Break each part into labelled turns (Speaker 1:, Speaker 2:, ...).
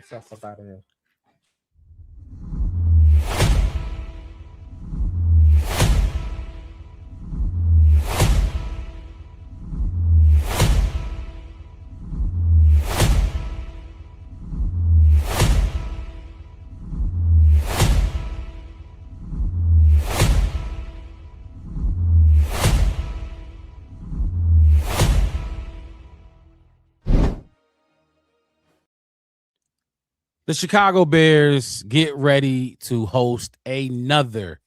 Speaker 1: Stuff up out of here.
Speaker 2: The Chicago Bears get ready to host another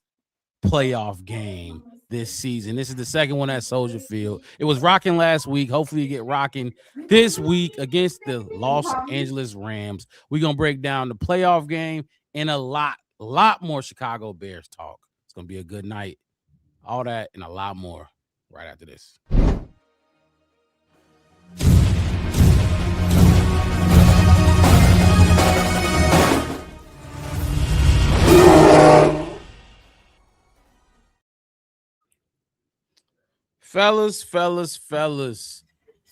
Speaker 2: playoff game this season. This is the second one at Soldier Field. It was rocking last week. Hopefully, you get rocking this week against the Los Angeles Rams. We're going to break down the playoff game and a lot more Chicago Bears talk. It's going to be a good night. All that and a lot more right after this. Fellas,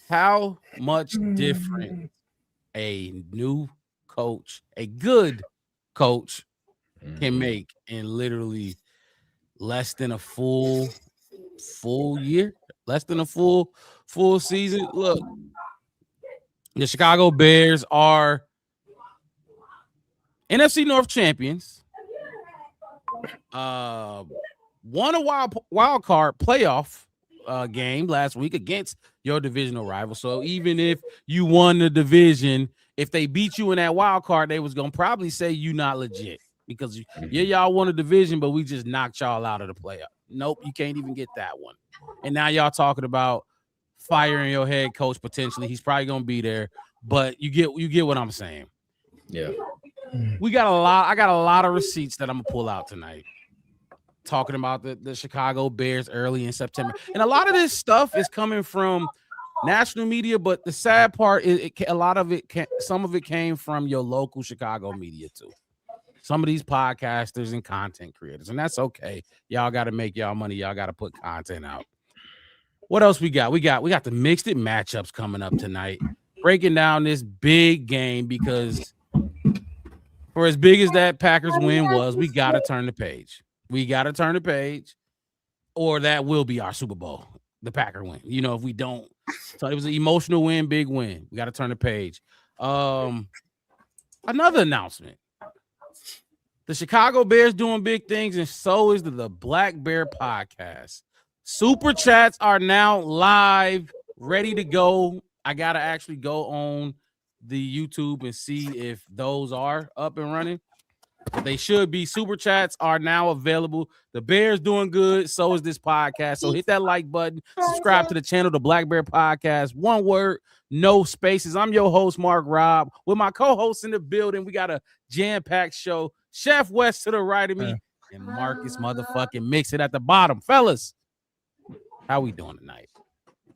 Speaker 2: how much different a new coach, a good coach, can make in literally less than a full year, less than a full season. Look, the Chicago Bears are NFC North champions. Won a wild card playoff game last week against your divisional rival. So even if you won the division, if they beat you in that wild card, they was gonna probably say you not legit because y'all won a division, but we just knocked y'all out of the playoff. Nope, you can't even get that one. And now y'all talking about firing your head coach potentially. He's probably gonna be there, but you get what I'm saying.
Speaker 3: Yeah,
Speaker 2: I got a lot of receipts that I'm gonna pull out tonight. Talking about the Chicago Bears early in September. And a lot of this stuff is coming from national media, but the sad part is some of it came from your local Chicago media too. Some of these podcasters and content creators, and that's okay. Y'all got to make y'all money. Y'all got to put content out. What else we got? We got the mixed it matchups coming up tonight. Breaking down this big game because for as big as that Packers win was, we got to turn the page. We got to turn the page, or that will be our Super Bowl, the Packer win. You know, if we don't. So it was an emotional win, big win. We got to turn the page. Another announcement. The Chicago Bears doing big things, and so is the Black Bear Podcast. Super Chats are now live, ready to go. I got to actually go on the YouTube and see if those are up and running. But they should be. Super Chats are now available. The Bears doing good. So is this podcast. So hit that like button. Subscribe to the channel, the Black Bear Podcast. One word, no spaces. I'm your host, Mark Robb. With my co-host in the building, we got a jam-packed show. Chef West to the right of me. And Marcus motherfucking Mix It at the bottom. Fellas, how we doing tonight?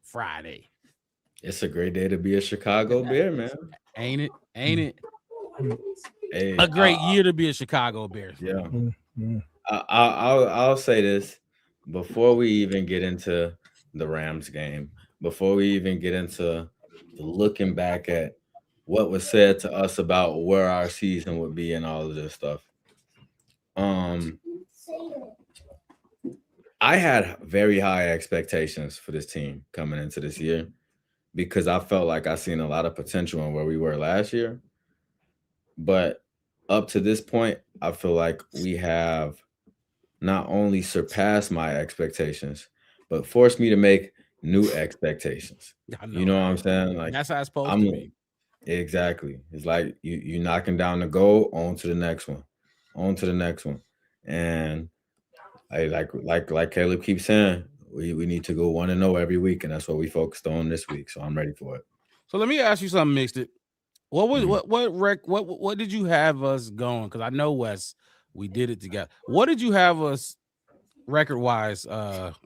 Speaker 2: Friday.
Speaker 3: it's a great day to be a Chicago Bear, man.
Speaker 2: Ain't it? Hey,
Speaker 3: a
Speaker 2: great year to be a Chicago Bears.
Speaker 3: Yeah. I'll say this before we even get into the Rams game, before we even get into looking back at what was said to us about where our season would be and all of this stuff. I had very high expectations for this team coming into this year because I felt like I seen a lot of potential in where we were last year. But up to this point, I feel like we have not only surpassed my expectations, but forced me to make new expectations. You know what I'm saying? Like
Speaker 2: that's how it's supposed to be.
Speaker 3: Exactly. It's like you knocking down the goal, on to the next one, and like Caleb keeps saying, we need to go 1-0 every week, and that's what we focused on this week. So I'm ready for it.
Speaker 2: So let me ask you something, Mixed It. What was what did you have us going? Because I know Wes, we did it together. What did you have us record wise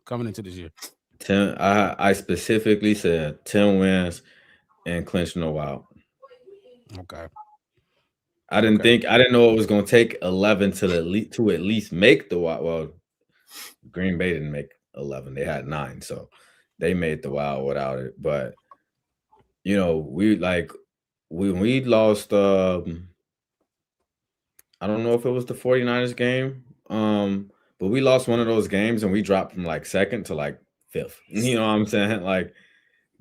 Speaker 2: coming into this year?
Speaker 3: 10. I specifically said 10 wins and clinching a wild.
Speaker 2: Okay.
Speaker 3: I didn't know it was going to take 11 to at least make the wild. Well, Green Bay didn't make 11; they had 9, so they made the wild without it. But you know, when we lost I don't know if it was the 49ers game, but we lost one of those games and we dropped from like second to like fifth. You know what I'm saying? Like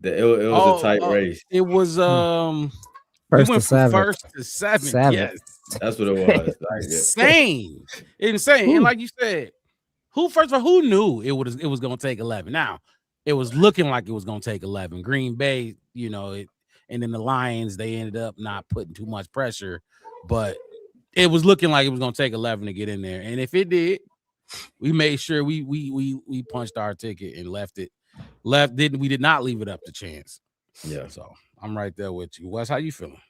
Speaker 3: it was a tight race.
Speaker 2: It was we
Speaker 1: First to
Speaker 2: went from
Speaker 1: seventh.
Speaker 2: first to seventh.
Speaker 1: Seventh.
Speaker 2: Yes,
Speaker 3: That's what it was.
Speaker 2: insane. And like you said, who knew it was gonna take 11? Now it was looking like it was gonna take 11. Green Bay, and then the Lions, they ended up not putting too much pressure, but it was looking like it was gonna take 11 to get in there. And if it did, we made sure we punched our ticket and we did not leave it up to chance.
Speaker 3: Yeah.
Speaker 2: So I'm right there with you. Wes, how you feeling?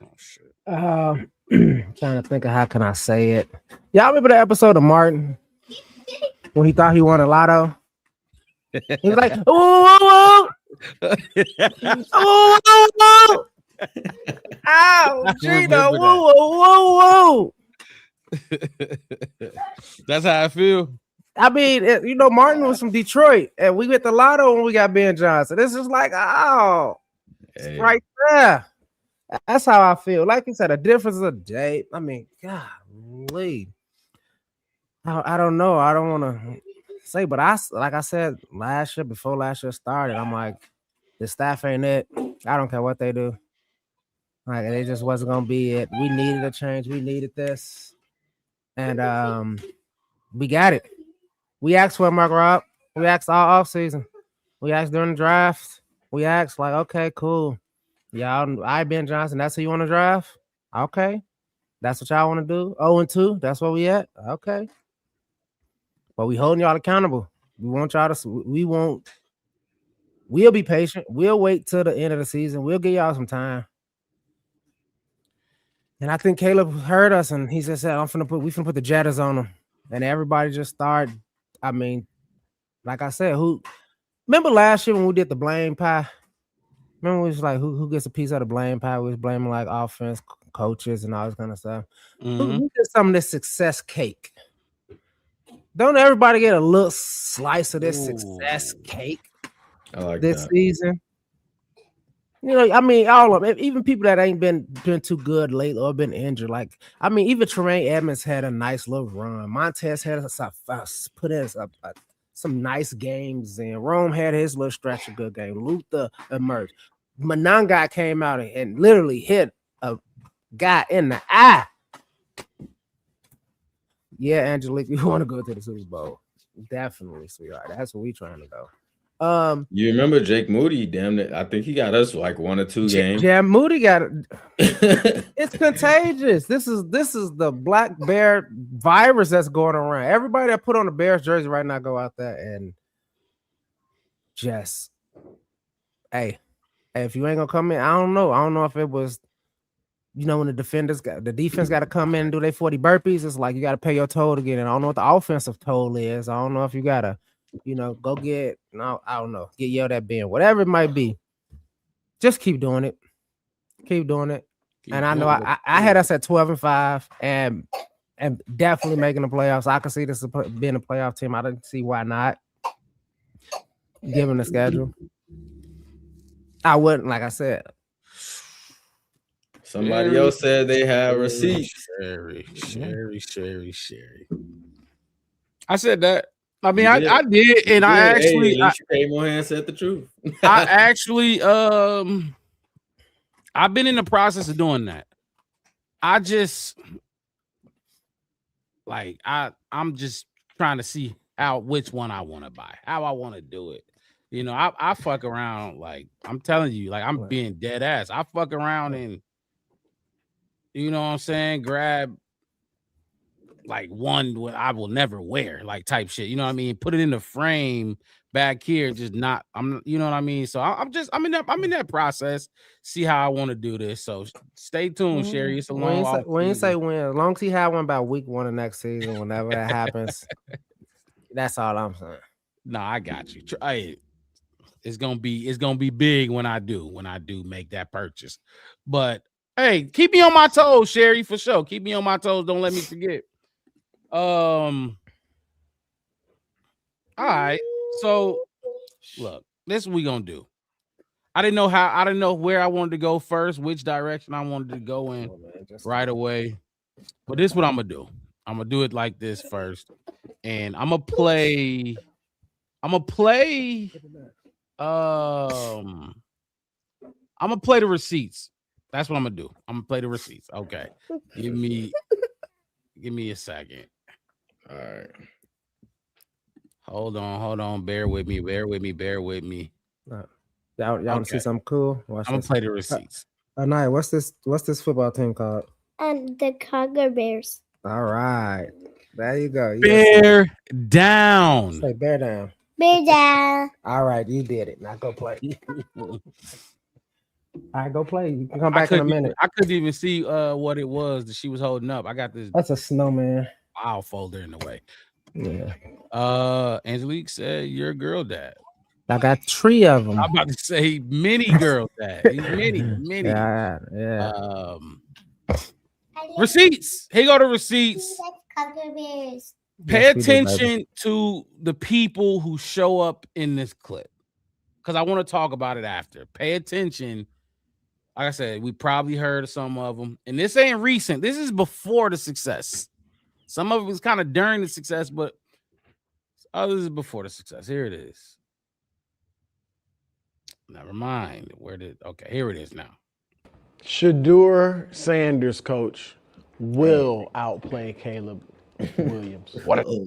Speaker 2: Oh shit.
Speaker 1: Trying to think of how can I say it. Y'all remember the episode of Martin when he thought he won a lotto? He was like, "Oh, oh, ow, Gino, whoa."
Speaker 2: That's how I feel.
Speaker 1: I mean, Martin was from Detroit, and we hit the lotto when we got Ben Johnson. This is like, it's right there. That's how I feel. Like you said, a difference of a day. I mean, golly. I don't know. I don't want to say, but like I said before last year started, I'm like, the staff ain't it. I don't care what they do. Like, it just wasn't gonna be it. We needed a change. We needed this, and we got it. We asked for it, Mark Rob. We asked all off season. We asked during the draft. We asked like, okay, cool. Y'all, Ben Johnson, that's who you want to draft? Okay. That's what y'all want to do? 0-2, that's where we at? Okay. But we holding y'all accountable. We want y'all to, we'll be patient. We'll wait till the end of the season. We'll give y'all some time. And I think Caleb heard us and he just said, we finna put the Jettas on them. And everybody just started. I mean, like I said, remember last year when we did the blame pie? Remember, we was like, who gets a piece of the blame pie? We was blaming like offense, coaches, and all this kind of stuff.
Speaker 2: Mm-hmm.
Speaker 1: Who gets some of this success cake? Don't everybody get a little slice of this success cake this season? I mean, all of them, even people that ain't been too good lately or been injured. Like, I mean, even Tremaine Edmonds had a nice little run. Montez had put in some nice games, and Rome had his little stretch of good game. Luther emerged. Mananga came out and literally hit a guy in the eye. Yeah, Angelique, we want to go to the Super Bowl. Definitely, sweetheart. That's what we trying to go.
Speaker 3: You remember Jake Moody? Damn it! I think he got us like 1 or 2 games.
Speaker 1: Yeah, Moody got it. It's contagious. This is the black bear virus that's going around. Everybody that put on the Bears jersey right now, go out there and just, hey, if you ain't gonna come in, I don't know if it was, when the defense got to come in and do their 40 burpees. It's like you got to pay your toll to get in. I don't know what the offensive toll is. I don't know if you gotta, go get, no, I don't know, get yelled at Ben, whatever it might be. Just keep doing it. Keep doing it. And I know I had us at 12-5 and definitely making the playoffs. I can see this being a playoff team. I didn't see why not, given the schedule. I wouldn't, like I said.
Speaker 3: Somebody else said they have receipts.
Speaker 2: Sherry. I said that. I mean, I did, and I actually
Speaker 3: came on here and said the truth.
Speaker 2: I actually I've been in the process of doing that. I just like I'm just trying to see which one I want to buy, how I want to do it. I fuck around, like I'm telling you, like I'm being dead ass. I fuck around and what I'm saying, grab like one I will never wear, like type shit. You know what I mean? Put it in the frame back here, just not. You know what I mean? So I'm in that process. See how I want to do this. So stay tuned, Sherry. It's a long.
Speaker 1: When you say win, as long as he had one by week 1 of next season, whenever that happens, that's all I'm saying.
Speaker 2: No, I got you. It's gonna be big when I do make that purchase. But hey, keep me on my toes, Sherry, for sure. Keep me on my toes. Don't let me forget. All right. So look, this is what we gonna do. I didn't know where I wanted to go first, which direction I wanted to go in right away. But this is what I'm gonna do. I'm gonna do it like this first, and I'm gonna play. I'm gonna play the receipts. That's what I'm gonna do. I'm gonna play the receipts. Okay. Give me a second.
Speaker 3: All right.
Speaker 2: Hold on. Bear with me.
Speaker 1: Y'all want to see something cool?
Speaker 2: I'm gonna play the receipts.
Speaker 1: Anaya, what's this football team called?
Speaker 4: The Chicago Bears.
Speaker 1: All right. There you go.
Speaker 2: Bear down.
Speaker 1: Say bear down.
Speaker 4: Bear down.
Speaker 1: All right, you did it. Now go play. All right, go play. You can come back in a minute.
Speaker 2: I couldn't even see what it was that she was holding up. I got this.
Speaker 1: That's a snowman.
Speaker 2: File folder in the way.
Speaker 1: Yeah.
Speaker 2: Angelique said you're a girl dad.
Speaker 1: I got 3 of them.
Speaker 2: I'm about to say many girl dad. Many.
Speaker 1: Yeah.
Speaker 2: Receipts. Here go the receipts.
Speaker 4: Chicago Bears.
Speaker 2: Pay attention to the people who show up in this clip, because I want to talk about it after. Pay attention. Like I said, we probably heard of some of them, and this ain't recent. This is before the success. Some of it was kind of during the success, but others is before the success. Here it is. Never mind. Okay, here it is now.
Speaker 5: Shedeur Sanders, coach, will outplay Caleb Williams.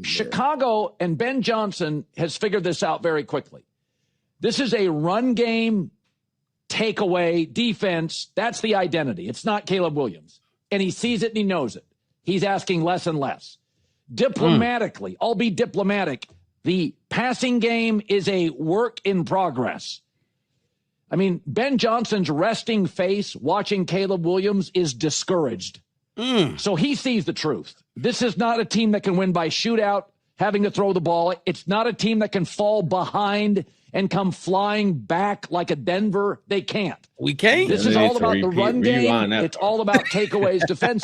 Speaker 6: Chicago and Ben Johnson has figured this out very quickly. This is a run game, takeaway, defense. That's the identity. It's not Caleb Williams. And he sees it and he knows it. He's asking less and less. Diplomatically, I'll be diplomatic. The passing game is a work in progress. I mean, Ben Johnson's resting face watching Caleb Williams is discouraged. So he sees the truth. This is not a team that can win by shootout, having to throw the ball. It's not a team that can fall behind and come flying back like a Denver. They can't.
Speaker 2: We can't.
Speaker 6: This is all about the run game. It's all about takeaways, defense.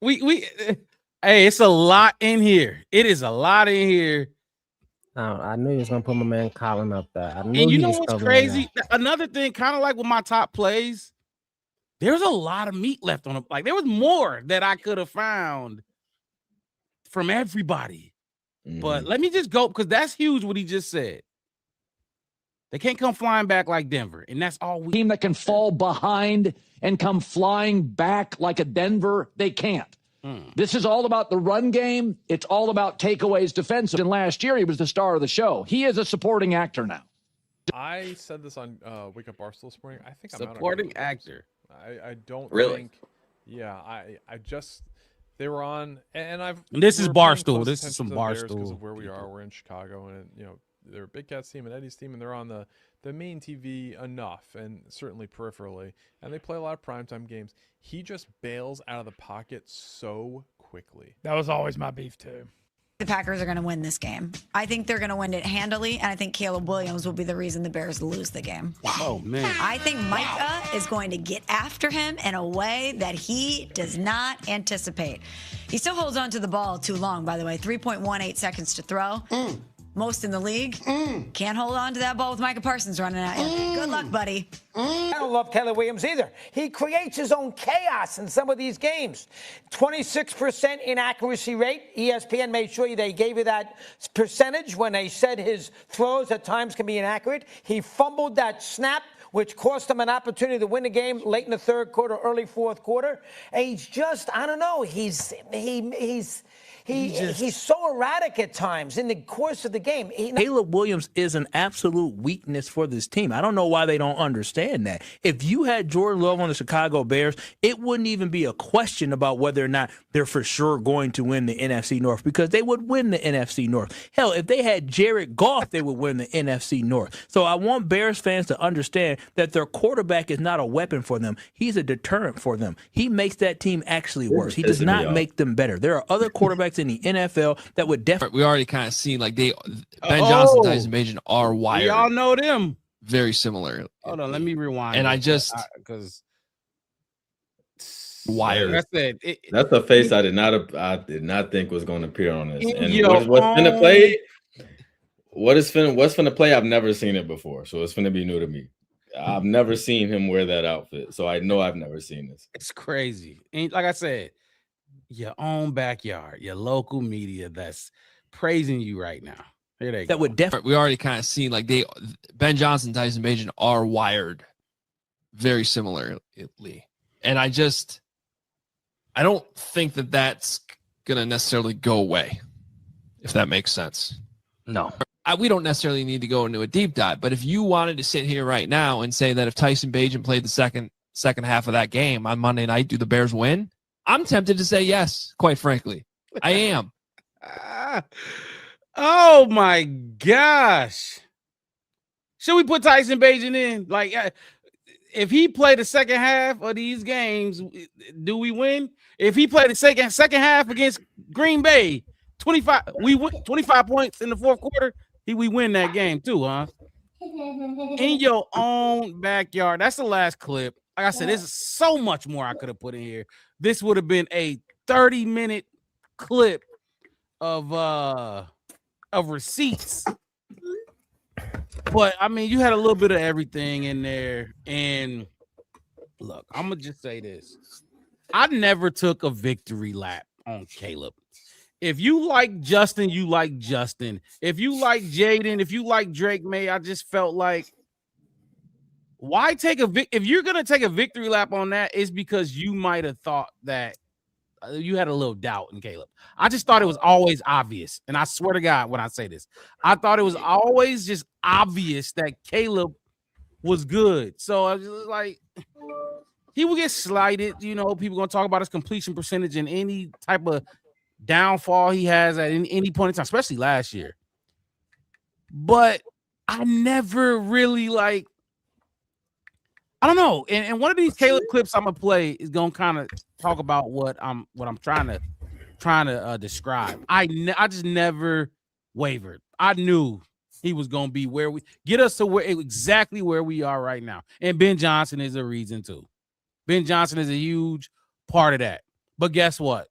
Speaker 2: Hey, it's a lot in here. It is a lot in here.
Speaker 1: I knew he was gonna put my man Colin up there.
Speaker 2: And you know what's crazy? Another thing, kind of like with my top plays, there's a lot of meat left on them. Like there was more that I could have found from everybody. But let me just go, because that's huge what he just said. They can't come flying back like Denver, and that's all we.
Speaker 6: Team that can fall behind and come flying back like a Denver, they can't. This is all about the run game. It's all about takeaways, defensive. And last year, he was the star of the show. He is a supporting actor now.
Speaker 7: I said this on Wake Up Barstool this morning. I think
Speaker 2: supporting actor.
Speaker 7: I don't
Speaker 3: really
Speaker 7: think. Yeah, I just they were on, and I've.
Speaker 2: This is Barstool. This is some Barstool
Speaker 7: because of where we are. We're in Chicago, and they're a Big Cat's team and Eddie's team, and they're on the main TV enough, and certainly peripherally, and they play a lot of primetime games. He just bails out of the pocket so quickly.
Speaker 8: That was always my beef too.
Speaker 9: The Packers are going to win this game. I think they're going to win it handily, and I think Caleb Williams will be the reason the Bears lose the game.
Speaker 2: Oh, man.
Speaker 9: I think Micah is going to get after him in a way that he does not anticipate. He still holds on to the ball too long, by the way. 3.18 seconds to throw. Most in the league. Can't hold on to that ball with Micah Parsons running at you. Good luck, buddy.
Speaker 10: I don't love Caleb Williams either. He creates his own chaos in some of these games. 26% inaccuracy rate. ESPN made sure they gave you that percentage when they said his throws at times can be inaccurate. He fumbled that snap, which cost him an opportunity to win the game late in the third quarter, early fourth quarter. And he's just, I don't know, he's so erratic at times in the course of the game.
Speaker 11: Caleb Williams is an absolute weakness for this team. I don't know why they don't understand that. If you had Jordan Love on the Chicago Bears, it wouldn't even be a question about whether or not they're for sure going to win the NFC North, because they would win the NFC North. Hell, if they had Jared Goff, they would win the NFC North. So I want Bears fans to understand that their quarterback is not a weapon for them. He's a deterrent for them. He makes that team actually worse. He does not make them better. There are other quarterbacks in the NFL that would definitely.
Speaker 12: We already kind of seen like Ben Johnson, Tyson Bagent are wired.
Speaker 2: Y'all know them
Speaker 12: very similar.
Speaker 2: Hold on, let me rewind.
Speaker 12: And I just
Speaker 2: because
Speaker 12: wired.
Speaker 3: That's the face I did not think was going to appear on this. And what's finna play? What's finna play? I've never seen it before, so it's finna be new to me. I've never seen him wear that outfit, so I know I've never seen this.
Speaker 2: It's crazy. And like I said, your own backyard, your local media that's praising you right now. Here they
Speaker 11: That
Speaker 2: go.
Speaker 11: would definitely.
Speaker 12: We already kind of seen like Ben Johnson, Tyson Bagent are wired very similarly, and I don't think that that's gonna necessarily go away, if that makes sense.
Speaker 11: No.
Speaker 12: We don't necessarily need to go into a deep dive, but if you wanted to sit here right now and say that if Tyson Bagent played the second half of that game on Monday night, do the Bears win? I'm tempted to say yes, quite frankly. I am.
Speaker 2: Oh my gosh. Should we put Tyson Bagent in? Like, if he played the second half of these games, do we win? If he played the second half against Green Bay, 25, we win 25 points in the fourth quarter, we win that game too, huh? In your own backyard. That's the last clip. Like I said, there's so much more I could have put in here. This would have been a 30-minute clip of receipts. But I mean, you had a little bit of everything in there. And look, I'm gonna just say this. I never took a victory lap on Caleb. If you like Justin, you like Justin. If you like Jaden, if you like Drake May, I just felt like, why take if you're gonna take a victory lap on that, it's because you might have thought that you had a little doubt in Caleb. I just thought it was always obvious. And I swear to God, when I say this, I thought it was always just obvious that Caleb was good. So I was just like, he will get slighted. You know, people gonna talk about his completion percentage and any type of downfall he has at any point in time, especially last year. But I never really like, I don't know. And one of these Caleb clips I'm gonna play is gonna kind of talk about what I'm trying to describe. I just never wavered. I knew he was gonna be where we get us to exactly where we are right now. And Ben Johnson is a reason too. Ben Johnson is a huge part of that. But guess what?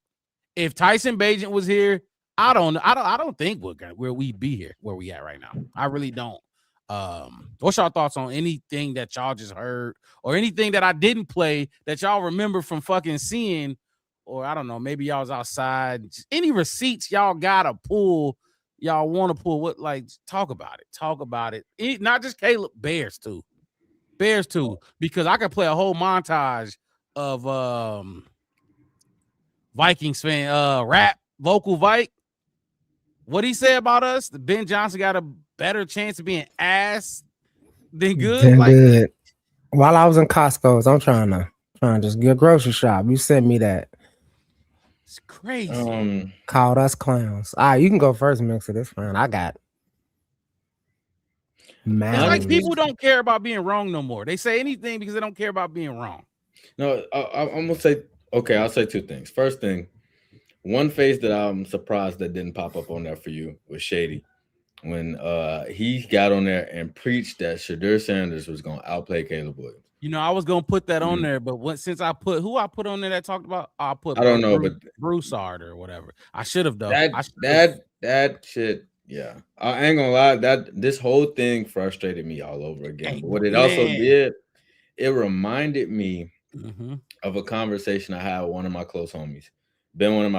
Speaker 2: If Tyson Bagent was here, I don't think where we'd be here, where we at right now. I really don't. What's y'all thoughts on anything that y'all just heard or anything that I didn't play that y'all remember from fucking seeing, or I don't know, maybe y'all was outside. Just any receipts y'all gotta pull, y'all want to pull. What, like, talk about it. Not just Caleb, Bears too, because I could play a whole montage of Vikings fan rap vocal Vike. What he said about us, Ben Johnson got a better chance of being ass than good.
Speaker 1: Good. While I was in Costco's, I'm trying to just get a grocery shop. You sent me that.
Speaker 2: It's crazy.
Speaker 1: Called us clowns. All right, you can go first, Mixer. This round I got.
Speaker 2: It's like people don't care about being wrong no more. They say anything because they don't care about being wrong.
Speaker 3: No, I'm gonna say, okay, I'll say two things. First thing, one face that I'm surprised that didn't pop up on there for you was Shady. When he got on there and preached that Shadur Sanders was gonna outplay Caleb Williams.
Speaker 2: You know, I was gonna put that on there, but since I put on there that talked about, I
Speaker 3: don't know, but
Speaker 2: Broussard or whatever. I should have done
Speaker 3: that shit. Yeah, I ain't gonna lie. That this whole thing frustrated me all over again. But what it also did, it reminded me of a conversation I had with one of my close homies. He's been one of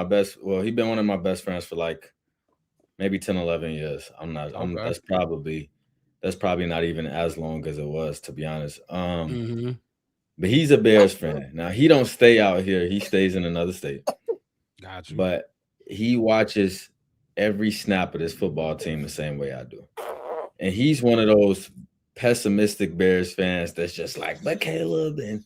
Speaker 3: my best friends for like maybe 10, 11 years. That's probably not even as long as it was, to be honest. But he's a Bears fan. Now, he don't stay out here. He stays in another state.
Speaker 2: Gotcha.
Speaker 3: But he watches every snap of this football team the same way I do. And he's one of those pessimistic Bears fans that's just like, but Caleb and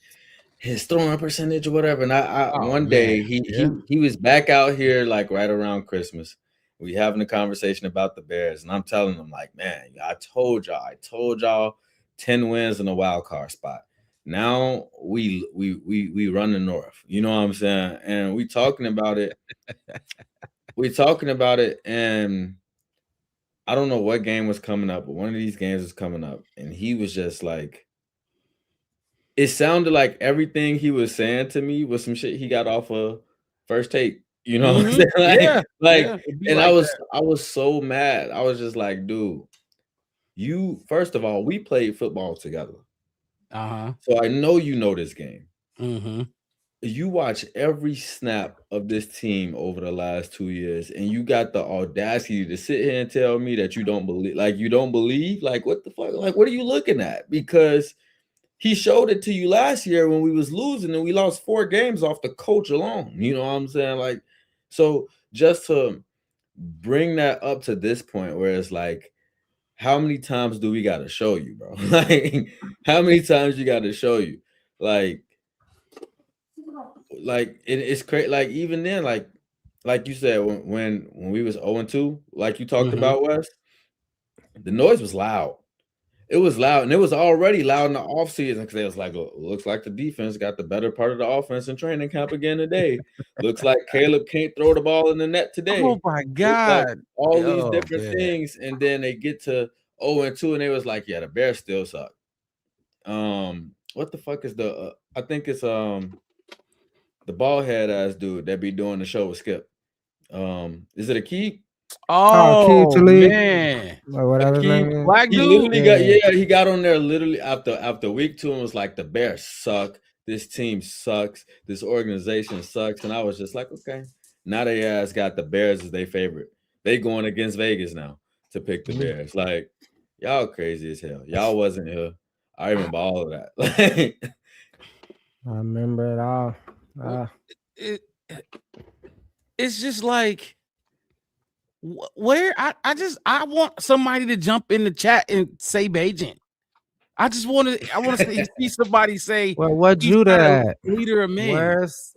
Speaker 3: his throwing percentage or whatever. And one day he was back out here like right around Christmas. We having a conversation about the Bears, and I'm telling him like, man, I told y'all 10 wins in a wild card spot. Now we run the north. You know what I'm saying? And we talking about it. And I don't know what game was coming up, but one of these games was coming up, and he was just like, it sounded like everything he was saying to me was some shit he got off of First Take. You know what I'm saying? And I was so mad. I was just like, dude, first of all, we played football together. So I know you know this game. you watch every snap of this team over the last 2 years, and you got the audacity to sit here and tell me that you don't believe. Like, what the fuck? Like, what are you looking at? Because he showed it to you last year when we was losing, and we lost 4 games off the coach alone. You know what I'm saying? Like, so just to bring that up to this point where it's like, how many times do we got to show you, bro? Like, how many times you got to show you? Like it's crazy. Like, even then, like you said, when we was 0-2, like you talked about, Wes, the noise was loud. It was loud, and it was already loud in the offseason because it was like, looks like the defense got the better part of the offense in training camp again today. Looks like Caleb can't throw the ball in the net today.
Speaker 2: Oh my God.
Speaker 3: Like all these different things, and then they get to 0-2, and they was like, yeah, the Bears still suck. What the fuck is the I think it's the bald head ass dude that be doing the show with Skip. Is it a key?
Speaker 2: Oh man,
Speaker 1: or whatever his name is.
Speaker 2: Black
Speaker 3: He
Speaker 2: dude.
Speaker 3: literally he got on there literally after week 2 and was like, the Bears suck. This team sucks. This organization sucks. And I was just like, okay. Now they ass got the Bears as their favorite. They going against Vegas now to pick the Bears. Like, y'all crazy as hell. Y'all wasn't here. I remember all of that.
Speaker 1: I remember it all.
Speaker 2: It's just like, where I want somebody to jump in the chat and say Beijing. I want to see somebody say,
Speaker 1: well, what
Speaker 2: he's
Speaker 1: Judah
Speaker 2: not a
Speaker 1: at?
Speaker 2: leader of men.
Speaker 1: Where's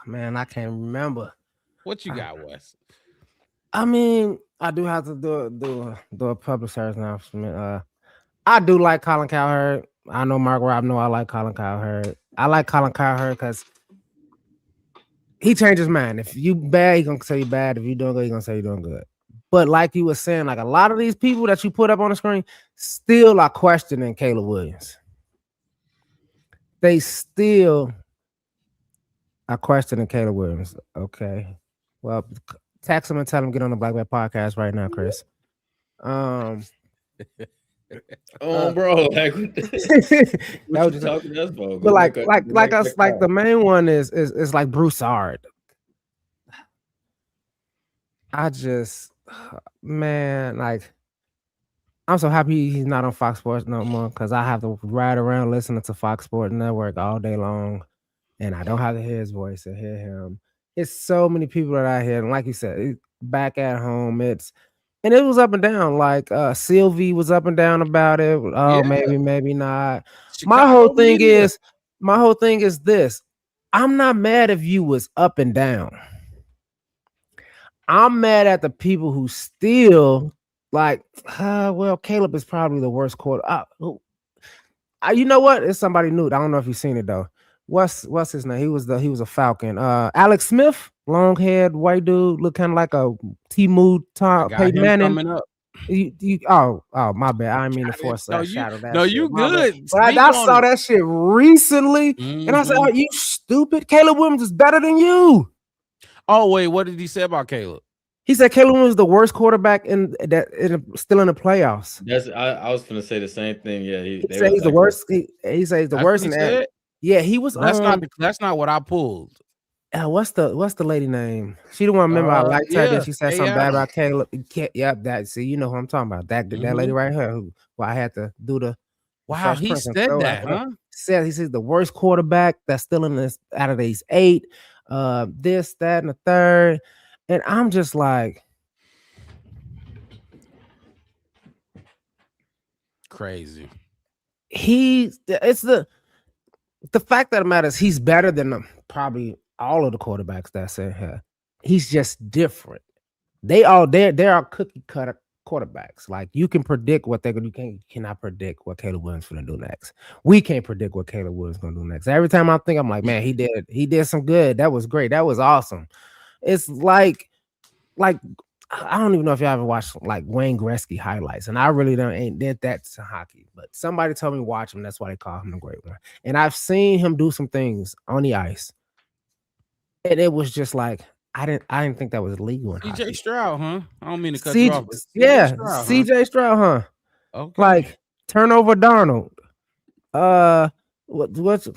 Speaker 1: man, I can't remember.
Speaker 2: What you got, Wes?
Speaker 1: I mean, I do have to do a public service announcement. I do like Colin Cowherd. I know Mark Rob know I like Colin Cowherd. I like Colin Cowherd because he changed his mind. If you bad, he's gonna say you bad. If you doing good, he's gonna say you're doing good. But like you were saying, like a lot of these people that you put up on the screen still are questioning Caleb Williams. They still are questioning Caleb Williams. Okay. Well, text him and tell him get on the Black Bear podcast right now, Chris.
Speaker 3: Bro, like what you talking to us about?
Speaker 1: But like the main one is like Broussard. I just, man, like, I'm so happy he's not on Fox Sports no more because I have to ride around listening to Fox Sports Network all day long, and I don't have to hear his voice or hear him. It's so many people that I hear, and like you said, back at home, and it was up and down. Like Sylvie was up and down about it. Oh, yeah. maybe not. My whole thing is this. I'm not mad if you was up and down. I'm mad at the people who still like, well, Caleb is probably the worst quarter. You know what? It's somebody new. I don't know if you've seen it though. What's his name? He was a Falcon. Alex Smith, long haired white dude, look kind of like a T-Mood Peyton Manning.
Speaker 2: Up.
Speaker 1: Oh, my bad. I didn't mean to force that shadow.
Speaker 2: No, you good.
Speaker 1: But I saw that shit recently, and I said, "Are you stupid? Caleb Williams is better than you."
Speaker 2: Oh wait, what did he say about Caleb?
Speaker 1: He said Caleb Williams is the worst quarterback still in the playoffs.
Speaker 3: I was gonna say the same thing. Yeah,
Speaker 1: he said he's the worst. He said he's the worst. Yeah, he was.
Speaker 2: That's not what I pulled.
Speaker 1: What's the lady name? She the one. Remember, I liked her. Then she said something bad about Caleb. Yep, that. See, you know who I'm talking about. That lady right here. Who I had to do the.
Speaker 2: Wow, he said that, huh?
Speaker 1: He's the worst quarterback that's still in this out of these 8. This, that, and the third, and I'm just like,
Speaker 2: crazy.
Speaker 1: It's the fact that matters. He's better than probably all of the quarterbacks that's in here. He's just different. They are cookie cutter quarterbacks. Like you can predict what they're gonna do. You cannot predict what Caleb Williams gonna do next. We can't predict what Caleb Williams gonna do next. Every time I'm like, man, he did some good. That was great. That was awesome. It's like I don't even know if y'all ever watched like Wayne Gretzky highlights, and I really ain't did that to hockey. But somebody told me watch him. That's why they call him the great one. And I've seen him do some things on the ice, and it was just like. I didn't think that was legal in hockey.
Speaker 2: CJ Stroud, huh? I don't mean to cut you off.
Speaker 1: CJ Stroud, huh?
Speaker 2: Okay.
Speaker 1: Like turnover Darnold. What's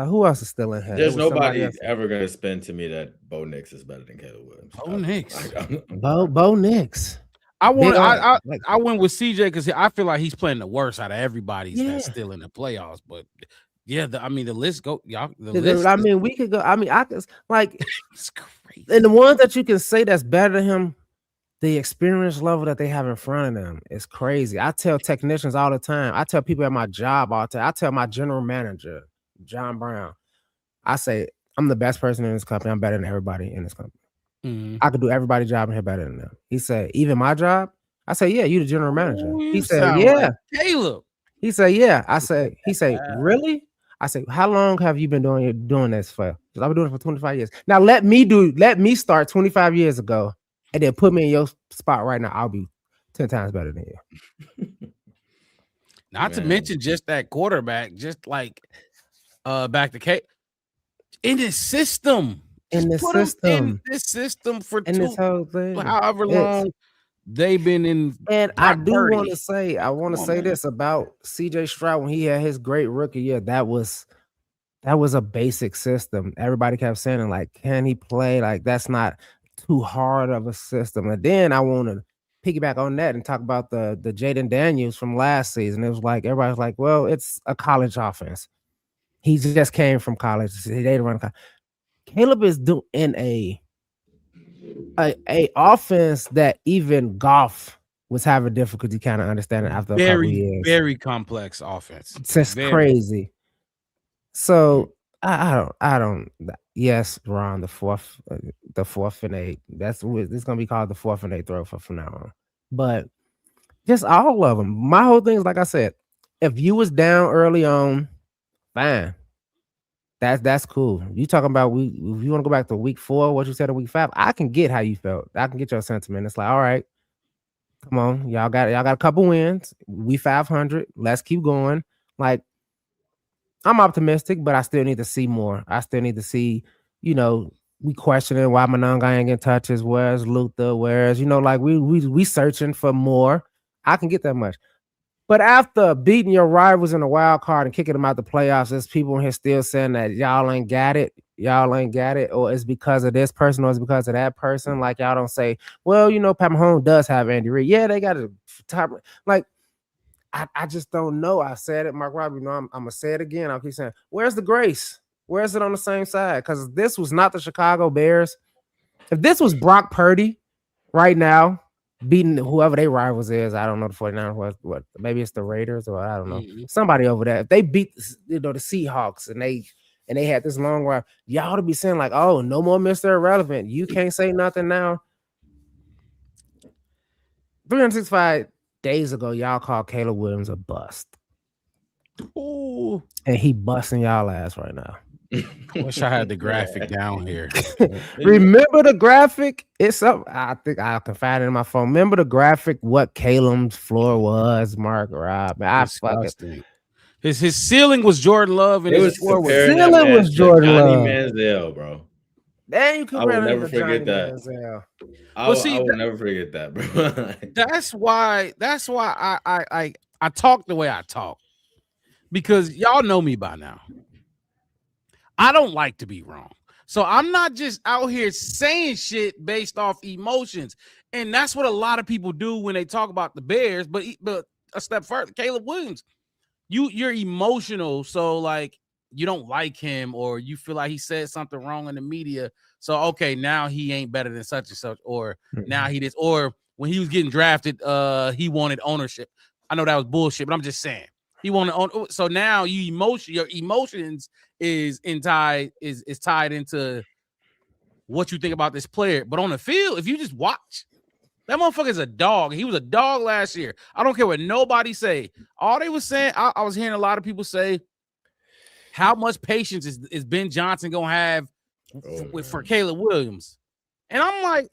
Speaker 1: Who else is still in here?
Speaker 3: There's
Speaker 1: It was somebody
Speaker 3: nobody
Speaker 1: else.
Speaker 3: ever gonna spin to me that Bo Nix is better than Caleb Williams.
Speaker 2: Bo Nix.
Speaker 1: Bo Nix.
Speaker 2: I want. I
Speaker 1: like-
Speaker 2: went with CJ because I feel like he's playing the worst out of everybody
Speaker 1: Yeah.
Speaker 2: that's still in the playoffs. But yeah, I mean the list go y'all. The
Speaker 1: I
Speaker 2: list.
Speaker 1: mean, we could go. I mean, I could like,
Speaker 2: It's crazy.
Speaker 1: and the ones that you can say that's better than him, the experience level that they have in front of them is crazy. I tell technicians all the time. I tell people at my job all the time. I tell my general manager, John Brown, I say, I'm the best person in this company. I'm better than everybody in this company.
Speaker 2: Mhm.
Speaker 1: I could do everybody's job in here better than them. He said, even my job? I say, yeah, you the general manager.
Speaker 2: Ooh,
Speaker 1: He
Speaker 2: you
Speaker 1: said,
Speaker 2: sound
Speaker 1: yeah.
Speaker 2: like Caleb.
Speaker 1: He said, yeah. He said, really? I said, how long have you been doing this for? Because I've been doing it for 25 years. Now let me start 25 years ago and then put me in your spot right now. I'll be 10 times better than you.
Speaker 2: Not to mention just that quarterback, just like back to K in this system.
Speaker 1: In
Speaker 2: Just
Speaker 1: the
Speaker 2: put 'em
Speaker 1: system.
Speaker 2: in this system for
Speaker 1: In this whole thing.
Speaker 2: however long they've been in.
Speaker 1: And I
Speaker 2: Brock
Speaker 1: do
Speaker 2: Purdy.
Speaker 1: want to say,
Speaker 2: Come on, man.
Speaker 1: this about CJ Stroud when he had his great rookie year. That was a basic system. Everybody kept saying, like, can he play? Like, that's not too hard of a system. And then I want to piggyback on that and talk about the Jaden Daniels from last season. It was like everybody's like, well, it's a college offense. He just came from college. They run. Caleb is doing a offense that even Goff was having difficulty kind of understanding after a couple years.
Speaker 2: Very complex offense.
Speaker 1: It's just crazy. So I don't. Yes, Ron, the fourth and 8. This is gonna be called the 4th and 8 throw from now on. But just all of them. My whole thing is, like I said, if you was down early on, fine. That's cool. You talking about if you want to go back to week 4, what you said in week 5, I can get how you felt. I can get your sentiment. It's like, all right, come on, y'all got a couple wins. We 500. Let's keep going. Like, I'm optimistic, but I still need to see more. I still need to see, we questioning why Mononga ain't getting touches. Where's Luther? Like we searching for more. I can get that much. But after beating your rivals in the wild card and kicking them out the playoffs, there's people in here still saying that y'all ain't got it. Or it's because of this person, or it's because of that person. Like, y'all don't say, well, Pat Mahomes does have Andy Reid. Yeah, they got a top. Like, I just don't know. I said it, Mark Robbie. I'm gonna say it again. I'll keep saying, where's the grace? Where is it on the same side? Because this was not the Chicago Bears. If this was Brock Purdy right now, beating whoever their rivals is, I don't know, the 49ers, what maybe it's the Raiders, or I don't know, somebody over there. If they beat the Seahawks and they had this long ride, y'all to be saying like, oh, no more Mr. Irrelevant. You can't say nothing now. 365 days ago, y'all called Caleb Williams a bust.
Speaker 2: Ooh.
Speaker 1: And he busting y'all ass right now.
Speaker 2: I wish I had the graphic down here.
Speaker 1: Remember the graphic? It's up. I think I can find it in my phone. Remember the graphic? What Caleb's floor was, Mark Rob. I fucking.
Speaker 2: His ceiling was Jordan Love, and his floor was
Speaker 1: ceiling was Jordan
Speaker 3: Johnny
Speaker 1: Love.
Speaker 3: Manziel, bro.
Speaker 1: Then you
Speaker 3: I will never forget that. I will never forget that, bro.
Speaker 2: That's why I talk the way I talk, because y'all know me by now. I don't like to be wrong. So I'm not just out here saying shit based off emotions. And that's what a lot of people do when they talk about the Bears. But a step further, Caleb Williams, you're emotional. So like you don't like him, or you feel like he said something wrong in the media. So, okay, now he ain't better than such and such, or now he is, or when he was getting drafted, he wanted ownership. I know that was bullshit, but I'm just saying. He wanted own. So now your emotions is tied into what you think about this player. But on the field, if you just watch, that motherfucker's a dog. He was a dog last year. I don't care what nobody say. All they was saying, I was hearing a lot of people say, how much patience is Ben Johnson gonna have for Caleb Williams? And I'm like,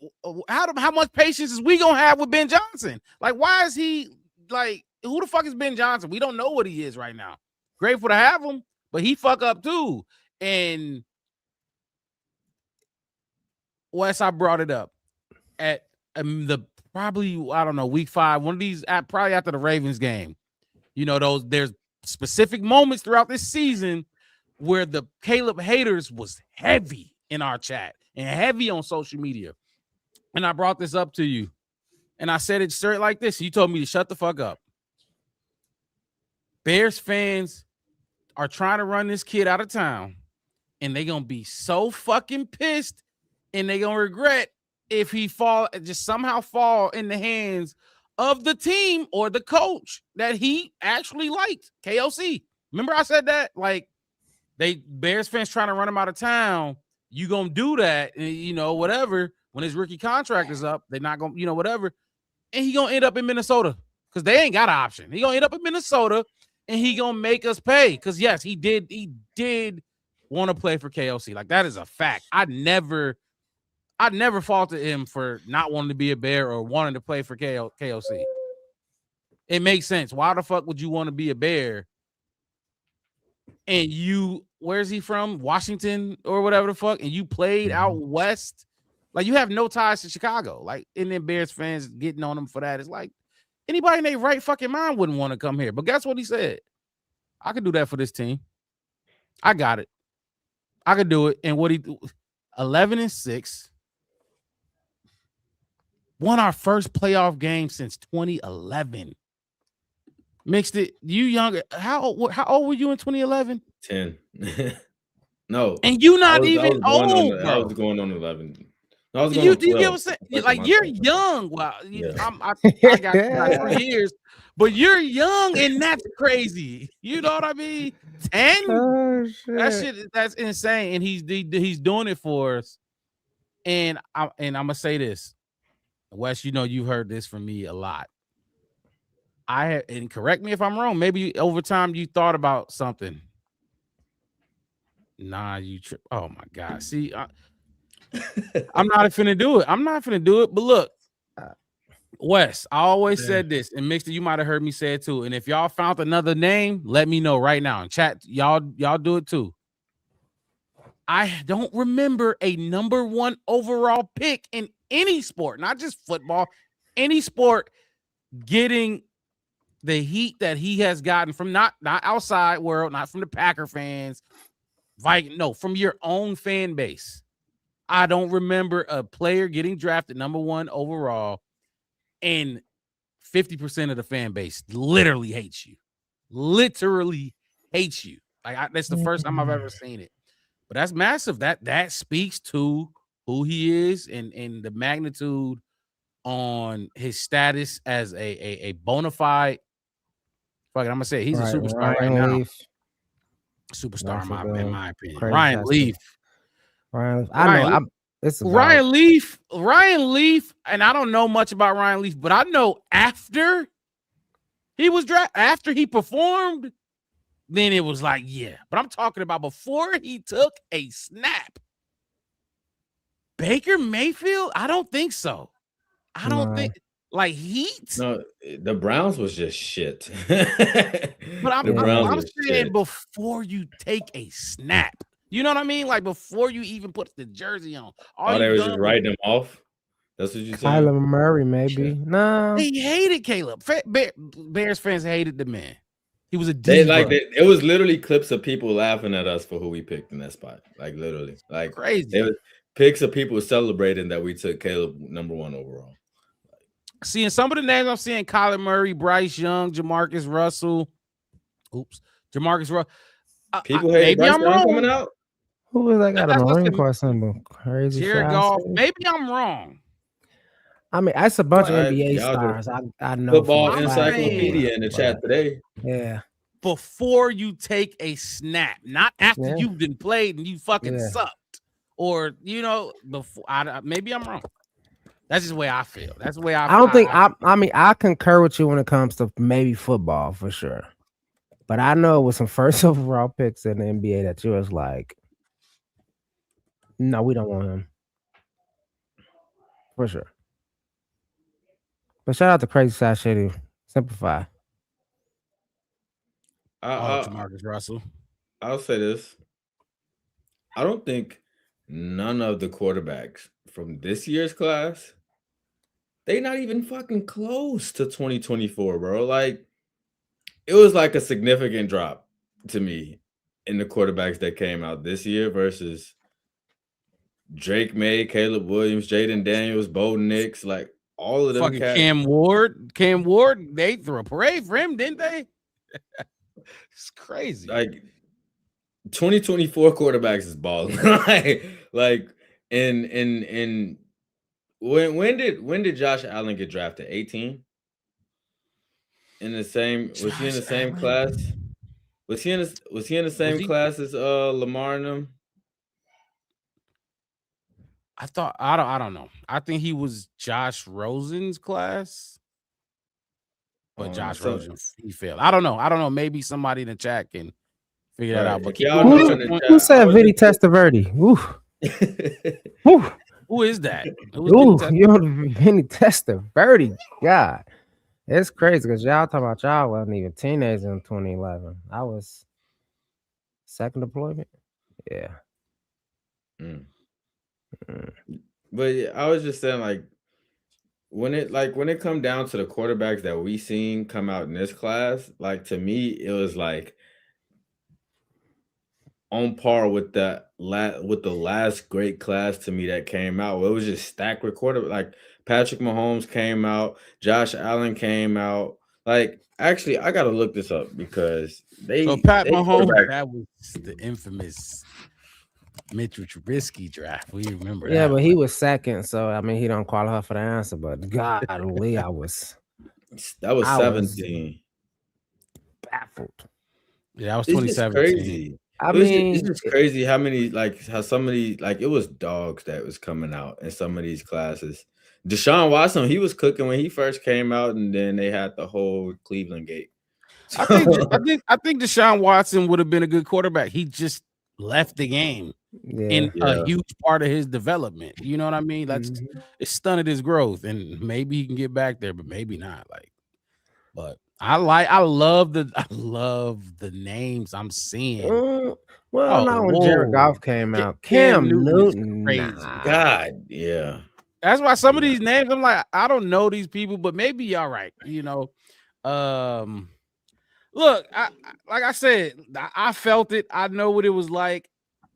Speaker 2: how much patience is we gonna have with Ben Johnson? Like, why is he like? Who the fuck is Ben Johnson? We don't know what he is right now. Grateful to have him, but he fuck up too. And Wes, I brought it up at week 5, one of these probably after the Ravens game. There's specific moments throughout this season where the Caleb haters was heavy in our chat and heavy on social media. And I brought this up to you. And I said it straight like this. You told me to shut the fuck up. Bears fans are trying to run this kid out of town. And they're going to be so fucking pissed. And they're going to regret if he somehow fall in the hands of the team or the coach that he actually liked. KOC. Remember I said that? Like, Bears fans trying to run him out of town. You going to do that, whatever. When his rookie contract is up, they're not going to, whatever. And he going to end up in Minnesota because they ain't got an option. He going to end up in Minnesota and he going to make us pay because, yes, he did want to play for KOC. Like, that is a fact. I never faulted him for not wanting to be a Bear or wanting to play for KOC. It makes sense. Why the fuck would you want to be a Bear? And where's he from? Washington or whatever the fuck. And you played out west. Like, you have no ties to Chicago. Like, and then Bears fans getting on him for that. It's like, anybody in their right fucking mind wouldn't want to come here. But guess what he said? I could do that for this team. I got it. I could do it. And 11-6. Won our first playoff game since 2011. Mixed it. You younger. How old were you in 2011?
Speaker 3: 10. No.
Speaker 2: And you not even old, bro.
Speaker 3: I was going on 11. I was
Speaker 2: You
Speaker 3: going on 12.
Speaker 2: get what I'm saying? Like, you're young. Well, I got 3 years, but you're young, and that's crazy. You know what I mean? 10?
Speaker 1: Oh, shit.
Speaker 2: That's insane. And he's doing it for us. And I'm gonna say this, Wes. You've heard this from me a lot. And correct me if I'm wrong. Maybe over time you thought about something. Nah, oh my God. See, I'm not finna do it. But look, Wes, I always said this, and Mixter, you might have heard me say it too. And if y'all found another name, let me know right now in chat. Y'all do it too. I don't remember a number 1 overall pick in any sport, not just football, any sport, getting the heat that he has gotten from not outside world, not from the Packer fans, from your own fan base. I don't remember a player getting drafted number 1 overall and 50% of the fan base literally hates you. Literally hates you. Like, that's the first time I've ever seen it. But that's massive. That speaks to who he is and the magnitude on his status as a bona fide. Fuck it, I'm gonna say he's a superstar right now. Superstar in my opinion. Ryan Leaf. Ryan Leaf, and I don't know much about Ryan Leaf, but I know after he was after he performed, then it was like, yeah. But I'm talking about before he took a snap. Baker Mayfield? I don't think so. I don't think like Heat.
Speaker 3: No, the Browns was just shit.
Speaker 2: But I'm saying before you take a snap. You know what I mean? Like before you even put the jersey on.
Speaker 3: They were just writing him off. That's what you said.
Speaker 1: Kyler Murray, maybe. No.
Speaker 2: They hated Caleb. Bears fans hated the man. He was a diva.
Speaker 3: It was literally clips of people laughing at us for who we picked in that spot. Like literally. Like
Speaker 2: crazy.
Speaker 3: It was pics of people celebrating that we took Caleb number 1 overall.
Speaker 2: Seeing some of the names I'm seeing: Kyler Murray, Bryce Young, Jamarcus Russell. Jamarcus Russell.
Speaker 3: People hate Bryce Young coming out.
Speaker 1: Who was that got a Marine Corps symbol? Crazy.
Speaker 2: Jared Goff. Maybe I'm wrong.
Speaker 1: I mean, that's a bunch of NBA stars. I know.
Speaker 3: Football encyclopedia in the chat today.
Speaker 1: Yeah.
Speaker 2: Before you take a snap, not after you've been played and you fucking sucked, or before. Maybe I'm wrong. That's just the way I feel. That's the way I
Speaker 1: don't think. I mean, I concur with you when it comes to maybe football for sure. But I know with some first overall picks in the NBA that you was like, no, we don't want him. For sure. But shout out to Crazy Side Shady. Simplify.
Speaker 2: Jamarcus Russell.
Speaker 3: I'll say this. I don't think none of the quarterbacks from this year's class, they not even fucking close to 2024, bro. Like, it was like a significant drop to me in the quarterbacks that came out this year versus Drake May, Caleb Williams, Jaden Daniels, Bo Nix, like all of them
Speaker 2: Fucking
Speaker 3: cats.
Speaker 2: Cam Ward, they threw a parade for him, didn't they? It's crazy.
Speaker 3: Like 2024 quarterbacks is balling. like in when did Josh Allen get drafted? 18? In the same was he in the same class? Was he in the same class as Lamar and them?
Speaker 2: I don't know. I think he was Josh Rosen's class. But Josh Rosen, he failed. I don't know. Maybe somebody in the chat can figure that out. But
Speaker 1: who said Vinny Testaverde?
Speaker 2: Who is that?
Speaker 1: Vinny Testaverde. God, it's crazy because y'all talking about y'all wasn't even teenagers in 2011. I was second deployment. Yeah.
Speaker 3: But yeah, I was just saying, like when it come down to the quarterbacks that we seen come out in this class, like to me, it was like on par with the last great class to me that came out. It was just stacked with quarterback. Like Patrick Mahomes came out, Josh Allen came out. Like actually, I gotta look this up because
Speaker 2: Pat Mahomes, that was the infamous Mitchell Trubisky draft. We remember that.
Speaker 1: Yeah, but he was second, so I mean he don't qualify for the answer. But golly,
Speaker 3: that was 17.
Speaker 1: Baffled.
Speaker 2: Yeah, that was 2017.
Speaker 3: It's crazy. It's just crazy how somebody it was dogs that was coming out in some of these classes. Deshaun Watson, he was cooking when he first came out, and then they had the whole Cleveland gate.
Speaker 2: I think Deshaun Watson would have been a good quarterback. He just left the game in a huge part of his development. You know what I mean? It stunted his growth, and maybe he can get back there, but maybe not. But I love the names I'm seeing.
Speaker 1: Not when Jared Goff came out. Cam Newton,
Speaker 2: crazy.
Speaker 3: God, yeah.
Speaker 2: That's why some of these names I'm like, I don't know these people, but maybe y'all right. You know, look, like I said, I felt it. I know what it was like.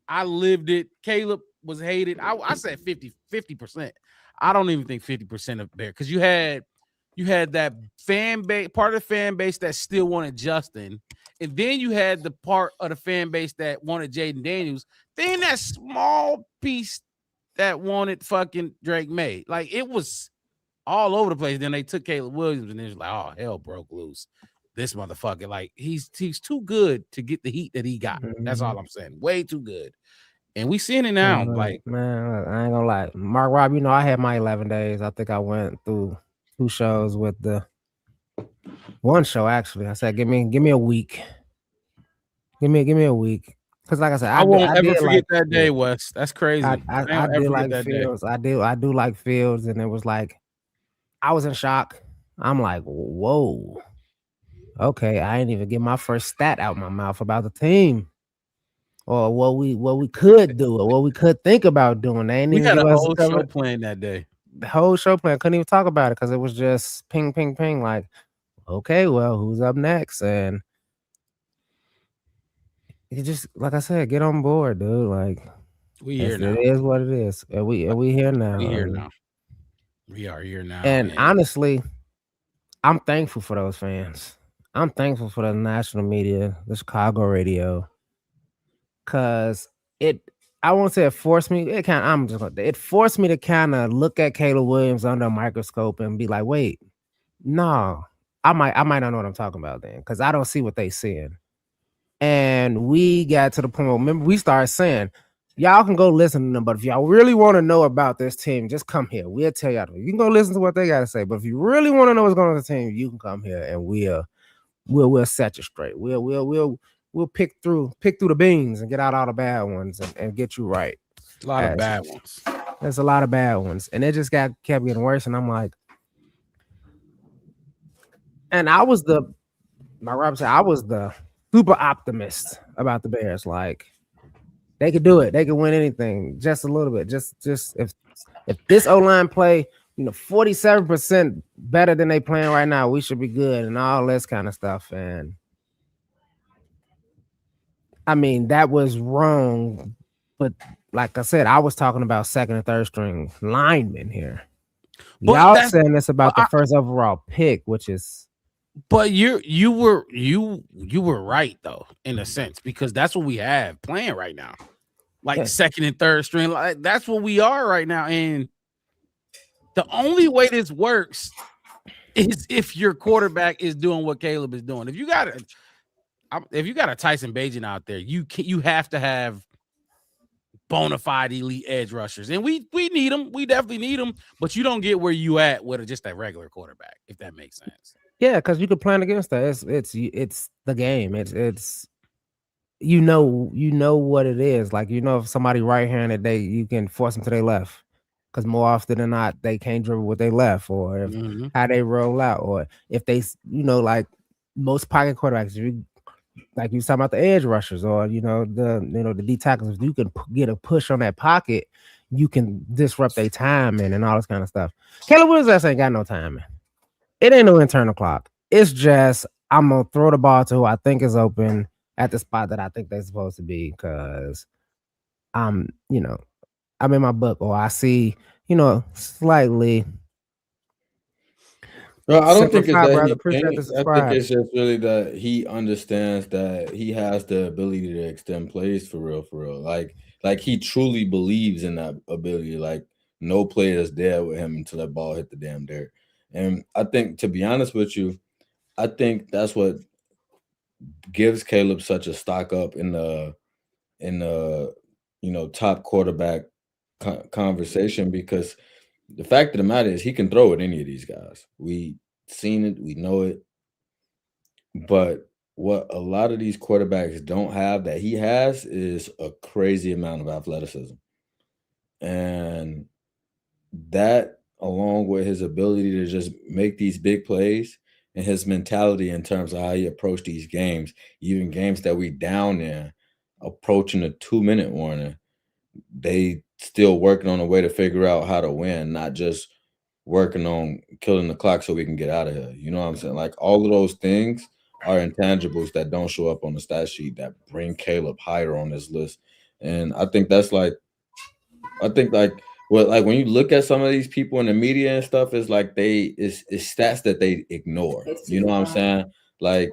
Speaker 2: I lived it. Caleb was hated. I said 50%. I don't even think 50% of Bear, because you had that fan base, part of the fan base that still wanted Justin, and then you had the part of the fan base that wanted Jaden Daniels. Then that small piece that wanted fucking Drake May. Like it was all over the place. Then they took Caleb Williams, and it's like, oh, hell broke loose. This motherfucker, like he's too good to get the heat that he got. That's all I'm saying. Way too good. And we seeing it now. Like,
Speaker 1: man, I ain't gonna lie. Mark Rob, I had my 11 days. I think I went through 2 shows with the one show actually. I said, give me a week. Give me a week. Because like I said,
Speaker 2: I won't ever forget that day, Wes. That's crazy.
Speaker 1: I did like Fields. I do like Fields, and it was like I was in shock. I'm like, whoa. Okay, I didn't even get my first stat out my mouth about the team, or what we could do, or what we could think about doing. They ain't
Speaker 2: we
Speaker 1: even
Speaker 2: had
Speaker 1: give
Speaker 2: a
Speaker 1: us
Speaker 2: whole show plan that day.
Speaker 1: The whole show plan, couldn't even talk about it because it was just ping, ping, ping. Like, okay, well, who's up next? And you just, like I said, get on board, dude. Like,
Speaker 2: we here now.
Speaker 1: It is what it is, and we here now.
Speaker 2: We here now. We are here now.
Speaker 1: And honestly, I'm thankful for those fans. I'm thankful for the national media, the Chicago radio, because I won't say it forced me. It forced me to kind of look at Caleb Williams under a microscope and be like, wait, no, I might not know what I'm talking about then, because I don't see what they seeing. And we got to the point where, remember, we started saying, y'all can go listen to them, but if y'all really want to know about this team, just come here. We'll tell y'all. You can go listen to what they got to say, but if you really want to know what's going on with the team, you can come here and we'll set you straight. We'll pick through the beans and get out all the bad ones and get you right.
Speaker 2: A lot of bad ones.
Speaker 1: There's a lot of bad ones, and it just kept getting worse. And I'm like, and I was the super optimist about the Bears. Like, they could do it. They could win anything, just a little bit. Just if this O-line play, 47% better than they playing right now, we should be good and all this kind of stuff. And I mean, that was wrong. But like I said, I was talking about second and third string linemen here.
Speaker 2: But
Speaker 1: Y'all
Speaker 2: that's
Speaker 1: saying this about
Speaker 2: but
Speaker 1: the first overall pick, which is
Speaker 2: But you were right though, in a sense, because that's what we have playing right now. Like
Speaker 1: Yeah.
Speaker 2: second and third string, like that's what we are right now. And the only way this works is if your quarterback is doing what Caleb is doing. If you got a Tyson Bagent out there, you have to have bona fide elite edge rushers, and we need them. We definitely need them, but you don't get where you at with just a regular quarterback, if that makes sense.
Speaker 1: yeah, because you could plan against that. It's the game. It's you know what it is. Like if somebody right handed, you can force them to their left. Because more often than not, they can't dribble with their left, or if how they roll out, or if they like most pocket quarterbacks, like you talking about the edge rushers, or the D tackles. If you can get a push on that pocket, you can disrupt their timing and all this kind of stuff. Caleb Williams ain't got no timing. It ain't no internal clock. It's just I'm gonna throw the ball to who I think is open at the spot that I think they're supposed to be, because I'm in my book, or I see slightly.
Speaker 3: No, I don't think it's
Speaker 1: simplified,
Speaker 3: that
Speaker 1: brother.
Speaker 3: he
Speaker 1: Appreciate
Speaker 3: can't.
Speaker 1: the
Speaker 3: I think
Speaker 1: subscribe.
Speaker 3: it's just really that he understands that he has the ability to extend plays for real, for real. Like he truly believes in that ability. Like no player is there with him until that ball hit the damn dirt. And I think, to be honest with you, I think that's what gives Caleb such a stock up in the top quarterback conversation, because the fact of the matter is he can throw at any of these guys. We seen it, we know it. But what a lot of these quarterbacks don't have that he has is a crazy amount of athleticism. And that, along with his ability to just make these big plays and his mentality in terms of how he approached these games, even games that we down in, approaching a 2-minute warning, they still working on a way to figure out how to win, not just working on killing the clock so we can get out of here. You know what I'm saying? Like all of those things are intangibles that don't show up on the stat sheet that bring Caleb higher on this list. And I think that's like when you look at some of these people in the media and stuff, it's like it's stats that they ignore. You know what I'm saying? Like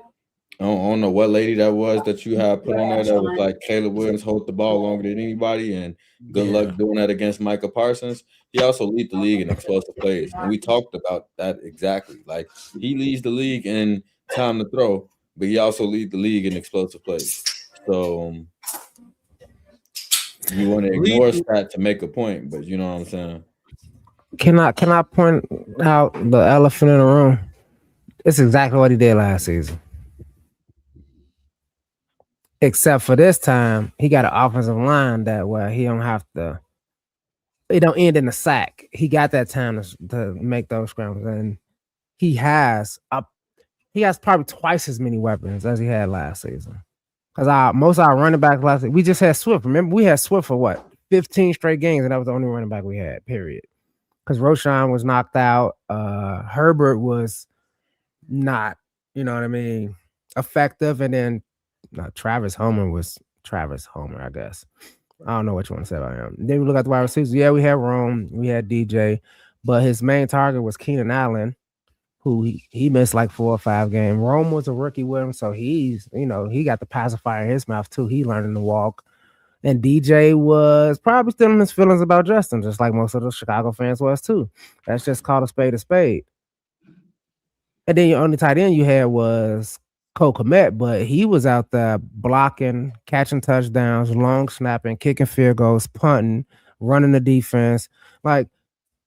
Speaker 3: I don't know what lady that was that you had put on there that was like Caleb Williams hold the ball longer than anybody, and good luck doing that against Micah Parsons. He also leads the league in explosive plays, and we talked about that exactly. Like he leads the league in time to throw, but he also leads the league in explosive plays. So you want to ignore stat to make a point, but you know what I'm saying?
Speaker 1: Can I point out the elephant in the room? It's exactly what he did last season. Except for this time, he got an offensive line that where he don't have to. It don't end in a sack. He got that time to make those scrambles, and he has probably twice as many weapons as he had last season. Because most of our running back last season, we just had Swift. Remember, we had Swift for what 15 straight games, and that was the only running back we had. Period. Because Roshan was knocked out. Herbert was not, effective, and then Travis Homer was Travis Homer, I guess. I don't know what you want to say about him. Then we look at the wide receivers. Yeah, we had Rome, we had DJ, but his main target was Keenan Allen, who he missed like 4 or 5 games. Rome was a rookie with him, so he got the pacifier in his mouth too. He learning to walk. And DJ was probably still in his feelings about Justin, just like most of the Chicago fans was too. That's just called a spade a spade. And then your only tight end you had was Cole Kmet, but he was out there blocking, catching touchdowns, long snapping, kicking field goals, punting, running the defense. Like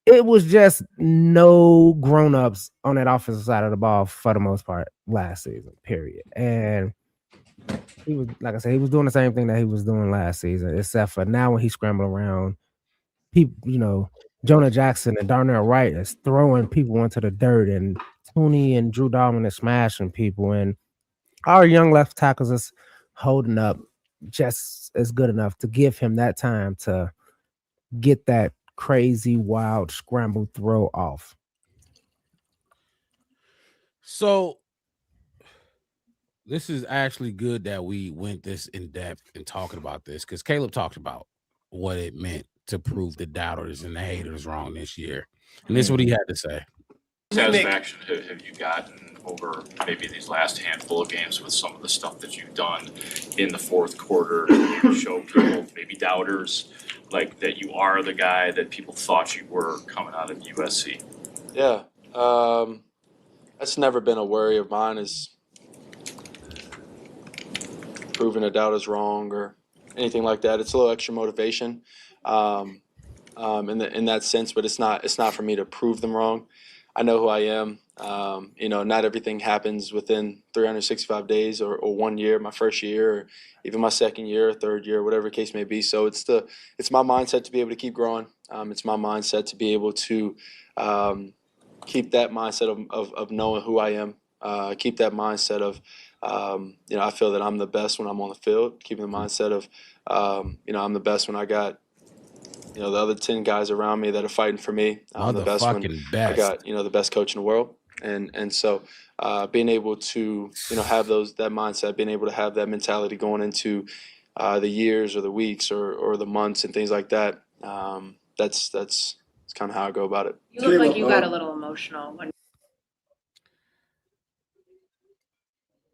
Speaker 1: it was just no grown-ups on that offensive side of the ball for the most part last season, period. And he was, like I said, he was doing the same thing that he was doing last season, except for now when he's scrambling around, people, Jonah Jackson and Darnell Wright is throwing people into the dirt, and Tooney and Drew Dalman is smashing people, and our young left tackles is holding up just as good enough to give him that time to get that crazy, wild scramble throw off.
Speaker 2: So this is actually good that we went this in depth in talking about this because Caleb talked about what it meant to prove the doubters and the haters wrong this year. And this is what he had to say.
Speaker 8: Satisfaction have you gotten over maybe these last handful of games with some of the stuff that you've done in the fourth quarter to show people, maybe doubters, like that you are the guy that people thought you were coming out of USC?
Speaker 13: Yeah, that's never been a worry of mine, is proving a doubter's wrong or anything like that. It's a little extra motivation in that sense, but it's not for me to prove them wrong. I know who I am. Not everything happens within 365 days or 1 year, my first year, or even my second year, or third year, whatever the case may be. So it's my mindset to be able to keep growing. It's my mindset to be able to keep that mindset of knowing who I am. Keep that mindset of, I feel that I'm the best when I'm on the field. Keeping the mindset of, I'm the best when I got, the other 10 guys around me that are fighting for me. I'm the best when I got, the best coach in the world. And so being able to, have that mindset, being able to have that mentality going into the years or the weeks or the months and things like that, that's kind of how I go about it.
Speaker 14: You look like you got a little emotional when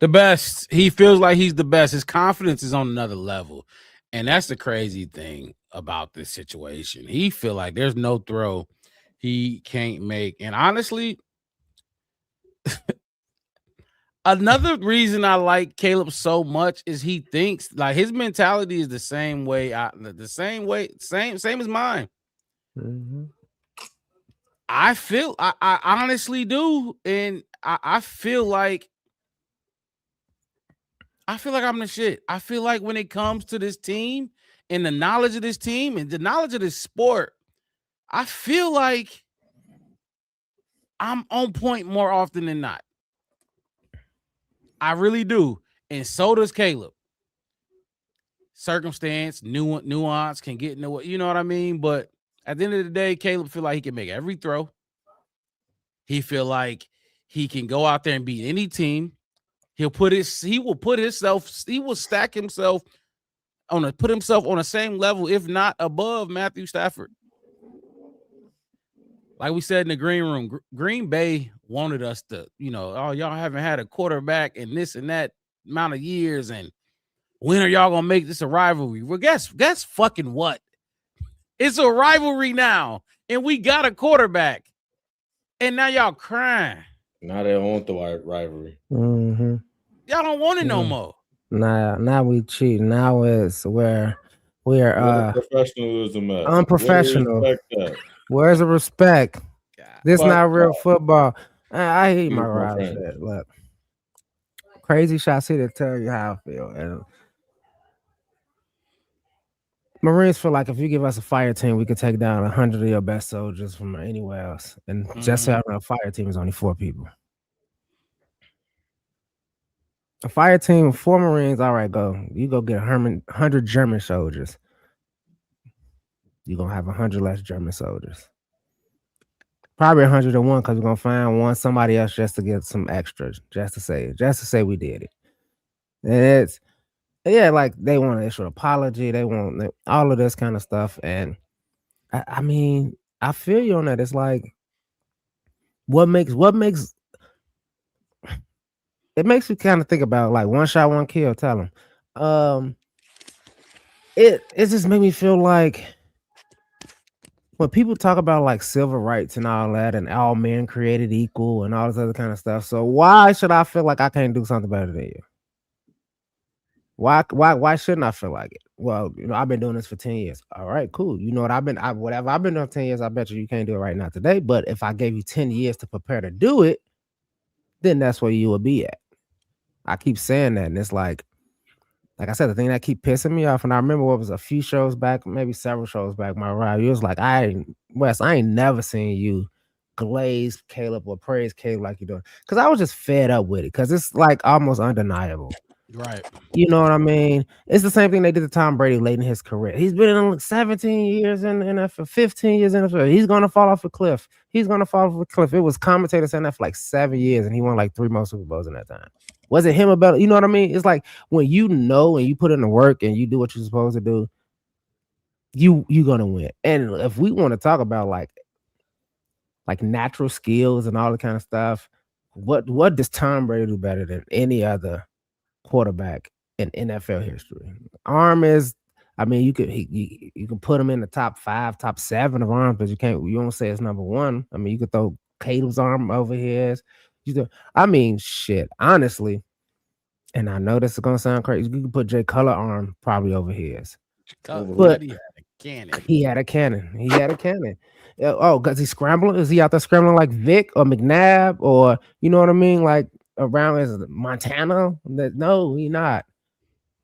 Speaker 2: The best. He feels like he's the best. His confidence is on another level. And that's the crazy thing about this situation. He feel like there's no throw he can't make. And honestly, another reason I like Caleb so much is he thinks like his mentality is the same as mine.
Speaker 1: Mm-hmm.
Speaker 2: I honestly do. And I feel like I'm the shit. I feel like when it comes to this team and the knowledge of this team and the knowledge of this sport, I feel like I'm on point more often than not. I really do. And so does Caleb. Circumstance, nuance can get in the way, you know what I mean? But at the end of the day, Caleb feel like he can make every throw. He feel like he can go out there and beat any team. He will stack himself put himself on the same level, if not above Matthew Stafford. Like we said in the green room, Green Bay wanted us to, y'all haven't had a quarterback in this and that amount of years, and when are y'all gonna make this a rivalry? Well, guess fucking what? It's a rivalry now, and we got a quarterback, and now y'all crying.
Speaker 3: Now they want the rivalry.
Speaker 1: Mm-hmm.
Speaker 2: Y'all don't want it no more.
Speaker 1: Now we cheat. Now it's where we are
Speaker 3: professionalism at?
Speaker 1: unprofessional. Where's the respect? This not real football. I hate my rival shit. Look, crazy shots here to tell you how I feel. And Marines feel like if you give us a fire team, we could take down 100 of your best soldiers from anywhere else. And just so a fire team is only 4 people. A fire team, 4 Marines, all right, go. You go get 100 German soldiers. You're going to have 100 less German soldiers. Probably 101 because we're going to find somebody else just to get some extras, just to say we did it. And it's, like they want to issue an apology. They want all of this kind of stuff. And I mean, I feel you on that. It's like, what makes it makes you kind of think about like one shot, one kill. Tell them. It just made me feel like when people talk about like civil rights and all that, and all men created equal and all this other kind of stuff. So why should I feel like I can't do something better than you? Why shouldn't I feel like it? Well, I've been doing this for 10 years. All right, cool. You know what whatever I've been doing 10 years, I bet you can't do it right now today. But if I gave you 10 years to prepare to do it, then that's where you will be at. I keep saying that, and it's like I said, the thing that keep pissing me off, and I remember what was a few shows back, maybe several shows back, my ride, you was like, Wes, I ain't never seen you glaze Caleb or praise Caleb like you doing. Because I was just fed up with it, because it's like almost undeniable.
Speaker 2: Right.
Speaker 1: You know what I mean? It's the same thing they did to Tom Brady late in his career. He's been in like 17 years in NFL, 15 years in NFL. He's going to fall off a cliff. It was commentators saying that for like 7 years, and he won like 3 more Super Bowls in that time. Was it him or better? You know what I mean? It's like when you know and you put in the work and you do what you're supposed to do, you gonna win. And if we want to talk about like natural skills and all the kind of stuff, what does Tom Brady do better than any other quarterback in NFL history? Arm is, I mean, you can put him in the top 5, top 7 of arms, but you don't say it's number 1. I mean, you could throw Caleb's arm over his. I mean, shit, honestly, and I know this is gonna sound crazy. You could put Jay Cutler arm probably over his. But
Speaker 2: he had a cannon.
Speaker 1: He had a cannon. Oh, because he's scrambling. Is he out there scrambling like Vic or McNabb or you know what I mean? Like around as Montana? No, he's not.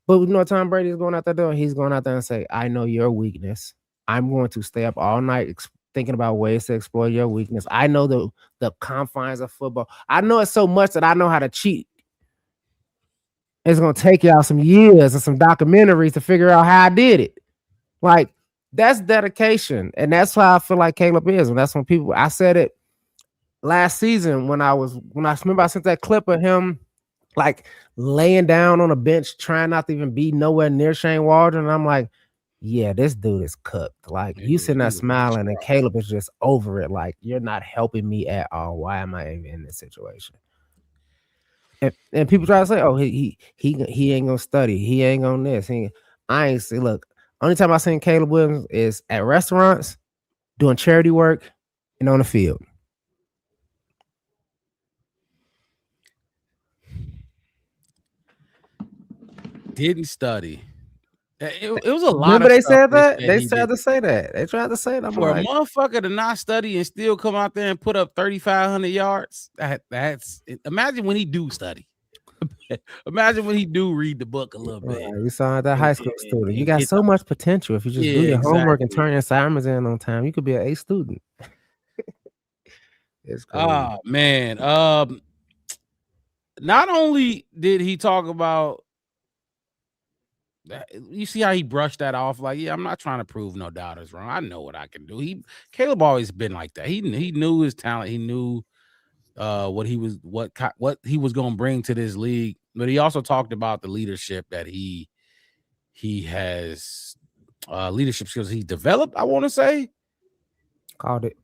Speaker 1: But you know what Tom Brady is going out there doing? He's going out there and say, I know your weakness. I'm going to stay up all night thinking about ways to exploit your weakness. I know the confines of football. I know it so much that I know how to cheat. It's going to take y'all some years and some documentaries to figure out how I did it. Like, that's dedication. And that's how I feel like Caleb is. And that's when I said it last season when I remember I sent that clip of him like laying down on a bench, trying not to even be nowhere near Shane Waldron. And I'm like, yeah, this dude is cooked. Like, you sitting there smiling and Caleb is just over it. Like, you're not helping me at all. Why am I even in this situation? And people try to say, oh, he ain't gonna study. He ain't gonna this. I ain't see. Look, only time I seen Caleb Williams is at restaurants, doing charity work, and on the field.
Speaker 2: Didn't study. It was a lot.
Speaker 1: Remember
Speaker 2: of
Speaker 1: they said that?
Speaker 2: They
Speaker 1: tried to say that. They tried to say that.
Speaker 2: For a motherfucker to not study and still come out there and put up 3,500 yards. That's imagine when he do study. Imagine when he do read the book a little bit.
Speaker 1: Right, you saw that high school student. You got so much potential if you just do your homework and turn your assignments in on time. You could be an A student. It's crazy.
Speaker 2: Oh man. Not only did he talk about, you see how he brushed that off, like, yeah, I'm not trying to prove no doubters wrong. I know what I can do. Caleb always been like that. He knew his talent. He knew what he was going to bring to this league. But he also talked about the leadership that he has, leadership skills he developed. I want to say,
Speaker 1: called it.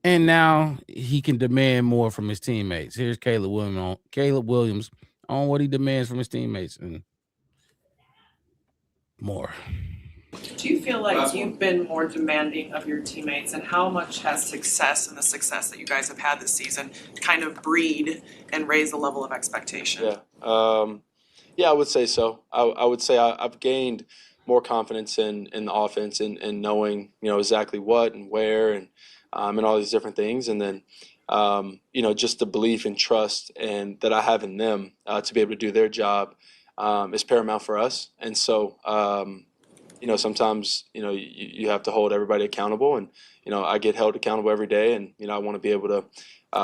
Speaker 2: And now he can demand more from his teammates. Here's Caleb Williams on what he demands from his teammates and more.
Speaker 15: Do you feel like you've been more demanding of your teammates, and how much has success and the success that you guys have had this season kind of breed and raise the level of expectation?
Speaker 13: Yeah, I would say so. I would say I've gained more confidence in the offense and knowing, exactly what and where and all these different things. And then, just the belief and trust and that I have in them to be able to do their job is paramount for us. And so, sometimes, you have to hold everybody accountable, and, I get held accountable every day, and, I want to be able to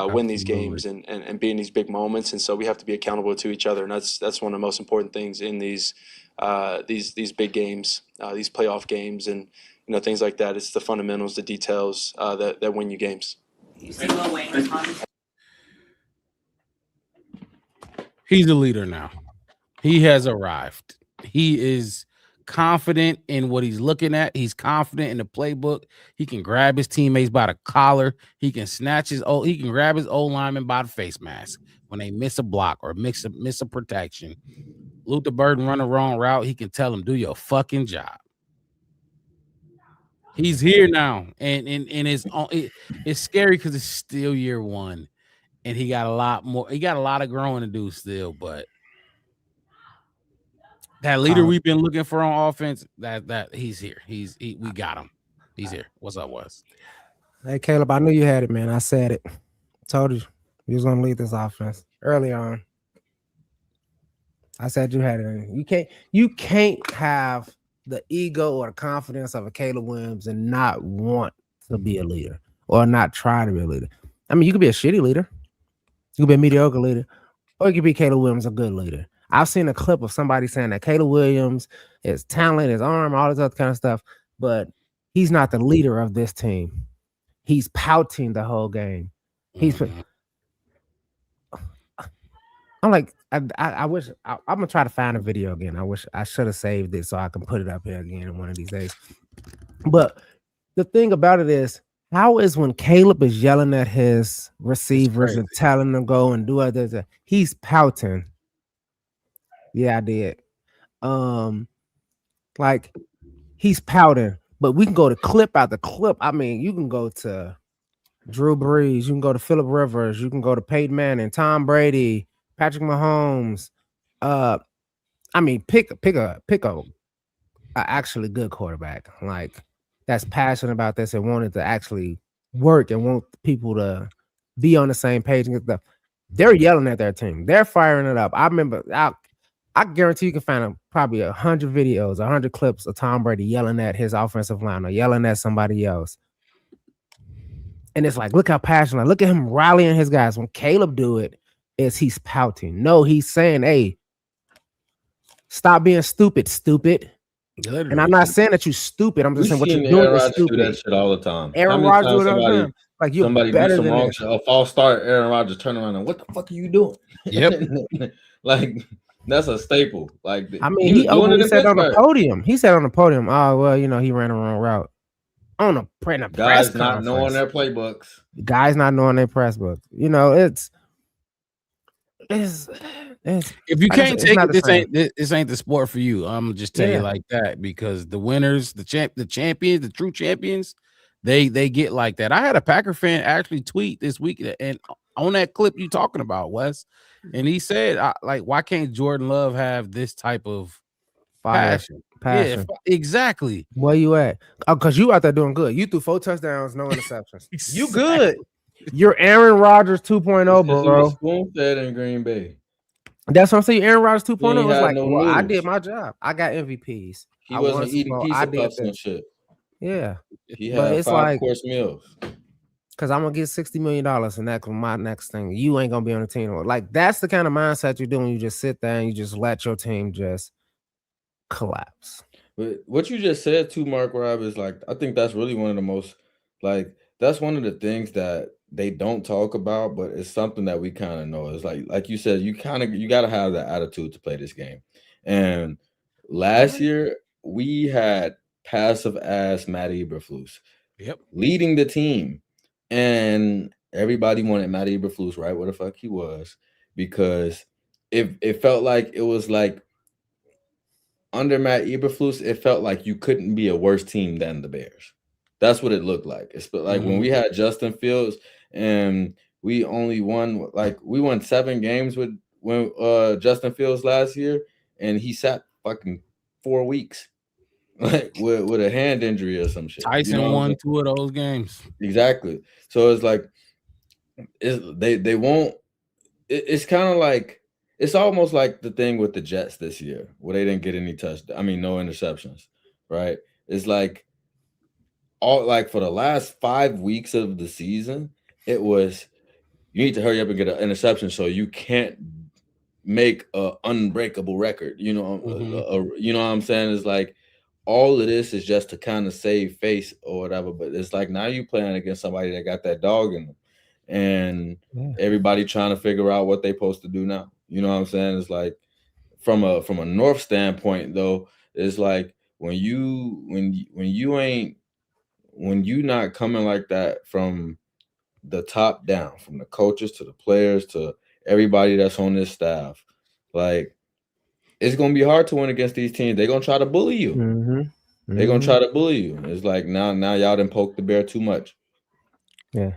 Speaker 13: win these games and be in these big moments. And so we have to be accountable to each other. And that's one of the most important things in these big games, these playoff games, and, things like that. It's the fundamentals, the details that win you games.
Speaker 2: He's a leader now. He has arrived. He is confident in what he's looking at. He's confident in the playbook. He can grab his teammates by the collar. He can he can grab his old lineman by the face mask when they miss a block or miss a protection. Luther Burden run the wrong route. He can tell him, do your fucking job. He's here now, and it's scary because it's still year one, and he got a lot more. He got a lot of growing to do still, but that leader we've been looking for on offense, that he's here. We got him. He's here. What's up, Wes?
Speaker 1: Hey, Caleb, I knew you had it, man. I said it. Told you was gonna lead this offense early on. I said you had it. You can't have the ego or the confidence of a Caleb Williams and not want to be a leader or not try to be a leader. I mean, you could be a shitty leader. You could be a mediocre leader, or you could be Caleb Williams, a good leader. I've seen a clip of somebody saying that Caleb Williams, his talent, his arm, all this other kind of stuff, but he's not the leader of this team. He's pouting the whole game. I'm like, I wish I'm gonna try to find a video again. I wish I should have saved it so I can put it up here again one of these days. But the thing about it is, how is when Caleb is yelling at his receivers and telling them go and do other, he's pouting. Yeah, I did. Like he's pouting, but we can go to clip out the clip. I mean, you can go to Drew Brees, you can go to Phillip Rivers, you can go to Peyton Manning, Tom Brady, Patrick Mahomes. I mean, pick a actually good quarterback, like that's passionate about this and wanted to actually work and want people to be on the same page and get stuff. They're yelling at their team. They're firing it up. I remember I guarantee you can find probably 100 videos, 100 clips of Tom Brady yelling at his offensive line or yelling at somebody else. And it's like, look how passionate. Look at him rallying his guys. When Caleb do it, he's pouting. No, he's saying, hey, stop being stupid. Literally. And I'm not saying that you're stupid. I'm just saying what you're doing is stupid.
Speaker 3: Do that shit all the time.
Speaker 1: Aaron Rodgers do it all the time. Like you're
Speaker 3: somebody
Speaker 1: better
Speaker 3: do some
Speaker 1: than
Speaker 3: wrong
Speaker 1: this.
Speaker 3: shit. A false start, Aaron Rodgers turn around and what the fuck are you doing?
Speaker 2: Yep.
Speaker 3: Like that's a staple. Like
Speaker 1: I mean, he openly said on the podium. He said on the podium, oh well, you know, he ran the wrong route. On a press
Speaker 3: guys not
Speaker 1: conference.
Speaker 3: knowing their playbooks.
Speaker 1: Guys not knowing their press books. You know, it's
Speaker 2: if you can't take it, this ain't the sport for you. I'm gonna just tell you like that, because the winners, the champions, the true champions, they get like that. I had a Packer fan actually tweet this week and on that clip you talking about, Wes, and he said, like, why can't Jordan Love have this type of passion? Yeah, exactly.
Speaker 1: Where you at? Oh, because you out there doing good. You threw 4 touchdowns, no interceptions. You good. You're Aaron Rodgers 2.0, bro.
Speaker 3: Spoon-fed in Green Bay.
Speaker 1: That's what I'm saying. Aaron Rodgers 2.0 was like,
Speaker 3: well,
Speaker 1: I did my job. I got MVPs.
Speaker 3: He wasn't eating pizza puffs and shit.
Speaker 1: Yeah.
Speaker 3: He had 5-course meals.
Speaker 1: Because I'm going to get $60 million and that's my next thing. You ain't going to be on the team. Like, that's the kind of mindset you're doing. You just sit there and you just let your team just collapse.
Speaker 3: But what you just said too, Mark Rob, is like, I think that's really one of the most, like, that's one of the things that they don't talk about, but it's something that we kind of know. It's like you said, you got to have that attitude to play this game. And last year we had passive ass Matt Eberflus leading the team, and everybody wanted Matt Eberflus right where the fuck he was, because it felt like it was like under Matt Eberflus, it felt like you couldn't be a worse team than the Bears. That's what it looked like. It's like when we had Justin Fields and we only won, we won 7 games with Justin Fields last year, and he sat fucking 4 weeks, like with a hand injury or some shit.
Speaker 2: Tyson won 2 of those games.
Speaker 3: Exactly. So it's like they won't. It's kind of like, it's almost like the thing with the Jets this year where they didn't get any no interceptions, right? It's like for the last 5 weeks of the season, it was, you need to hurry up and get an interception so you can't make an unbreakable record. You know what I'm saying? It's like all of this is just to kind of save face or whatever. But it's like now you playing against somebody that got that dog in them, and everybody trying to figure out what they're supposed to do now. You know what I'm saying? It's like from a North standpoint though, it's like when you not coming like that from the top down, from the coaches to the players to everybody that's on this staff, like it's gonna be hard to win against these teams. They're gonna try to bully you. They're gonna try to bully you. It's like now y'all done poked the bear too much.
Speaker 1: Yeah.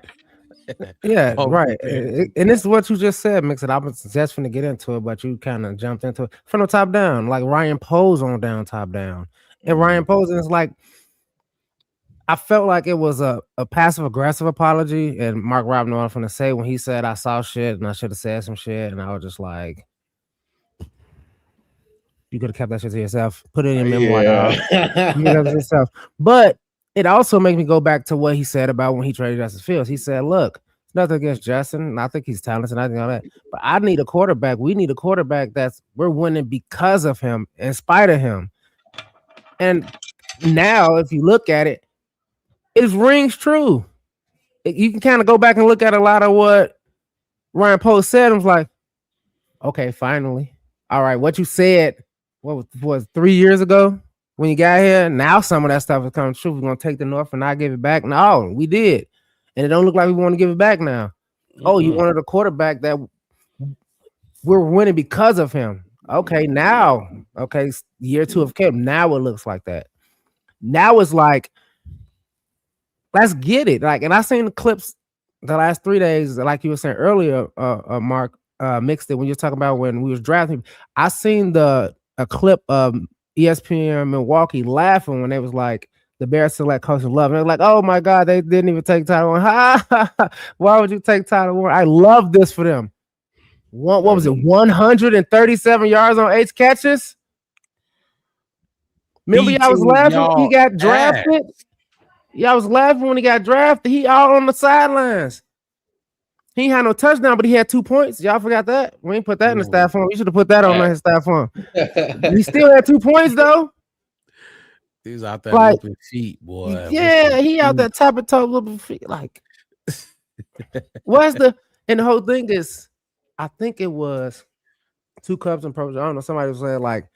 Speaker 1: Yeah, right. And this is what you just said, Mix. I was just going to get into it, but you kind of jumped into it from the top down, like Ryan Poe's on down, top down. And Ryan Poe's, and it's like, I felt like it was a passive aggressive apology. And Mark Rob knew what I was going to say when he said I saw shit and I should have said some shit. And I was just like, you could have kept that shit to yourself. Put it in your memoir. You kept it yourself. But it also makes me go back to what he said about when he traded Justin Fields. He said, look, it's nothing against Justin, and I think he's talented and I think all that. But I need a quarterback. We need a quarterback we're winning because of him, in spite of him. And now, if you look at it, it rings true. You can kind of go back and look at a lot of what Ryan Poe said. I was like, Okay, finally. All right, what you said, what was 3 years ago when you got here? Now some of that stuff is coming true. We're gonna take the North and not give it back. No, we did, and it don't look like we want to give it back now. Oh, you wanted a quarterback that we're winning because of him. Okay, now, year 2 of Caleb. Now it looks like that. Now it's like, let's get it. Like, and I seen the clips the last 3 days, like you were saying earlier, Mark, mixed it when you're talking about when we was drafting. I seen a clip of ESPN Milwaukee laughing when they was like the Bears select Coach Love, and they're like, "Oh my God, they didn't even take title one. Why would you take title one?" I love this for them. What was it? 137 yards on 8 catches. Remember, y'all was laughing when he got drafted. Y'all was laughing when he got drafted. He all on the sidelines. He ain't had no touchdown, but he had 2 points. Y'all forgot that? We ain't put that in the stat form. You should have put that on his stat form. He still had 2 points though.
Speaker 2: He's out there whooping feet, boy.
Speaker 1: Yeah, he out there top of toe whooping feet. Like, what's the whole thing is, I think it was 2 Cubs and Pros. I don't know. Somebody was saying like,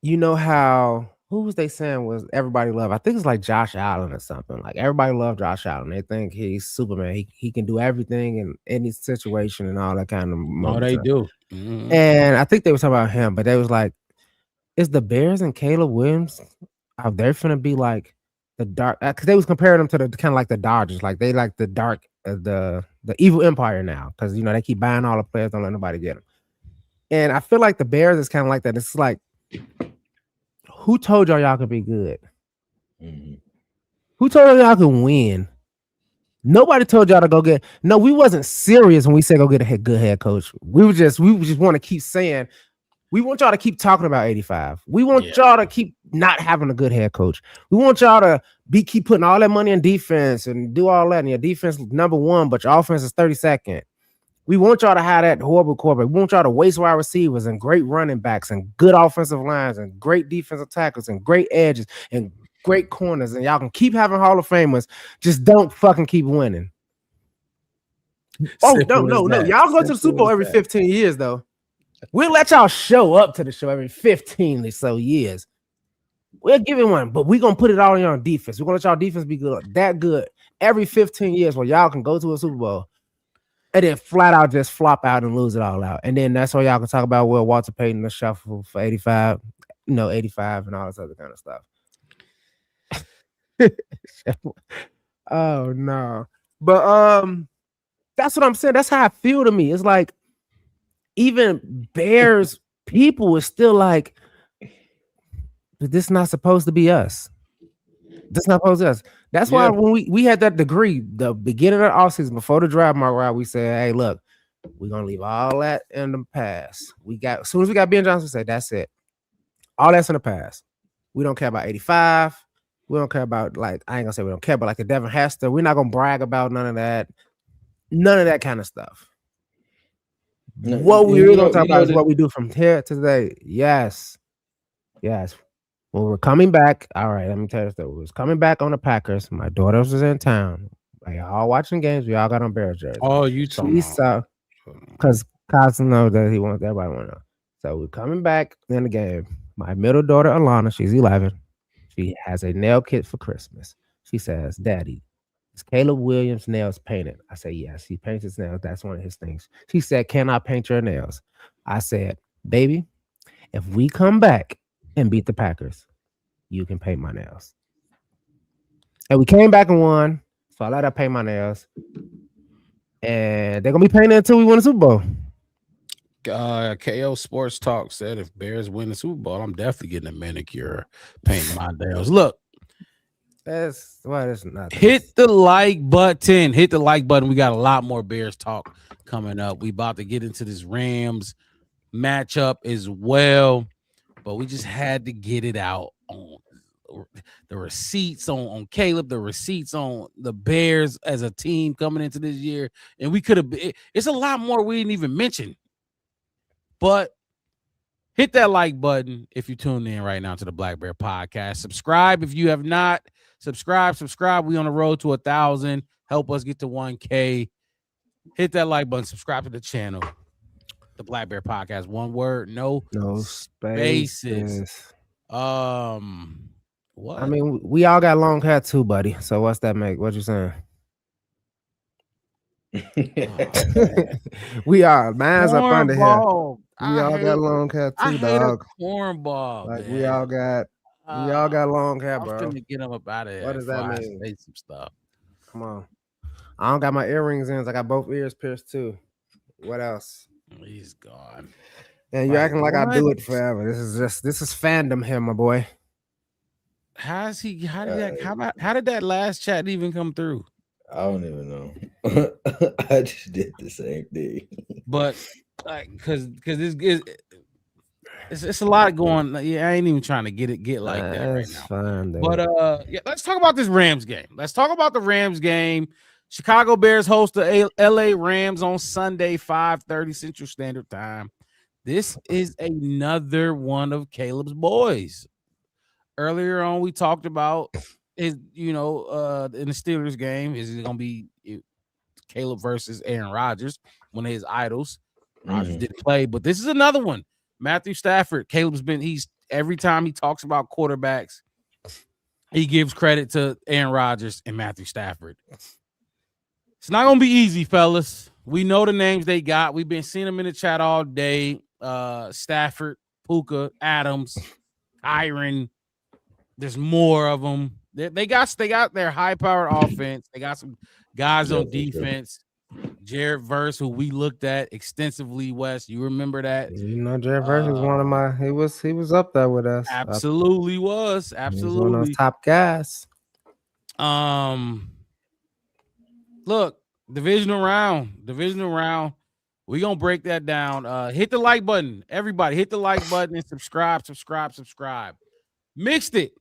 Speaker 1: you know how who was they saying was everybody love? I think it's like Josh Allen or something. Like everybody love Josh Allen. They think he's Superman. He can do everything in any situation and all that kind of.
Speaker 2: Oh, they do. Mm-hmm.
Speaker 1: And I think they were talking about him, but they was like, is the Bears and Caleb Williams out there finna be like the dark? Because they was comparing them to the kind of like the Dodgers. Like they like the dark, the evil empire now. Because they keep buying all the players, don't let nobody get them. And I feel like the Bears is kind of like that. It's like, who told y'all could be good?
Speaker 3: Mm-hmm.
Speaker 1: Who told y'all could win? Nobody told y'all to go get. No, we wasn't serious when we said go get a good head coach. We just want to keep saying we want y'all to keep talking about 85. We want y'all to keep not having a good head coach. We want y'all to keep putting all that money in defense and do all that. And your defense is number 1, but your offense is 32nd. We want y'all to have that horrible quarterback. We want y'all to waste wide receivers and great running backs and good offensive lines and great defensive tackles and great edges and great corners. And y'all can keep having Hall of Famers. Just don't fucking keep winning. Oh, no. Y'all go to the Super Bowl every 15 years, though. We'll let y'all show up to the show every 15 or so years. We'll give it one, but we're going to put it all on your defense. We're going to let y'all defense be good, that good, every 15 years where y'all can go to a Super Bowl. And then flat out just flop out and lose it all out. And then that's why y'all can talk about Walter Payton the shuffle for 85, 85 and all this other kind of stuff. Oh no. But that's what I'm saying. That's how I feel to me. It's like even Bears people is still like, this is not supposed to be us. This is not supposed to be us. That's why when we had that degree, the beginning of the offseason before the draft, we said, hey, look, we're gonna leave all that in the past. As soon as we got Ben Johnson, we said that's it. All that's in the past. We don't care about 85. We don't care about I ain't gonna say we don't care, but like the Devin Hester, we're not gonna brag about none of that kind of stuff. No, what we really gonna talk about is what we do from here to today. Yes. When we're coming back, all right, let me tell you this. We was coming back on the Packers. My daughters was in town. Like all watching games. We all got on Bears jerseys.
Speaker 2: Oh, you talking about?
Speaker 1: Because Carson knows that he wants everybody to know. So we're coming back in the game. My middle daughter, Alana, she's 11. She has a nail kit for Christmas. She says, Daddy, is Caleb Williams' nails painted? I say, yes, he paints his nails. That's one of his things. She said, can I paint your nails? I said, baby, if we come back and beat the Packers, you can paint my nails. And we came back and won, so I let her paint my nails. And they're gonna be painted until we win the Super Bowl.
Speaker 2: KO Sports Talk said if Bears win the Super Bowl, I'm definitely getting a manicure, painting my nails. Look,
Speaker 1: that's not.
Speaker 2: Hit the like button. Hit the like button. We got a lot more Bears talk coming up. We about to get into this Rams matchup as well. But we just had to get it out on the receipts on Caleb, the receipts on the Bears as a team coming into this year. And we could have, it's a lot more we didn't even mention. But hit that like button if you tuned in right now to the Black Bear Podcast. Subscribe if you have not. Subscribe. We on the road to 1,000. Help us get to 1K. Hit that like button. Subscribe to the channel. The Black Bear Podcast. One word, no
Speaker 1: spaces.
Speaker 2: What?
Speaker 1: I mean, we all got long hair too, buddy. So what's that make? What you saying? We are. Man's up under here. We all got long hair too, dog.
Speaker 2: Cornball,
Speaker 1: like
Speaker 2: man.
Speaker 1: we all got long hair, bro.
Speaker 2: I'm finna get him up out of here.
Speaker 1: What does that mean?
Speaker 2: Say some stuff.
Speaker 1: Come on. I don't got my earrings in. I got both ears pierced too. What else?
Speaker 2: He's gone.
Speaker 1: And you acting like I do it forever. This is fandom here, my boy.
Speaker 2: How did that last chat even come through?
Speaker 3: I don't even know. I just did the same thing.
Speaker 2: But because it's a lot going. Yeah, I ain't even trying to get like that right now.
Speaker 1: Fine,
Speaker 2: but yeah, let's talk about this Rams game. Let's talk about the Rams game. Chicago Bears host the LA Rams on Sunday, 5:30 Central Standard Time. This is another one of Caleb's boys. Earlier on, we talked about his, in the Steelers game, is it going to be Caleb versus Aaron Rodgers, one of his idols. Rodgers didn't play, but this is another one. Matthew Stafford. He's every time he talks about quarterbacks, he gives credit to Aaron Rodgers and Matthew Stafford. It's not going to be easy, fellas. We know the names they got. We've been seeing them in the chat all day. Stafford, Puka, Adams, Iron. There's more of them. They got their high-powered offense. They got some guys on defense. Jared Verse, who we looked at extensively, Wes. You remember that?
Speaker 1: Jared Verse was one of my. He was up there with us.
Speaker 2: Absolutely was. Absolutely
Speaker 1: he was one of those top guys.
Speaker 2: Look, divisional round. We're gonna break that down. Hit the like button. Everybody, hit the like button and subscribe. Mixed it.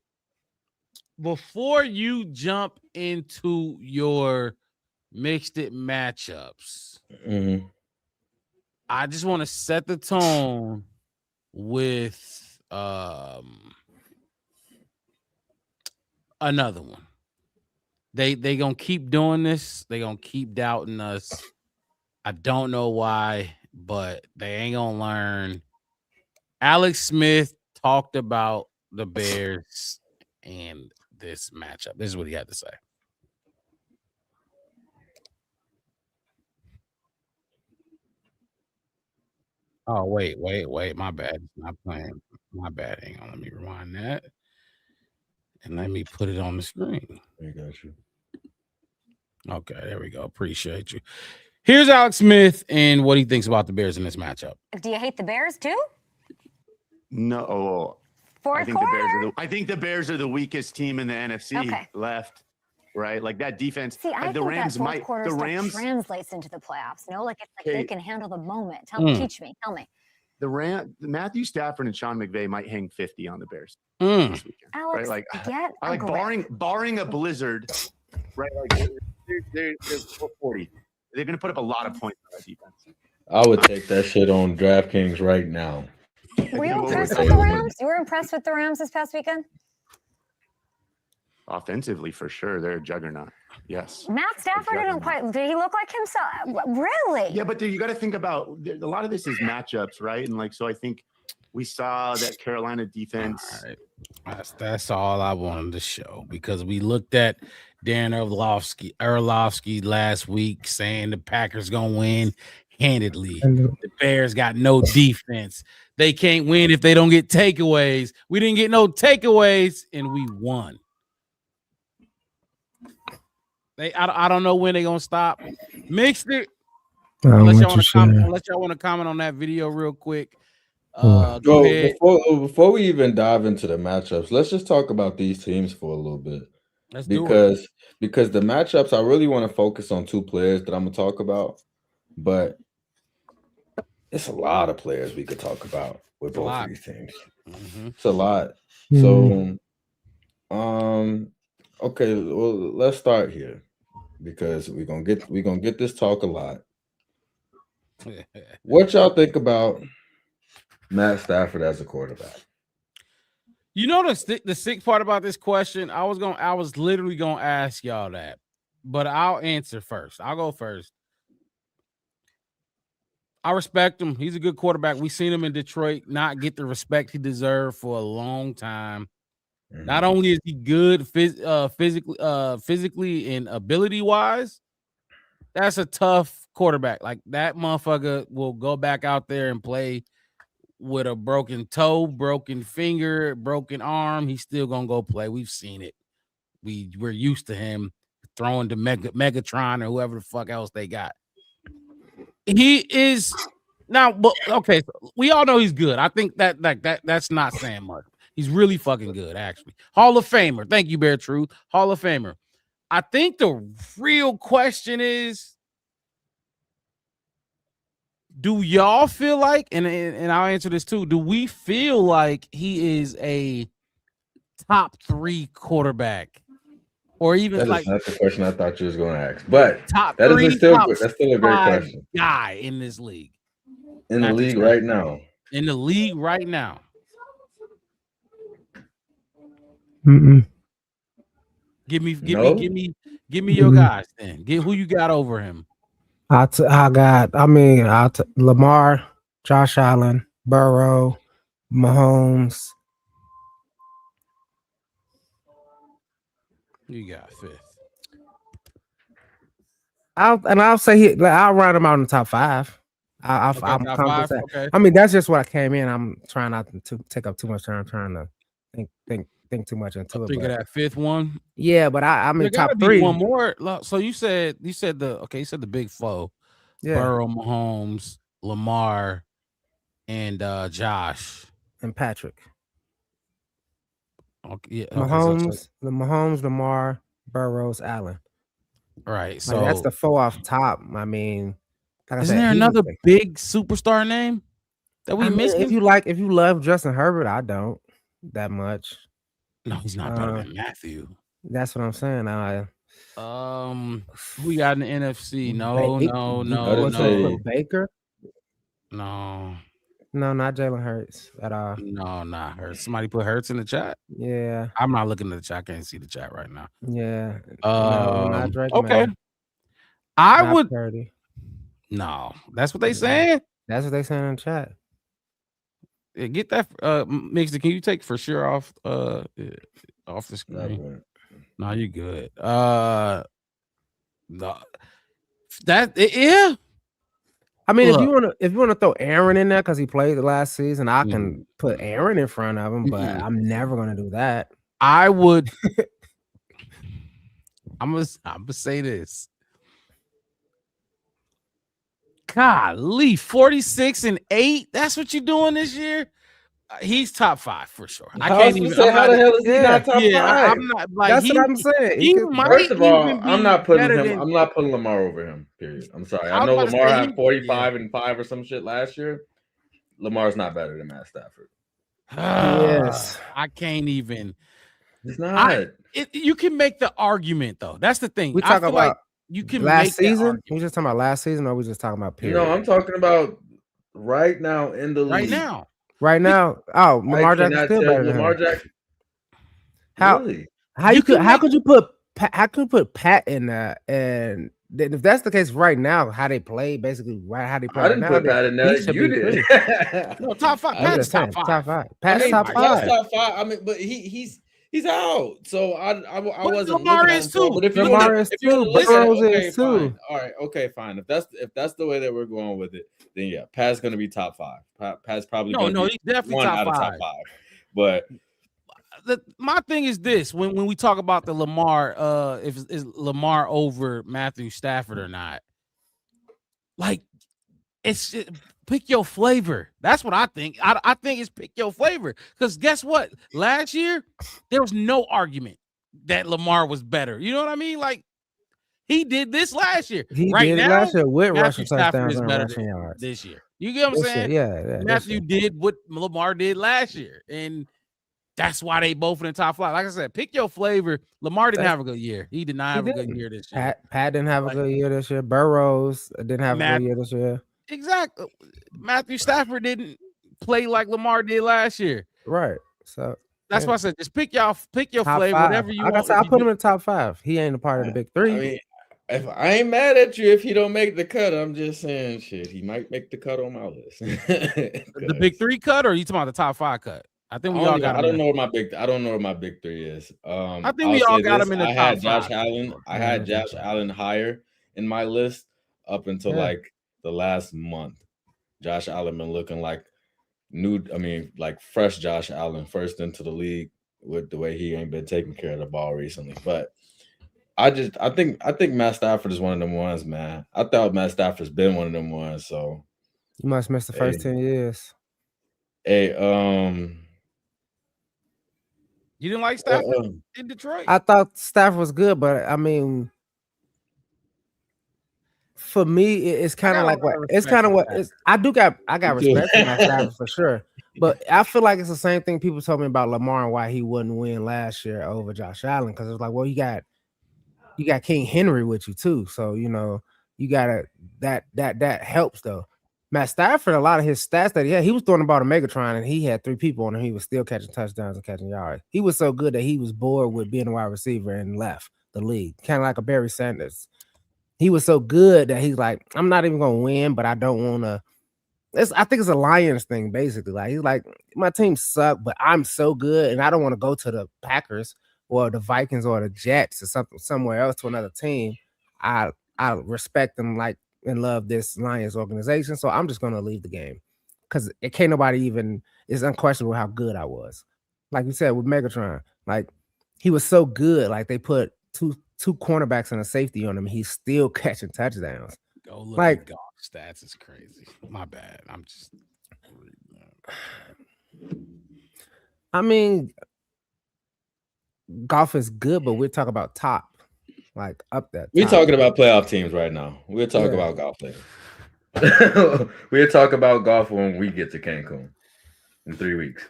Speaker 2: Before you jump into your mixed it matchups, I just want to set the tone with another one. They gonna keep doing this. They gonna keep doubting us. I don't know why, but they ain't gonna learn. Alex Smith talked about the Bears and this matchup. This is what he had to say. Oh, wait. My bad. It's not playing. My bad. Hang on. Let me rewind that. And let me put it on the screen.
Speaker 3: I got you.
Speaker 2: Okay, there we go. Appreciate you. Here's Alex Smith and what he thinks about the Bears in this matchup.
Speaker 16: Do you hate the Bears too?
Speaker 17: No. I think the Bears are the weakest team in the NFC left. Right, like that defense.
Speaker 16: See, I
Speaker 17: the
Speaker 16: think
Speaker 17: Rams
Speaker 16: that fourth quarter stuff translates into the playoffs. Like it's like they can handle the moment. Tell me.
Speaker 17: The Matthew Stafford and Sean McVay might hang 50 on the Bears
Speaker 16: this
Speaker 17: weekend.
Speaker 16: Alex,
Speaker 17: right? Barring a blizzard, right? Like they're 40. They're going to put up a lot of points on that defense.
Speaker 3: I would take that shit on DraftKings right now.
Speaker 16: Were you impressed with the Rams? You were impressed with the Rams this past weekend?
Speaker 17: Offensively, for sure, they're a juggernaut. Yes.
Speaker 16: Matt Stafford didn't quite. Did he look like himself? Really?
Speaker 17: Yeah, but you got to think about a lot of this is matchups, right? And so I think we saw that Carolina defense.
Speaker 2: All right. That's all I wanted to show, because we looked at Dan Orlovsky last week saying the Packers gonna win handedly. The Bears got no defense. They can't win if they don't get takeaways. We didn't get no takeaways, and we won. I don't know when they're gonna stop. Mixed it. Unless y'all want to comment on that video real quick. Go ahead.
Speaker 3: Before we even dive into the matchups, let's just talk about these teams for a little bit. Because the matchups, I really want to focus on two players that I'm gonna talk about, but it's a lot of players we could talk about with both of these teams. It's a lot. So okay, well, let's start here because we're gonna get this talk a lot. What y'all think about Matt Stafford as a quarterback?
Speaker 2: You know the sick part about this question? I was literally gonna ask y'all that, but I'll answer first. I'll go first. I respect him. He's a good quarterback. We've seen him in Detroit not get the respect he deserved for a long time. Not only is he good physically and ability wise, that's a tough quarterback. Like that motherfucker will go back out there and play with a broken toe, broken finger, broken arm. He's still gonna go play. We've seen it. We're used to him throwing to Megatron or whoever the fuck else they got. He is now, but okay, so we all know he's good. I think that's not saying much. He's really fucking good, actually. Hall of Famer. Thank you, Bear Truth. Hall of Famer. I think the real question is, do y'all feel like, and I'll answer this too, do we feel like he is a top 3 quarterback? Or even
Speaker 3: that
Speaker 2: like
Speaker 3: is not the question I thought you was going to ask, but
Speaker 2: top
Speaker 3: that
Speaker 2: 3,
Speaker 3: is still that's still a great question.
Speaker 2: Guy in this league.
Speaker 3: In the league right now.
Speaker 2: In the league right now. Give me your guys then. Get who you got over him.
Speaker 1: Lamar, Josh Allen, Burrow, Mahomes.
Speaker 2: You got 5th.
Speaker 1: I'll say I'll write him out in the top 5. I'm
Speaker 2: top 5? Okay.
Speaker 1: I mean, that's just what I came in. I'm trying not to take up too much time. I'm trying to think too much into it.
Speaker 2: Think of that 5th one.
Speaker 1: Yeah, but I'm in top 3.
Speaker 2: One more. So you said the big 4. Yeah. Burrow, Mahomes, Lamar, and Josh
Speaker 1: and Patrick.
Speaker 2: Okay, yeah,
Speaker 1: Mahomes, Lamar, Burrows, Allen.
Speaker 2: Right. So
Speaker 1: that's the 4 off top. I mean,
Speaker 2: isn't there another big superstar name that we missed?
Speaker 1: If you love Justin Herbert, I don't that much.
Speaker 2: No, he's not better than Matthew.
Speaker 1: That's what I'm saying.
Speaker 2: We got an NFC. No.
Speaker 1: Baker?
Speaker 2: No,
Speaker 1: not Jalen Hurts at all.
Speaker 2: No, not Hurts. Somebody put Hurts in the chat.
Speaker 1: Yeah,
Speaker 2: I'm not looking at the chat. I can't see the chat right now.
Speaker 1: Yeah. Not Drake.
Speaker 2: Okay.
Speaker 1: Man.
Speaker 2: I
Speaker 1: not
Speaker 2: would.
Speaker 1: Purdy.
Speaker 2: No, that's what they saying.
Speaker 1: That's what they saying in the chat.
Speaker 2: Yeah, get that Mixed. Can you take for sure off the screen? No, you good. Yeah.
Speaker 1: I mean, if you want to throw Aaron in there because he played the last season, I can put Aaron in front of him, but I'm never gonna do that.
Speaker 2: I would. I'm gonna say this. Golly, 46-8. That's what you're doing this year. He's top 5 for sure. I can't even say
Speaker 3: how the hell is he not top 5?
Speaker 2: I'm not like
Speaker 1: that's what I'm saying.
Speaker 3: First of all, I'm not putting him. I'm not putting Lamar over him. Period. I'm sorry. I know Lamar had 45-5 or some shit last year. Lamar's not better than Matt Stafford.
Speaker 1: Yes,
Speaker 2: I can't even.
Speaker 3: It's not.
Speaker 2: You can make the argument though. That's the thing.
Speaker 1: We talk about
Speaker 2: like you can
Speaker 1: last
Speaker 2: make
Speaker 1: season. We just talking about last season, or we just talking about period?
Speaker 3: No, I'm talking about right now in the league.
Speaker 1: Right now. Oh, Lamar Jackson's still better than
Speaker 3: Lamar
Speaker 1: him.
Speaker 3: Jackson.
Speaker 1: How
Speaker 3: Really?
Speaker 1: how could you put Pat in that? And if that's the case right now, how they play, basically how they play.
Speaker 3: I didn't put Pat in that. You did.
Speaker 2: No, top 5. Pat's top 5.
Speaker 1: Top 5. Pat's top 5.
Speaker 3: Pat's top 5. I mean, but he's out. So I wasn't.
Speaker 2: Lamar is too.
Speaker 3: But if
Speaker 1: Lamar is too. Burrows is too.
Speaker 3: All right. Okay. Fine. If that's the way that we're going with it, then yeah, Pat's gonna be top 5. Pat's probably
Speaker 2: he's definitely
Speaker 3: one
Speaker 2: top
Speaker 3: out of
Speaker 2: 5.
Speaker 3: top 5. But
Speaker 2: my thing is this: when we talk about the Lamar, if is Lamar over Matthew Stafford or not, like pick your flavor. That's what I think. I think it's pick your flavor because guess what? Last year there was no argument that Lamar was better. You know what I mean? Like he did this last year.
Speaker 1: He
Speaker 2: right
Speaker 1: did
Speaker 2: now,
Speaker 1: last year with
Speaker 2: Matthew
Speaker 1: rushing
Speaker 2: Stafford
Speaker 1: touchdowns
Speaker 2: is
Speaker 1: and
Speaker 2: better
Speaker 1: rushing
Speaker 2: than
Speaker 1: yards
Speaker 2: this year. You get what I'm saying?
Speaker 1: Yeah.
Speaker 2: Matthew did what Lamar did last year, and that's why they both in the top 5. Like I said, pick your flavor. Lamar didn't have a good year. He did not have a good year this year.
Speaker 1: Pat didn't have a good year this year. Burrows didn't have a good year this year.
Speaker 2: Exactly. Matthew Stafford didn't play like Lamar did last year.
Speaker 1: Right. So
Speaker 2: that's why I said just pick your
Speaker 1: top
Speaker 2: flavor,
Speaker 1: 5.
Speaker 2: whatever you
Speaker 1: like
Speaker 2: want.
Speaker 1: I said, I put him in the top 5. He ain't a part of the big 3.
Speaker 3: I mean, If I ain't mad at you if he don't make the cut, I'm just saying shit. He might make the cut on my list.
Speaker 2: The big 3 cut, or are you talking about the top 5 cut? I think we all got.
Speaker 3: I don't know where my big 3 is.
Speaker 2: I think
Speaker 3: I'll
Speaker 2: we all
Speaker 3: say
Speaker 2: got
Speaker 3: this.
Speaker 2: him in the
Speaker 3: I
Speaker 2: top
Speaker 3: had Josh
Speaker 2: 5.
Speaker 3: Allen. I had Josh Allen higher in my list up until like the last month. Josh Allen been looking like like fresh Josh Allen, first into the league with the way he ain't been taking care of the ball recently. But I think Matt Stafford is one of them ones, man. I thought Matt Stafford's been one of them ones. So
Speaker 1: you must miss the first 10 years.
Speaker 3: Hey,
Speaker 2: you didn't like Stafford in Detroit?
Speaker 1: I thought Stafford was good, but I mean, for me, it's kind of like what it's kind of what it's. I got respect for Matt Stafford for sure, but I feel like it's the same thing people told me about Lamar and why he wouldn't win last year over Josh Allen, because it's like, well, you got King Henry with you too, so you know you gotta that helps though. Matt Stafford, a lot of his stats that he was throwing the ball to Megatron and he had 3 people on him. He was still catching touchdowns and catching yards. He was so good that he was bored with being a wide receiver and left the league, kind of like a Barry Sanders. He was so good that he's like, I'm not even gonna win, but I don't want to. I think it's a Lions thing, basically. Like he's like, my team suck, but I'm so good, and I don't want to go to the Packers or the Vikings or the Jets or somewhere else to another team. I respect them like and love this Lions organization, so I'm just gonna leave the game because it can't nobody even. It's unquestionable how good I was. Like you said with Megatron, like he was so good. Like they put two cornerbacks and a safety on him. He's still catching touchdowns.
Speaker 2: Go look
Speaker 1: like
Speaker 2: at golf stats. It's crazy. My bad. I'm just.
Speaker 1: I mean, golf is good, but we're talking about top, like up there.
Speaker 3: We're talking about playoff teams right now. We'll talk about golf later. We'll talk about golf when we get to Cancun in 3 weeks.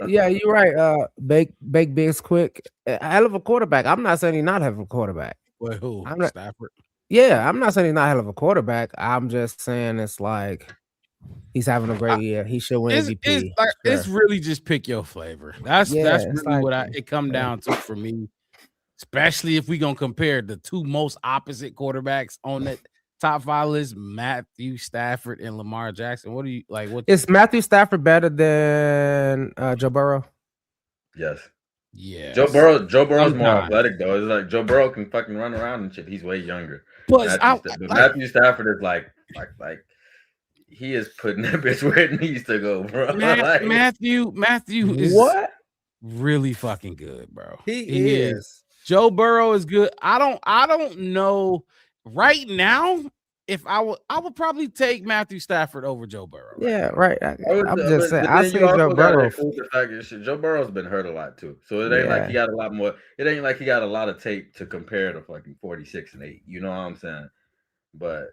Speaker 1: Yeah, you're right. Bake Biggs quick. A hell of a quarterback. I'm not saying he's not hell of a quarterback.
Speaker 2: Wait, who? Stafford?
Speaker 1: Yeah, I'm not saying he's not hell of a quarterback. I'm just saying it's like he's having a great year. He should win MVP.
Speaker 2: It's really just pick your flavor. That's really
Speaker 1: like,
Speaker 2: what it come down to for me. Especially if we gonna compare the 2 most opposite quarterbacks on that top 5 list, Matthew Stafford and Lamar Jackson. What do you like?
Speaker 1: Is Matthew Stafford better than Joe Burrow?
Speaker 3: Yes.
Speaker 2: Yeah.
Speaker 3: Joe Burrow's more athletic though. It's like Joe Burrow can fucking run around and shit. He's way younger.
Speaker 2: But
Speaker 3: Matthew Stafford is like he is putting that bitch where it needs to go, bro.
Speaker 2: Matthew is
Speaker 1: what?
Speaker 2: Really fucking good, bro.
Speaker 1: He is.
Speaker 2: Joe Burrow is good. I don't know right now if I would probably take Matthew Stafford over Joe Burrow.
Speaker 1: Yeah, right. I'm just saying. I see Joe Burrow.
Speaker 3: Joe Burrow's been hurt a lot too, so it ain't like he got a lot more. It ain't like he got a lot of tape to compare to fucking 46-8. You know what I'm saying? But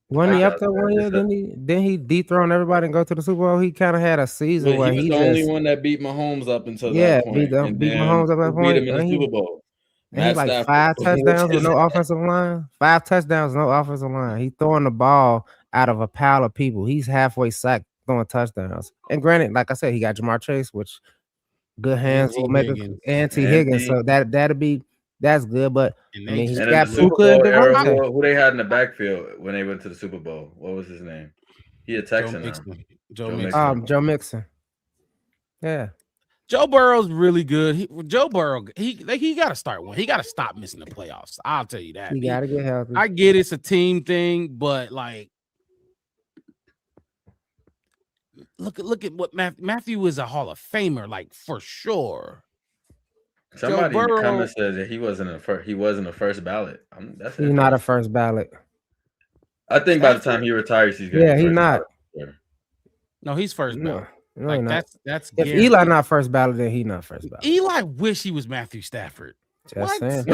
Speaker 1: when he up there 1 year, then he dethrone everybody and go to the Super Bowl. He kind of had a season where
Speaker 3: he was the only one that beat Mahomes up until that point.
Speaker 1: beat Mahomes up at that point.
Speaker 3: Beat him in the Super Bowl.
Speaker 1: And he like 5 touchdowns with no offensive line. 5 touchdowns, no offensive line. He throwing the ball out of a pile of people. He's halfway sacked throwing touchdowns. And granted, like I said, he got Jamar Chase, which good hands will make Anti Higgins. So that's good. But I mean, he's got Puka and Devontae.
Speaker 3: Who they had in the backfield when they went to the Super Bowl? What was his name? He a Texan now.
Speaker 1: Joe Mixon. Yeah.
Speaker 2: Joe Burrow's really good. Joe Burrow, he got to start one. He got to stop missing the playoffs. I'll tell you that.
Speaker 1: He got to get healthy.
Speaker 2: I get it's a team thing, but like, look at what Matthew is a Hall of Famer, like for sure.
Speaker 3: Somebody in the comments says that he wasn't a first ballot.
Speaker 1: He's not a first ballot.
Speaker 3: I think by the time he retires, he's gonna.
Speaker 1: Yeah, he's not.
Speaker 2: No, he's first ballot.
Speaker 1: No,
Speaker 2: like that's
Speaker 1: if Eli not first ballot, then he not first ballot.
Speaker 2: Eli wish he was Matthew Stafford.
Speaker 1: Just saying.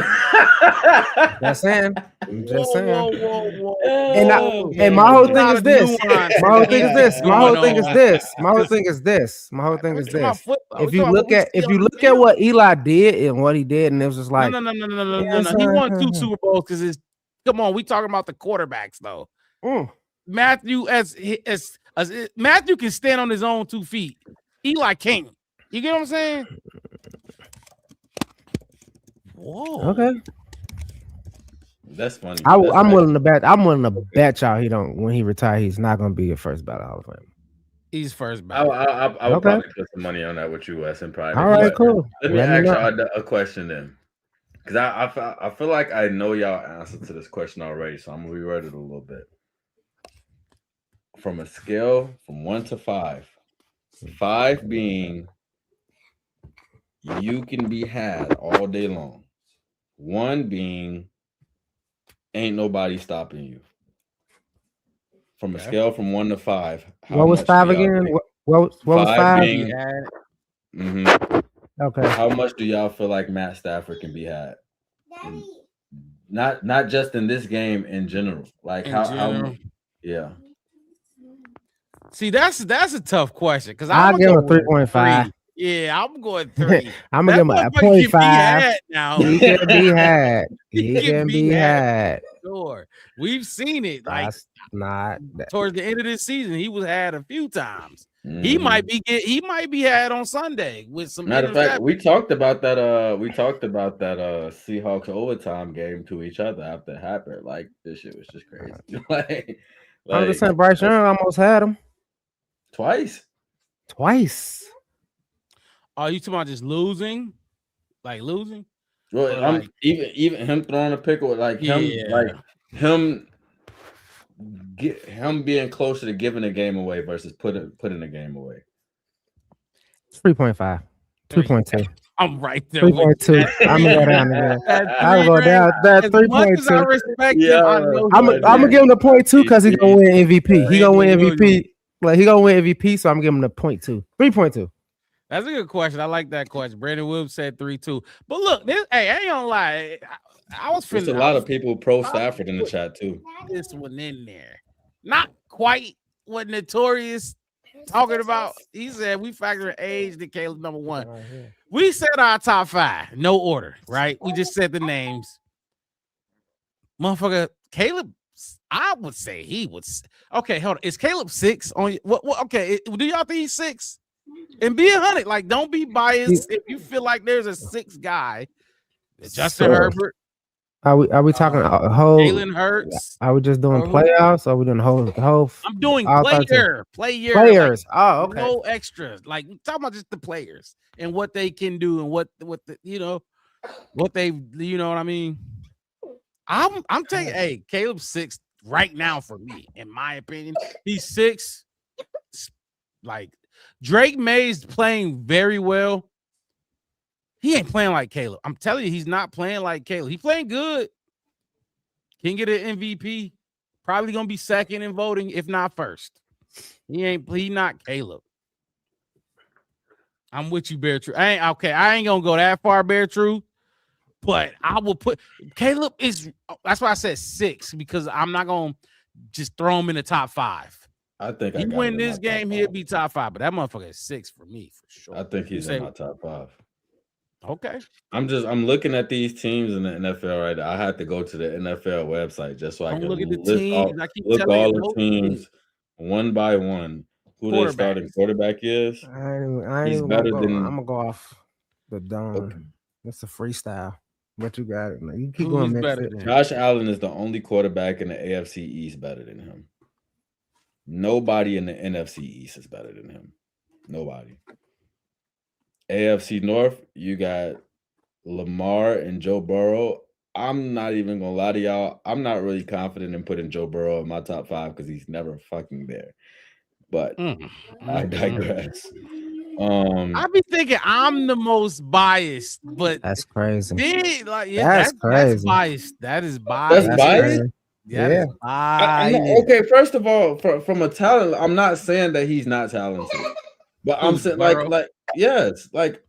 Speaker 1: Just saying. I'm just saying.
Speaker 2: Whoa.
Speaker 1: And my whole thing is this. My whole thing is this. If you look at what Eli did and what he did, and it was just like
Speaker 2: no. He won 2 Super Bowls because come on, we talking about the quarterbacks though. Matthew as Matthew can stand on his own 2 feet. Eli can't. You get what I'm saying? Whoa.
Speaker 1: Okay.
Speaker 3: That's funny.
Speaker 1: I'm willing to bet. I'm willing to bet y'all he don't. When he retire, he's not going to be a first ballot Hall of Famer.
Speaker 2: He's first
Speaker 3: I
Speaker 2: ballot.
Speaker 3: would
Speaker 1: Okay.
Speaker 3: probably put some money on that with you, Wes, in private.
Speaker 1: All right,
Speaker 3: But
Speaker 1: cool.
Speaker 3: let me
Speaker 1: Let me
Speaker 3: ask
Speaker 1: know.
Speaker 3: y'all a question then, because I feel like I know y'all answer to this question already, so I'm gonna reword it a little bit. From a scale from 1 to 5, 5 being you can be had all day long, 1 being ain't nobody stopping you. From a scale from 1 to 5, how
Speaker 1: What was
Speaker 3: much
Speaker 1: 5
Speaker 3: do y'all
Speaker 1: again?
Speaker 3: think?
Speaker 1: What was 5?
Speaker 3: Being,
Speaker 1: Okay.
Speaker 3: How much do y'all feel like Matt Stafford can be had? Not just in this game, in general. Like how yeah.
Speaker 2: See, that's a tough question because
Speaker 1: I'll
Speaker 2: I'm
Speaker 1: give him a
Speaker 2: gonna go with
Speaker 1: 3.5.
Speaker 2: 3. Yeah, I'm going 3.
Speaker 1: I'm
Speaker 2: That
Speaker 1: gonna give him a
Speaker 2: motherfucker can be
Speaker 1: 0.5.
Speaker 2: had now.
Speaker 1: He can be had.
Speaker 2: He
Speaker 1: He can be had.
Speaker 2: Sure, we've seen it. Like
Speaker 1: That's not
Speaker 2: towards the end of this season, he was had a few times. He might be had on Sunday with some.
Speaker 3: Matter of fact, we talked about that. Seahawks overtime game to each other after it happened. Like this shit was just crazy. like
Speaker 1: 100%. Bryce Young almost had him
Speaker 3: twice.
Speaker 2: Are you talking about just losing? Like losing?
Speaker 3: Well, I'm
Speaker 2: like,
Speaker 3: even him throwing a pick with him being closer to giving a game away versus putting a game away.
Speaker 1: 3.5. 3.2.
Speaker 2: I'm right there.
Speaker 1: 3.2. I'm gonna go down again. I'm gonna go down. That 3.2.
Speaker 2: As much as I respect him, I know
Speaker 1: I'm gonna give him the 0.2 because he's gonna win MVP. He gonna win MVP. Like he gonna win MVP, so I'm giving him the 0.2. 3.2.
Speaker 2: That's a good question. I like that question. Brandon Williams said 3-2. But look, I ain't gonna lie. I was
Speaker 3: There's
Speaker 2: feeling
Speaker 3: a lot of people pro Stafford in the chat too.
Speaker 2: This one in there. Not quite what Notorious talking about. He said we factor in age to Caleb number 1. We said our top 5, no order, right? We just said the names. Motherfucker, Caleb, I would say he was okay. Hold on. Is Caleb 6 on what? Okay, do y'all think he's 6? And be 100. Like, don't be biased if you feel like there's a 6 guy. Justin Herbert.
Speaker 1: Are we talking a whole?
Speaker 2: Jalen Hurts.
Speaker 1: Are we just doing playoffs? Or are we doing the whole?
Speaker 2: I'm doing
Speaker 1: players. Oh, okay.
Speaker 2: No extras. Like talking about just the players and what they can do and what the what they what I mean. I'm taking Caleb 6 right now for me, in my opinion. He's 6. Like Drake May's playing very well. He ain't playing like Caleb. I'm telling you, he's not playing like Caleb. He's playing good. Can get an MVP. Probably gonna be second in voting, if not first. He not Caleb. I'm with you, Bear True. I ain't gonna go that far, Bear True. But I will put Caleb is. That's why I said 6, because I'm not gonna just throw him in the top 5.
Speaker 3: I think
Speaker 2: he win this game, he'll be top 5. But that motherfucker is 6 for me for sure.
Speaker 3: I think he's in my top 5.
Speaker 2: Okay.
Speaker 3: I'm looking at these teams in the NFL right now. I had to go to the NFL website just so I can
Speaker 2: look at the
Speaker 3: list
Speaker 2: teams.
Speaker 3: look all the teams one by one. Who their starting quarterback is.
Speaker 1: He's better than. I'm gonna go off the dome. Okay. It's a freestyle. But you got it. You keep going.
Speaker 3: Better than Josh Allen is the only quarterback in the AFC East better than him. Nobody in the NFC East is better than him. Nobody. AFC North, you got Lamar and Joe Burrow. I'm not even gonna lie to y'all. I'm not really confident in putting Joe Burrow in my top 5 because he's never fucking there. But I digress.
Speaker 2: I be thinking I'm the most biased, but
Speaker 1: that's crazy.
Speaker 2: That's crazy. That's biased. That is biased.
Speaker 3: That's biased.
Speaker 2: Yeah.
Speaker 3: Okay, first of all, from a talent, I'm not saying that he's not talented, but I'm saying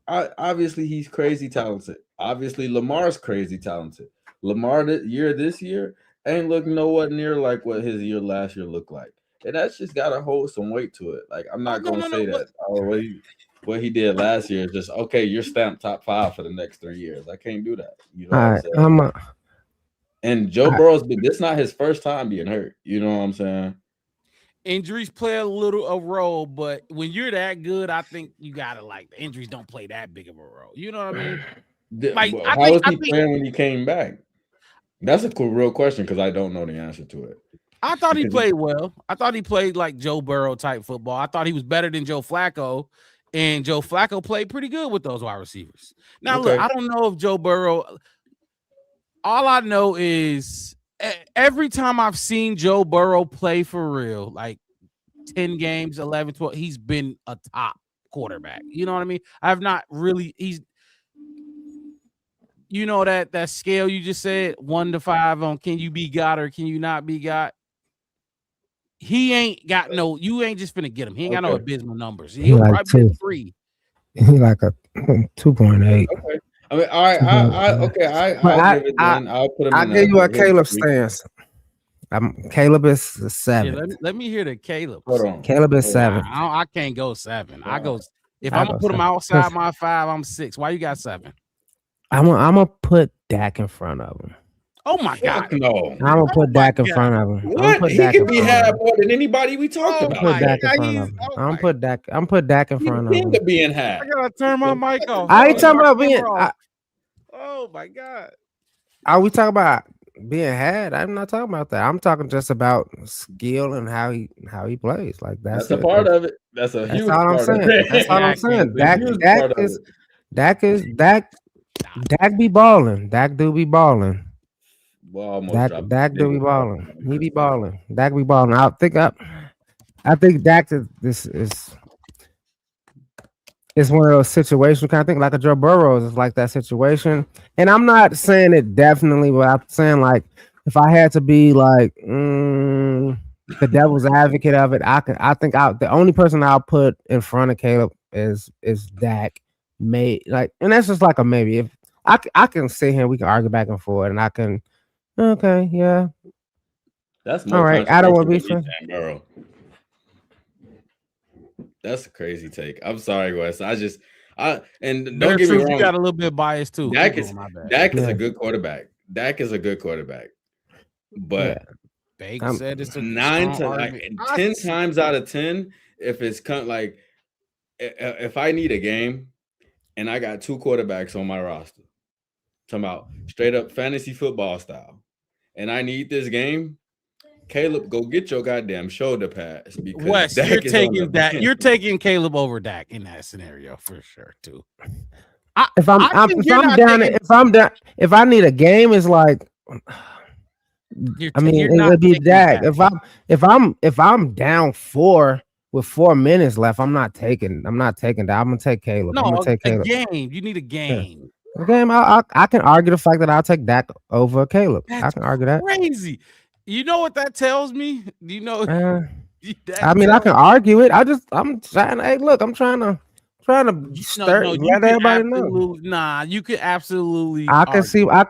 Speaker 3: obviously he's crazy talented. Obviously Lamar's crazy talented. Lamar this year ain't looking nowhere near like what his last year looked like, and that's just gotta hold some weight to it. Like I'm not gonna say that what he did last year is just okay. You're stamped top 5 for the next 3 years. I can't do that. You know what I'm saying? And Joe Burrow's this not his first time being hurt. You know what I'm saying?
Speaker 2: Injuries play a role, but when you're that good, I think you gotta the injuries don't play that big of a role. You know what I mean?
Speaker 3: How was he playing when he came back? That's a cool, real question because I don't know the answer to it.
Speaker 2: I thought he played well. I thought he played like Joe Burrow type football. I thought he was better than Joe Flacco, and Joe Flacco played pretty good with those wide receivers. Now, look, I don't know if Joe Burrow. All I know is every time I've seen Joe Burrow play for real, like 10 games, 11, 12, he's been a top quarterback. You know what I mean? I've not really, you know, that scale you just said, 1 to 5 on can you be got or can you not be got? He ain't got no, you ain't just finna get him. He ain't got no abysmal numbers. He'll
Speaker 1: like
Speaker 2: probably be 3.
Speaker 1: He like a 2.8.
Speaker 3: Okay. I mean, all right. I'll give it then. I'll put him
Speaker 1: I'll
Speaker 3: in
Speaker 1: give you a
Speaker 3: really
Speaker 1: Caleb
Speaker 3: three.
Speaker 1: stance. Caleb is 7.
Speaker 2: Yeah, let me hear the Caleb.
Speaker 3: Hold on.
Speaker 1: Caleb is 7.
Speaker 2: I can't go 7. I go if
Speaker 1: I
Speaker 2: I'm gonna
Speaker 1: go
Speaker 2: put him
Speaker 1: 7.
Speaker 2: outside my 5, I'm 6. Why you got 7?
Speaker 1: I'm gonna put Dak in front of him.
Speaker 2: Oh my God!
Speaker 3: No,
Speaker 1: I'm gonna put Dak in front of him.
Speaker 3: What? He could be had more than anybody we talked about.
Speaker 1: Put Dak in front of him. I'm put Dak in front of him.
Speaker 3: To be in half.
Speaker 2: I gotta turn my mic off.
Speaker 1: I ain't talking about being.
Speaker 2: Oh my God!
Speaker 1: Are we talking about being had? I'm not talking about that. I'm talking just about skill and how he plays. Like that's
Speaker 3: a part of it. That's a huge part of it.
Speaker 1: That's all I'm saying. Dak be balling. Dak do be balling.
Speaker 3: Well,
Speaker 1: Dak do be balling. He be balling. Dak be balling. I think Dak is one of those situations kind of thing, like a Joe Burrow is like that situation. And I'm not saying it definitely, but I'm saying like if I had to be like the devil's advocate of it, I think the only person I'll put in front of Caleb is Dak. And that's just like a maybe. If I can sit here, we can argue back and forth, and I can. Okay, yeah.
Speaker 3: That's more
Speaker 1: all right. I don't want to be
Speaker 3: Burrow. That's a crazy take. I'm sorry, Wes. And don't get me wrong.
Speaker 2: You got a little bit biased too.
Speaker 3: Dak is a good quarterback. Dak is a good quarterback. But
Speaker 2: Baker said it's a
Speaker 3: 10 times out of 10, if it's like if I need a game and I got 2 quarterbacks on my roster, talking about straight up fantasy football style, and I need this game, Caleb, go get your goddamn shoulder pads because
Speaker 2: Wes,
Speaker 3: Dak
Speaker 2: you're taking Caleb over Dak in that scenario for sure too.
Speaker 1: If I need a game, it's like it'd be Dak. If I'm down 4 with 4 minutes left, I'm not taking that. I'm gonna take Caleb.
Speaker 2: No,
Speaker 1: I'm gonna take Caleb.
Speaker 2: A game. You need a game.
Speaker 1: Yeah. A game. I can argue the fact that I'll take Dak over Caleb. I can argue that.
Speaker 2: Crazy. You know what that tells me? Do you know?
Speaker 1: I can argue it. I'm trying. Hey, look, I'm trying to let everybody know.
Speaker 2: Nah, you could absolutely.
Speaker 1: I can see. I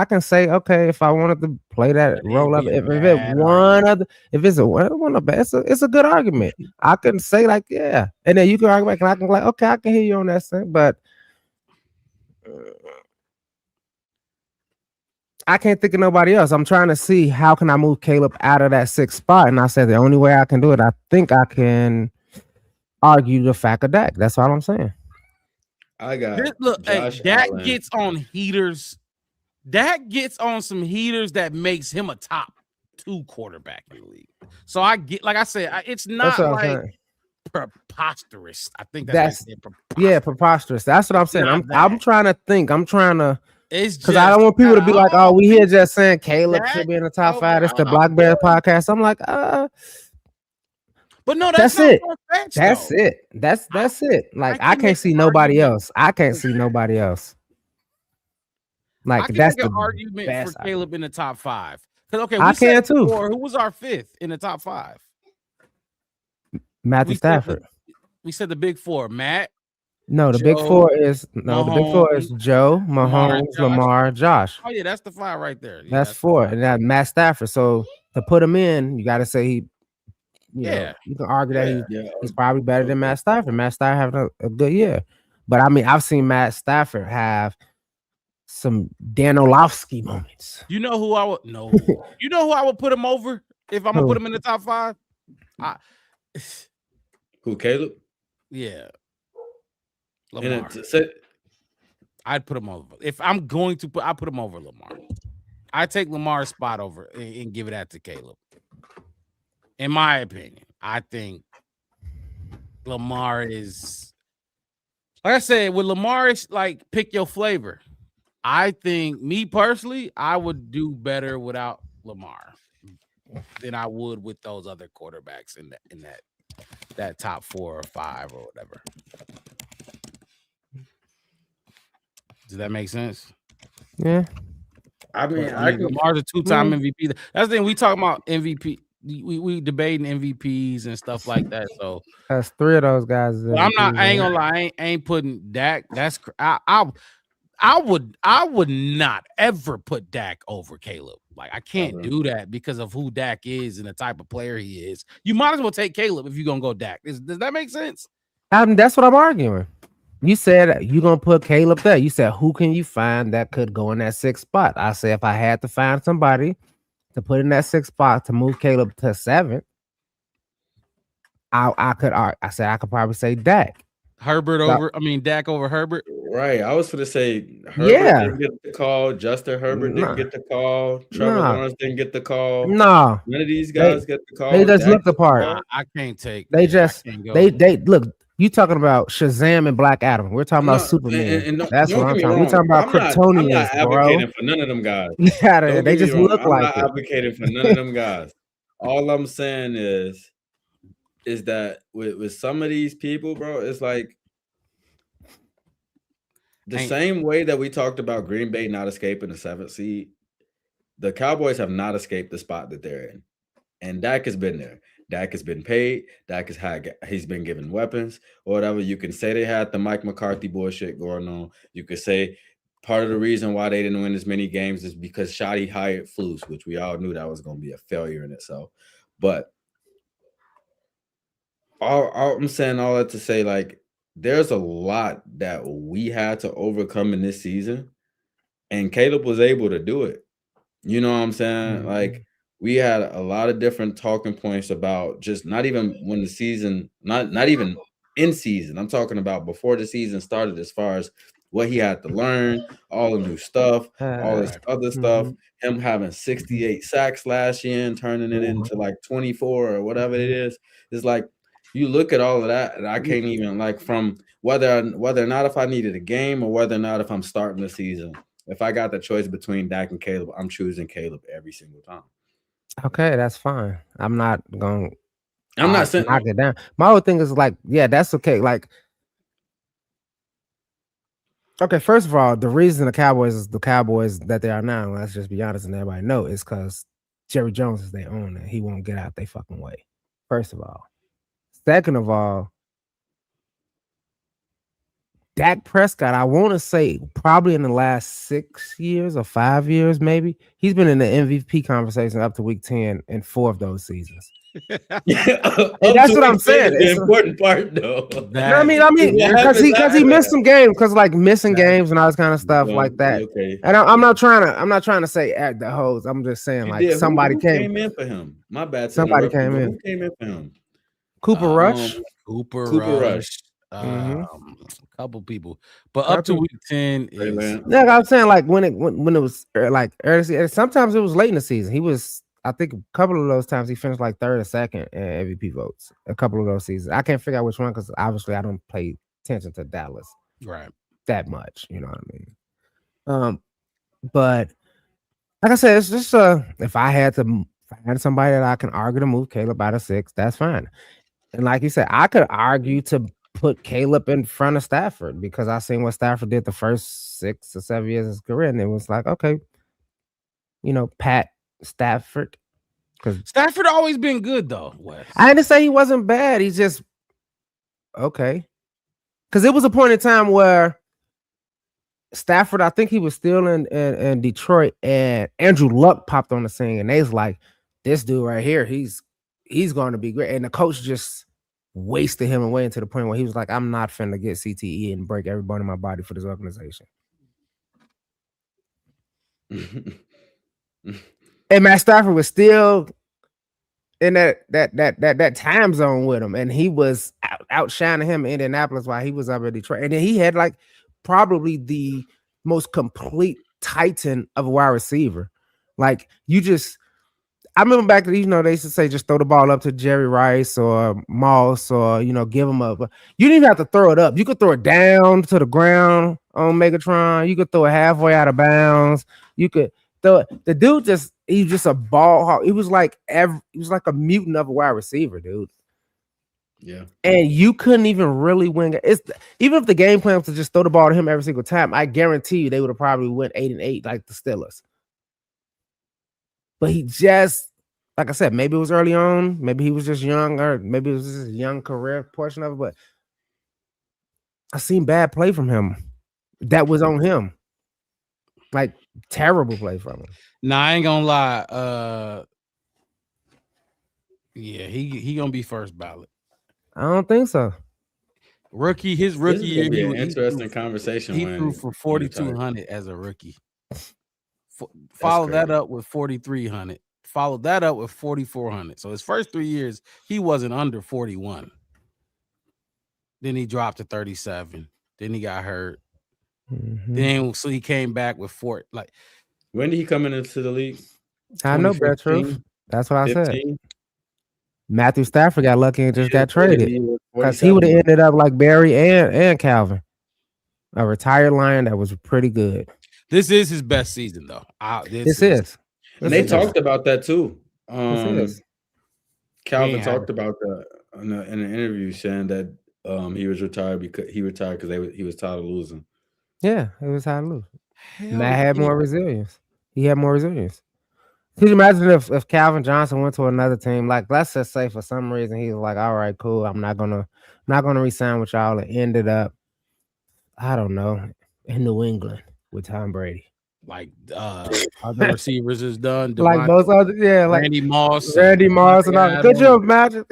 Speaker 1: can say. Okay, if I wanted to play that role of it, if it's one of the, it's a good argument. I can say like, yeah, and then you can argue back, and I can like, okay, I can hear you on that thing, but I can't think of nobody else. I'm trying to see how can I move Caleb out of that 6th spot, and I said the only way I can do it, I think I can argue the fact of Dak. That's all I'm saying.
Speaker 3: I got
Speaker 2: Dak gets on heaters. Dak gets on some heaters that makes him a top 2 quarterback in the league. So I get, like I said, it's not like preposterous. I think that's
Speaker 1: preposterous. That's what I'm saying. I'm trying to think. I'm trying to.
Speaker 2: It's
Speaker 1: because I don't want people to be like, "Oh, we here just saying Caleb should be in the top 5." It's the Black Bear podcast. I'm like,
Speaker 2: but no, that's
Speaker 1: it. That's it. That's it. Like I can't see nobody else. I can't see nobody else. Like that's the
Speaker 2: argument for Caleb in the top 5. Because
Speaker 1: I can too.
Speaker 2: Who was our 5th in the top 5?
Speaker 1: Matthew Stafford.
Speaker 2: We said the big 4. Matt.
Speaker 1: No, the big 4 is Joe, Mahomes, Lamar, Josh.
Speaker 2: Oh yeah, that's the 5 right there. Yeah,
Speaker 1: that's 4, and that Matt Stafford. So to put him in, you got to say he. You know, you can argue that he's probably better than Matt Stafford. Matt Stafford having a good year, but I mean, I've seen Matt Stafford have some Dan Orlovsky moments.
Speaker 2: You know who I would You know who I would put him over if I'm gonna put him in the top 5?
Speaker 3: Who, Caleb?
Speaker 2: Yeah.
Speaker 3: Lamar.
Speaker 2: I'd put him over. If I'm going to I put him over Lamar. I take Lamar's spot over and give it that to Caleb. In my opinion, I think Lamar is, like I said, with Lamar, it's like pick your flavor. I think, me personally, I would do better without Lamar than I would with those other quarterbacks in that top 4 or 5 or whatever. Does that make sense?
Speaker 1: Yeah.
Speaker 3: I mean,
Speaker 2: Lamar's a 2-time MVP. That's the thing. We talking about MVP. We debating MVPs and stuff like that. So
Speaker 1: that's 3 of those guys.
Speaker 2: I'm not. I ain't gonna lie. I ain't putting Dak. That's I would not ever put Dak over Caleb. Like, I can't do that because of who Dak is and the type of player he is. You might as well take Caleb if you're gonna go Dak. Does that make sense?
Speaker 1: That's what I'm arguing. You said you're gonna put Caleb there. You said who can you find that could go in that 6th spot? I said if I had to find somebody to put in that 6th spot to move Caleb to 7th, I said I could probably say Dak.
Speaker 2: Dak over Herbert.
Speaker 3: Right. I was going to say Herbert didn't get the call. Justin Herbert didn't get the call. Trevor Lawrence didn't get the call.
Speaker 1: No.
Speaker 3: None of these guys get the call.
Speaker 1: They just looked the part.
Speaker 2: I can't take.
Speaker 1: They look. You talking about Shazam and Black Adam? We're talking about Superman. That's what I'm talking. We're talking about Kryptonians,
Speaker 3: I'm not advocating for none of them guys.
Speaker 1: They just look like it.
Speaker 3: I'm not advocating for none of them guys. All I'm saying is that with some of these people, bro, it's like the same way that we talked about Green Bay not escaping the 7th seed, the Cowboys have not escaped the spot that they're in. And Dak has been there. Dak has been paid. He's been given weapons or whatever. You can say they had the Mike McCarthy bullshit going on. You could say part of the reason why they didn't win as many games is because Shoddy hired Flus, which we all knew that was going to be a failure in itself. But I'm saying all that to say, like, there's a lot that we had to overcome in this season, and Caleb was able to do it. You know what I'm saying? Mm-hmm. Like, we had a lot of different talking points about just not even when the season, not even in season. I'm talking about before the season started, as far as what he had to learn, all the new stuff, all this other stuff. Him having 68 sacks last year and turning it into like 24 or whatever it is. It's like, you look at all of that, and I can't even, like, from whether or not if I needed a game or whether or not if I'm starting the season, if I got the choice between Dak and Caleb, I'm choosing Caleb every single time.
Speaker 1: Okay, that's fine. I'm not going.
Speaker 3: I'm not saying
Speaker 1: knock it down. My whole thing is like, yeah, that's okay. Like, okay, first of all, the reason the Cowboys is the Cowboys that they are now, let's just be honest and everybody know, is because Jerry Jones is their owner. He won't get out their fucking way. First of all. Second of all, Dak Prescott, I want to say probably in the last 6 years or 5 years, maybe, he's been in the MVP conversation up to week 10 in 4 of those seasons. That's what I'm saying.
Speaker 3: The important part, though.
Speaker 1: I mean, because he missed some games, because like missing games and all this kind of stuff like that. Okay. And I'm not trying to say at the hoes. I'm just saying like somebody came
Speaker 3: in for him. My bad.
Speaker 1: Somebody came in.
Speaker 3: Who came in for him?
Speaker 1: Cooper Rush.
Speaker 2: Cooper Rush. A couple people, but up to week 10 is,
Speaker 1: yeah, I'm saying like when it was like early, sometimes it was late in the season. He was, I think, a couple of those times he finished like 3rd or 2nd in MVP votes. A couple of those seasons, I can't figure out which one because obviously I don't pay attention to Dallas that much. You know what I mean? But like I said, it's just if I had to find somebody that I can argue to move Caleb out of 6, that's fine. And like you said, I could argue to put Caleb in front of Stafford because I seen what Stafford did the first 6 or 7 years of his career, and it was like, okay, you know, Pat Stafford. Because
Speaker 2: Stafford always been good though. Wes.
Speaker 1: I didn't say he wasn't bad. He's just okay. Because it was a point in time where Stafford, I think he was still in Detroit, and Andrew Luck popped on the scene, and they was like, this dude right here, he's going to be great. And the coach just wasted him away to the point where he was like, I'm not finna get CTE and break every bone in my body for this organization. And Matt Stafford was still in that time zone with him, and he was outshining him in Indianapolis while he was up in Detroit. And then he had like probably the most complete titan of a wide receiver. Like I remember back then, they used to say just throw the ball up to Jerry Rice or Moss or give him up. You didn't even have to throw it up. You could throw it down to the ground on Megatron. You could throw it halfway out of bounds. You could throw it. The dude he's just a ball hawk. He was like a mutant of a wide receiver, dude.
Speaker 3: Yeah.
Speaker 1: And you couldn't even really win. Even if the game plan was to just throw the ball to him every single time, I guarantee you they would have probably went 8-8 like the Steelers. But he just, like I said, maybe it was early on, maybe he was just young, or maybe it was just a young career portion of it. But I seen bad play from him. That was on him. Like terrible play from him.
Speaker 2: Nah, I ain't gonna lie. Yeah, he gonna be first ballot.
Speaker 1: I don't think so.
Speaker 2: His rookie
Speaker 3: This is
Speaker 2: year,
Speaker 3: gonna be an interesting conversation.
Speaker 2: He threw for 4,200 as a rookie. Follow that up with 4,300. Followed that up with 4,400. So his first 3 years, he wasn't under 41. Then he dropped to 37. Then he got hurt.
Speaker 1: Mm-hmm.
Speaker 2: Then so he came back with
Speaker 3: when did he come into the league?
Speaker 1: I know, Bear Truth. That's what I said. Matthew Stafford got lucky and just got traded because he would have ended up like Barry and Calvin, a retired Lion that was pretty good.
Speaker 2: This is his best season, though.
Speaker 1: This is.
Speaker 3: And they talked about that too. Calvin
Speaker 2: Yeah.
Speaker 3: talked about that in an interview, saying that he was retired because he was tired of losing.
Speaker 1: Yeah, it was tired of losing. Matt had more resilience. He had more resilience. Could you imagine if Calvin Johnson went to another team? Like, let's just say for some reason he was like, all right, cool, I'm not gonna re-sign with y'all, and ended up, I don't know, in New England with Tom Brady.
Speaker 2: Like other receivers is done.
Speaker 1: Like most other, like
Speaker 2: Randy Moss.
Speaker 1: and all. Could you imagine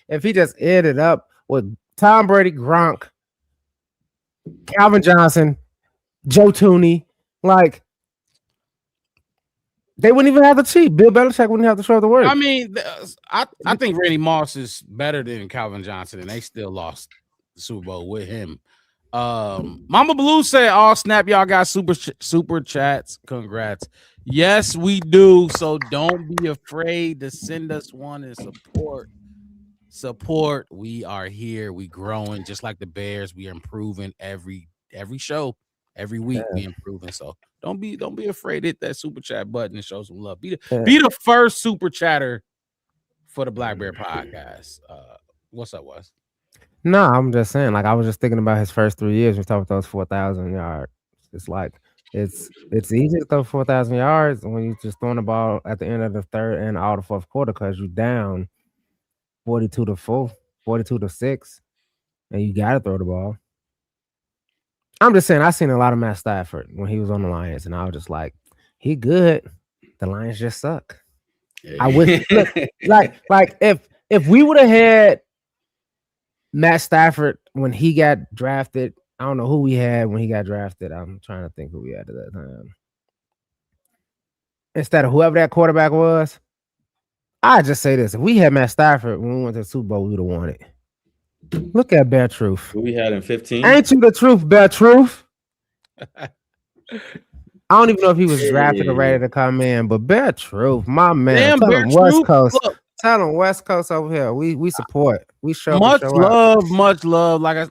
Speaker 1: if he just ended up with Tom Brady, Gronk, Calvin Johnson, Joe Tooney? Like, they wouldn't even have to cheat. Bill Belichick wouldn't have to show the work.
Speaker 2: I mean, I think Randy Moss is better than Calvin Johnson, and they still lost the Super Bowl with him. Mama Blue said, "Oh snap, y'all got super chats. Congrats. Yes, we do. So don't be afraid to send us one and support. We are here. We growing just like the Bears. We are improving every show, every week. We improving. So don't be afraid to hit that super chat button and show some love. Be the first super chatter for the Black Bear podcast. What's up, Wes?
Speaker 1: No, I'm just saying, like, I was just thinking about his first 3 years. We're talking about those 4,000 yards. It's like it's easy to throw 4,000 yards when you just throwing the ball at the end of the third and all the fourth quarter because you down 42-4, 42-6, and you gotta throw the ball. I'm just saying, I seen a lot of Matt Stafford when he was on the Lions, and I was just like, he good. The Lions just suck. I wish like if we would have had Matt Stafford when he got drafted, I don't know who we had when he got drafted. I'm trying to think who we had at that time. Instead of whoever that quarterback was, I just say this: if we had Matt Stafford when we went to the Super Bowl, we would have won it. Look at Bear Truth.
Speaker 3: Who we had in 15?
Speaker 1: Ain't you the truth, Bear Truth? I don't even know if he was drafted or ready to come in, but Bear Truth, my man. Tell him West Coast. Tell them West Coast over here. We support. We show
Speaker 2: much
Speaker 1: love.
Speaker 2: Like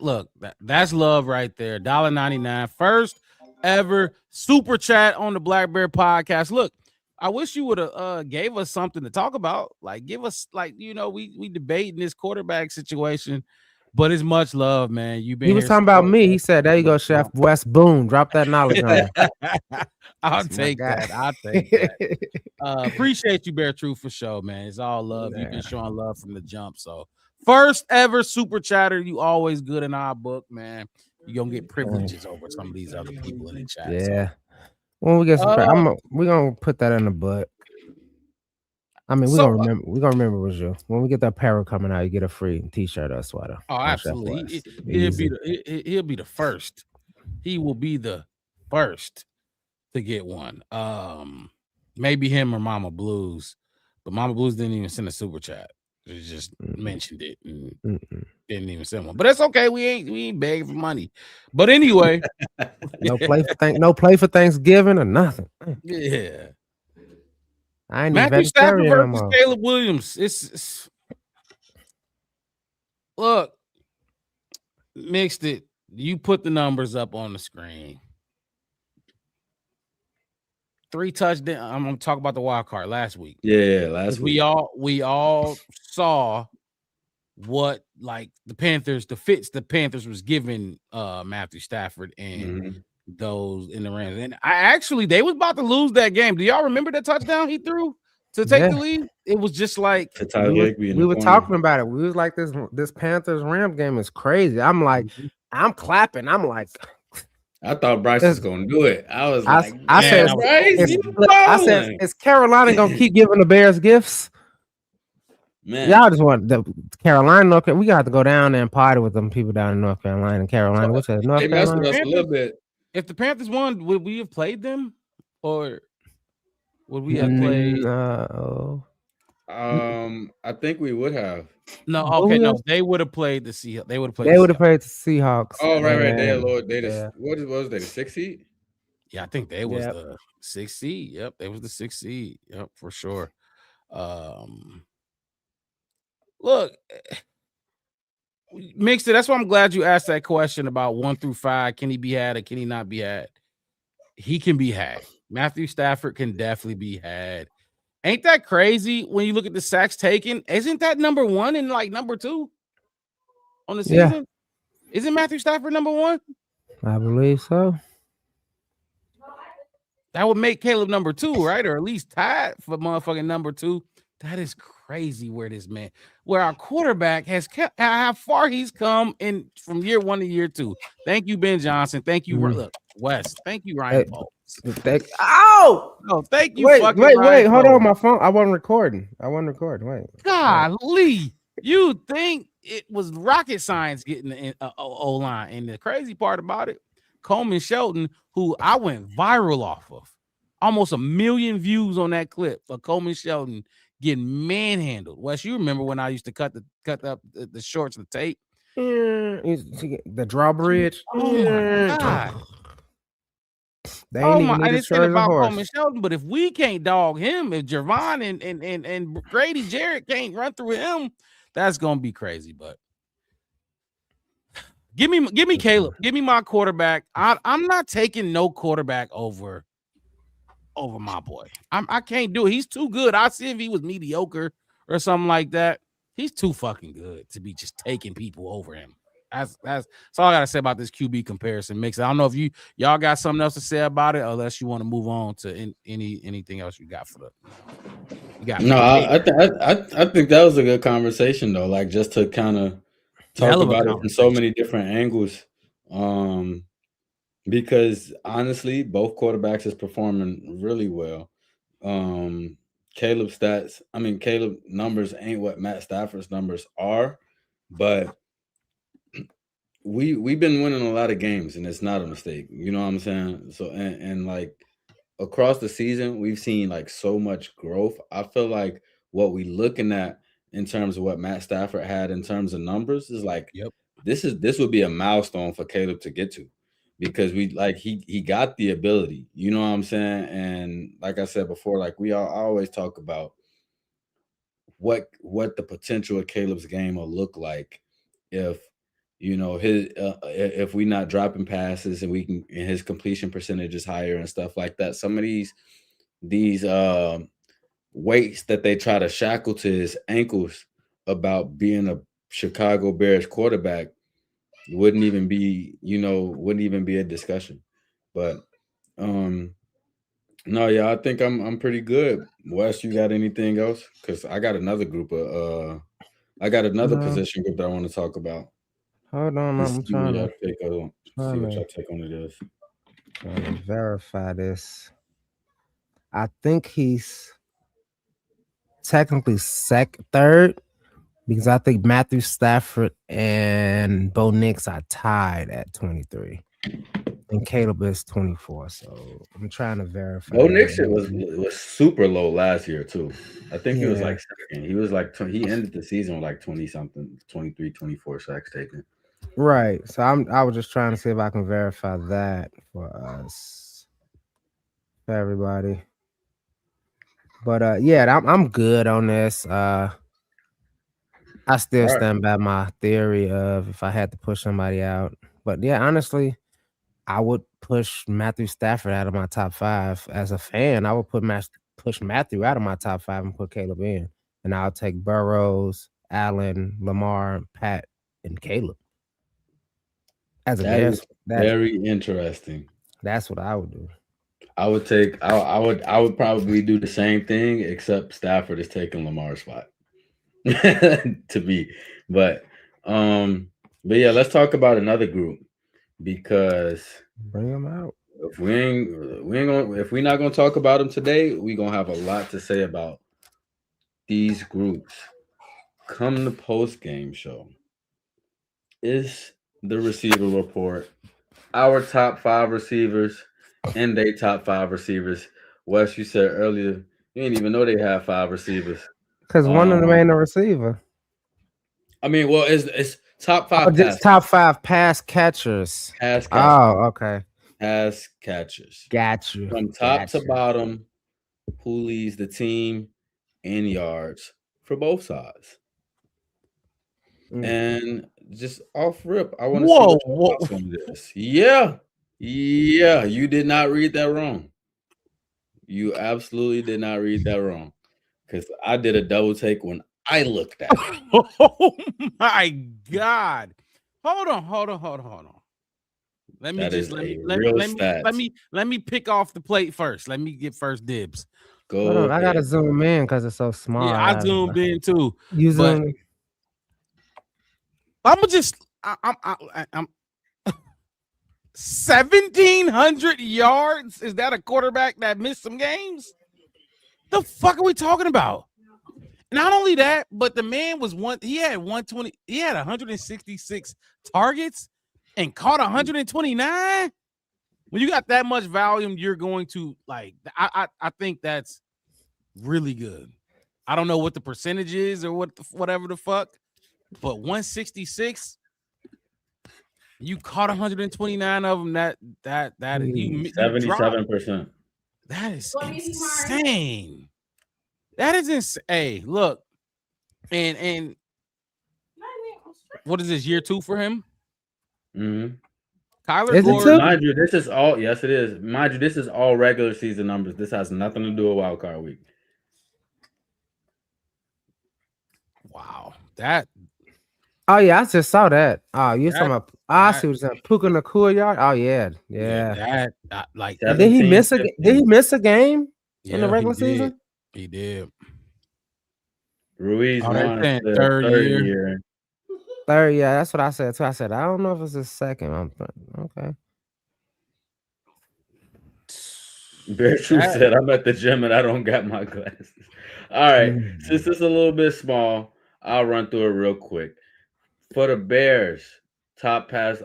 Speaker 2: that's love right there. $1.99. First ever super chat on the Black Bear podcast. Look, I wish you would have gave us something to talk about. Like, give us, like, we debating this quarterback situation, but it's much love, man. He
Speaker 1: was talking about me. He said, "There you go, Chef Wes. Boom, drop that knowledge on him."
Speaker 2: I'll take that. Appreciate you, Bear Truth, for sure, man. It's all love. You've been showing love from the jump. So, first ever super chatter. You always good in our book, man. You're gonna get privileges over some of these other people in the chat.
Speaker 1: Yeah.
Speaker 2: So.
Speaker 1: When we get we're gonna put that in the book. I mean, we're gonna remember it was you. When we get that apparel coming out, you get a free t-shirt or sweater.
Speaker 2: Oh, absolutely. He'll be the first. He will be the first to get one. Maybe him or Mama Blues, but Mama Blues didn't even send a super chat. just mentioned it and didn't even say one. But that's okay. We ain't begging for money. But anyway,
Speaker 1: no play for Thanksgiving or nothing.
Speaker 2: Yeah.
Speaker 1: I ain't
Speaker 2: Matthew
Speaker 1: even
Speaker 2: Stafford
Speaker 1: vegetarian no
Speaker 2: versus
Speaker 1: more.
Speaker 2: Caleb Williams. It's look, mixed it. You put the numbers up on the screen. 3 touchdowns. I'm gonna talk about the wild card last week.
Speaker 3: Yeah, last week.
Speaker 2: We all saw what like the Panthers, the fits the Panthers was giving Matthew Stafford and those in the Rams. And they was about to lose that game. Do y'all remember that touchdown he threw to take the lead? It was just like
Speaker 1: we were talking about it. We was like, this Panthers Rams game is crazy. I'm like, I'm clapping. I'm like,
Speaker 3: I thought Bryce was gonna do it. I was
Speaker 1: I said, is Carolina gonna keep giving the Bears gifts?
Speaker 3: Man,
Speaker 1: y'all just want the Carolina. Okay, we got to go down there and party with them people down in North Carolina. Which is North
Speaker 3: they messed
Speaker 1: Carolina.
Speaker 3: with us a little bit.
Speaker 2: If the Panthers won, would we have played them, or would we have played?
Speaker 1: No.
Speaker 3: I think we would have.
Speaker 2: No, okay, no, they would have played the Seahawks. They would have played.
Speaker 1: They would have played the Seahawks.
Speaker 3: Oh, right. What was they? The 6th seed?
Speaker 2: Yeah, I think they was the 6th seed. Yep, they was the 6th seed. Yep, for sure. Look, mixed it. That's why I'm glad you asked that question about 1 through 5. Can he be had or can he not be had? He can be had. Matthew Stafford can definitely be had. Ain't that crazy when you look at the sacks taken? Isn't that number 1 and like number 2 on the season?
Speaker 1: Yeah.
Speaker 2: Isn't Matthew Stafford number 1?
Speaker 1: I believe so.
Speaker 2: That would make Caleb number 2, right? Or at least tied for motherfucking number 2. That is crazy where our quarterback has kept how far he's come in from year 1 to year 2. Thank you, Ben Johnson. Thank you, look, Wes. Thank you, Ryan Poles.
Speaker 1: Thank you.
Speaker 2: Wait,
Speaker 1: Hold on, my phone. I wasn't recording. Wait.
Speaker 2: Golly, you think it was rocket science getting the O-line. And the crazy part about it, Coleman Shelton, who I went viral off of, almost 1 million views on that clip of Coleman Shelton getting manhandled. Wes, you remember when I used to cut up the shorts and the tape?
Speaker 1: The drawbridge.
Speaker 2: Oh my God. I didn't say about Coleman Shelton, but if we can't dog him, if Javon and Grady Jarrett can't run through him, that's gonna be crazy. But give me Caleb. Give me my quarterback. I'm not taking no quarterback over my boy. I can't do it. He's too good. I see if he was mediocre or something like that. He's too fucking good to be just taking people over him. That's all I gotta say about this QB comparison mix. I don't know if y'all got something else to say about it, unless you want to move on to anything else you got for the.
Speaker 3: I think that was a good conversation though. Like just to kind of talk about it from so many different angles. Because honestly, both quarterbacks is performing really well. Caleb numbers ain't what Matt Stafford's numbers are, but we've been winning a lot of games, and it's not a mistake. You know what I'm saying? So and like across the season, we've seen like so much growth. I feel like what we looking at in terms of what Matt Stafford had in terms of numbers is like, this would be a milestone for Caleb to get to, because he got the ability. You know what I'm saying? And like I said before, like I always talk about what the potential of Caleb's game will look like if if we not dropping passes and his completion percentage is higher and stuff like that. Some of these weights that they try to shackle to his ankles about being a Chicago Bears quarterback wouldn't even be a discussion. But I think I'm pretty good. Wes, you got anything else? Because I got another group of position group that I want to talk about.
Speaker 1: Hold on, I'm trying to
Speaker 3: see what y'all take on this.
Speaker 1: Trying to verify this. I think he's technically third, because I think Matthew Stafford and Bo Nix are tied at 23. And Caleb is 24, so I'm trying to verify.
Speaker 3: Bo Nix shit was super low last year too. I think he was
Speaker 1: Yeah.
Speaker 3: like second. He was like he ended the season with like 20 something, 23, 24 sacks taken.
Speaker 1: Right. So I was just trying to see if I can verify that for us, for everybody. But yeah, I'm good on this. I still
Speaker 3: All right.
Speaker 1: stand by my theory of if I had to push somebody out. But yeah, honestly, I would push Matthew Stafford out of my top 5. As a fan, I would push Matthew out of my top 5 and put Caleb in. And I'll take Burrows, Allen, Lamar, Pat, and Caleb. As a
Speaker 3: That is
Speaker 1: Bears,
Speaker 3: very interesting.
Speaker 1: that's what I would do.
Speaker 3: I would probably do the same thing, except Stafford is taking Lamar's spot. To me. But yeah, let's talk about another group, because
Speaker 1: bring them out.
Speaker 3: If we're not gonna talk about them today, we're gonna have a lot to say about these groups. Come the post game show is the receiver report. Our top 5 receivers and they top 5 receivers. Wes, you said earlier you didn't even know they have 5 receivers.
Speaker 1: Because one of them ain't a receiver.
Speaker 3: I mean, well, it's top 5
Speaker 1: just top 5 pass catchers.
Speaker 3: Pass catchers.
Speaker 1: Oh, okay.
Speaker 3: Pass catchers.
Speaker 1: Got you.
Speaker 3: From top to bottom, who leads the team in yards for both sides. And just off rip, I want to see what your thoughts on this. Yeah, you did not read that wrong. You absolutely did not read that wrong, because I did a double take when I looked at it.
Speaker 2: Oh my God! Hold on. Let me pick off the plate first. Let me get first dibs.
Speaker 1: Hold on, I gotta zoom in because it's so small.
Speaker 2: Yeah, I zoomed in too.
Speaker 1: You zoomed in.
Speaker 2: I'm 1,700 yards. Is that a quarterback that missed some games? The fuck are we talking about? Not only that, but the man he had 120, he had 166 targets and caught 129. When you got that much volume, you're going to I think that's really good. I don't know what the percentage is or whatever the fuck, but 166, you caught 129 of them. That you
Speaker 3: 77%.
Speaker 2: That is insane. That is insane. Hey, look, and what is this, year 2 for him?
Speaker 3: Mm-hmm.
Speaker 2: Kyler Gordon.
Speaker 3: Mind you, this is all. Yes, it is. Mind you, this is all regular season numbers. This has nothing to do with wild card week.
Speaker 2: Wow, that.
Speaker 1: Oh yeah, I just saw that. Oh, you're talking about? I see what's that. Puka Nacua yard. Oh yeah.
Speaker 2: Did
Speaker 1: he miss a? Did he miss a game in the regular season?
Speaker 2: He did.
Speaker 3: Ruiz won the
Speaker 2: third
Speaker 3: year.
Speaker 1: Third, yeah, that's what I said too. I said I don't know if it's his second. Okay.
Speaker 3: Bear True said, "I'm at the gym and I don't got my glasses." All right, since it's a little bit small, I'll run through it real quick. For the Bears, top pass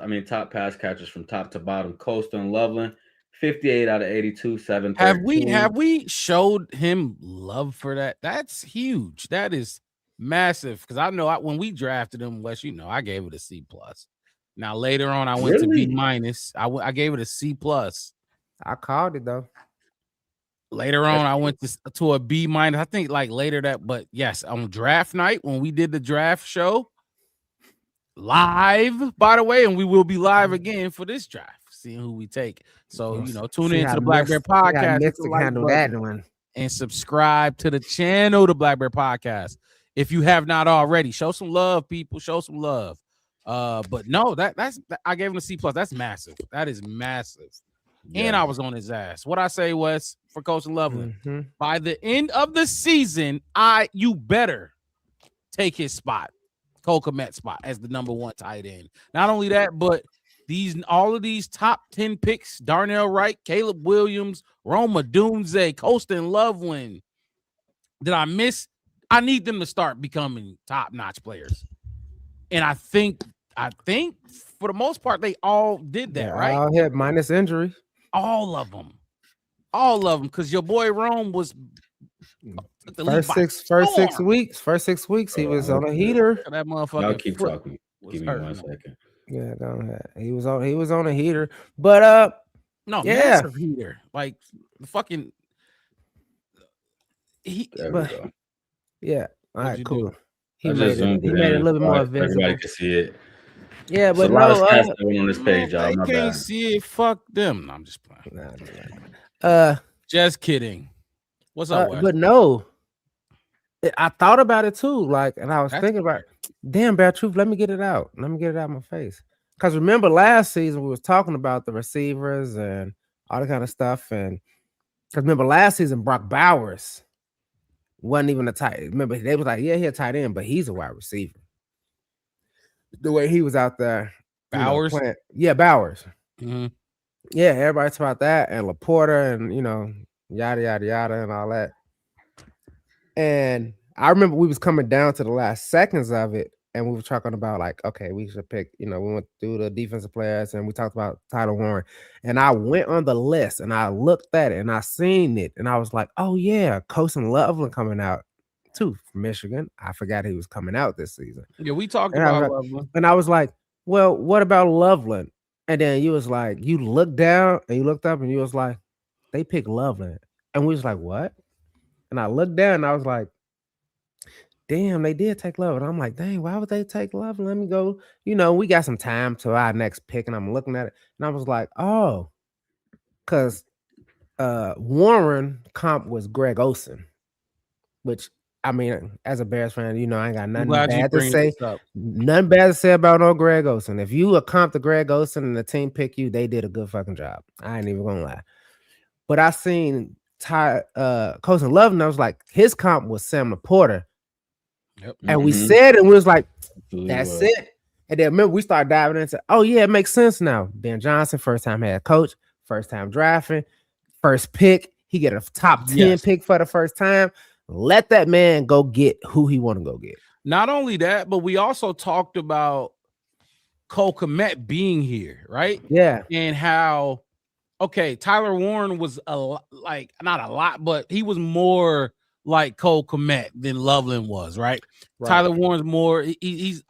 Speaker 3: catchers from top to bottom: Coastal and Loveland, 58 out of 82, 713.
Speaker 2: Have we showed him love for that? That's huge. That is massive, because I know when we drafted him, Wes, I gave it a C+. Now later on, I went to B-. I gave it a C+.
Speaker 1: I called it though.
Speaker 2: Later on, I went to a B-. I think later that, but yes, on draft night when we did the draft show live, by the way, and we will be live again for this draft, seeing who we take. So tune into the Black Bear Podcast and subscribe to the channel, the Black Bear Podcast. If you have not already, show some love, people. Show some love. But no, that's I gave him a C+. That's massive. That is massive. Yeah. And I was on his ass. What I say was for Coach Loveland, by the end of the season, you better take his spot, Cole Kmet's spot as the number 1 tight end. Not only that, but all of these top 10 picks: Darnell Wright, Caleb Williams, Rome Odunze, Colston Loveland. Did I miss? I need them to start becoming top-notch players. And I think for the most part, they all did that, right?
Speaker 1: All hit minus injury.
Speaker 2: All of them, because your boy Rome was the
Speaker 1: First 6 weeks, he was on a heater.
Speaker 2: That motherfucker.
Speaker 3: Y'all keep talking. Give me 1 second.
Speaker 1: Yeah, go ahead. He was on a heater, but
Speaker 2: no,
Speaker 1: yeah,
Speaker 2: massive heater, like the fucking.
Speaker 3: There we go.
Speaker 1: Yeah. All right, cool. He
Speaker 3: I
Speaker 1: made
Speaker 3: just zoomed
Speaker 1: it a little bit more visible.
Speaker 3: Everybody can see it.
Speaker 1: Yeah, but
Speaker 3: a lot of stats that went on this page, y'all.
Speaker 2: They
Speaker 3: My
Speaker 2: can't
Speaker 3: bad.
Speaker 2: see it. Fuck them. No, I'm just playing. Just kidding. What's up, Wes?
Speaker 1: But no, I thought about it too. Like, and I was thinking about, damn, Bad Truth. Let me get it out. Let me get it out of my face. Because remember last season we was talking about the receivers and all that kind of stuff, and because remember last season Brock Bowers wasn't even a tight. Remember they was like, yeah, he's a tight end, but he's a wide receiver. The way he was out there,
Speaker 2: Bowers,
Speaker 1: Bowers.
Speaker 2: Mm-hmm.
Speaker 1: Yeah, everybody talks about that and Laporta and yada yada yada and all that. And I remember we was coming down to the last seconds of it, and we were talking about like, okay, we should pick. We went through the defensive players, and we talked about Tyler Warren. And I went on the list, and I looked at it, and I seen it, and I was like, oh yeah, Colson Loveland coming out too from Michigan. I forgot he was coming out this season.
Speaker 2: Yeah, we talked about Loveland,
Speaker 1: and I was like, well, what about Loveland? And then you was like, you looked down and you looked up, and you was like, they picked Loveland, and we was like, what? And I looked down and I was like, damn, they did take Love. And I'm like, dang, why would they take Love? Let me go. We got some time to our next pick. And I'm looking at it. And I was like, oh, because Warren comp was Greg Olsen, which, I mean, as a Bears fan, I ain't got nothing bad to say. Nothing bad to say about no Greg Olsen. If you a comp to Greg Olsen and the team pick you, they did a good fucking job. I ain't even gonna lie. But I seen Colson Love, and I was like, his comp was Sam Laporta.
Speaker 2: Yep.
Speaker 1: And we said it, we was like, that's it. And then remember, we started diving into, oh yeah, it makes sense now. Ben Johnson, first time head coach, first time drafting, first pick. He get a top 10 pick for the first time. Let that man go get who he want to go get.
Speaker 2: Not only that, but we also talked about Cole Kmet being here, right?
Speaker 1: Yeah.
Speaker 2: And how, okay, Tyler Warren was not a lot, but he was more like Cole Kmet than Loveland was, right? Tyler Warren's more.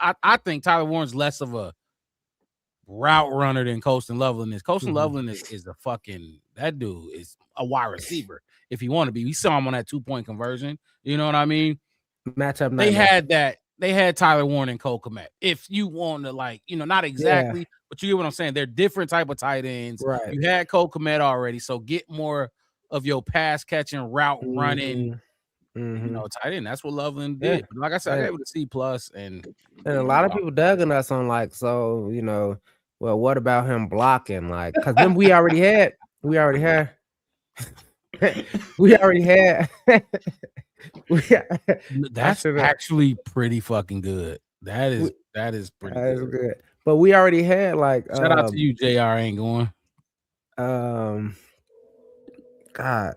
Speaker 2: I think Tyler Warren's less of a route runner than Colston Loveland is. Colston Loveland is a fucking, that dude is a wide receiver if you want to be. We saw him on that 2-point conversion. You know what I mean?
Speaker 1: Matchup.
Speaker 2: They had that. They had Tyler Warren and Cole Kmet. If you want to not exactly, but you get what I'm saying. They're different type of tight ends.
Speaker 1: Right.
Speaker 2: You had Cole Kmet already, so get more of your pass catching, route running. Tight end. That's what Loveland did.
Speaker 1: Yeah.
Speaker 2: But like I said, I gave it a C+, and
Speaker 1: a lot of people dugging us on like, so well, what about him blocking? Like, because then we already had.
Speaker 2: That's actually pretty fucking good. That is pretty
Speaker 1: good. But we already had like,
Speaker 2: shout out to you, JR ain't going.
Speaker 1: God,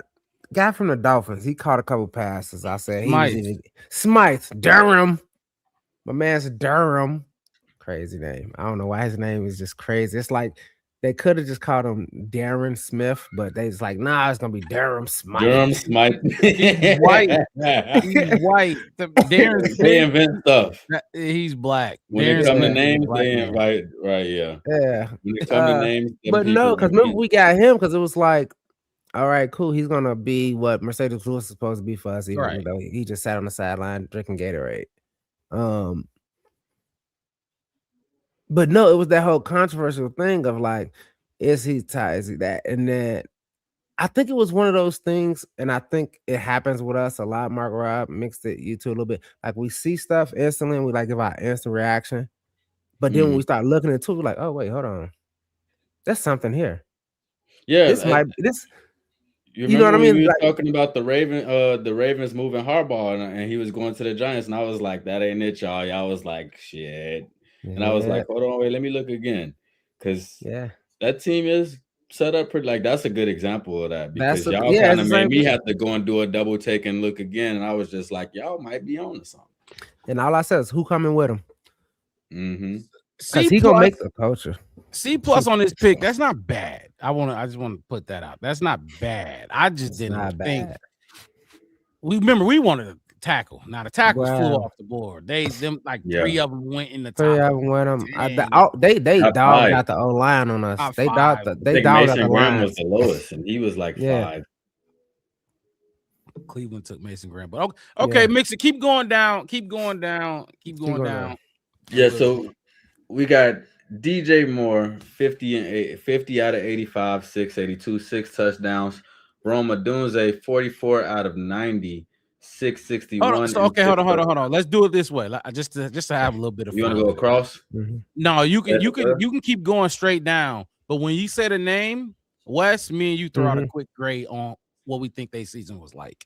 Speaker 1: guy from the Dolphins, he caught a couple passes. I said Smythe, Durham. My man's Durham. Crazy name. I don't know why his name is just crazy. It's like they could have just called him Darren Smith, but they just like, nah, it's gonna be Durham Smythe.
Speaker 3: Durham Smythe.
Speaker 2: He's white. He's white. Darren,
Speaker 3: they invent stuff.
Speaker 2: He's black.
Speaker 3: When it comes to names, they invite. Right? Yeah.
Speaker 1: Yeah.
Speaker 3: When it comes to names,
Speaker 1: but no, because remember we got him because it was like, all right, cool. He's gonna be what Mercedes Lewis is supposed to be for us, even though he just sat on the sideline drinking Gatorade. But no, it was that whole controversial thing of like, is he tight? Is he that? And then I think it was one of those things, and I think it happens with us a lot. Mark Rob mixed it, you two, a little bit. Like we see stuff instantly, and we like give our instant reaction. But then when we start looking into it, we're like, oh wait, hold on, there's something here.
Speaker 3: Yeah,
Speaker 1: You know what I mean?
Speaker 3: We were talking about the Ravens moving Harbaugh, and he was going to the Giants, and I was like, that ain't it, y'all. Y'all was like, shit. And I was like, hold on, wait, let me look again. Because that team is set up pretty, like, that's a good example of that. Because y'all kind of made me have to go and do a double take and look again. And I was just like, y'all might be on to something.
Speaker 1: And all I said is, who coming with him? Because he gonna make the culture.
Speaker 2: C+ on this pick. That's not bad. I just want to put that out. That's not bad. I just didn't think. We wanted a tackle. Now the tackles flew off the board. Three of them went in the top.
Speaker 1: Three of them went them. They dogged out the O line on us. They dogged out the
Speaker 3: Graham
Speaker 1: line.
Speaker 3: was the lowest, and he was like 5.
Speaker 2: Cleveland took Mason Graham, but okay, Mix it. Keep going down. Keep going down.
Speaker 3: Yeah, so we got DJ Moore, 50 out of 85, 682, 6 touchdowns. Rome Odunze, 44 out of 90, 661.
Speaker 2: Hold on. Let's do it this way. Just to have a little bit of fun.
Speaker 3: You want to go across?
Speaker 2: No, you can keep going straight down. But when you say the name, Wes, me and you throw out a quick grade on what we think their season was like.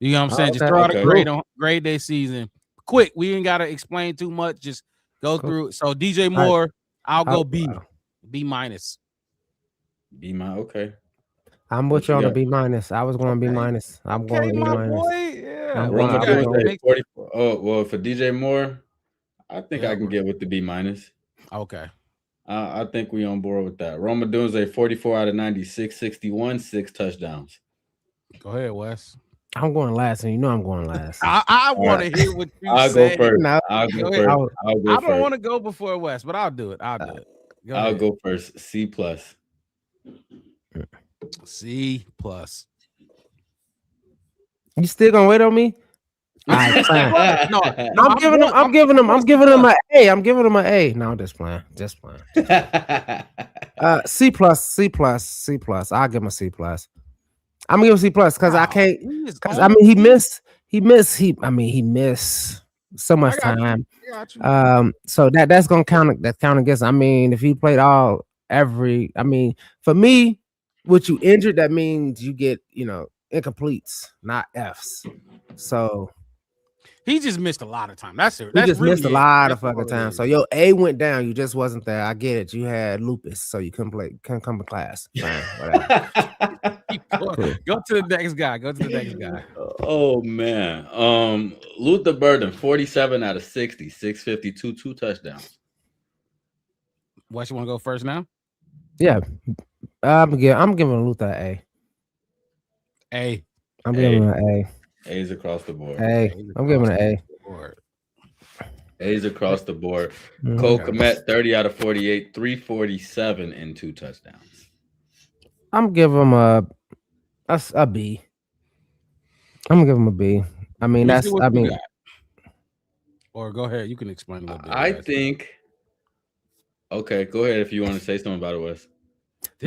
Speaker 2: You know what I'm saying? Just throw out a grade their season. Quick. We ain't gotta explain too much. Just go through it. So DJ Moore, I'll go B minus.
Speaker 3: B minus, okay.
Speaker 1: I'm with you on a B minus. I was going B minus. I'm going B minus.
Speaker 3: Well, for DJ Moore, I think I can get with the B minus.
Speaker 2: Okay.
Speaker 3: I think we on board with that. Rome Odunze, 44 out of 90, 661, 6 touchdowns.
Speaker 2: Go ahead, Wes.
Speaker 1: I'm going last, and you know I'm going last.
Speaker 2: I want to hear what you
Speaker 3: I'll
Speaker 2: say.
Speaker 3: go first.
Speaker 1: No.
Speaker 3: I'll go
Speaker 2: ahead.
Speaker 3: first.
Speaker 2: I don't want to go before Wes, but I'll do it.
Speaker 3: I'll go first. C+.
Speaker 2: C+.
Speaker 1: You still gonna wait on me? I'm giving him an A. I'm giving him an A. No, I'm just playing. C+. I'll give him a C+. I'm gonna give him C+ because I can't. Because he missed so much time. So that's gonna count. That count against. I mean, if he played for me, what you injured, that means you get incompletes, not Fs. So
Speaker 2: he just missed a lot of time. That's it.
Speaker 1: He just missed a lot of fucking time. So your A went down. You just wasn't there. I get it. You had lupus, so you couldn't come to class. Fine, whatever.
Speaker 2: Go to the next guy.
Speaker 3: Oh man. Luther Burden, 47 out of 60, 652, 2 touchdowns.
Speaker 2: What, you want to go first now?
Speaker 1: Yeah. I'm giving Luther an
Speaker 2: A.
Speaker 1: I'm giving him an A.
Speaker 3: A's across the board.
Speaker 1: I'm giving an A.
Speaker 3: A's across the board. Cole Kmet, 30 out of 48, 347 and 2 touchdowns.
Speaker 1: I'm giving him a B. I'm gonna give him a B. I mean,
Speaker 2: or go ahead. You can explain a little bit.
Speaker 3: I think. Okay, go ahead if you want to say something about it, Wes.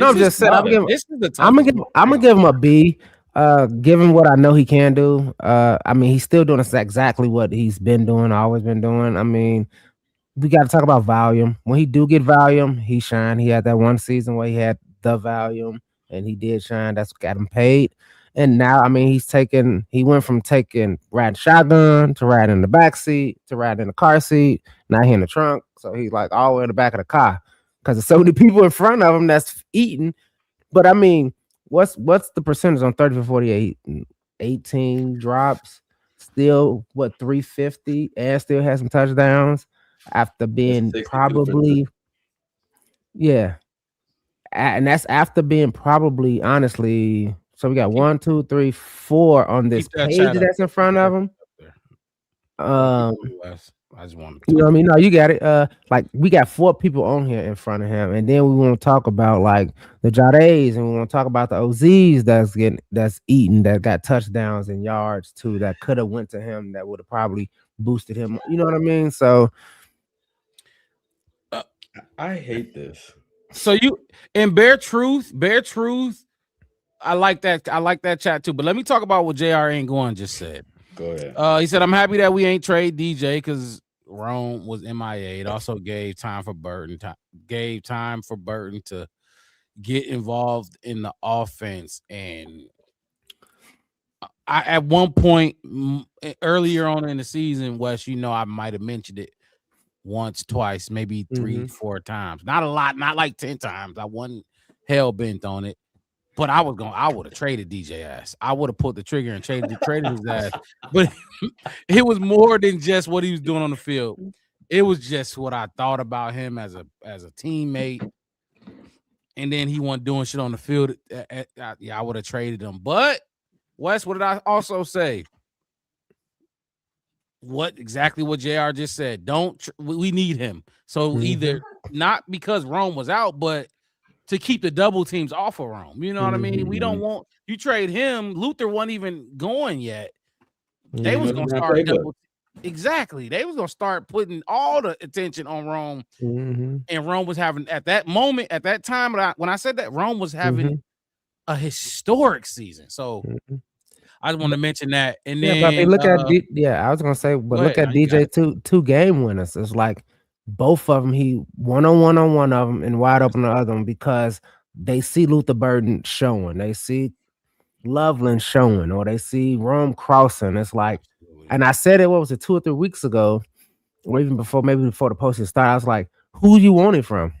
Speaker 1: I'm just saying. I'm gonna give him a B. Given what I know he can do. He's still doing exactly what he's been doing, always been doing. I mean, we got to talk about volume. When he do get volume, he shine. He had that one season where he had the volume, and he did shine. That's what got him paid. And now, he went from riding shotgun to riding in the back seat to riding in the car seat. Now he in the trunk. So he's like all the way in the back of the car because there's so many people in front of him that's eating. But what's the percentage on 30 for 48? 18 drops, still 350, and still has some touchdowns after being probably, and that's after being probably, honestly. So we got 1, 2, 3, 4 on this page that's in front of him.
Speaker 2: I just want
Speaker 1: to. You know what I mean? No, you got it. We got 4 people on here in front of him, and then we want to talk about the Jades, and we want to talk about the OZs that's eating, that got touchdowns and yards too, that could have went to him, that would have probably boosted him. You know what I mean? So
Speaker 3: I hate this.
Speaker 2: So Bear Truth. I like that chat too. But let me talk about what JR Ain't Going just said.
Speaker 3: Go ahead.
Speaker 2: He said, I'm happy that we ain't trade DJ because Rome was MIA. It also gave time for Burton to get involved in the offense. And at one point earlier on in the season, Wes, I might have mentioned it once, twice, maybe 3, 4 times. Not a lot, not like 10 times. I wasn't hell bent on it. But I would have traded DJ ass. I would have pulled the trigger and traded his ass. But it was more than just what he was doing on the field. It was just what I thought about him as a teammate. And then he wasn't doing shit on the field. I would have traded him. But Wes, what did I also say? What JR just said. We need him. So either not because Rome was out, but to keep the double teams off of Rome. You know what I mean? We don't want you trade him. Luther wasn't even going yet. They was gonna start double. Exactly. They was gonna start putting all the attention on Rome. And Rome was having at that moment, at that time, when I said that, Rome was having a historic season. So I just want to mention that. And then
Speaker 1: but I mean, look at I was gonna say, but look at DJ two game winners. It's like both of them, he one-on-one on one of them and wide open on the other one because they see Luther Burden showing, they see Loveland showing, or they see Rome crossing. It's like, and I said it, what was it, 2 or 3 weeks ago, or even before, maybe before the posting started, I was like, who you want it from?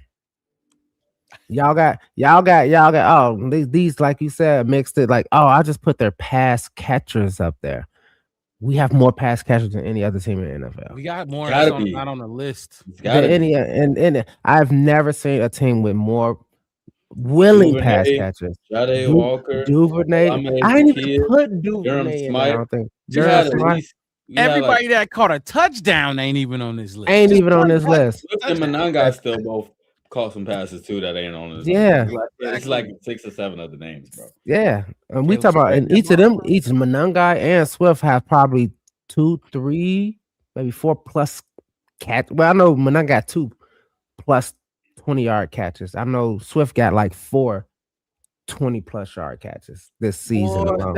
Speaker 1: Y'all got oh, these like you said, mixed it like, oh, I just put their pass catchers up there. We have more pass catchers than any other team in the NFL.
Speaker 2: We got more not on the list.
Speaker 1: And I've never seen a team with more willing pass catchers.
Speaker 3: Jade Walker,
Speaker 1: Duvernay. I didn't even put Duvernay in there, I don't think.
Speaker 2: Everybody that caught a touchdown ain't even on this list.
Speaker 1: Ain't even on this list.
Speaker 3: Swift and Mananga still both caught some passes too that ain't on this.
Speaker 1: Yeah.
Speaker 3: It's like 6 or 7 of the names, bro.
Speaker 1: Yeah. And we talk about, and each of them, each Mananga and Swift have probably 2, 3, maybe 4 plus catch. Well, I know Mananga got 2 plus 20-yard catches. I know Swift got like 4 20-plus yard catches this season alone.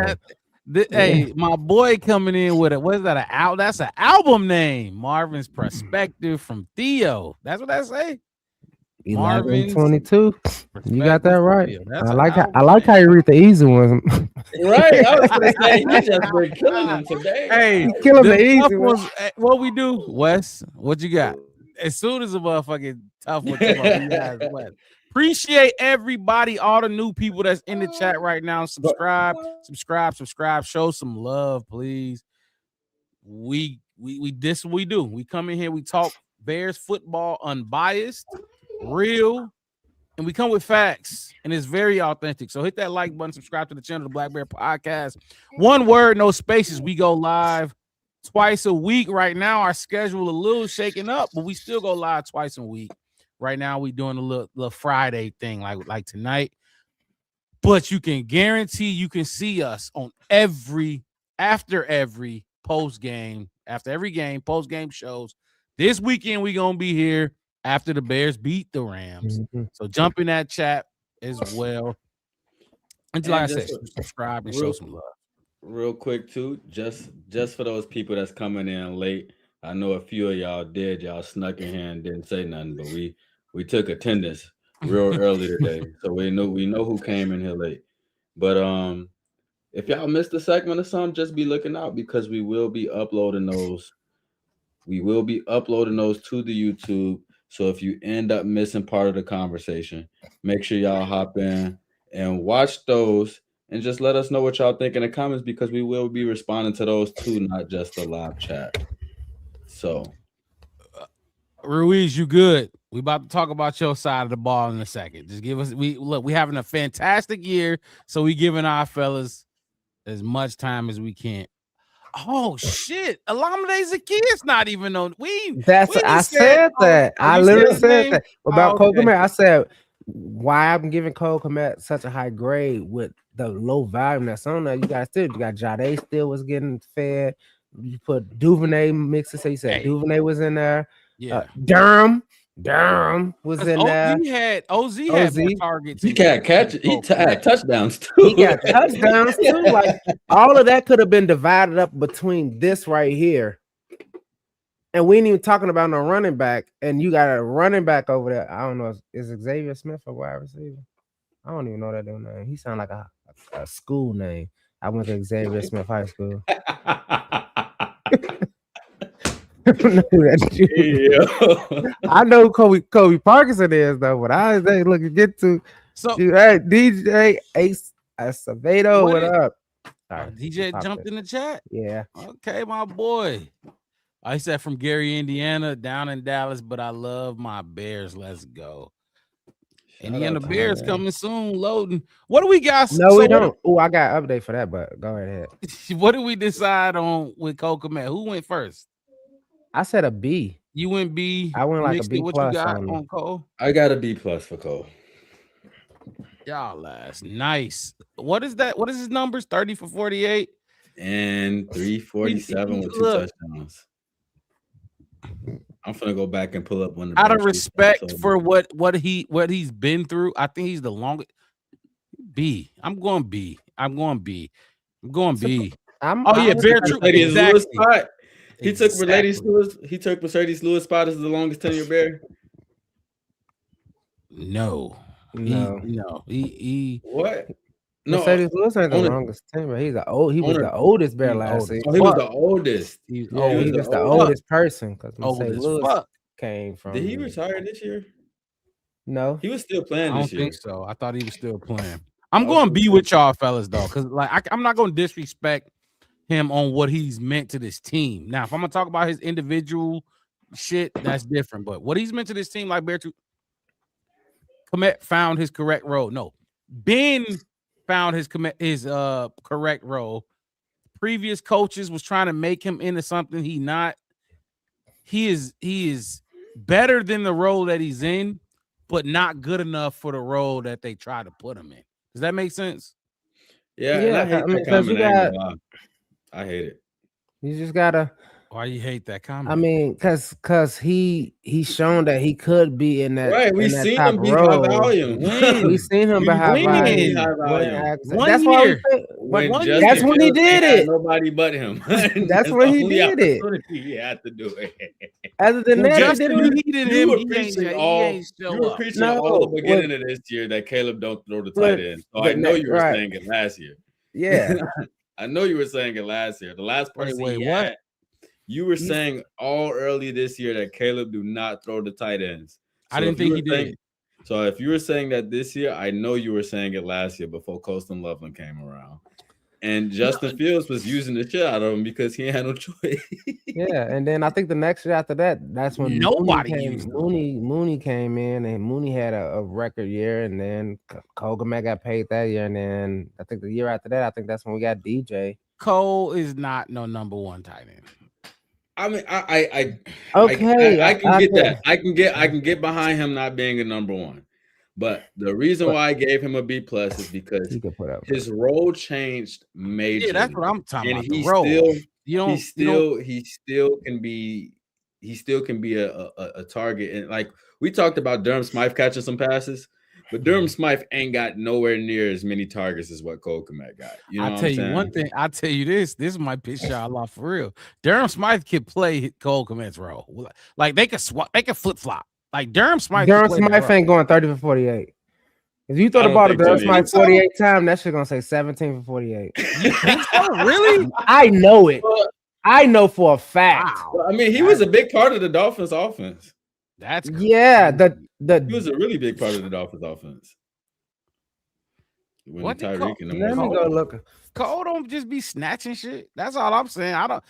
Speaker 2: Hey, my boy coming in with it. What is that? That's an album name. Marvin's Perspective from Theo. That's what I say.
Speaker 1: 11:22. You got that right. I like how you read the easy ones.
Speaker 3: Right. I was gonna say you just been killing them today.
Speaker 2: Hey,
Speaker 1: killing the easy ones.
Speaker 2: What we do, Wes? What you got? As soon as a motherfucking tough one come up, you guys Wes. Appreciate everybody, all the new people that's in the chat right now. Subscribe. Show some love, please. We this what we do. We come in here, we talk Bears football unbiased, real, and we come with facts, and it's very authentic. So hit that like button, subscribe to the channel, the Black Bear Podcast. One word, no spaces. We go live twice a week. Right now, our schedule a little shaken up, but we still go live twice a week. Right now, we doing a little Friday thing like tonight. But you can guarantee you can see us on after every post game, post game shows. This weekend we gonna be here after the Bears beat the Rams. So jump in that chat as well. And like I said, subscribe and show some love.
Speaker 3: Real quick too, just for those people that's coming in late. I know a few of y'all snuck in here and didn't say nothing, but we took attendance real early today, so we know who came in here late. But if y'all missed a segment or something, just be looking out because we will be uploading those. We will be uploading those to the YouTube. So if you end up missing part of the conversation, make sure y'all hop in and watch those and just let us know what y'all think in the comments because we will be responding to those too, not just the live chat. So,
Speaker 2: Ruiz, you good? We about to talk about your side of the ball in a second. Just give us we having a fantastic year, so we giving our fellas as much time as we can. Oh shit! Olamide Zaccheaus not even on. I
Speaker 1: said that. I literally said that about Cole Kmet. I said why I'm giving Cole Kmet such a high grade with the low volume that's on there. You got Jade still was getting fed. You put Duvernay mixes. So you said Duvernay was in there.
Speaker 2: Yeah,
Speaker 1: Durham was in there.
Speaker 2: OZ had more targets.
Speaker 3: He can't catch it. He had touchdowns too.
Speaker 1: He got touchdowns too. Like all of that could have been divided up between this right here. And we ain't even talking about no running back. And you got a running back over there. I don't know. Is Xavier Smith a wide receiver? I don't even know that dude's name. He sounds like a school name. I went to Xavier Smith High School. I know who Kobe Parkinson is though, but I was looking to get to.
Speaker 2: So
Speaker 1: hey, DJ Ace Acevedo, what up?
Speaker 2: DJ jumped in the chat.
Speaker 1: Yeah.
Speaker 2: Okay, my boy. I said from Gary, Indiana, down in Dallas, but I love my Bears. Let's go. Indiana Bears coming soon, loading. What do we got?
Speaker 1: No, we don't. Oh, I got an update for that, but go right ahead.
Speaker 2: What did we decide on with Cole Kmet? Who went first?
Speaker 1: I said a B.
Speaker 2: You went B.
Speaker 1: I went like a
Speaker 2: Mixed
Speaker 1: B
Speaker 2: it. What
Speaker 1: plus
Speaker 2: you got
Speaker 1: on
Speaker 2: on Cole?
Speaker 3: I got a B plus for Cole.
Speaker 2: Y'all last. Nice. What is that? What is his numbers? 30 for 48?
Speaker 3: And 347 with 2 touchdowns. I'm gonna go back and pull up one.
Speaker 2: Out of respect for what he's been through, I think he's the longest. B. I'm going B. Oh yeah, very true.
Speaker 3: Exactly. Spot. He took Mercedes Lewis. He took Mercedes Lewis spot as the longest tenure Bear.
Speaker 2: No. He
Speaker 3: what?
Speaker 1: No, Mercedes Lewis ain't the longest tenure. He was the oldest Bear last season.
Speaker 3: Oh, he was the oldest.
Speaker 1: He was just the oldest person because Mercedes Lewis came from.
Speaker 3: Did he retire this year?
Speaker 1: No,
Speaker 3: he was still playing.
Speaker 2: I
Speaker 3: this
Speaker 2: don't
Speaker 3: year.
Speaker 2: think so. I thought he was still playing. I'm going to be with y'all fellas though, because like I'm not going to disrespect him on what he's meant to this team. Now, if I'm gonna talk about his individual shit, that's different. But what he's meant to this team, like Beartooth, Kmet found his correct role. No, Ben found his correct role. Previous coaches was trying to make him into something he not. He is better than the role that he's in, but not good enough for the role that they try to put him in. Does that make sense?
Speaker 3: Yeah, and I hate that comment. I hate it.
Speaker 1: You just gotta.
Speaker 2: Why you hate that comment?
Speaker 1: I mean, cause he's shown that he could be in that.
Speaker 3: Right, we've seen him be high volume.
Speaker 1: We've seen him be high volume.
Speaker 3: That's
Speaker 1: why. That's when he did it.
Speaker 3: Nobody but him.
Speaker 1: That's when he did it.
Speaker 3: He had to do it.
Speaker 1: Other than that,
Speaker 2: Justin needed him. He ain't
Speaker 3: you were preaching all the beginning of this year that Caleb don't throw the tight end. So I know you were saying it last year.
Speaker 1: Yeah.
Speaker 3: I know you were saying it last year. The last person
Speaker 2: what?
Speaker 3: You were saying all early this year that Caleb do not throw the tight ends.
Speaker 2: So I didn't think he did.
Speaker 3: So if you were saying that this year, I know you were saying it last year before Colston Loveland came around. And Justin Fields was using the shit out of him because he had no choice.
Speaker 1: Yeah, and then I think the next year after that, that's when Mooney came in, and Mooney had a record year, and then Cole Kmet got paid that year, and then I think the year after that, I think that's when we got DJ.
Speaker 2: Cole is not no number one tight end.
Speaker 3: I mean,
Speaker 1: okay,
Speaker 3: I can get that. I can get behind him not being a number one. But the reason why I gave him a B plus is because his role changed majorly.
Speaker 2: Yeah, that's what I'm talking about.
Speaker 3: He still can be a target. And like we talked about Durham Smythe catching some passes, but Durham Smythe ain't got nowhere near as many targets as what Cole Kmet got. You know
Speaker 2: I'll tell you one thing. I'll tell you this might piss y'all off for real. Durham Smythe could play Cole Kmet's role. Like they could flip flop. Like Durham Smythe
Speaker 1: ain't going 30 for 48. If you throw the ball to Durham Smythe 48 times, that shit gonna say 17 for 48.
Speaker 2: You think so? Really?
Speaker 1: I know it. I know for a fact.
Speaker 3: Wow. I mean, he was a big part of the Dolphins' offense.
Speaker 2: That's crazy.
Speaker 1: Yeah.
Speaker 3: He was a really big part of the Dolphins' offense.
Speaker 2: What
Speaker 3: Tyreek and
Speaker 1: let me go look.
Speaker 2: Cole don't just be snatching shit. That's all I'm saying. I don't.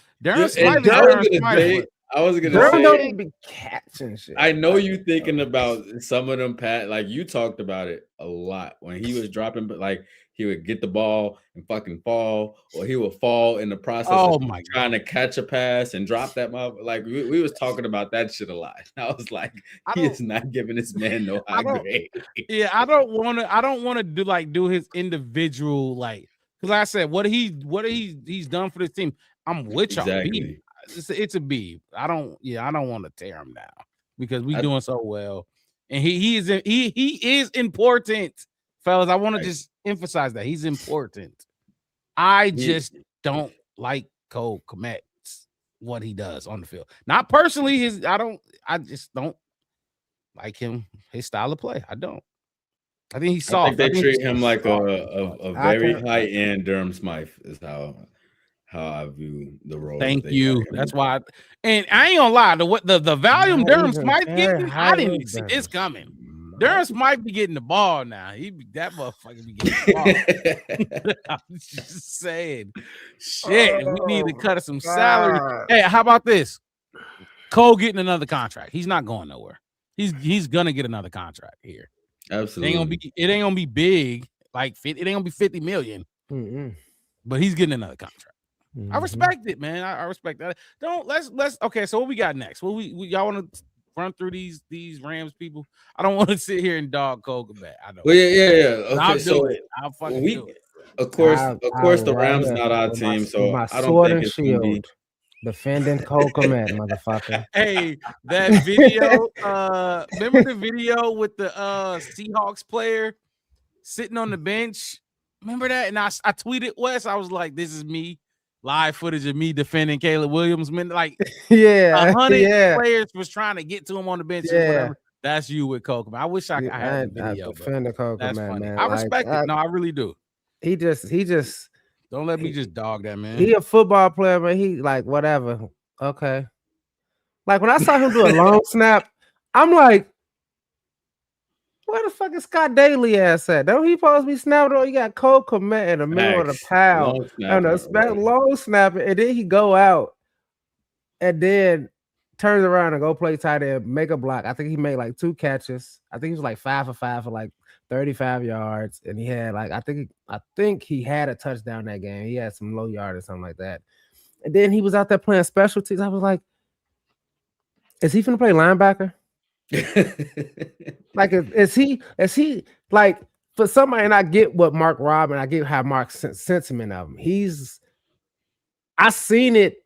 Speaker 3: I was gonna say,
Speaker 1: don't even be catching shit.
Speaker 3: I know you thinking about some of them, Pat. Like you talked about it a lot when he was dropping, but like he would get the ball and fucking fall, or he would fall in the process of trying to catch a pass and drop that mother. Like we was talking about that shit a lot. I was like, he is not giving this man no high grade.
Speaker 2: Yeah, I don't want to do his individual because like I said, what he's done for this team. I'm with y'all.
Speaker 3: Exactly.
Speaker 2: It's a B. I don't want to tear him down because we doing so well, and he is important, fellas. I want to just emphasize that he's important. I just don't like Cole Kmet, what he does on the field. Not personally, I just don't like him, his style of play. I don't. I think he's soft.
Speaker 3: I think they treat him like a very high end Durham Smythe is how I view the role.
Speaker 2: Thank you. That's why. And I ain't gonna lie. The volume Durham Smythe getting, I didn't see this coming. Durham Smythe be getting the ball now. That motherfucker be getting the ball. I'm just saying. Shit. We need to cut some salary. Hey, how about this? Cole getting another contract. He's not going nowhere. He's gonna get another contract here.
Speaker 3: Absolutely.
Speaker 2: It ain't gonna be big. Like it ain't gonna be 50 million. But he's getting another contract. I respect it, man. I respect that. Let's okay. So what we got next? Well, we y'all want to run through these Rams people? I don't want to sit here and dog Cole Komet. I know.
Speaker 3: Well, yeah. Okay,
Speaker 2: I'll
Speaker 3: so
Speaker 2: do it. I'll fucking do it.
Speaker 3: Of course, the
Speaker 1: right
Speaker 3: Rams
Speaker 1: here
Speaker 3: not our
Speaker 1: with
Speaker 3: team,
Speaker 1: with
Speaker 3: so
Speaker 1: my
Speaker 3: I don't
Speaker 1: sword
Speaker 3: think
Speaker 1: and
Speaker 3: it's gonna be.
Speaker 1: shield, defending Cole Komet, motherfucker.
Speaker 2: Hey, that video. Remember the video with the Seahawks player sitting on the bench? Remember that? And I tweeted Wes. I was like, "This is me." Live footage of me defending Caleb Williams. Man, like 100 players was trying to get to him on the bench or whatever. That's you with Cole Komet. I wish I had the video.
Speaker 1: Defending Cole
Speaker 2: That's
Speaker 1: Komet,
Speaker 2: funny.
Speaker 1: man.
Speaker 2: I respect it. No, I really do.
Speaker 1: He just
Speaker 2: don't let me just dog that, man.
Speaker 1: He a football player, man. He like whatever. Okay. Like when I saw him do a long snap, I'm like, where the fuck is Scott Daly ass at? Don't he supposed to be snapping on? You got Cole Komet in the middle of the pile. Long snapping, and then he go out and then turns around and go play tight end, make a block. I think he made like 2 catches. I think he was like 5 for 5 for like 35 yards. And he had like I think he had a touchdown that game. He had some low yard or something like that. And then he was out there playing special teams. I was like, is he finna play linebacker? Like is he like for somebody, and I get what Mark Robb and I get how Mark's sentiment of him. I seen it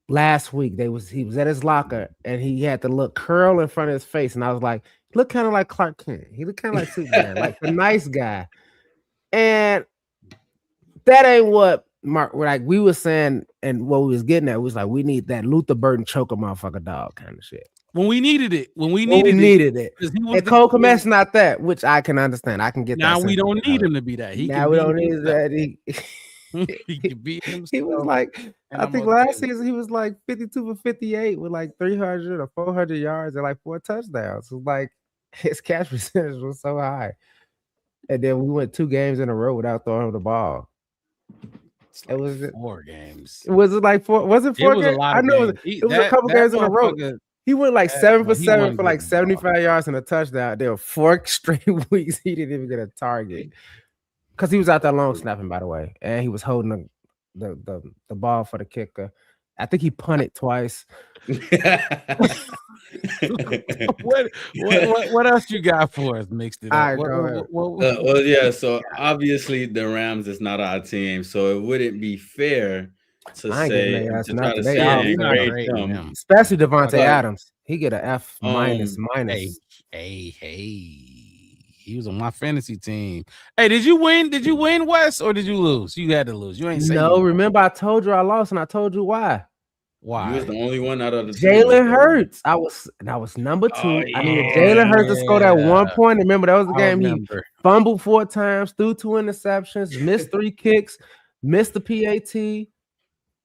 Speaker 1: last week. He was at his locker and he had the little curl in front of his face, and I was like, he looked kind of like Clark Kent. He looked kind of like Superman, like the nice guy. And that ain't what Mark, like we were saying, and what we was getting at was like, we need that Luther Burton choke a motherfucker dog kind of shit.
Speaker 2: When we needed it. When we
Speaker 1: needed it. And Cole Komet's not that, which I can understand. I can get
Speaker 2: now
Speaker 1: that.
Speaker 2: Now we don't need him to be that.
Speaker 1: Now we don't need that.
Speaker 2: He can beat himself.
Speaker 1: He was like, I think last season he was like 52 for 58 with like 300 or 400 yards and like 4 touchdowns. So like his catch percentage was so high. And then we went 2 games in a row without throwing the ball.
Speaker 2: It was 4 games.
Speaker 1: Was it like 4? Was it 4
Speaker 2: games?
Speaker 1: Was I know it was a couple games in a row. He went like 7 for 7 for like 75 yards and a touchdown. There were 4 straight weeks he didn't even get a target because he was out there long snapping, by the way, and he was holding the ball for the kicker. I think he punted twice.
Speaker 2: What else you got for us? Mixed it up.
Speaker 3: Well, yeah. So obviously the Rams is not our team, so it wouldn't be fair to say
Speaker 1: especially Devontae Adams. He get an F minus.
Speaker 2: Hey, he was on my fantasy team. Hey, did you win? Did you win, Wes, or did you lose? You had to lose. You ain't saying
Speaker 1: no. Remember, I told you I lost, and I told you why.
Speaker 3: Why? You was the only one out of the
Speaker 1: Jalen Hurts. I was number 2. I needed Jalen Hurts to score that 1 point. Remember, that was the game he fumbled 4 times, threw 2 interceptions, missed 3 kicks, missed the PAT,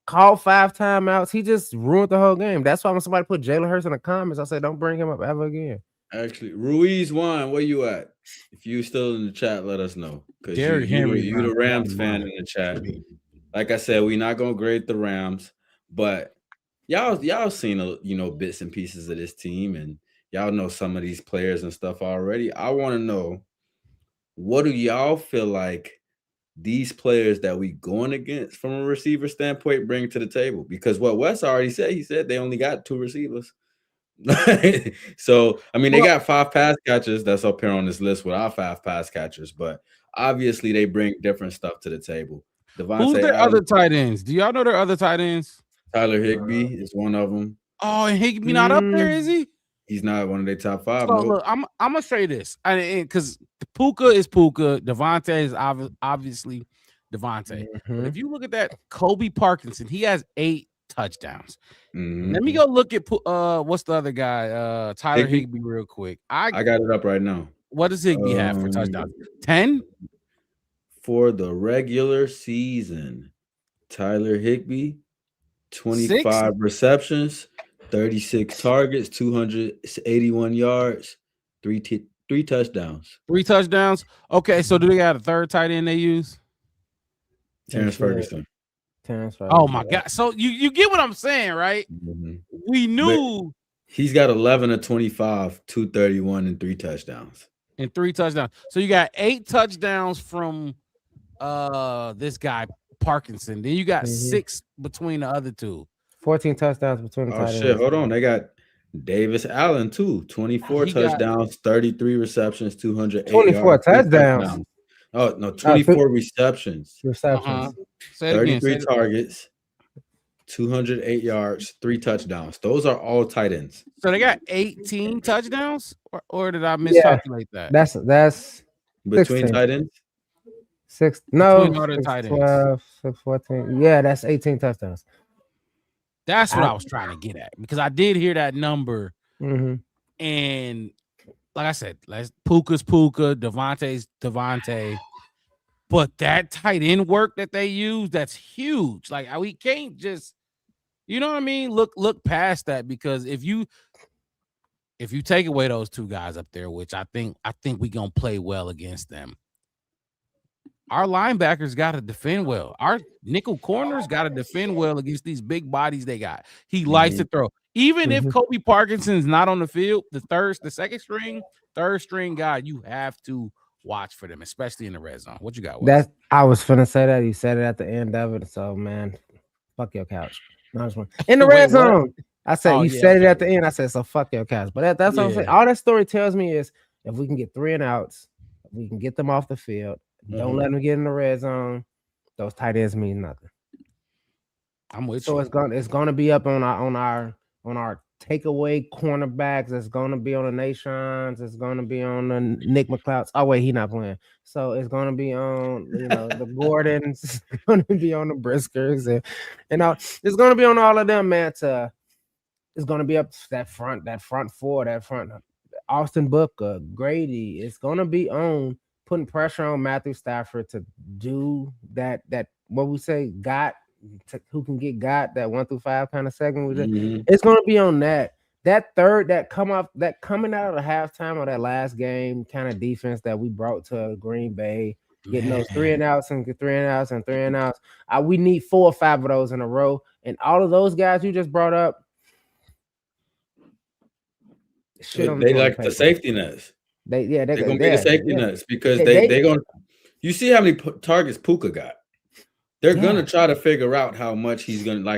Speaker 1: called 5 timeouts. He just ruined the whole game. That's why when somebody put Jalen Hurts in the comments, I said, don't bring him up ever again.
Speaker 3: Actually, Ruiz won. Where you at? If you still in the chat, let us know. Because you the Rams fan in the chat. Like I said, we're not gonna grade the Rams, but y'all seen bits and pieces of this team, and y'all know some of these players and stuff already. I want to know, what do y'all feel like these players that we going against from a receiver standpoint bring to the table? Because what Wes already said, he said they only got 2 receivers. So I mean, they got 5 pass catchers that's up here on this list with our 5 pass catchers, but obviously they bring different stuff to the table.
Speaker 2: Who's their other tight ends? Do y'all know their other tight ends?
Speaker 3: Tyler Higbee is one of them.
Speaker 2: Oh, and Higbee not up there, is he?
Speaker 3: He's not one of their top 5.
Speaker 2: So look, I'm gonna say this, because Puka is Puka, Devontae is obviously Devontae. But if you look at that, Kobe Parkinson, he has 8 touchdowns. Let me go look at what's the other guy? Tyler Higbee real quick. I
Speaker 3: got it up right now.
Speaker 2: What does Higbee have for touchdowns? 10
Speaker 3: for the regular season. Tyler Higbee, 25 receptions, 36 targets, 281 yards, 3 touchdowns.
Speaker 2: 3 touchdowns. Okay, so do they got a third tight end they use?
Speaker 3: Terrence Ferguson.
Speaker 2: Oh my God! So you get what I'm saying, right? we knew
Speaker 3: he's got 11 of 25, 231, and 3 touchdowns.
Speaker 2: And 3 touchdowns. So you got 8 touchdowns from this guy Parkinson. Then you got 6 between the other two.
Speaker 1: 14 touchdowns between the
Speaker 3: Oh
Speaker 1: tight
Speaker 3: shit!
Speaker 1: ends.
Speaker 3: Hold on, they got Davis Allen too. 24 touchdowns, 33 receptions, 208
Speaker 1: 24
Speaker 3: yards, 3
Speaker 1: touchdowns.
Speaker 3: Oh no, 24 receptions.
Speaker 1: Receptions.
Speaker 2: Say it again.
Speaker 3: 33 targets, 208 yards, 3 touchdowns. Those are all tight ends.
Speaker 2: So they got 18 touchdowns, or did I miscalculate that?
Speaker 1: That's
Speaker 3: Between
Speaker 1: 16.
Speaker 3: tight ends?
Speaker 1: 6 no
Speaker 2: Between all the
Speaker 1: 6,
Speaker 2: tight ends.
Speaker 1: 12, 6, 14. Yeah, that's 18 touchdowns.
Speaker 2: That's what I was trying to get at, because I did hear that number. And like I said, Puka's Puka, Devontae's Devontae. But that tight end work that they use, that's huge. Like, we can't just, you know what I mean? Look past that, because if you take away those 2 guys up there, which I think we gonna play well against them. Our linebackers got to defend well. Our nickel corners got to defend well against these big bodies they got. He likes to throw. Even if Kobe Parkinson's not on the field, the second string, third string guy, you have to watch for them, especially in the red zone. What you got, Wes?
Speaker 1: I was finna say that. You said it at the end of it. So man, fuck your couch. No, I just want in the red zone. I said said it at the end. I said so. Fuck your couch. But that's what I'm saying. All that story tells me is if we can get 3 and outs, we can get them off the field. Don't let them get in the red zone. Those tight ends mean nothing.
Speaker 2: I'm with
Speaker 1: you. So it's gonna be up on our takeaway cornerbacks. It's gonna be on the Nations. It's gonna be on the Nick McLeods. Oh wait, he not playing. So it's gonna be on the Gordons. It's gonna be on the Briskers and it's gonna be on all of them, man. It's gonna be up that front four, that front Austin Booker, Grady. It's gonna be on putting pressure on Matthew Stafford to do that what we say who can get that 1 through 5 kind of segment. It's gonna be on that third coming out of the halftime of that last game kind of defense that we brought to Green Bay, getting those 3 and outs and 3 and outs and 3 and outs. We need 4 or 5 of those in a row, and all of those guys you just brought up.
Speaker 3: They like the safety nets.
Speaker 1: They're
Speaker 3: gonna be the safety nets because they're gonna. You see how many targets Puka got. They're gonna try to figure out how much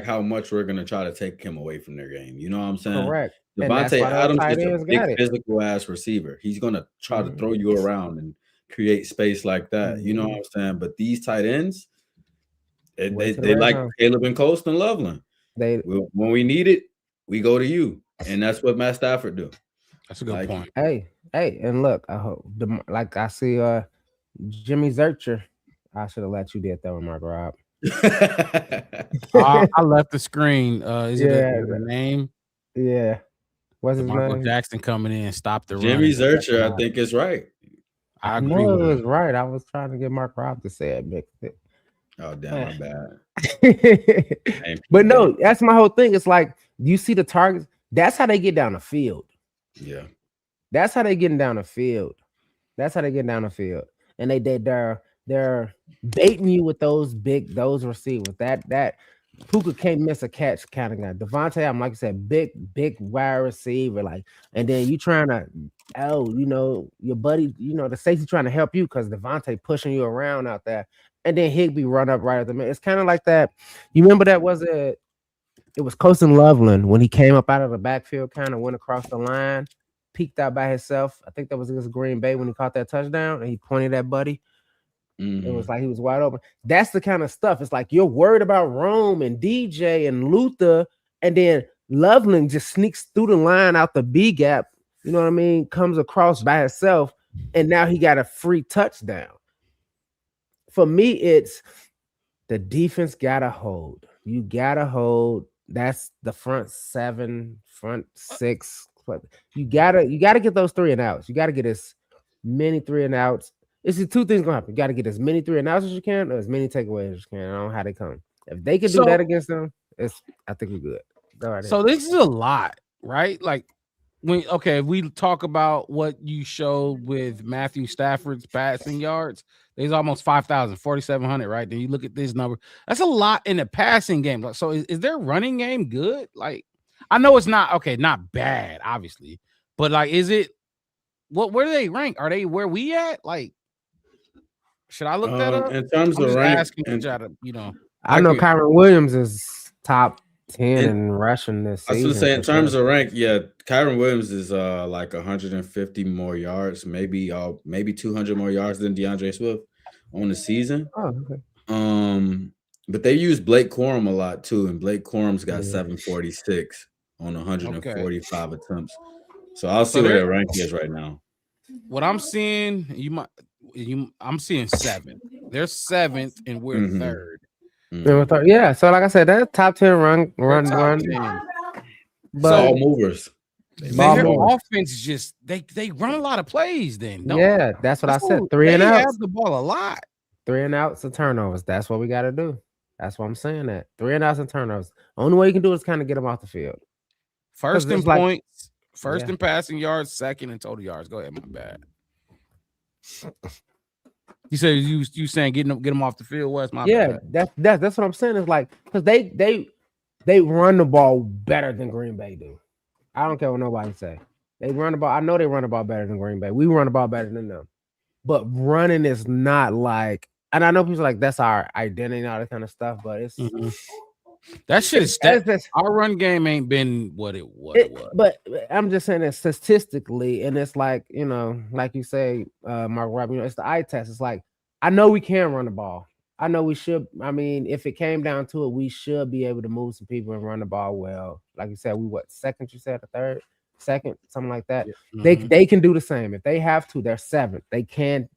Speaker 3: how much we're gonna try to take him away from their game. You know what I'm saying?
Speaker 1: Correct.
Speaker 3: Devontae Adams is a big physical ass receiver. He's gonna try to throw you around and create space like that. You know what I'm saying? But these tight ends, they like Caleb and Colston Loveland. When we need it, we go to you, and that's what Matt Stafford do.
Speaker 2: That's a good point.
Speaker 1: Hey, and look, I hope I see Jimmy Zercher. I should have let you get that one, Mark Rob.
Speaker 2: I left the screen. Is it the name?
Speaker 1: Yeah. What's his
Speaker 2: Michael
Speaker 1: name?
Speaker 2: Jackson coming in and stopped the
Speaker 3: Jimmy
Speaker 2: run.
Speaker 3: Zercher, I think is right.
Speaker 2: I agree.
Speaker 1: No, it was right. I was trying to get Mark Rob to say it.
Speaker 3: Oh, damn, my bad.
Speaker 1: But no, that's my whole thing. It's like, you see the targets. That's how they get down the field.
Speaker 3: Yeah.
Speaker 1: That's how they getting down the field. And they're baiting you with those receivers. That Puka can't miss a catch kind of guy. Devontae, I'm like I said, big wide receiver. And then you trying to, your buddy, the safety trying to help you because Devontae pushing you around out there. And then Higbee run up right at the middle. It's kind of like that. You remember that it was Colston Loveland when he came up out of the backfield, kind of went across the line, peeked out by himself. I think that was against Green Bay when he caught that touchdown and he pointed at Buddy. It was like he was wide open. That's the kind of stuff. It's like you're worried about Rome and DJ and Luther, and then Loveland just sneaks through the line out the B gap. You know what I mean? Comes across by himself, and now he got a free touchdown. For me, it's the defense gotta hold. You gotta hold. That's the front 7, front 6. You gotta get those 3 and outs. You gotta get as many 3 and outs. It's the 2 things gonna happen. You got to get as many 3 and outs as you can, or as many takeaways as you can. I don't know how they come. If they can do that against them, I think we're good. Right,
Speaker 2: so this is a lot, right? Like we talk about what you showed with Matthew Stafford's passing yards. There's almost 5,000, 4,700, right? Then you look at this number. That's a lot in the passing game. So is their running game good? Like, I know it's not okay, not bad, obviously, but like, is it? Where do they rank? Are they where we at? Like, should I look that up?
Speaker 3: In terms
Speaker 2: I'm
Speaker 3: of
Speaker 2: just
Speaker 3: rank,
Speaker 2: asking
Speaker 3: and
Speaker 2: y'all to, you know.
Speaker 1: I know Kyron Williams is top 10 in rushing this
Speaker 3: I was
Speaker 1: season.
Speaker 3: gonna say in
Speaker 1: for
Speaker 3: terms
Speaker 1: sure.
Speaker 3: of rank, yeah, Kyron Williams is like 150 more yards, maybe 200 more yards than DeAndre Swift on the season.
Speaker 1: Oh, okay.
Speaker 3: But they use Blake Corum a lot too, and Blake Corum's got
Speaker 1: Yeah.
Speaker 3: 746 on 145 attempts. So I'll see
Speaker 2: So
Speaker 3: where
Speaker 2: they're-
Speaker 3: their rank is right now.
Speaker 2: What I'm seeing, I'm seeing 7th. They're 7th, and we're
Speaker 3: Mhm.
Speaker 2: 3rd.
Speaker 1: Yeah, so like I said, that's top 10 run.
Speaker 2: Top 10.
Speaker 1: But
Speaker 3: Ball movers.
Speaker 2: Their offense is just they run a lot of plays. Then
Speaker 1: yeah, that's what I said.
Speaker 2: what-
Speaker 1: 3 and
Speaker 2: they
Speaker 1: outs.
Speaker 2: have the ball a lot.
Speaker 1: 3 and outs and turnovers. That's what we got to do. That's what I'm saying. That 3 and outs and turnovers. Only way you can do is kind of get them off the field.
Speaker 2: First in
Speaker 1: it's like-
Speaker 2: points, first
Speaker 1: Yeah.
Speaker 2: in passing yards, second in total yards. Go ahead, my bad. You said you saying get them off the field. What's my
Speaker 1: Yeah,
Speaker 2: bad?
Speaker 1: that's what I'm saying. It's like because they run the ball better than Green Bay do. I don't care what nobody say. They run the ball. I know they run the ball better than Green Bay. We run the ball better than them. But running is not like, and I know people are like that's our identity and all that kind of stuff. But it's
Speaker 2: That shit is our run game ain't been what it was.
Speaker 1: But I'm just saying that statistically, and it's like, you know, like you say, Mark Robbie, you know, it's the eye test. It's like, I know we can run the ball. I know we should. I mean, if it came down to it, we should be able to move some people and run the ball well. Like you said, we second? You said a third, second, something like that.
Speaker 2: Yeah.
Speaker 1: They can do the same if they have to. They're 7th. They can.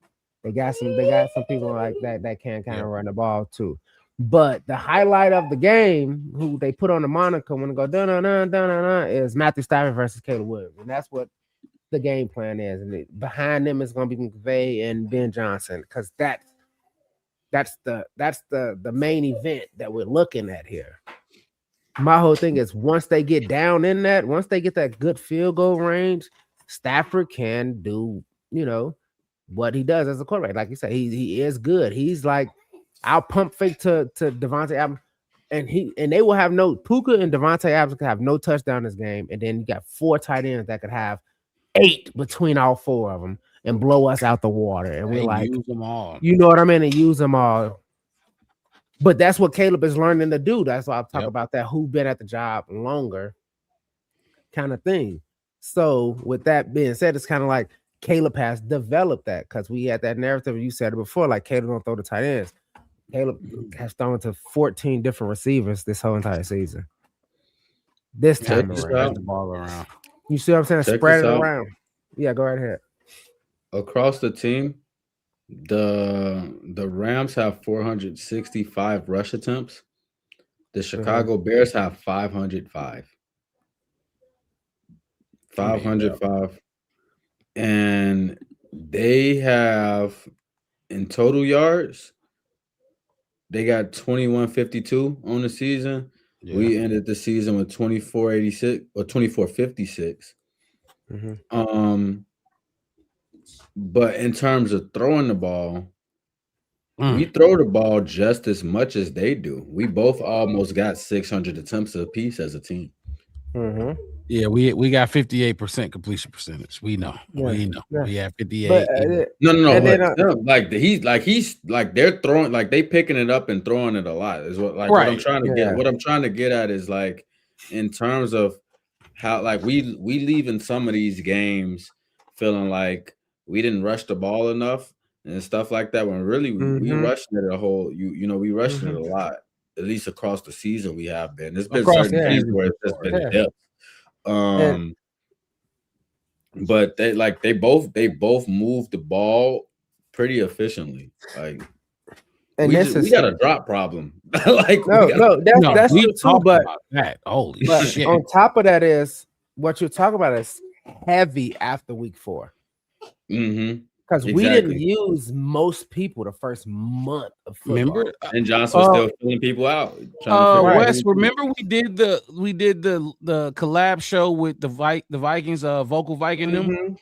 Speaker 1: They got some people like that can kind of run the ball too. But the highlight of the game, who they put on the moniker when they go dun dun dun dun dun, is Matthew Stafford versus Caleb Williams, and that's what the game plan is. And behind them is going to be McVay and Ben Johnson, because that's the main event that we're looking at here. My whole thing is once they get down in that, once they get that good field goal range, Stafford can do, you know, what he does as a quarterback. Like you said, he is good. He's like, I'll pump fake to Devontae Adams, and they will have no Puka and Devontae Adams could have no touchdown this game, and then you got 4 tight ends that could have 8 between all 4 of them and blow us out the water. And we're like,
Speaker 2: use them all.
Speaker 1: You know what I mean? And use them all. But that's what Caleb is learning to do. That's why I talk about that. Who been at the job longer, kind of thing. So with that being said, it's kind of like Caleb has developed that because we had that narrative. You said it before, like Caleb don't throw the tight ends. Caleb has thrown to 14 different receivers this whole entire season. This time around,
Speaker 2: the ball around.
Speaker 1: You see what I'm saying? Spread it around. Yeah, go right ahead.
Speaker 3: Across the team, the Rams have 465 rush attempts. The Chicago Bears have 505. 505. And they have, in total yards, they got 2152 on the season. Yeah. We ended the season with 2486 or 2456. But in terms of throwing the ball, we throw the ball just as much as they do. We both almost got 600 attempts apiece as a team.
Speaker 2: Yeah, we got 58% completion percentage. We know.
Speaker 1: Yeah.
Speaker 2: We know.
Speaker 1: Yeah.
Speaker 2: We have 58.
Speaker 1: But,
Speaker 3: Like they're throwing, like they picking it up and throwing it a lot. Is what like what I'm trying to get. What I'm trying to get at is like in terms of how like we leaving some of these games feeling like we didn't rush the ball enough and stuff like that. When really we rushed it a whole. You know we rushed it a lot. At least across the season we have been. There's been certain games where it's just been depth. But they both moved the ball pretty efficiently. Like
Speaker 1: and
Speaker 3: we got a drop problem. Like
Speaker 1: that's true too. But
Speaker 2: holy shit.
Speaker 1: On top of that is what you're talking about is heavy after week 4. Because we didn't use most people the first month of football.
Speaker 2: Remember,
Speaker 3: and Johnson was still filling people out.
Speaker 2: Wes, remember we did the collab show with the Vikings, Vocal Viking them.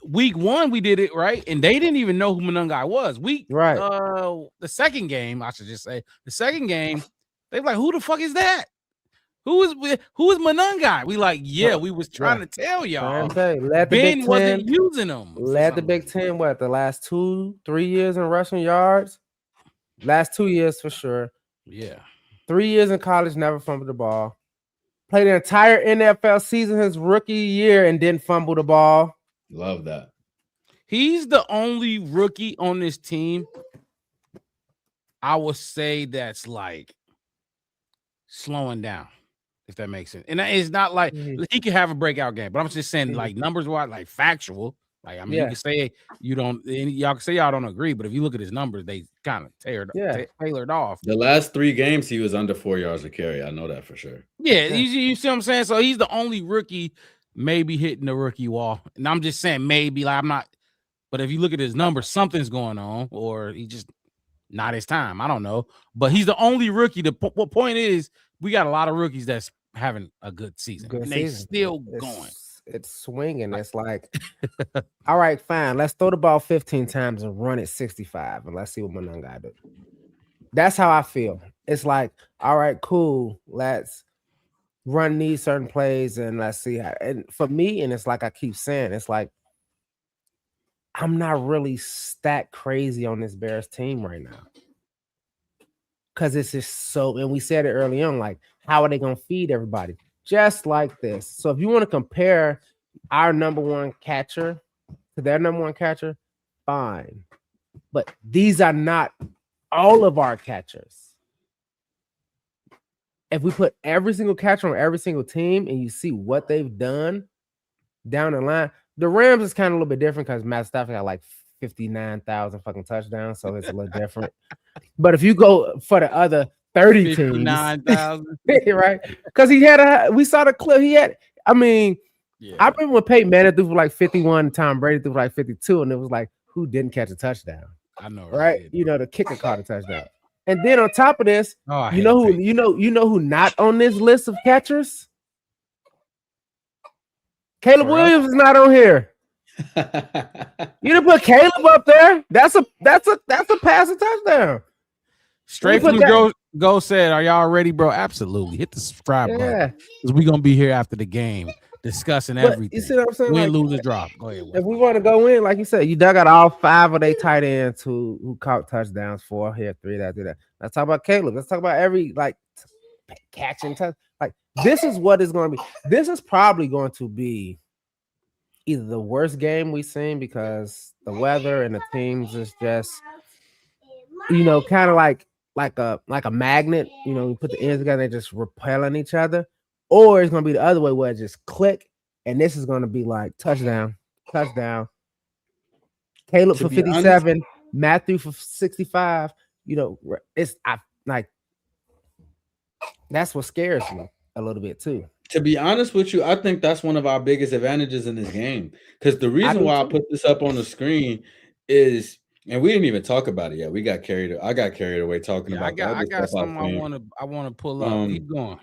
Speaker 2: Week 1 we did it right, and they didn't even know who Monungai was. The second game, I should just say, the second game, they were like, "Who the fuck is that?" Who is Monangai? We like, yeah, we was trying to tell y'all. Ben wasn't using them.
Speaker 1: Led the Big Ten the last 2-3 years in rushing yards? Last 2 years for sure.
Speaker 2: Yeah.
Speaker 1: 3 years in college, never fumbled the ball. Played the entire NFL season his rookie year and didn't fumble the ball.
Speaker 3: Love that.
Speaker 2: He's the only rookie on this team, I would say, that's like slowing down, if that makes sense. And it's not like he could have a breakout game, but I'm just saying, like, numbers-wise, like factual. Like, I mean, you can say you don't, and y'all can say y'all don't agree, but if you look at his numbers, they kind of tailored off.
Speaker 3: The last 3 games, he was under 4 yards a carry. I know that for sure.
Speaker 2: Yeah, you see what I'm saying? So he's the only rookie maybe hitting the rookie wall. And I'm just saying maybe, like, I'm not, but if you look at his numbers, something's going on, or he just not his time. I don't know. But he's the only rookie. The point is, we got a lot of rookies that's having a good season. They still going.
Speaker 1: It's swinging. It's like, all right, fine. Let's throw the ball 15 times and run it 65, and let's see what Monangai do. That's how I feel. It's like, all right, cool. Let's run these certain plays and let's see how. And for me, and it's like I keep saying, it's like I'm not really stacked crazy on this Bears team right now. Because it's just so, and we said it early on, like, how are they going to feed everybody? Just like this. So if you want to compare our number one catcher to their number one catcher, fine. But these are not all of our catchers. If we put every single catcher on every single team and you see what they've done down the line, the Rams is kind of a little bit different because Matt Stafford got like 59,000 fucking touchdowns, so it's a little different. But if you go for the other 30 teams,
Speaker 2: 9,000,
Speaker 1: right? Because we saw the clip he had. I mean, I remember when Peyton Manning threw for like 51, and Tom Brady threw for like 52, and it was like, who didn't catch a touchdown?
Speaker 2: I know,
Speaker 1: right? You know, the kicker caught a touchdown. And then on top of this, you know who not on this list of catchers? Caleb Williams is not on here. You didn't put Caleb up there. That's a passing touchdown.
Speaker 2: Straight from the Go said, "Are y'all ready, bro?" Absolutely. Hit the subscribe button because we're gonna be here after the game discussing everything.
Speaker 1: You see what I'm saying?
Speaker 2: Win,
Speaker 1: like,
Speaker 2: lose, or drop. Go ahead.
Speaker 1: If we want to go in, like you said, you dug out all 5 of their tight ends who caught touchdowns. 4 here, 3 that, 3 that. Let's talk about Caleb. Let's talk about every catching touch. Like, this is what is going to be. This is probably going to be either the worst game we've seen because the weather and the teams is just, kind of like a magnet. You put the ends together and they just repelling each other, or it's going to be the other way where it just click. And this is going to be like touchdown. Caleb for 57, Matthew for 65. That's what scares me a little bit too.
Speaker 3: To be honest with you, I think that's one of our biggest advantages in this game. Because the reason why I put this up on the screen is, and we didn't even talk about it yet. I got carried away talking about that.
Speaker 2: I got something I want to pull up. Keep going.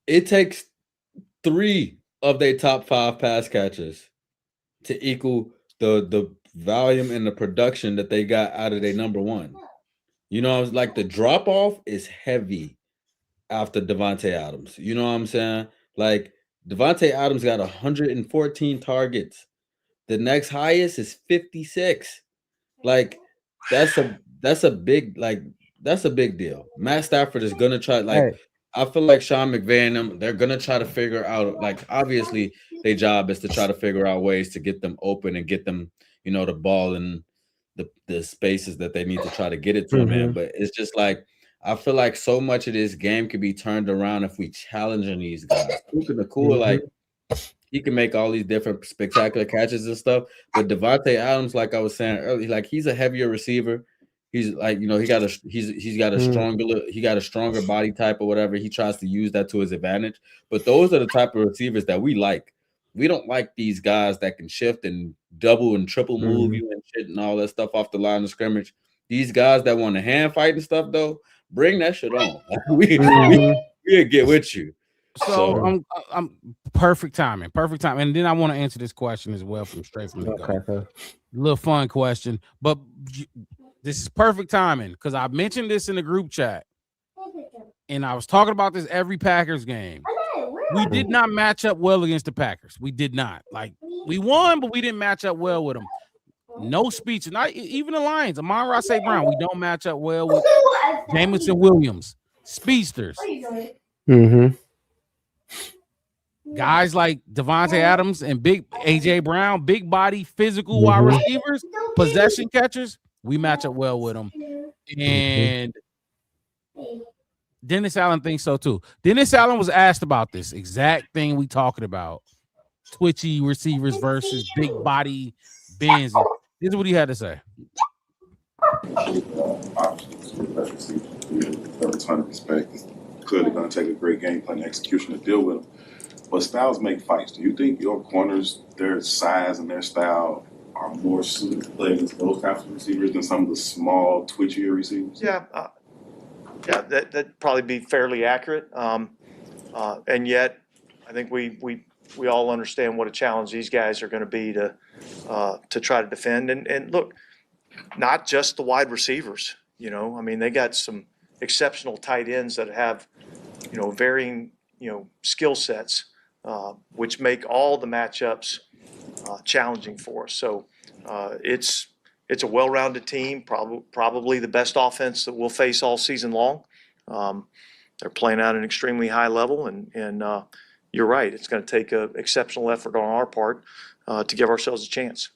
Speaker 3: It takes 3 of their top 5 pass catchers to equal the volume and the production that they got out of their number one. Like the drop off is heavy after Devontae Adams. You know what I'm saying? Like Devontae Adams got 114 targets. The next highest is 56. Like that's a big deal. Matt Stafford is gonna try. I feel like Sean McVay and them, they're gonna try to figure out. Like obviously, their job is to try to figure out ways to get them open and get them, the ball in the spaces that they need to try to get it to them in. But it's just like I feel like so much of this game could be turned around if we challenging these guys. Like he can make all these different spectacular catches and stuff. But Devontae Adams, like I was saying earlier, like he's a heavier receiver. He's like, he got a stronger body type or whatever. He tries to use that to his advantage. But those are the type of receivers that we like. We don't like these guys that can shift and double and triple move you and shit and all that stuff off the line of scrimmage. These guys that want to hand fight and stuff, though, bring that shit on. We'll get with you.
Speaker 2: So I'm perfect timing. And then I want to answer this question as well straight from the go. Little fun question, but this is perfect timing because I mentioned this in the group chat. and I was talking about this every Packers game. We did not match up well against the Packers. We did not. Like, we won, but we didn't match up well with them. No speech. Not even the Lions. Amon-Ra St. Brown. We don't match up well with Jameson Williams. Speedsters.
Speaker 1: Mm-hmm.
Speaker 2: Guys like Devontae Adams and big AJ Brown, big body, physical wide receivers, possession catchers. We match up well with them. And Dennis Allen thinks so too. Dennis Allen was asked about this exact thing we talking about. Twitchy receivers versus big body bends. This is what he had to say.
Speaker 18: Obviously, the best receiver. Have a ton of respect. It's clearly going to take a great game plan and execution to deal with them. But styles make fights. Do you think your corners, their size and their style, are more suited to play against those types of receivers than some of the small, twitchier receivers?
Speaker 19: Yeah, that'd probably be fairly accurate. And yet, I think we all understand what a challenge these guys are going to be to try to defend. And look, not just the wide receivers. You know, I mean, they got some exceptional tight ends that have, you know, varying, you know, skill sets, which make all the matchups challenging for us. So it's a well-rounded team, probably the best offense that we'll face all season long. They're playing at an extremely high level, and you're right. It's going to take an exceptional effort on our part to give ourselves a chance.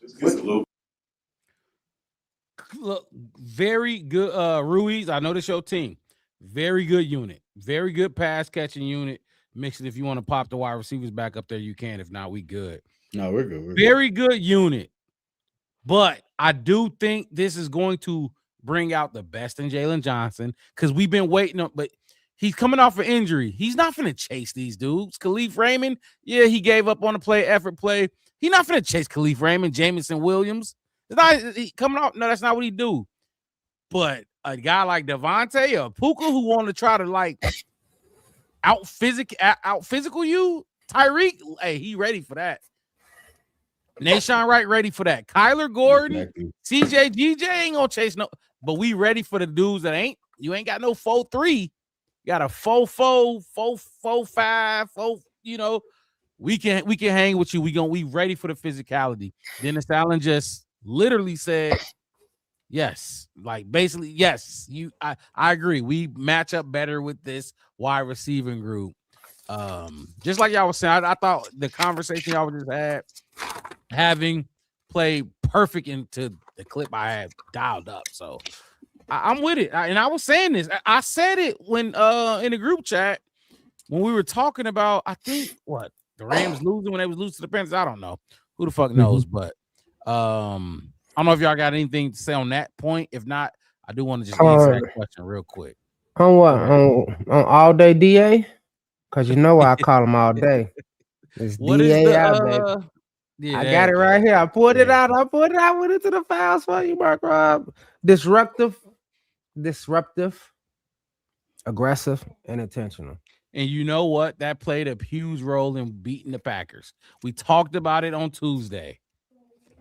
Speaker 2: Look, very good, Ruiz. I know this your team. Very good unit. Very good pass catching unit. Mix it if you want to pop the wide receivers back up there, you can. If not, we good.
Speaker 3: No, we're good.
Speaker 2: Very good unit. But I do think this is going to bring out the best in Jalen Johnson because we've been waiting on, but he's coming off an injury. He's not going to chase these dudes. Khalif Raymond, yeah, he gave up on the effort play. He's not going to chase Khalif Raymond, Jameson Williams. It's not he coming off. No, that's not what he do. But a guy like Devontae or Puka who want to try to like out physical you, Tyreek, hey, he ready for that. Nashawn Wright ready for that. Kyler Gordon, CJ, GJ ain't gonna chase no, but we ready for the dudes that you ain't got no 4-3. You got a 4-4, 4-5, 4, you know. We can hang with you. We ready for the physicality. Dennis Allen just literally said yes. Like basically, yes. I agree. We match up better with this wide receiving group. Just like y'all was saying, I thought the conversation y'all just having played perfect into the clip I had dialed up. So I'm with it. And I was saying this. I said it when in the group chat when we were talking about, I think what the Rams losing when they was losing to the Panthers. I don't know. Who the fuck knows? But I don't know if y'all got anything to say on that point. If not, I do want to just answer that question real quick.
Speaker 1: On what? On all day DA? Because you know why I call him all day. It's
Speaker 2: what
Speaker 1: DA
Speaker 2: is the,
Speaker 1: out, baby.
Speaker 2: Yeah,
Speaker 1: I got it right here. I pulled it out. I went into the files for you, Mark Rob. Disruptive, aggressive, and intentional.
Speaker 2: And you know what? That played a huge role in beating the Packers. We talked about it on Tuesday.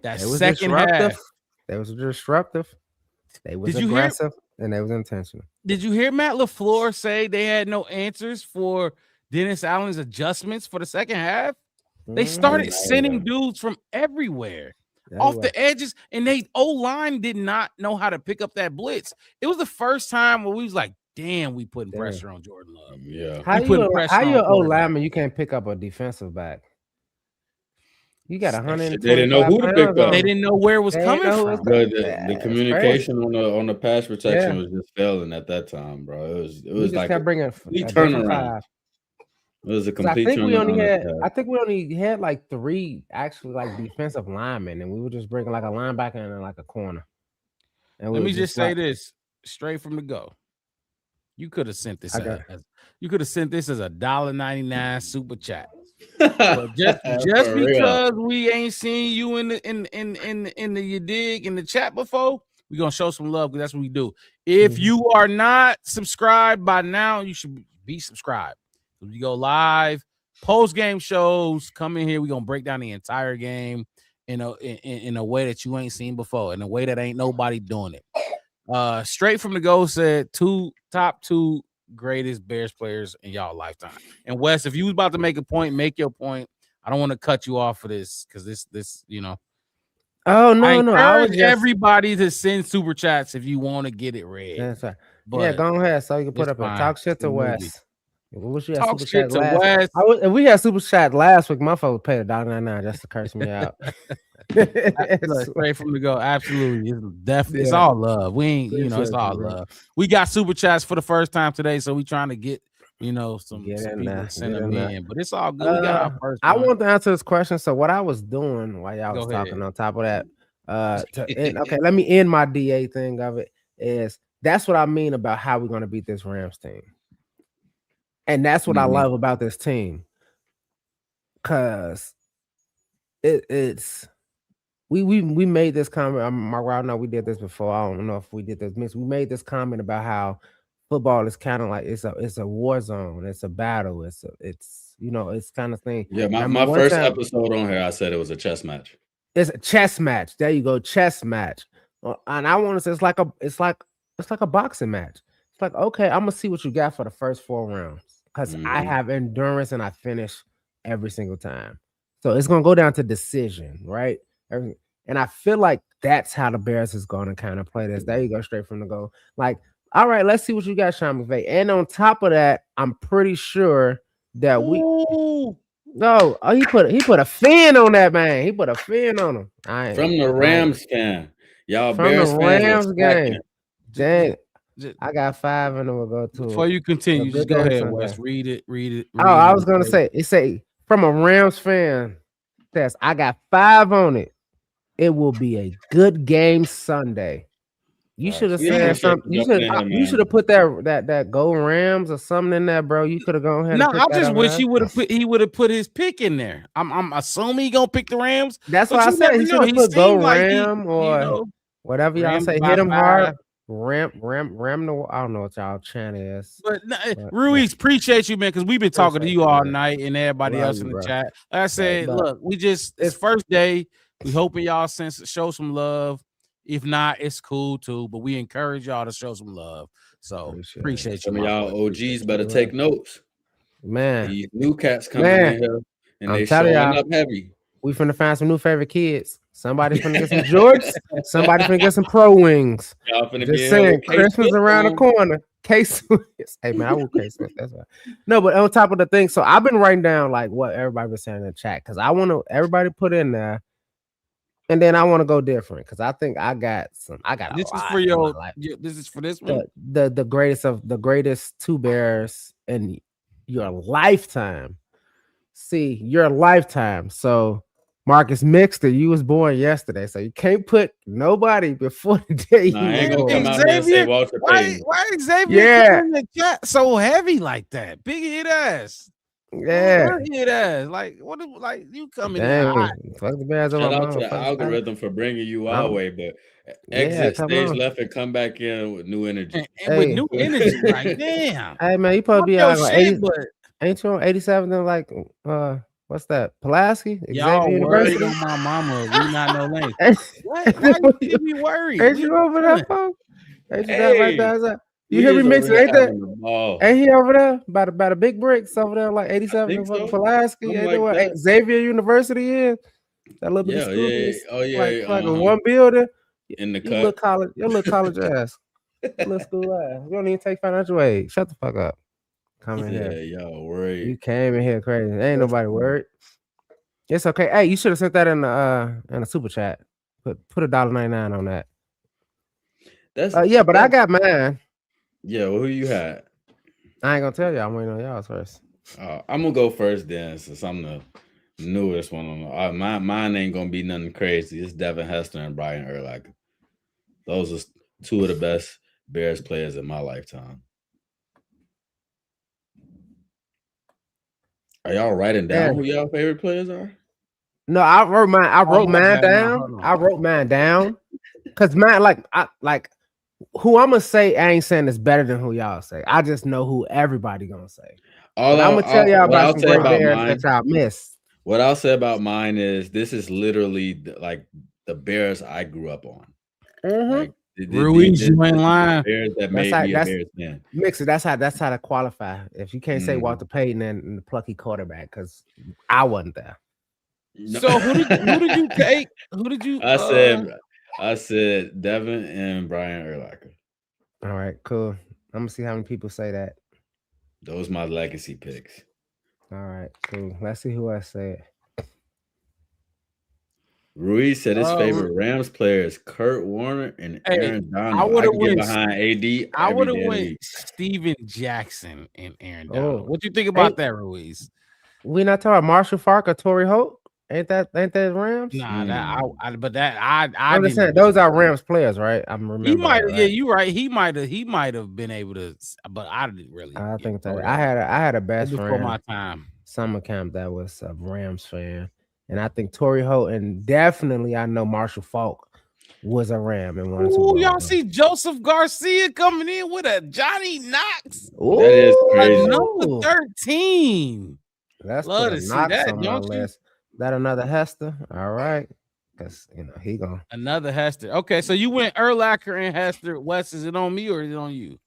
Speaker 2: That second half.
Speaker 1: They was disruptive. They was aggressive, and they was intentional.
Speaker 2: Did you hear Matt LaFleur say they had no answers for Dennis Allen's adjustments for the second half? They started sending dudes from everywhere off the edges, and they O-line did not know how to pick up that blitz. It was the first time where we was like, damn, we putting pressure on Jordan Love.
Speaker 3: Yeah.
Speaker 1: How you an O-lineman, you can't pick up a defensive back? You got 100.
Speaker 3: They didn't know who to pick up.
Speaker 2: They didn't know where it was coming from.
Speaker 3: The communication on the pass protection was just failing at that time, bro. It was like
Speaker 1: kept bringing
Speaker 3: turnaround. It was a complete turnaround.
Speaker 1: I think we only had like 3 actually like defensive linemen, and we were just bringing like a linebacker and like a corner. And
Speaker 2: let me just say this straight from the go. You could have sent this as a $1.99 super chat. But just because we ain't seen you in the you dig in the chat before, we're gonna show some love because that's what we do. If you are not subscribed by now, you should be subscribed. We go live, post-game shows, come in here. We're gonna break down the entire game in a way that you ain't seen before, in a way that ain't nobody doing it. Straight from the go said top two greatest Bears players in y'all lifetime. And Wes, if you was about to make a point, make your point. I don't want to cut you off for this because this, you know.
Speaker 1: Oh no,
Speaker 2: I
Speaker 1: no. I was
Speaker 2: encourage
Speaker 1: just
Speaker 2: everybody to send super chats if you want to get it read.
Speaker 1: that's right.
Speaker 2: But
Speaker 1: Yeah, go ahead. So you can put
Speaker 2: it's
Speaker 1: up and
Speaker 2: fine.
Speaker 1: talk shit
Speaker 2: It's a
Speaker 1: to
Speaker 2: movie.
Speaker 1: Wes. We wish we had
Speaker 2: Talk
Speaker 1: super
Speaker 2: shit
Speaker 1: chat
Speaker 2: to
Speaker 1: last.
Speaker 2: Wes.
Speaker 1: If we had super chat last week, motherfucker paid $1.99 just to curse me out.
Speaker 2: Look, straight from the go. Absolutely. It's definitely it's
Speaker 1: Yeah.
Speaker 2: all love. We ain't, you know, it's
Speaker 1: Appreciate
Speaker 2: all
Speaker 1: you, bro.
Speaker 2: love. We got super chats for the first time today, so we trying to get, you know, some
Speaker 1: Get in
Speaker 2: people
Speaker 1: there.
Speaker 2: to send
Speaker 1: Get
Speaker 2: them
Speaker 1: in there.
Speaker 2: in. But it's all good. We got our first
Speaker 1: I
Speaker 2: one.
Speaker 1: want to answer this question. So what I was doing while y'all
Speaker 2: Go
Speaker 1: was
Speaker 2: ahead.
Speaker 1: talking on top of that, okay, let me end my DA thing of it. Is that's what I mean about how we're gonna beat this Rams team. And that's what I love about this team. Cause it's we made this comment. Mark, I know we did this before. I don't know if we did this. We made this comment about how football is kind of like it's a war zone. It's a battle. It's you know, it's kind of thing.
Speaker 3: Yeah,
Speaker 1: I mean,
Speaker 3: my
Speaker 1: one
Speaker 3: first
Speaker 1: time-
Speaker 3: episode on here, I said it was a chess match.
Speaker 1: It's a chess match. There you go, chess match. And I want to say it's like a boxing match. It's like, okay, I'm gonna see what you got for the first 4 rounds because I have endurance and I finish every single time. So it's gonna go down to decision, right? And I feel like that's how the Bears is gonna kind of play this. There you go, straight from the goal. Like, all right, let's see what you got, Sean McVay. And on top of that, I'm pretty sure that he put a fin on that man. He put a fin on him.
Speaker 3: From the Rams fan. Y'all
Speaker 1: from
Speaker 3: Bears
Speaker 1: the
Speaker 3: fans
Speaker 1: Rams
Speaker 3: are
Speaker 1: game.
Speaker 3: stacking.
Speaker 1: Dang, I got 5 and then we'll go to
Speaker 2: Before you continue, just go ahead, Wes.
Speaker 1: Sunday.
Speaker 2: Read it.
Speaker 1: Oh, I was gonna say it say from a Rams fan says I got 5 on it. It will be a good game Sunday. You should have said something. You should have put that go Rams or something in there, bro. You could have gone ahead.
Speaker 2: No,
Speaker 1: and
Speaker 2: I
Speaker 1: put that
Speaker 2: just
Speaker 1: on
Speaker 2: wish
Speaker 1: there.
Speaker 2: he would have put his pick in there. I'm assuming he gonna pick the Rams.
Speaker 1: That's
Speaker 2: but
Speaker 1: why I
Speaker 2: you
Speaker 1: said
Speaker 2: never
Speaker 1: he
Speaker 2: know.
Speaker 1: should have put go
Speaker 2: seemed like
Speaker 1: Ram or whatever y'all
Speaker 2: Rams
Speaker 1: say.
Speaker 2: by
Speaker 1: Hit him
Speaker 2: 5.
Speaker 1: hard. Ram. I don't know what y'all chant is.
Speaker 2: But Ruiz, appreciate you, man, because we've been talking to you all night and everybody
Speaker 1: Love
Speaker 2: else
Speaker 1: you,
Speaker 2: in the
Speaker 1: bro.
Speaker 2: chat. Like I said,
Speaker 1: But
Speaker 2: look, it's first day. We hoping y'all show some love. If not, it's cool too. But we encourage y'all to show some love. So appreciate you.
Speaker 3: Some of
Speaker 2: my
Speaker 3: y'all
Speaker 2: boy.
Speaker 3: OGs better take notes.
Speaker 1: Man,
Speaker 3: these new cats coming in here and
Speaker 1: I'm
Speaker 3: they
Speaker 1: telling
Speaker 3: showing
Speaker 1: y'all,
Speaker 3: up heavy.
Speaker 1: we finna find some new favorite kids. Somebody's finna get some Jordans. Somebody finna get some Pro Wings.
Speaker 3: Y'all finna be
Speaker 1: Just
Speaker 3: in here
Speaker 1: saying,
Speaker 3: with
Speaker 1: Christmas
Speaker 3: K-Swiss
Speaker 1: around the
Speaker 3: on.
Speaker 1: corner. K-Swiss. Hey man, I will K-Swiss. That's right. No, but on top of the thing, so I've been writing down like what everybody was saying in the chat because I want to everybody put in there, and then I want to go different because I think I got
Speaker 2: This
Speaker 1: a
Speaker 2: is
Speaker 1: lot
Speaker 2: for
Speaker 1: in my
Speaker 2: your.
Speaker 1: life.
Speaker 2: This is for this one.
Speaker 1: The greatest 2 Bears in your lifetime. See, your lifetime. So Marcus Mixter, you was born yesterday, so you can't put nobody before the day
Speaker 3: Nah, I
Speaker 1: you
Speaker 3: ain't
Speaker 1: was
Speaker 3: gonna
Speaker 1: born.
Speaker 3: come out here and say Walter Payton.
Speaker 2: Why Xavier
Speaker 1: Yeah.
Speaker 2: in the chat so heavy like that? Big hit ass.
Speaker 1: Yeah.
Speaker 2: Hit ass. Like what? Like you coming in
Speaker 1: Dang,
Speaker 2: hot.
Speaker 1: fuck the Bears
Speaker 3: Shout
Speaker 1: over
Speaker 3: out
Speaker 1: my
Speaker 3: to the
Speaker 1: fuck
Speaker 3: algorithm for bringing you our way, but
Speaker 1: Yeah,
Speaker 3: exit
Speaker 1: come
Speaker 3: stage
Speaker 1: on.
Speaker 3: left and come back in with new energy.
Speaker 2: And with new energy, like damn.
Speaker 1: Hey man, you probably be
Speaker 2: Fuck
Speaker 1: like
Speaker 2: your
Speaker 1: 80,
Speaker 2: shit, but
Speaker 1: ain't you on 87 then like what's that? Pulaski?
Speaker 2: y'all
Speaker 1: Xavier
Speaker 2: worried
Speaker 1: University?
Speaker 2: on my mama. We not no lane. Why you should be worried?
Speaker 1: Ain't
Speaker 2: We
Speaker 1: you over there,
Speaker 2: chilling.
Speaker 1: folks? Ain't you that right
Speaker 3: Hey,
Speaker 1: there? Is that- You
Speaker 3: we
Speaker 1: hear me
Speaker 3: is over
Speaker 1: mixing?
Speaker 3: here
Speaker 1: Ain't that?
Speaker 3: having a ball.
Speaker 1: Ain't he over there by the big bricks over there like 87
Speaker 3: think
Speaker 1: and fucking
Speaker 3: so.
Speaker 1: Pulaski?
Speaker 3: Something
Speaker 1: Ain't
Speaker 3: like
Speaker 1: that what
Speaker 3: that.
Speaker 1: Xavier University is? That little bitty
Speaker 3: Yeah,
Speaker 1: school
Speaker 3: yeah,
Speaker 1: is
Speaker 3: oh yeah,
Speaker 1: like fucking one building.
Speaker 3: in the
Speaker 1: You little
Speaker 3: cut.
Speaker 1: college, your little college ass. Your little school ass. You don't even take financial aid. Shut the fuck up. Come in
Speaker 3: Yeah,
Speaker 1: here.
Speaker 3: y'all worried.
Speaker 1: You came in here crazy. Ain't nobody worried. It's okay. Hey, you should have sent that in the super chat. Put $1.99 on that.
Speaker 3: That's
Speaker 1: Yeah, but I got mine.
Speaker 3: Yeah, well, who you had?
Speaker 1: I ain't gonna tell y'all. I'm waiting on y'all first.
Speaker 3: I'm gonna go first then, since I'm the newest one on the. Mine ain't gonna be nothing crazy. It's Devin Hester and Brian Urlacher. Those are 2 of the best Bears players in my lifetime. Are y'all writing down who y'all favorite players are?
Speaker 1: No, I wrote mine. I wrote
Speaker 2: my
Speaker 1: mine
Speaker 2: bad. No,
Speaker 1: down.
Speaker 2: hold on.
Speaker 1: I wrote mine down because mine, like who I'm gonna say. I ain't saying is better than who y'all say. I just know who everybody gonna say. But I'm gonna tell y'all about some great Bears that y'all missed.
Speaker 3: What I'll say about mine is this is literally like the Bears I grew up on. Like,
Speaker 2: Ruiz, you ain't lying.
Speaker 3: Bears that
Speaker 1: That's
Speaker 3: made
Speaker 1: how
Speaker 3: me a
Speaker 1: that's
Speaker 3: Bears fan.
Speaker 1: mix it. That's how to qualify. If you can't say Walter Payton and the plucky quarterback, because I wasn't there.
Speaker 3: No.
Speaker 2: So who did you take? Who did you?
Speaker 3: I said Devin and Brian Urlacher.
Speaker 1: All right, cool. I'm gonna see how many people say that.
Speaker 3: Those my legacy picks.
Speaker 1: All right, cool. Let's see who I said.
Speaker 3: Ruiz said his favorite Rams player is Kurt Warner and Aaron Donald.
Speaker 2: I would have
Speaker 3: get
Speaker 2: went
Speaker 3: behind AD.
Speaker 2: I would have
Speaker 3: every day of the
Speaker 2: went
Speaker 3: week.
Speaker 2: Steven Jackson and Aaron
Speaker 1: Oh.
Speaker 2: Donald. What you think about that, Ruiz?
Speaker 1: We not talking about Marshall Faulk or Torrey Holt? Ain't that Rams?
Speaker 2: Nah, I
Speaker 1: I'm just saying those are Rams players, right? I'm remembering.
Speaker 2: He might,
Speaker 1: that,
Speaker 2: yeah,
Speaker 1: right?
Speaker 2: you right. He might have been able to, but I didn't really.
Speaker 1: I think that I had a best
Speaker 2: before
Speaker 1: friend
Speaker 2: my time.
Speaker 1: Summer camp that was a Rams fan, and I think Torrey Holt and definitely I know Marshall Faulk was a Ram and wanted to.
Speaker 2: Ooh, y'all see Joseph Garcia coming in with a Johnny Knox.
Speaker 1: Ooh,
Speaker 3: that is crazy.
Speaker 2: Number 13.
Speaker 1: Let's
Speaker 2: Love
Speaker 1: put
Speaker 2: to
Speaker 1: a
Speaker 2: see
Speaker 1: Knox
Speaker 2: that,
Speaker 1: on my
Speaker 2: don't you?
Speaker 1: list. That another Hester, all right? Because he gonna
Speaker 2: Another Hester. Okay, so you went Urlacher and Hester. Wes, is it on me or is it on you?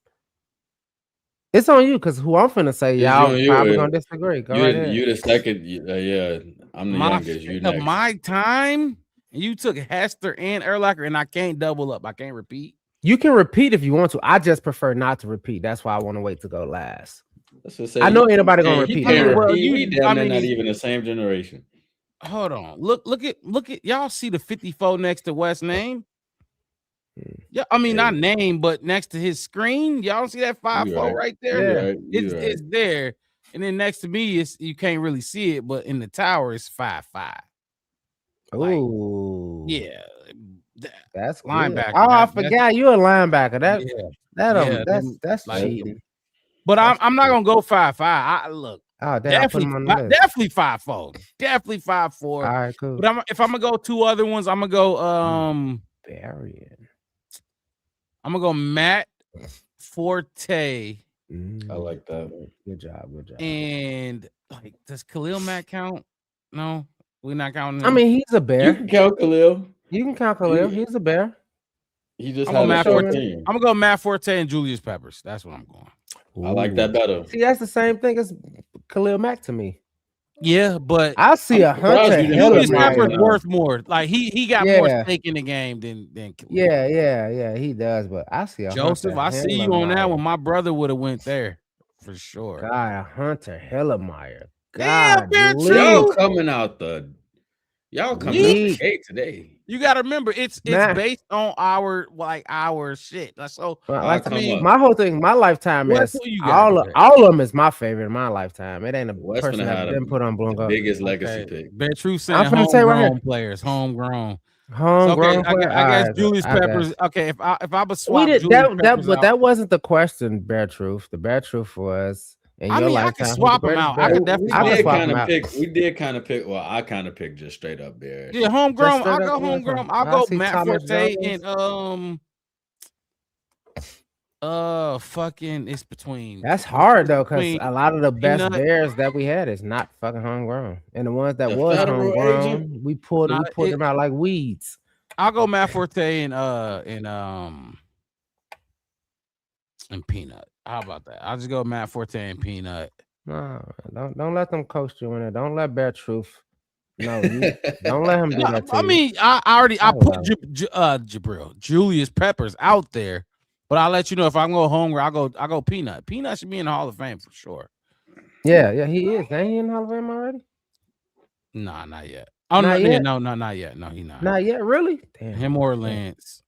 Speaker 1: It's on you because who I'm finna say,
Speaker 3: It's
Speaker 1: y'all
Speaker 3: on you.
Speaker 1: probably gonna disagree. Go right ahead.
Speaker 3: You the second. Yeah, I'm the youngest. You next.
Speaker 2: My time, you took Hester and Urlacher, and I can't double up. I can't repeat.
Speaker 1: You can repeat if you want to. I just prefer not to repeat. That's why I want to wait to go last.
Speaker 3: That's what I say.
Speaker 1: I know anybody gonna repeat.
Speaker 3: Well, we damn near not even the same generation.
Speaker 2: Hold on. Look at y'all see the 54 next to Wes' name? Yeah, I mean not name, but next to his screen. Y'all see that 5-4 right there?
Speaker 3: Yeah,
Speaker 2: it's there. And then next to me, you can't really see it, but in the tower it's 5-5.
Speaker 1: Ooh,
Speaker 2: yeah,
Speaker 1: that's
Speaker 2: linebacker.
Speaker 1: Oh, I forgot you're a linebacker. That's
Speaker 2: like,
Speaker 1: cheating.
Speaker 2: But I'm not gonna go 5-5. I look.
Speaker 1: Oh, damn, put him on the list.
Speaker 2: Definitely 5-4. Definitely 5-4.
Speaker 1: All right, cool.
Speaker 2: But if I'm gonna go two other ones, I'm gonna go
Speaker 1: Varian.
Speaker 2: I'm gonna go Matt Forte.
Speaker 3: I like that.
Speaker 1: Good job.
Speaker 2: And like, does Khalil Mack count? No, we're not counting him.
Speaker 1: I mean, he's a Bear.
Speaker 3: You can count Khalil.
Speaker 1: You can count Khalil. He's a Bear.
Speaker 3: He just
Speaker 2: I'm
Speaker 3: had
Speaker 2: gonna
Speaker 3: a short team.
Speaker 2: I'm gonna go Matt Forte and Julius Peppers. That's what I'm going.
Speaker 3: I like that better.
Speaker 1: See, that's the same thing as Khalil Mack to me.
Speaker 2: Yeah, but
Speaker 1: I see a Hunter
Speaker 2: Julius Peppers
Speaker 1: Hillenmeyer.
Speaker 2: worth more. Like he got more stake in the game than Khalil.
Speaker 1: Yeah, he does. But I see a
Speaker 2: Joseph.
Speaker 1: Hunter
Speaker 2: I see you on that
Speaker 1: Hillenmeyer.
Speaker 2: one. My brother would have went there for sure.
Speaker 1: God, a Hunter Hillenmeyer.
Speaker 2: Damn, Bear
Speaker 3: Y'all coming out the gate today.
Speaker 2: You got to remember, it's
Speaker 1: Nah.
Speaker 2: based on our shit. Like, so,
Speaker 1: My whole thing, my lifetime
Speaker 2: Wes,
Speaker 1: is
Speaker 2: who you got, Bear?
Speaker 1: all of them is my favorite in my lifetime. It ain't a
Speaker 3: Wes
Speaker 1: person
Speaker 3: finna
Speaker 1: that
Speaker 3: have
Speaker 1: been put on Bloom.
Speaker 3: biggest legacy pick.
Speaker 2: Bear True
Speaker 1: I'm
Speaker 2: saying
Speaker 1: finna say right
Speaker 2: homegrown
Speaker 1: here.
Speaker 2: players, homegrown.
Speaker 1: Homegrown
Speaker 2: So, okay,
Speaker 1: player?
Speaker 2: I guess
Speaker 1: Alright,
Speaker 2: Julius
Speaker 1: I
Speaker 2: Peppers.
Speaker 1: guess.
Speaker 2: Okay, if I would
Speaker 1: We
Speaker 2: swap
Speaker 1: did
Speaker 2: Julius
Speaker 1: that,
Speaker 2: Peppers
Speaker 1: but
Speaker 2: out,
Speaker 1: that wasn't the question, Bear Truth. The Bear Truth was in
Speaker 2: I
Speaker 1: your
Speaker 2: mean, I
Speaker 1: lifetime.
Speaker 2: could
Speaker 1: who's
Speaker 2: swap
Speaker 1: the
Speaker 2: him
Speaker 1: greatest
Speaker 2: out. I
Speaker 1: Bear?
Speaker 2: could definitely
Speaker 1: I could
Speaker 2: swap
Speaker 1: swap
Speaker 2: him
Speaker 1: him
Speaker 2: out.
Speaker 3: We did kind of pick. Well, I kind of picked just straight up Bear.
Speaker 2: Yeah, homegrown.
Speaker 1: Just
Speaker 2: I'll
Speaker 1: straight
Speaker 2: go
Speaker 1: up,
Speaker 2: homegrown.
Speaker 1: I
Speaker 2: I'll go
Speaker 1: see
Speaker 2: Matt
Speaker 1: Thomas
Speaker 2: Forte
Speaker 1: Jones.
Speaker 2: and fucking it's between.
Speaker 1: That's hard though, because
Speaker 2: between
Speaker 1: a lot of the best
Speaker 2: Peanut-
Speaker 1: Bears that we had is not fucking homegrown, and the ones that
Speaker 3: The
Speaker 1: was
Speaker 3: federal
Speaker 1: homegrown,
Speaker 3: agent?
Speaker 1: we pulled
Speaker 2: Nah,
Speaker 1: them out like weeds.
Speaker 2: I'll go Matt Forte and Peanut. How about that? I'll just go Matt Forte and Peanut.
Speaker 1: No, don't let them coach you in it. Don't let Bear Truth. No, don't let him do that to
Speaker 2: I
Speaker 1: you.
Speaker 2: mean, I put
Speaker 1: love
Speaker 2: Julius Peppers out there, but I'll let you know if I'm going home. I'll go Peanut. Peanut should be in the Hall of Fame for sure.
Speaker 1: Yeah, he is. Ain't he in the Hall of Fame already?
Speaker 2: Nah, not yet. Oh,
Speaker 1: Not yet?
Speaker 2: no, not yet. No, he not.
Speaker 1: Not yet, really? Damn.
Speaker 2: Him or Lance.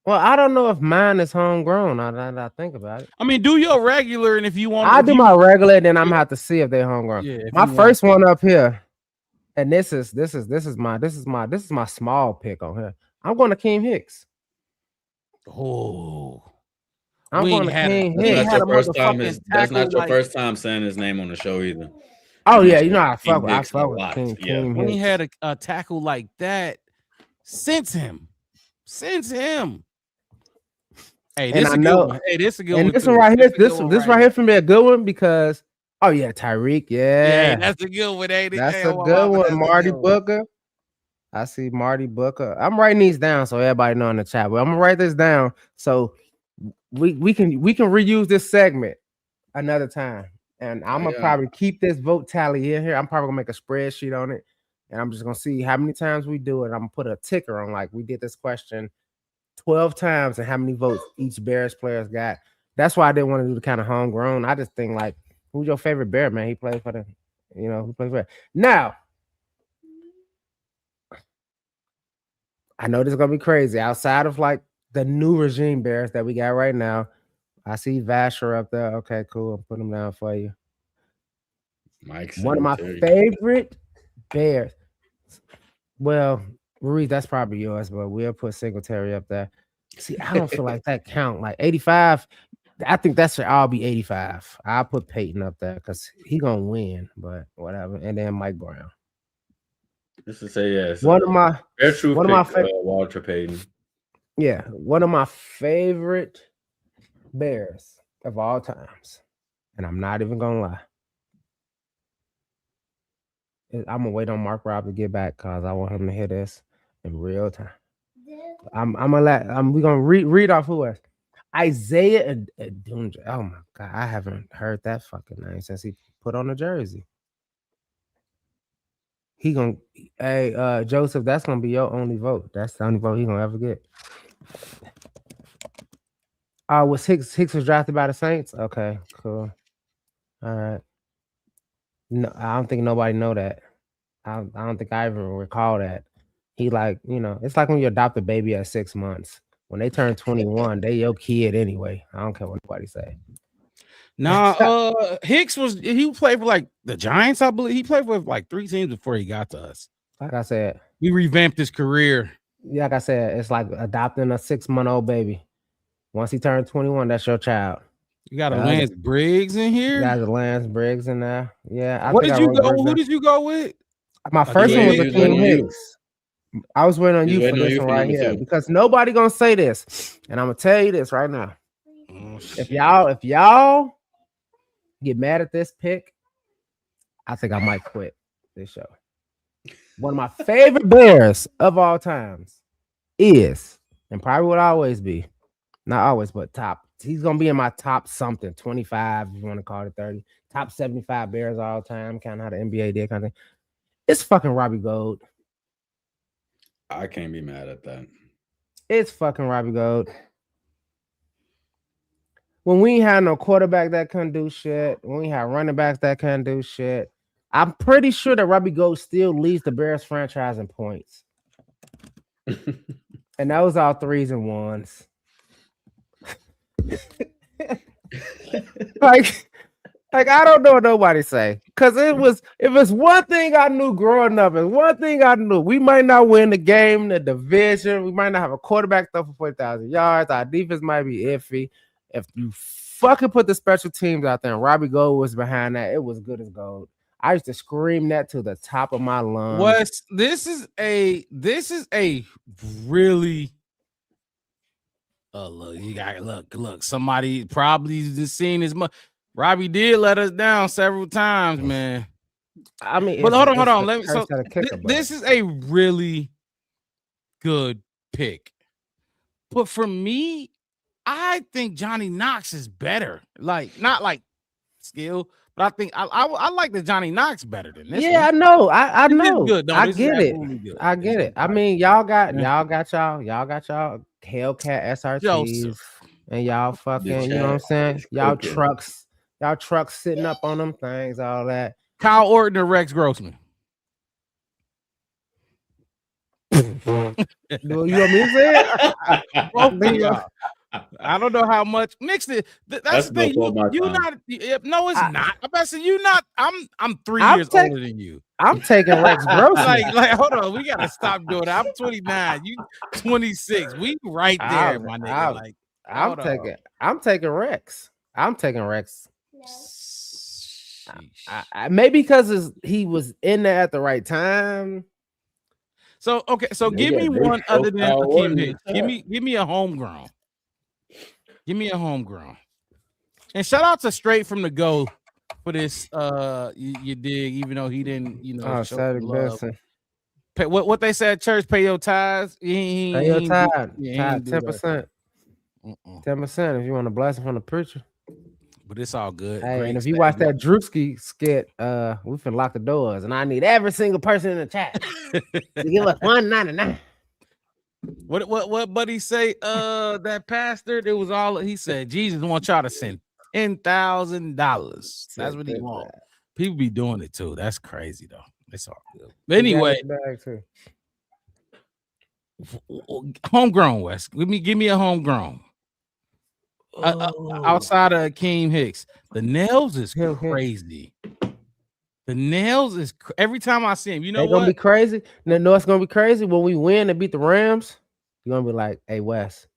Speaker 1: Well, I don't know if mine is homegrown. Now that I think about it.
Speaker 2: I mean, do your regular, and if you want,
Speaker 1: I do my regular, then I'm gonna have to see if they're homegrown.
Speaker 2: Yeah, if
Speaker 1: my
Speaker 2: you
Speaker 1: first
Speaker 2: want
Speaker 1: one up here, and this is my small pick on here. I'm going to Keem Hicks.
Speaker 2: Oh,
Speaker 1: I'm going to Keem Hicks.
Speaker 3: That's not your first time saying his name on the show either.
Speaker 1: Oh yeah, you know I fuck
Speaker 3: Keem
Speaker 1: with
Speaker 3: Hicks a
Speaker 1: Keem
Speaker 3: lot.
Speaker 1: Keem
Speaker 2: when he
Speaker 1: Hicks.
Speaker 2: had a tackle like that, since him. Hey,
Speaker 1: And
Speaker 2: this
Speaker 1: I
Speaker 2: a good
Speaker 1: know,
Speaker 2: one. Hey, this a good
Speaker 1: and
Speaker 2: one.
Speaker 1: this
Speaker 2: too.
Speaker 1: one right here,
Speaker 2: This a good one
Speaker 1: this right here for me a good one because oh yeah, Tyreek,
Speaker 2: Yeah,
Speaker 1: yeah,
Speaker 2: that's a good one, ain't it?
Speaker 1: that's
Speaker 2: Hey,
Speaker 1: a
Speaker 2: oh,
Speaker 1: good
Speaker 2: mama,
Speaker 1: one.
Speaker 2: that's a
Speaker 1: Marty
Speaker 2: good one.
Speaker 1: Booker, I see Marty Booker. I'm writing these down so everybody know in the chat. But I'm gonna write this down so we can reuse this segment another time. And I'm gonna probably keep this vote tally in here. I'm probably gonna make a spreadsheet on it, and I'm just gonna see how many times we do it. I'm gonna put a ticker on like we did this question 12 times and how many votes each Bears players got. That's why I didn't want to do the kind of homegrown. I just think like, who's your favorite Bear, man? He played for the, who plays for it. Now, I know this is gonna be crazy. Outside of like the new regime Bears that we got right now, I see Vasher up there. Okay, cool. I'm putting him down for you.
Speaker 3: Mike
Speaker 1: One of my favorite Bears. Well, Ruiz, that's probably yours, but we'll put Singletary up there. See, I don't feel like that count. Like 85, I think that should all be 85. I'll put Peyton up there because he gonna win, but whatever. And then Mike Brown.
Speaker 3: Just to say yes.
Speaker 1: One of my
Speaker 3: Walter Payton.
Speaker 1: Yeah, one of my favorite Bears of all times, and I'm not even gonna lie. I'm gonna wait on Mark Robb to get back because I want him to hear this in real time. We're gonna read off who else. Isaiah Dunja. Oh my god, I haven't heard that fucking name since he put on the jersey. He gonna Joseph, that's gonna be your only vote. That's the only vote he gonna ever get. Was Hicks was drafted by the Saints? Okay, cool. All right. No, I don't think nobody know that. I don't think I even recall that. He it's like when you adopt a baby at 6 months. When they turn 21, they your kid anyway. I don't care what nobody say.
Speaker 2: Nah, Hicks he played for like the Giants, I believe. He played for like 3 teams before he got to us.
Speaker 1: Like I said,
Speaker 2: we revamped his career.
Speaker 1: Yeah, like I said, it's like adopting a 6-month-old baby. Once he turns 21, that's your child.
Speaker 2: You got a Lance Briggs in here.
Speaker 1: You got a Lance Briggs in there. Yeah.
Speaker 2: Who did you go with?
Speaker 1: My first one was Akeem Hicks. I was waiting on you for this one right here because nobody gonna say this, and I'm gonna tell you this right now. If y'all get mad at this pick, I think I might quit this show. One of my favorite Bears of all times is, and probably would always be, not always, but top. He's gonna be in my top something, 25, if you want to call it 30, top 75 Bears all time, kind of how the NBA did, kind of thing. It's fucking Robbie Gould.
Speaker 3: I can't be mad at that.
Speaker 1: It's fucking Robbie Gould. When we ain't had no quarterback that couldn't do shit, when we had running backs that couldn't do shit, I'm pretty sure that Robbie Gould still leads the Bears franchise in points. And that was all 3s and 1s. Like I don't know what nobody say. Cause it was one thing I knew growing up, and one thing I knew, we might not win the game, the division, we might not have a quarterback throw for 40,000 yards, our defense might be iffy. If you fucking put the special teams out there and Robbie Gould was behind that, it was good as gold. I used to scream that to the top of my lungs.
Speaker 2: This is a really look. Somebody probably just seen his Robbie did let us down several times, man.
Speaker 1: I mean,
Speaker 2: but hold on. This is a really good pick. But for me, I think Johnny Knox is better. Like, not like skill, but I think I like the Johnny Knox better than this.
Speaker 1: Yeah,
Speaker 2: one.
Speaker 1: I know. I know.
Speaker 2: Good. No,
Speaker 1: I get it. I get it. I mean, y'all got y'all Hellcat SRTs
Speaker 2: Joseph.
Speaker 1: And y'all fucking, you know what I'm saying? Y'all trucks sitting up on them things, all that.
Speaker 2: Kyle Orton or Rex Grossman?
Speaker 1: Do you want me to say it?
Speaker 2: I don't know how much mixed it. That's the thing. You not. No, it's not. I'm about to say you not. I'm 3 years older than you.
Speaker 1: I'm taking Rex Grossman.
Speaker 2: like, hold on. We gotta stop doing that. I'm 29. You 26. We right there, my nigga.
Speaker 1: I'm taking Rex. I'm taking Rex. Maybe because he was in there at the right time.
Speaker 2: So okay, give me one other than Akeem Hicks. Give me a homegrown. Give me a homegrown. And shout out to Straight from the Go for this. You dig, even though he didn't, show love. What they said at church? Pay your tithes.
Speaker 1: Pay your tithe. Tithe 10%.
Speaker 2: 10%.
Speaker 1: 10% if you want a blessing from the preacher.
Speaker 2: But it's all good.
Speaker 1: Hey,
Speaker 2: Great
Speaker 1: and if you watch that Drewski skit, we finna lock the doors, and I need every single person in the chat to give us $1.99.
Speaker 2: What buddy say? That pastor, it was all he said. Jesus wants y'all to send $10,000. That's what he wants. People be doing it too. That's crazy though. It's all good. But anyway, homegrown West. Give me a homegrown. Outside of Akeem Hicks, the nails is crazy. The nails is every time I see him. You know
Speaker 1: what? Gonna be crazy. No, it's gonna be crazy when we win and beat the Rams. You're gonna be like, "Hey, Wes,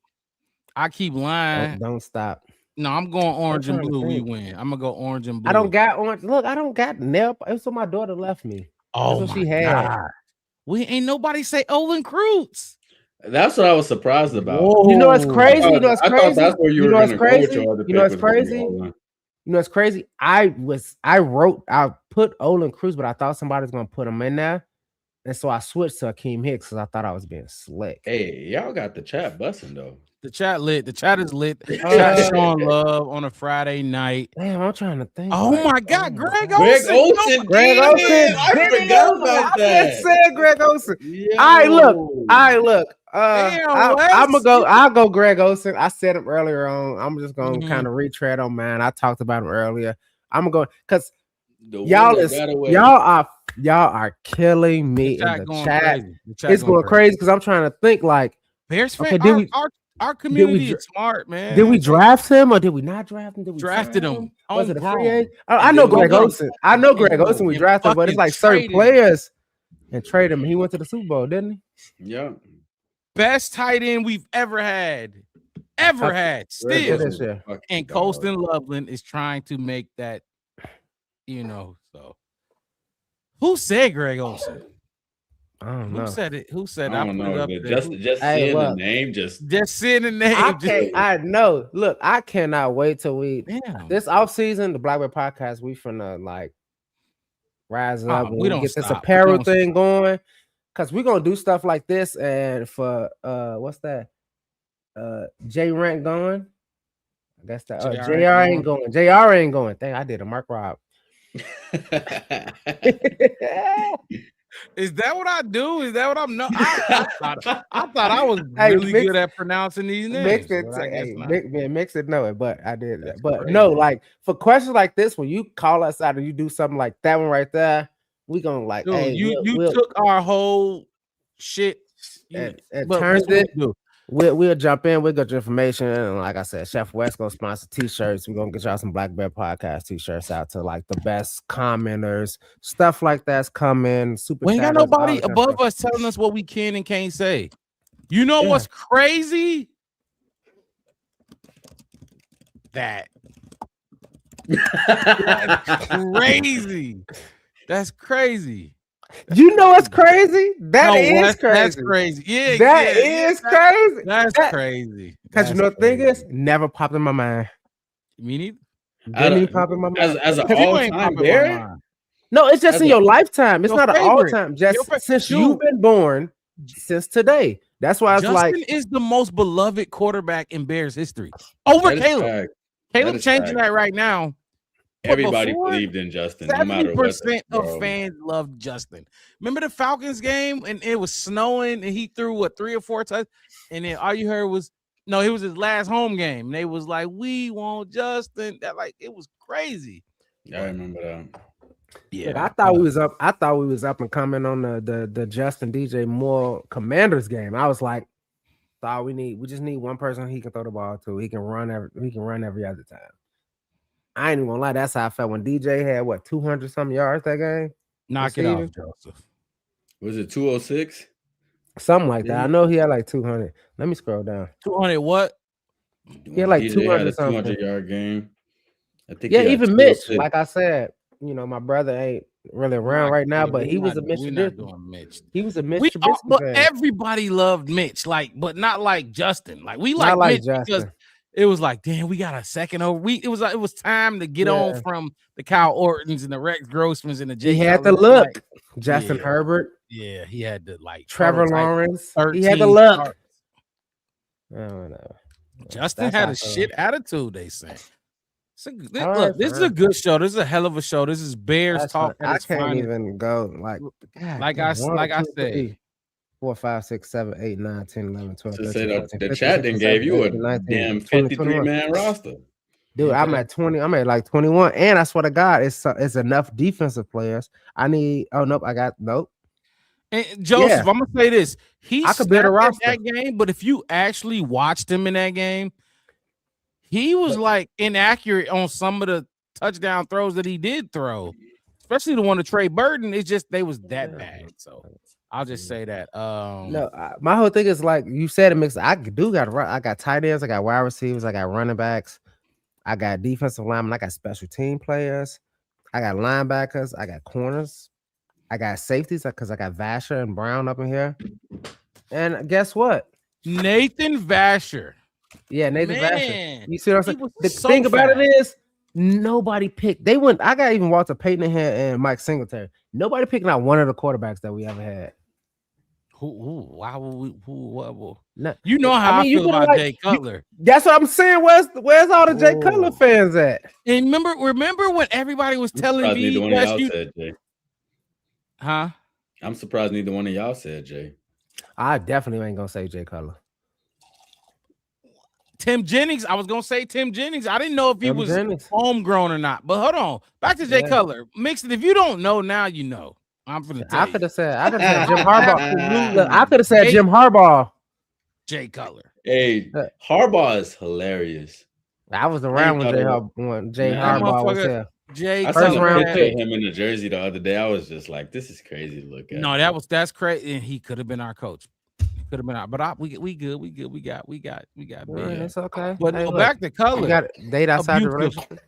Speaker 2: I keep lying.
Speaker 1: Don't stop."
Speaker 2: No, I'm going orange and blue. We win. I'm gonna go orange and blue.
Speaker 1: I don't got orange. Look, I don't got nail. It was what my daughter left me.
Speaker 2: Oh,
Speaker 1: that's what she had.
Speaker 2: God. We ain't nobody say Olin Cruz.
Speaker 3: That's what I was surprised about.
Speaker 1: Whoa. You know what's crazy? You know what's crazy?
Speaker 3: I thought that's where you were going to go with your other pick.
Speaker 1: You know what's crazy? You know what's crazy? I put Olin Cruz, but I thought somebody was gonna put him in there. And so I switched to Akeem Hicks because I thought I was being slick.
Speaker 3: Hey, y'all got the chat busting though.
Speaker 2: The chat lit. The chat is lit. Chat showing love on a Friday night.
Speaker 1: Damn, I'm trying to think.
Speaker 2: Oh my God, Greg Olsen.
Speaker 1: Greg Olsen.
Speaker 3: I forgot about that.
Speaker 1: I said Greg Olsen. All right, look. I'll go Greg Olsen. I said him earlier on. I'm just gonna kind of retread on man. I talked about him earlier. I'm gonna go because y'all are killing me in the chat. It's going crazy because I'm trying to think like
Speaker 2: Bears fan. Our community is smart, man.
Speaker 1: Did we draft him or did we not draft him? Did we
Speaker 2: drafted him?
Speaker 1: Was it a free agent? I know Greg Olsen. I know Greg Olsen. We drafted him, but it's like certain players and trade him. He went to the Super Bowl, didn't he?
Speaker 3: Yeah.
Speaker 2: Best tight end we've ever had. Still. And Colston Loveland is trying to make that, so. Who said Greg Olsen?
Speaker 1: I don't know.
Speaker 2: Who said it? Who said
Speaker 3: I don't know. Just seeing the name, just
Speaker 2: seeing the name.
Speaker 1: I know. Look, I cannot wait till this offseason, the Black Bear Podcast, we finna like rise up.
Speaker 2: We don't
Speaker 1: get
Speaker 2: stop.
Speaker 1: this apparel thing going. Cause we're gonna do stuff like this, and for what's that? J Rant going. I guess that JR ain't going. JR ain't going. Dang, I did a Mark Rob.
Speaker 2: Is that what I do? Is that what I'm not? I thought I was really good at pronouncing these names.
Speaker 1: Mix it know it, but I did that. But crazy. No, like for questions like this, when you call us out and you do something like that one right there, we gonna like,
Speaker 2: dude,
Speaker 1: hey,
Speaker 2: you took our whole shit
Speaker 1: and turned it. We'll jump in. We'll get your information, and like I said, Chef West gonna sponsor t-shirts. We're gonna get y'all some Black Bear Podcast t-shirts out to like the best commenters, stuff like that's coming. Super.
Speaker 2: We ain't got nobody above us telling us what we can and can't say. You know what's crazy? That's crazy. That's crazy.
Speaker 1: You know what's crazy? That is crazy.
Speaker 2: That's crazy. Yeah,
Speaker 1: that is crazy.
Speaker 2: That's crazy.
Speaker 1: Because you know the thing is, never popped in my mind.
Speaker 2: Me neither.
Speaker 1: Didn't even pop in my mind.
Speaker 3: As an all-time Bear?
Speaker 1: No, it's just in your lifetime. It's not an all-time. Just since you've been born, since today. That's why it's like
Speaker 2: Justin is the most beloved quarterback in Bears history. Over Caleb. Caleb changing that right now.
Speaker 3: Everybody believed in Justin. 70%
Speaker 2: of fans loved Justin. Remember the Falcons game and it was snowing and he threw 3 or 4 touchdowns, and then all you heard was it was his last home game. And they was like, "We want Justin." That it was crazy.
Speaker 3: I remember that.
Speaker 1: Yeah, I thought we was up. I thought we was up and coming on the Justin DJ Moore Commanders game. I was like, we just need one person he can throw the ball to. He can run every other time. I ain't even gonna lie. That's how I felt when DJ had 200 some yards that game.
Speaker 2: Knock it off, Joseph.
Speaker 3: Was it 206?
Speaker 1: Something like that. I know he had 200. Let me scroll down.
Speaker 2: 200 what?
Speaker 1: He had 200 something.
Speaker 3: 200-yard game. I think.
Speaker 1: Yeah, even Mitch. Like I said, my brother ain't really around right now, but he was a Mitch. He was a Mitch.
Speaker 2: But everybody loved Mitch, but not like Justin. We like Mitch because it was like, damn, we got a second over. It was time to get on from the Kyle Ortons and the Rex Grossmans and the J.
Speaker 1: He had to look. Justin Herbert.
Speaker 2: Yeah, he had the like
Speaker 1: Trevor
Speaker 2: prototype
Speaker 1: Lawrence.
Speaker 2: 13
Speaker 1: He had the luck.
Speaker 2: starts.
Speaker 1: I don't know.
Speaker 2: Justin
Speaker 1: That's
Speaker 2: had
Speaker 1: how
Speaker 2: a
Speaker 1: I feel.
Speaker 2: shit attitude, they say.
Speaker 1: All right,
Speaker 2: Look, this is a
Speaker 1: fine.
Speaker 2: good show. This is a hell of a show. This is Bears
Speaker 1: That's
Speaker 2: talk
Speaker 1: fine.
Speaker 2: at
Speaker 1: I
Speaker 2: its
Speaker 1: can't
Speaker 2: finest.
Speaker 1: even go like
Speaker 2: Like I say.
Speaker 1: 4, 5, 6, 7, 8, 9, 10, 11, 12,
Speaker 3: To
Speaker 1: 13,
Speaker 3: say
Speaker 1: 14,
Speaker 3: that the
Speaker 1: 15,
Speaker 3: chat
Speaker 1: 16,
Speaker 3: then gave
Speaker 1: 17,
Speaker 3: you a
Speaker 1: 18, 19,
Speaker 3: damn
Speaker 1: 20,
Speaker 3: 53-man roster.
Speaker 1: Dude, I'm at 20. I'm at like 21. And I swear to God, it's enough defensive players. I need. Oh nope, I got nope.
Speaker 2: And Joseph,
Speaker 1: Yeah.
Speaker 2: I'm gonna say this. He
Speaker 1: I could build a
Speaker 2: snapped in
Speaker 1: roster.
Speaker 2: that game, but if you actually watched him in that game, he was like inaccurate on some of the touchdown throws that he did throw, especially the one to Trey Burton. It's just they was that bad. So I'll just say that.
Speaker 1: No, my whole thing is like you said, it mix. I do got I got tight ends, I got wide receivers, I got running backs, I got defensive linemen, I got special team players, I got linebackers, I got corners, I got safeties because I got Vasher and Brown up in here. And guess what?
Speaker 2: Nathan Vasher.
Speaker 1: Yeah, Nathan Vasher.
Speaker 2: Man,
Speaker 1: You see what I'm saying?
Speaker 2: he was
Speaker 1: The
Speaker 2: so
Speaker 1: thing about it
Speaker 2: fast.
Speaker 1: is nobody picked. They went. I got even Walter Payton in here and Mike Singletary. Nobody picking out one of the quarterbacks that we ever had.
Speaker 2: Why would we? What?
Speaker 1: No,
Speaker 2: You know how I
Speaker 1: you
Speaker 2: feel
Speaker 1: coulda,
Speaker 2: about
Speaker 1: like,
Speaker 2: Jay Cutler.
Speaker 1: That's what I'm saying. Where's all the Jay Cutler fans at?
Speaker 2: And remember when everybody was telling
Speaker 3: Surprised
Speaker 2: me
Speaker 3: neither one of y'all
Speaker 2: you,
Speaker 3: said Jay.
Speaker 2: huh?
Speaker 3: I'm surprised neither one of y'all said Jay.
Speaker 1: I definitely ain't gonna say Jay Cutler.
Speaker 2: Tim Jennings. I was gonna say Tim Jennings. I didn't know if he
Speaker 1: Tim
Speaker 2: was
Speaker 1: Jennings.
Speaker 2: homegrown or not. But hold on, back to Jay
Speaker 1: Yeah.
Speaker 2: Cutler. Mixed. If you don't know now, you know. I'm gonna tell
Speaker 1: I
Speaker 2: you.
Speaker 1: could have said Jim Harbaugh. Look, I could have said Jim Harbaugh.
Speaker 2: Jay Cutler.
Speaker 3: Hey, Harbaugh is hilarious.
Speaker 1: I was around when Jay Harbaugh was here.
Speaker 2: Jay
Speaker 3: I
Speaker 1: First
Speaker 3: seen a
Speaker 1: round
Speaker 3: picture of
Speaker 1: pick.
Speaker 3: him in the jersey the other day. I was just like, this is crazy to look at.
Speaker 2: No, that's crazy. And he could have been our coach. Could have been our, but we good. We got.
Speaker 1: Man, it's okay.
Speaker 2: But
Speaker 1: Hey, look,
Speaker 2: back to Cutler.
Speaker 1: you got date outside the relationship.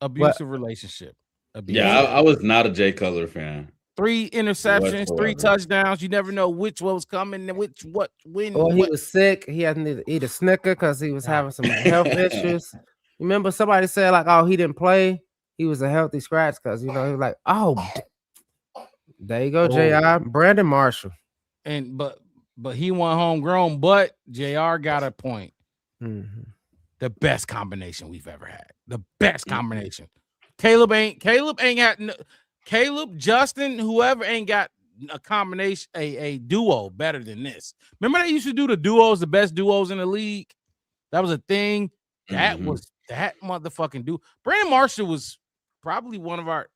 Speaker 2: Abusive relationship.
Speaker 3: Yeah, I was not a Jay Cutler fan.
Speaker 2: 3 interceptions, 3
Speaker 3: whatsoever.
Speaker 2: touchdowns. You never know which one was coming and when.
Speaker 1: Or he was sick. He had to eat a Snicker because he was having some health issues. Remember, somebody said like, "Oh, he didn't play. He was a healthy scratch." Because he was like, "Oh, there you go, Jr. Brandon Marshall."
Speaker 2: And but he went homegrown. But Jr. got a point.
Speaker 1: Mm-hmm.
Speaker 2: The best combination we've ever had. The best combination. Caleb ain't got Caleb, Justin, whoever ain't got a combination, a duo better than this. Remember they used to do the duos, the best duos in the league? That was a thing. That was that motherfucking dude. Brandon Marshall was probably one of our.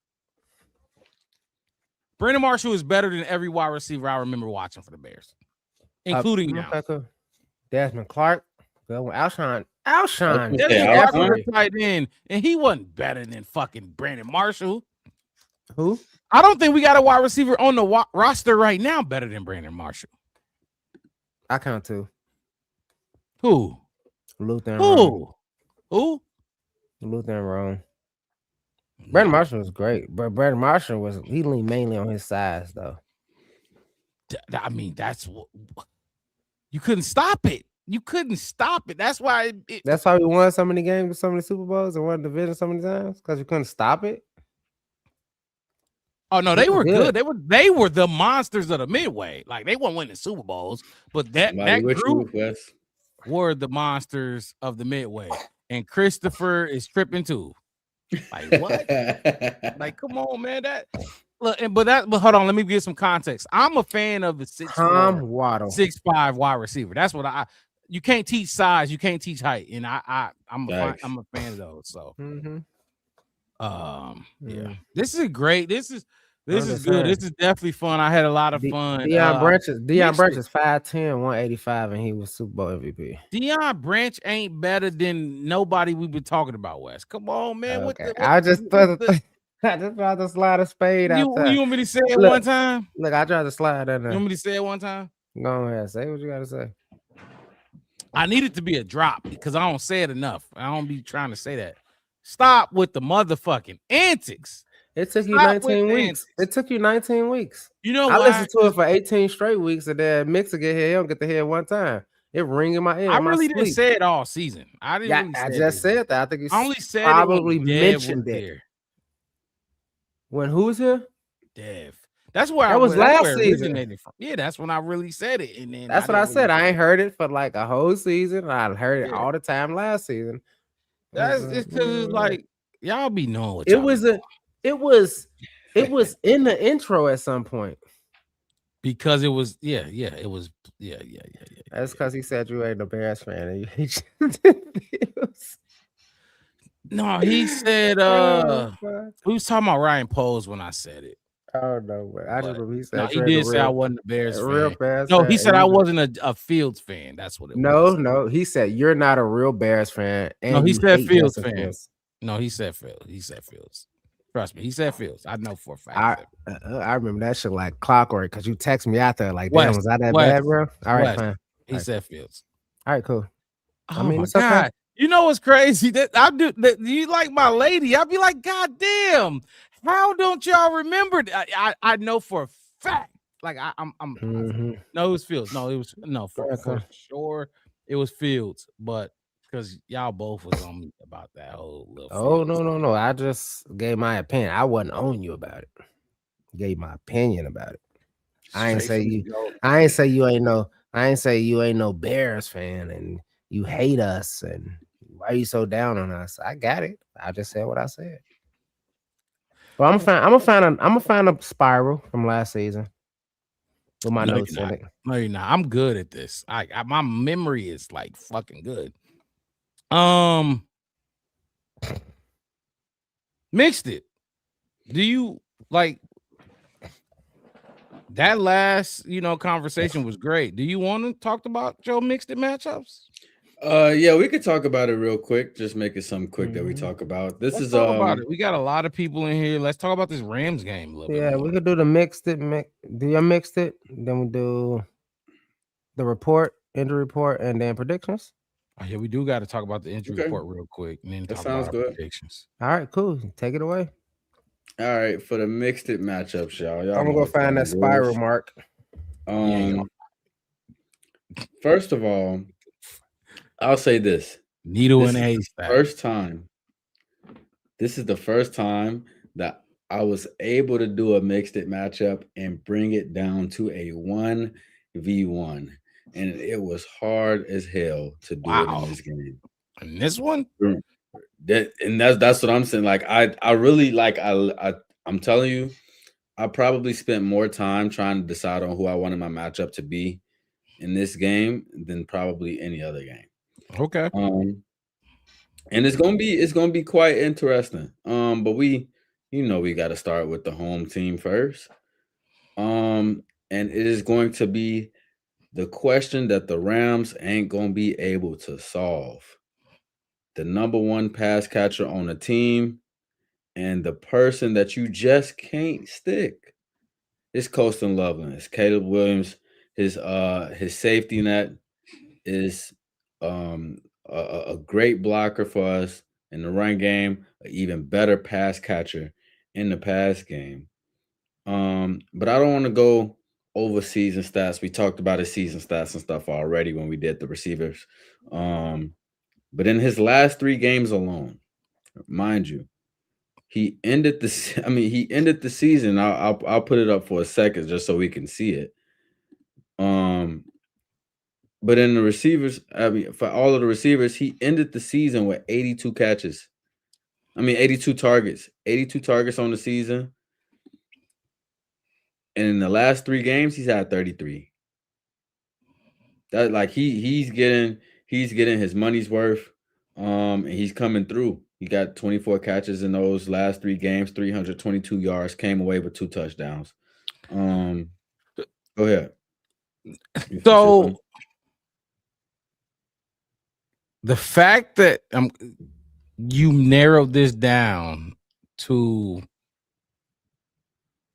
Speaker 2: Brandon Marshall is better than every wide receiver I remember watching for the Bears, including now.
Speaker 1: Desmond Clark. Alshon.
Speaker 2: Desmond tight end, and he wasn't better than fucking Brandon Marshall.
Speaker 1: Who?
Speaker 2: I don't think we got a wide receiver on the roster right now better than Brandon Marshall.
Speaker 1: I count 2.
Speaker 2: Who?
Speaker 1: Luther.
Speaker 2: Who?
Speaker 1: Luther and Rome. Brandon Marshall was great, but Brandon Marshall he leaned mainly on his size though.
Speaker 2: I mean, that's what you couldn't stop it. You couldn't stop it. That's why.
Speaker 1: That's why we won so many games, so many Super Bowls, and won the division so many times because we couldn't stop it.
Speaker 2: Oh no, they were good. They were the monsters of the Midway. Like they weren't winning Super Bowls, but that group were the monsters of the Midway. And Christopher is tripping too. Like what? Like come on, man. But hold on. Let me give some context. I'm a fan of the 6'4", 6'5" wide receiver. That's what you can't teach size, you can't teach height, and I'm a fan of those. So, yeah, this is great. This is good. This is definitely fun. I had a lot of fun.
Speaker 1: Deion Branch is 5'10", 185, and he was Super Bowl MVP.
Speaker 2: Deion Branch ain't better than nobody we've been talking about, Wes. Come on, man.
Speaker 1: Okay. I just tried to slide a spade out there.
Speaker 2: You want me to say it one time?
Speaker 1: Look, I tried to slide in there.
Speaker 2: You want me to say it one time?
Speaker 1: Go ahead. Say what you got to say.
Speaker 2: I need it to be a drop because I don't say it enough. I don't be trying to say that. Stop with the motherfucking antics.
Speaker 1: It took you 19 weeks. It took you 19 weeks.
Speaker 2: You know
Speaker 1: I
Speaker 2: why?
Speaker 1: listened to it for 18 straight weeks, and then Mixer get here. He don't get to hear it one time. It ring in my ear.
Speaker 2: I really didn't say it all season. I didn't.
Speaker 1: I just said that. I think
Speaker 2: I only said
Speaker 1: probably
Speaker 2: it when
Speaker 1: mentioned
Speaker 2: Dev was
Speaker 1: it.
Speaker 2: there.
Speaker 1: When who was here?
Speaker 2: Dev. That's where
Speaker 1: That was
Speaker 2: that's
Speaker 1: last
Speaker 2: where it
Speaker 1: season.
Speaker 2: originated from. Yeah, that's when I really said it. And then
Speaker 1: That's what I
Speaker 2: didn't
Speaker 1: said.
Speaker 2: really-
Speaker 1: I ain't heard it for like a whole season. I heard it
Speaker 2: Yeah.
Speaker 1: all the time last season.
Speaker 2: That's it's because it's like y'all be knowing what
Speaker 1: it
Speaker 2: y'all
Speaker 1: was
Speaker 2: be
Speaker 1: it was in the intro at some point.
Speaker 2: because it was yeah.
Speaker 1: That's because he said you ain't a Bears fan. And
Speaker 2: No, he said
Speaker 1: Oh, God.
Speaker 2: we was talking about Ryan Poles when I said it.
Speaker 1: Oh no, but I just remember he said
Speaker 2: No, he
Speaker 1: you ain't a
Speaker 2: did say I
Speaker 1: real-
Speaker 2: wasn't a Bears
Speaker 1: a real
Speaker 2: fan.
Speaker 1: Bears
Speaker 2: No,
Speaker 1: fan,
Speaker 2: he
Speaker 1: and
Speaker 2: said
Speaker 1: you
Speaker 2: I
Speaker 1: just-
Speaker 2: wasn't a Fields fan. That's what it was.
Speaker 1: No, he said you're not a real Bears fan, and
Speaker 2: No, he
Speaker 1: you
Speaker 2: said
Speaker 1: hate
Speaker 2: Fields
Speaker 1: Justin
Speaker 2: fan.
Speaker 1: Fields.
Speaker 2: No, he said Fields. He said Fields. Trust me, he said Fields. I know for a fact.
Speaker 1: I remember that shit like clockwork because you text me out there like, damn,
Speaker 2: West,
Speaker 1: was I that
Speaker 2: West,
Speaker 1: bad, bro? All right,
Speaker 2: West.
Speaker 1: fine.
Speaker 2: He
Speaker 1: All right.
Speaker 2: said Fields.
Speaker 1: All right, cool.
Speaker 2: Oh my God. You know what's crazy? That I do that you like my lady. I'd be like, God damn, how don't y'all remember? I know for a fact. Like I'm no, it was Fields. No, it was for sure it was Fields, but because y'all both was on me about that whole little
Speaker 1: Oh no. I just gave my opinion. I wasn't on you about it. Gave my opinion about it. I ain't say you ain't no Bears fan and you hate us and why are you so down on us? I got it. I just said what I said. Well, I'm gonna find a spiral from last season with my
Speaker 2: No,
Speaker 1: notes
Speaker 2: you're
Speaker 1: in
Speaker 2: not.
Speaker 1: it.
Speaker 2: No, you're not. I'm good at this. I my memory is like fucking good. Mixed it. Do you like that last conversation was great? Do you want to talk about your mixed it matchups?
Speaker 3: Yeah, we could talk about it real quick. Just make it something quick that we talk about. This
Speaker 2: Let's
Speaker 3: is
Speaker 2: talk about it. We got a lot of people in here. Let's talk about this Rams game a little bit.
Speaker 1: Yeah, we could do the mixed it. Do you mixed it? Then we do the report, injury report, and then predictions.
Speaker 2: Oh, yeah, we do got to talk about the injury report real quick, and then
Speaker 3: That
Speaker 2: talk
Speaker 3: sounds
Speaker 2: about our
Speaker 3: good.
Speaker 2: predictions.
Speaker 1: All right, cool. Take it away.
Speaker 3: All right, for the mixed it matchups, y'all.
Speaker 1: I'm gonna
Speaker 3: know
Speaker 1: go
Speaker 3: what
Speaker 1: find
Speaker 3: time
Speaker 1: that
Speaker 3: it
Speaker 1: spiral
Speaker 3: is.
Speaker 1: mark.
Speaker 3: First of all, I'll say this.
Speaker 2: Needle
Speaker 3: This
Speaker 2: and
Speaker 3: is the
Speaker 2: haystack.
Speaker 3: first time. This is the first time that I was able to do a mixed it matchup and bring it down to a 1v1. And it was hard as hell to do it in this game.
Speaker 2: And this one?
Speaker 3: That's what I'm saying. Like I really like I'm telling you, I probably spent more time trying to decide on who I wanted my matchup to be in this game than probably any other game.
Speaker 2: Okay.
Speaker 3: And it's gonna be quite interesting. But we got to start with the home team first. And it is going to be the question that the Rams ain't gonna be able to solve. The number one pass catcher on the team and the person that you just can't stick. It's Colston Loveland. It's Caleb Williams. His safety net is a great blocker for us in the run game, an even better pass catcher in the pass game. But I don't want to go over season stats. We talked about his season stats and stuff already when we did the receivers. But in his last 3 games alone, mind you, he ended the season. I'll put it up for a second just so we can see it. But in the receivers, for all of the receivers, he ended the season with 82 catches. 82 targets. 82 targets on the season. And in the last 3 games, he's had 33. That like he's getting his money's worth. And he's coming through. He got 24 catches in those last 3 games, 322 yards, came away with 2 touchdowns. Go ahead.
Speaker 2: So the fact that you narrowed this down to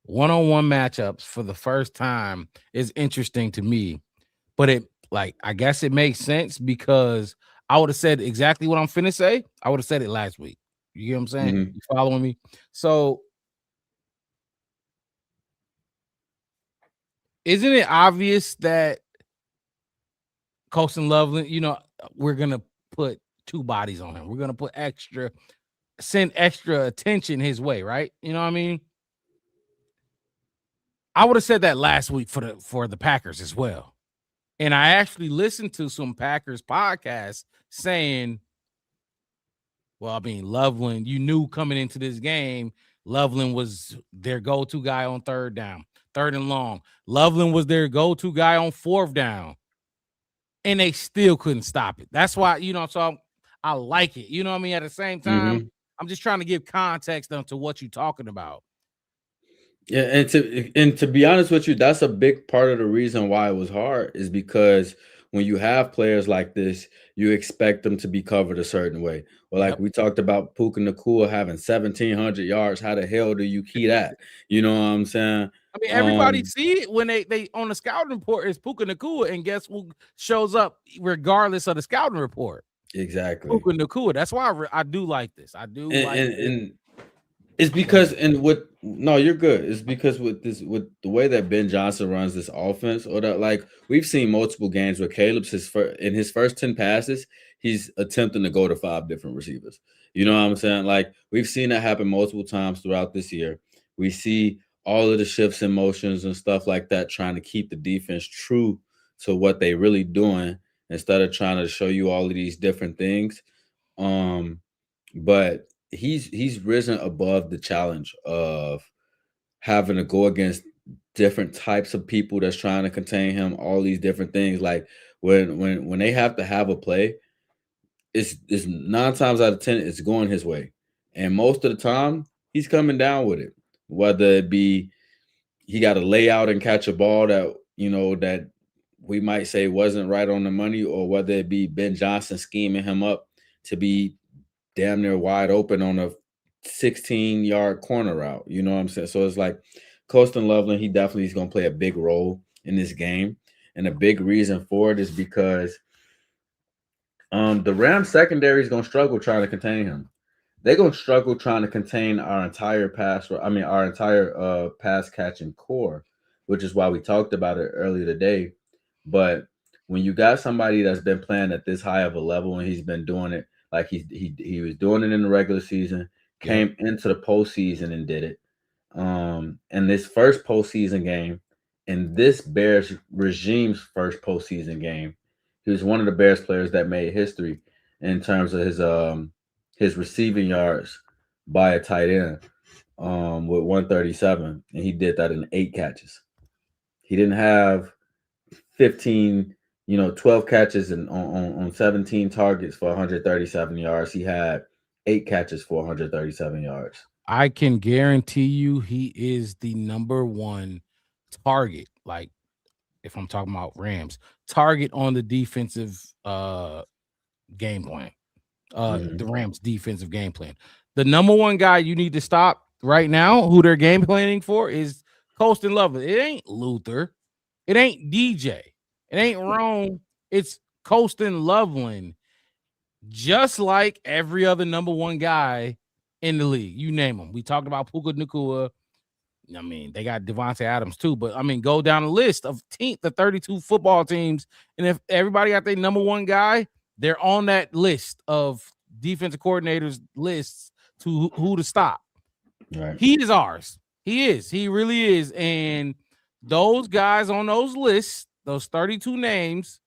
Speaker 2: one-on-one matchups for the first time is interesting to me. But I guess it makes sense because I would have said exactly what I'm finna say. I would have said it last week. You get what I'm saying?
Speaker 3: Mm-hmm.
Speaker 2: You following me? So isn't it obvious that Colston Loveland, we're gonna put 2 bodies on him. We're gonna put send extra attention his way, right? You know what I mean? I would have said that last week for the Packers as well. And I actually listened to some Packers podcasts saying, well, I mean, Loveland, you knew coming into this game, Loveland was their go-to guy on third down, third and long. Loveland was their go-to guy on fourth down. And they still couldn't stop it. That's why, so I like it. You know what I mean? At the same time, I'm just trying to give context to what you're talking about.
Speaker 3: Yeah, and to be honest with you, that's a big part of the reason why it was hard is because when you have players like this, you expect them to be covered a certain way. Well, like we talked about Puka Nacua having 1,700 yards. How the hell do you key that? You know what I'm saying?
Speaker 2: I mean, everybody see it when they on the scouting report is Puka Nacua, and guess who shows up regardless of the scouting report?
Speaker 3: Exactly.
Speaker 2: Puka Nacua. That's why I do like this. I do
Speaker 3: and it's because you're good. It's because with the way that Ben Johnson runs this offense, or that like we've seen multiple games where Caleb's in his first 10 passes, he's attempting to go to 5 different receivers. You know what I'm saying? Like we've seen that happen multiple times throughout this year. We see all of the shifts and motions and stuff like that, trying to keep the defense true to what they really doing instead of trying to show you all of these different things. But he's risen above the challenge of having to go against different types of people that's trying to contain him, all these different things. Like when they have to have a play, it's 9 times out of 10 it's going his way, and most of the time he's coming down with it. Whether it be he got to lay out and catch a ball that that we might say wasn't right on the money, or whether it be Ben Johnson scheming him up to be damn near wide open on a 16-yard corner route. You know what I'm saying? So it's like Colston Loveland, he definitely is going to play a big role in this game. And a big reason for it is because the Rams secondary is going to struggle trying to contain him. They're going to struggle trying to contain our entire pass catching core, which is why we talked about it earlier today. But when you got somebody that's been playing at this high of a level and he's been doing it, like he was doing it in the regular season, came into the postseason and did it. And this first postseason game, and this Bears regime's first postseason game, he was one of the Bears players that made history in terms of his receiving yards by a tight end with 137, and he did that in 8 catches. He didn't have 15, 12 catches and on 17 targets for 137 yards. He had 8 catches for 137 yards.
Speaker 2: I can guarantee you he is the number one target. Like if I'm talking about Rams, target on the defensive game plan. The Rams defensive game plan. The number one guy you need to stop right now, who they're game planning for, is Colston Loveland. It ain't Luther. It ain't DJ. It ain't Rome. It's Colston Loveland. Just like every other number one guy in the league. You name them. We talked about Puka Nacua. I mean, they got Devontae Adams too, but I mean, go down the list of the 32 football teams, and if everybody got their number one guy, they're on that list of defensive coordinators lists to who to stop.
Speaker 3: Right.
Speaker 2: He is ours. He is. He really is. And those guys on those lists, those 32 names,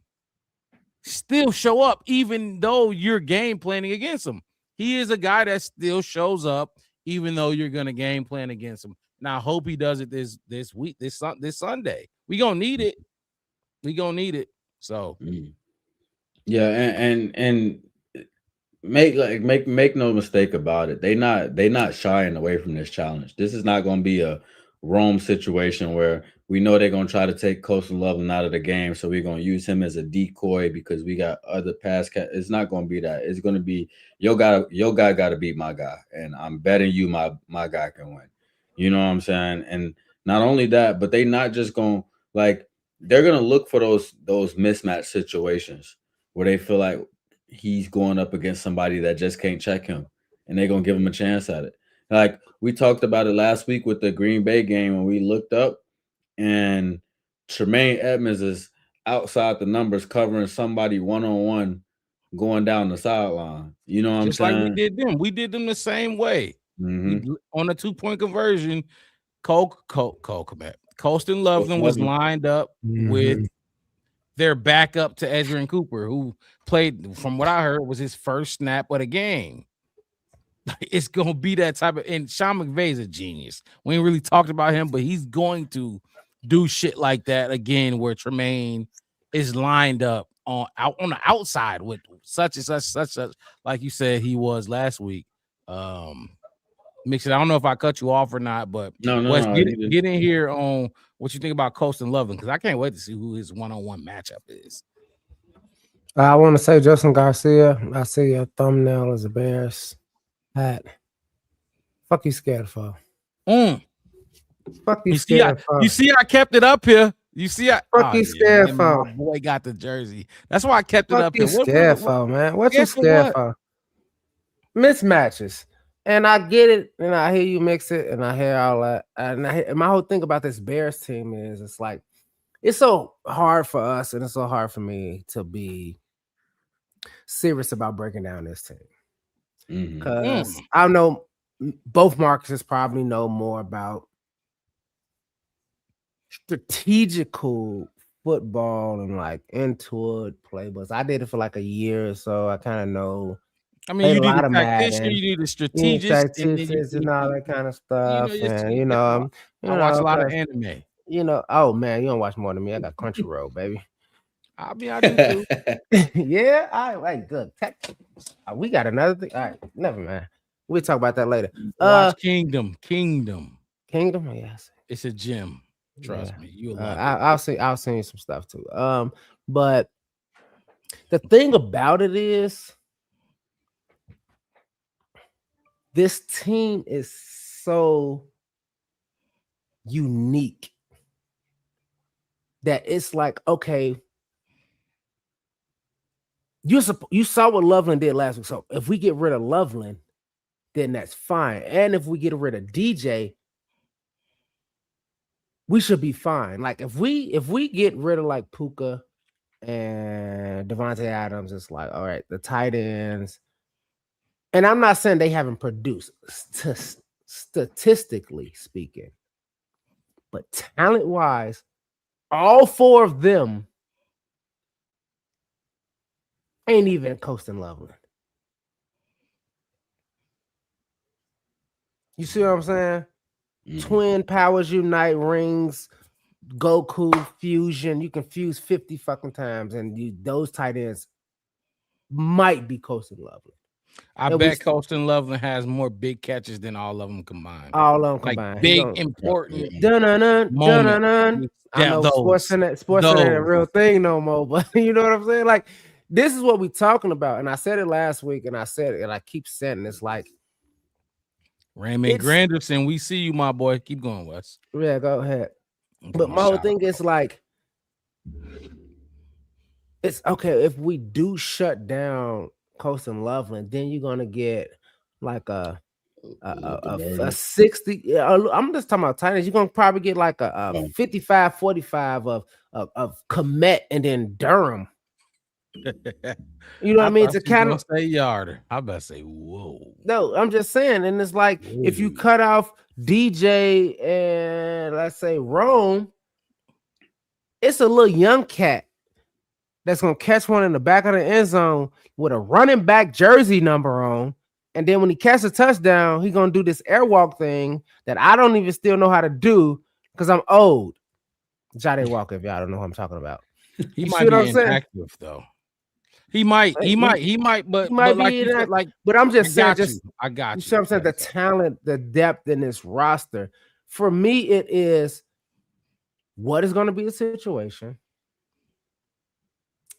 Speaker 2: still show up, even though you're game planning against them. He is a guy that still shows up, even though you're going to game plan against him. And I hope he does it this week, this Sunday. We gonna need it. We gonna need it. So,
Speaker 3: yeah, and make no mistake about it. They not shying away from this challenge. This is not going to be a Rome situation where we know they're going to try to take Colston Loveland out of the game, so we're going to use him as a decoy because we got other pass cat. It's not going to be that. It's going to be your guy got to beat my guy, and I'm betting you my guy can win. You know what I'm saying? And not only that, but they not just going they're going to look for those mismatch situations where they feel like he's going up against somebody that just can't check him, and they're going to give him a chance at it. Like we talked about it last week with the Green Bay game when we looked up and Tremaine Edmonds is outside the numbers covering somebody one-on-one going down the sideline. You know what I'm saying?
Speaker 2: Like we did them. We did them the same way. On a 2-point conversion, Cole Colston Loveland was lined up with
Speaker 1: Mm-hmm.
Speaker 2: their backup to Edgerrin Cooper, who played, from what I heard, was his first snap of the game. It's gonna be that type of, and Sean McVay is a genius. We ain't really talked about him, but he's going to do shit like that again, where Tremaine is lined up on the outside with such and such, like you said he was last week. Mixon, I don't know if I cut you off or not, but Wes, get in here on what you think about Colston Loveland, because I can't wait to see who his one-on-one matchup is.
Speaker 1: I want to say Justin Garcia. I see your thumbnail as a Bears hat. Fuck you scared for? Fuck you scared for?
Speaker 2: You see, I kept it up here. You see,
Speaker 1: Fuck you scared for?
Speaker 2: My boy got the jersey. That's why I kept it up here.
Speaker 1: What you scared for, man? What you scared for? Mismatches. And I get it, and I hear you mix it, and I hear all that. And my whole thing about this Bears team is it's like, it's so hard for us, and it's so hard for me to be serious about breaking down this team. Because I know both Marcuses probably know more about strategical football and like intuit playbooks. I did it for like a year or so. I kind of know.
Speaker 2: I mean, you need a tactician, you need a strategist,
Speaker 1: and all that kind of stuff.
Speaker 2: I watch a lot of anime.
Speaker 1: Oh man, you don't watch more than me. I got Crunchyroll, baby.
Speaker 2: I mean, I do too.
Speaker 1: Yeah, all right, good. We got another thing. All right, never mind. We'll talk about that later.
Speaker 2: Watch Kingdom.
Speaker 1: Yes,
Speaker 2: it's a gym. Trust me, you.
Speaker 1: I'll send you some stuff too. But the thing about it is, this team is so unique that it's like, okay, you saw what Loveland did last week. So if we get rid of Loveland, then that's fine. And if we get rid of DJ, we should be fine. Like if we get rid of like Puka and Devontae Adams, it's like, all right, the tight ends. And I'm not saying they haven't produced statistically speaking, but talent-wise, all four of them ain't even Colston Loveland. You see what I'm saying? Twin powers unite, rings, Goku fusion. You can fuse 50 fucking times, and those tight ends might be Colston Loveland.
Speaker 2: I bet Colston Loveland has more big catches than all of them combined.
Speaker 1: All of them
Speaker 2: like
Speaker 1: combined.
Speaker 2: Big, important
Speaker 1: moments. I know sports ain't a real thing no more, but you know what I'm saying? Like, this is what we're talking about. And I said it last week, and I said it, and I keep saying it. It's like,
Speaker 2: Raymond Granderson, we see you, my boy. Keep going, Wes.
Speaker 1: Yeah, go ahead. But my whole thing is like, it's okay if we do shut down Colston Loveland, then you're gonna get like a 60. I'm just talking about tight ends. You're gonna probably get like a 55-45 of Komet and then Durham. You know what I mean? To kind of
Speaker 2: say yarder. I better say whoa.
Speaker 1: No, I'm just saying, and it's like if you cut off DJ and let's say Rome, it's a little young cat that's gonna catch one in the back of the end zone with a running back jersey number on, and then when he catches a touchdown, he's gonna do this airwalk thing that I don't even still know how to do because I'm old. Jade Walker, if y'all don't know who I'm talking about.
Speaker 2: He might be inactive though. He might, but
Speaker 1: I'm just saying,
Speaker 2: I got you.
Speaker 1: You see what I'm saying? The talent, the depth in this roster. For me, it is what is going to be the situation,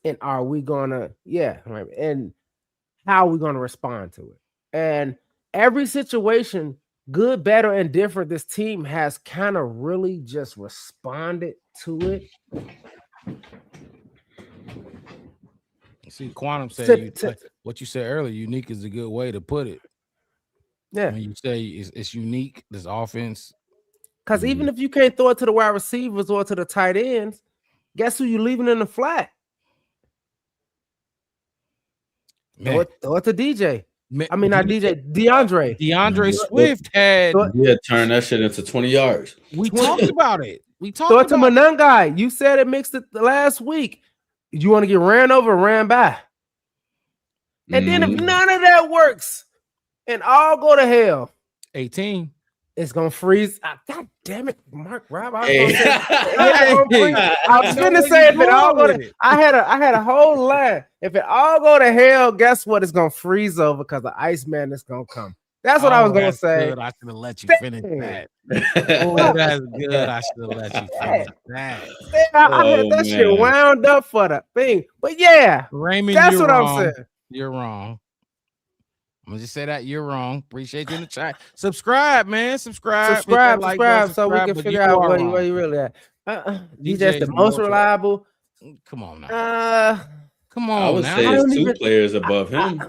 Speaker 1: and are we gonna, and how are we gonna respond to it? And every situation, good, bad, or indifferent, this team has kind of really just responded to it.
Speaker 2: See, Quantum said what you said earlier. Unique is a good way to put it.
Speaker 1: Yeah,
Speaker 2: when you say it's unique, this offense.
Speaker 1: Because even if you can't throw it to the wide receivers or to the tight ends, guess who you're leaving in the flat? Throw it to DJ. I mean, not DJ, DeAndre.
Speaker 2: DeAndre Swift had
Speaker 3: turn that shit into 20 yards.
Speaker 2: We talked about it. We talked
Speaker 1: Throw it to
Speaker 2: about
Speaker 1: Monangai. You said it mixed it the last week. You want to get ran over, ran by. And then if none of that works and all go to hell,
Speaker 2: 18.
Speaker 1: It's gonna freeze. God damn it, Mark Rob. I was
Speaker 3: Hey.
Speaker 1: gonna say it's gonna freeze. I was gonna say if it all go to, I had a whole line. If it all go to hell, guess what? It's gonna freeze over because the Iceman is gonna come. That's what I was gonna say.
Speaker 2: Good. I should have let you finish that. Oh, that's good. I should have let you finish that.
Speaker 1: I had that shit wound up for the thing. But yeah,
Speaker 2: Raymond,
Speaker 1: that's
Speaker 2: you're
Speaker 1: what
Speaker 2: wrong.
Speaker 1: I'm saying.
Speaker 2: You're wrong. I'm gonna just say that you're wrong. Appreciate you in the chat. Subscribe, man. Subscribe,
Speaker 1: So we can figure out where you really at. DJ's the most reliable.
Speaker 2: Come on now. Come on.
Speaker 3: I would say it's two players above him.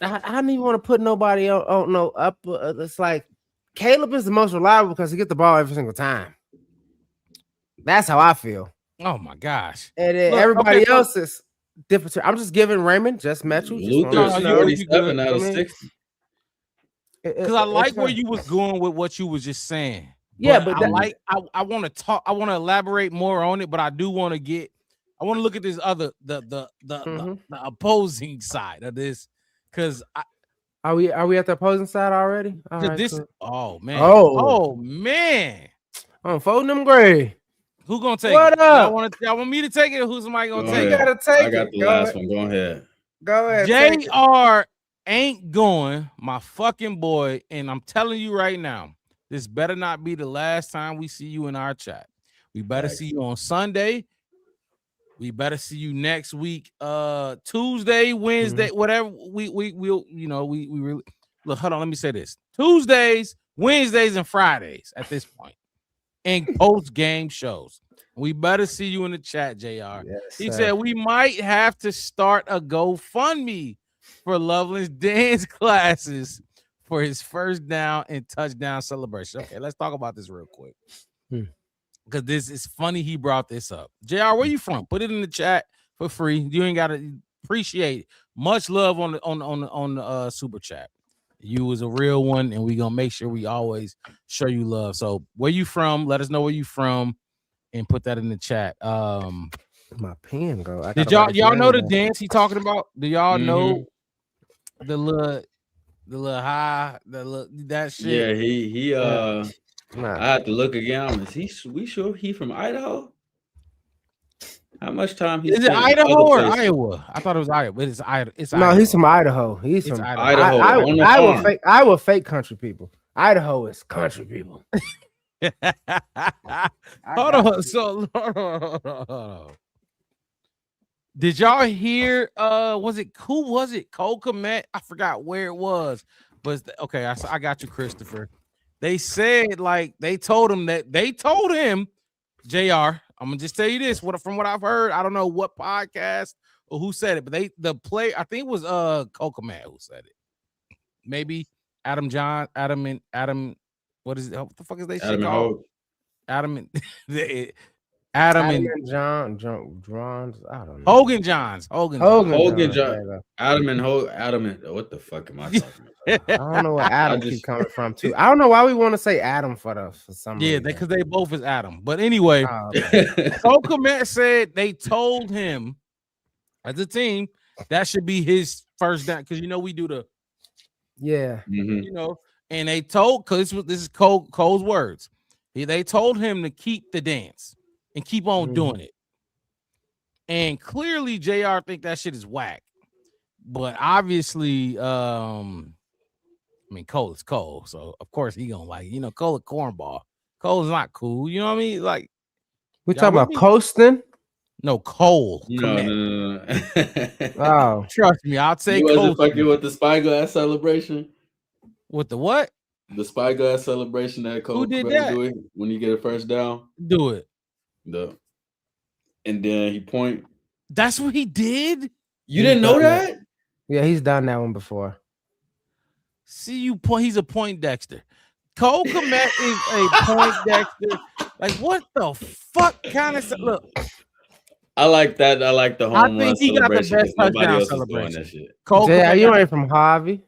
Speaker 1: I don't even want to put nobody on no up. It's like Caleb is the most reliable because he gets the ball every single time. That's how I feel.
Speaker 2: Oh my gosh.
Speaker 1: And then everybody else is different. I'm just giving Raymond just met you.
Speaker 3: Luther's 47 out of 60.
Speaker 2: Because I like where you was going with what you was just saying.
Speaker 1: Yeah,
Speaker 2: but I want to talk. I want to elaborate more on it, but I do want to look at this other the opposing side of this. Because
Speaker 1: are we at the opposing side already?
Speaker 2: Oh man.
Speaker 1: Oh
Speaker 2: man.
Speaker 1: I'm folding them gray.
Speaker 2: Who gonna take
Speaker 1: what
Speaker 2: it?
Speaker 1: Up?
Speaker 2: Y'all want me to take it, or who's somebody gonna take it?
Speaker 1: You gotta take
Speaker 3: I got the last one. Go ahead.
Speaker 1: Go ahead.
Speaker 2: JR ain't going, my fucking boy, and I'm telling you right now, this better not be the last time we see you in our chat. We better see you on Sunday. We better see you next week, Tuesday, Wednesday, whatever. We'll we really look. Hold on, let me say this: Tuesdays, Wednesdays, and Fridays at this point. And post-game shows. We better see you in the chat, JR.
Speaker 1: Yes,
Speaker 2: he said we might have to start a GoFundMe for Loveland's dance classes for his first down and touchdown celebration. Okay, let's talk about this real quick. Because this is funny he brought this up. JR, where you from? Put it in the chat for free. You ain't gotta appreciate it. Much love on the super chat. You was a real one, and we gonna make sure we always show you love. So where you from? Let us know where you from, and put that in the chat.
Speaker 1: My pen go.
Speaker 2: Did y'all know the dance he talking about? Do y'all know the little high that shit?
Speaker 3: Yeah, he I had to look again. We sure he from Idaho? How much time he
Speaker 2: is it Idaho or Iowa? I thought it was Iowa, but it's Idaho.
Speaker 1: No, he's from Idaho. He's from
Speaker 3: Idaho.
Speaker 1: Iowa fake country people. Idaho is country people.
Speaker 2: Hold on. So hold on. Did y'all hear? Was it Cole Kmet? I forgot where it was, but okay. I got you, Christopher. They said they told him, JR. I'm gonna just tell you this. From what I've heard, I don't know what podcast or who said it, but I think it was Cole Kmet who said it. Maybe Adam. What is it? What the fuck is they shit called? Adam and
Speaker 1: John. I don't know.
Speaker 2: Hogan Johns.
Speaker 3: Adam and what the fuck am I talking about?
Speaker 1: I don't know where Adam keep coming from too. I don't know why we want to say Adam for some reason.
Speaker 2: Because they both is Adam. But anyway, Kokomet said they told him as a team that should be his first down because we do the and they told because this is Cole's words. They told him to keep the dance and keep on doing it. And clearly JR think that shit is whack. But obviously, Cole is Cole, so of course he gonna like Cole a cornball. Cole's not cool, you know what I mean? Like
Speaker 1: we talking about coasting?
Speaker 2: No, Cole.
Speaker 3: No.
Speaker 1: Oh,
Speaker 2: trust me, I'll say
Speaker 3: you wasn't fucking with the spyglass celebration.
Speaker 2: With the what?
Speaker 3: The spyglass celebration that Cole
Speaker 2: did that?
Speaker 3: do it when you get a first down.
Speaker 2: Do it.
Speaker 3: And then he point.
Speaker 2: That's what he did.
Speaker 3: You didn't know that?
Speaker 1: Yeah, he's done that one before.
Speaker 2: See you point. He's a point Dexter. Cole Kmet is a point Dexter. Like what the fuck kind of look?
Speaker 3: I like that. I like the home run celebration.
Speaker 2: He got the best touchdown celebration.
Speaker 1: Cole, you ain't from Harvey.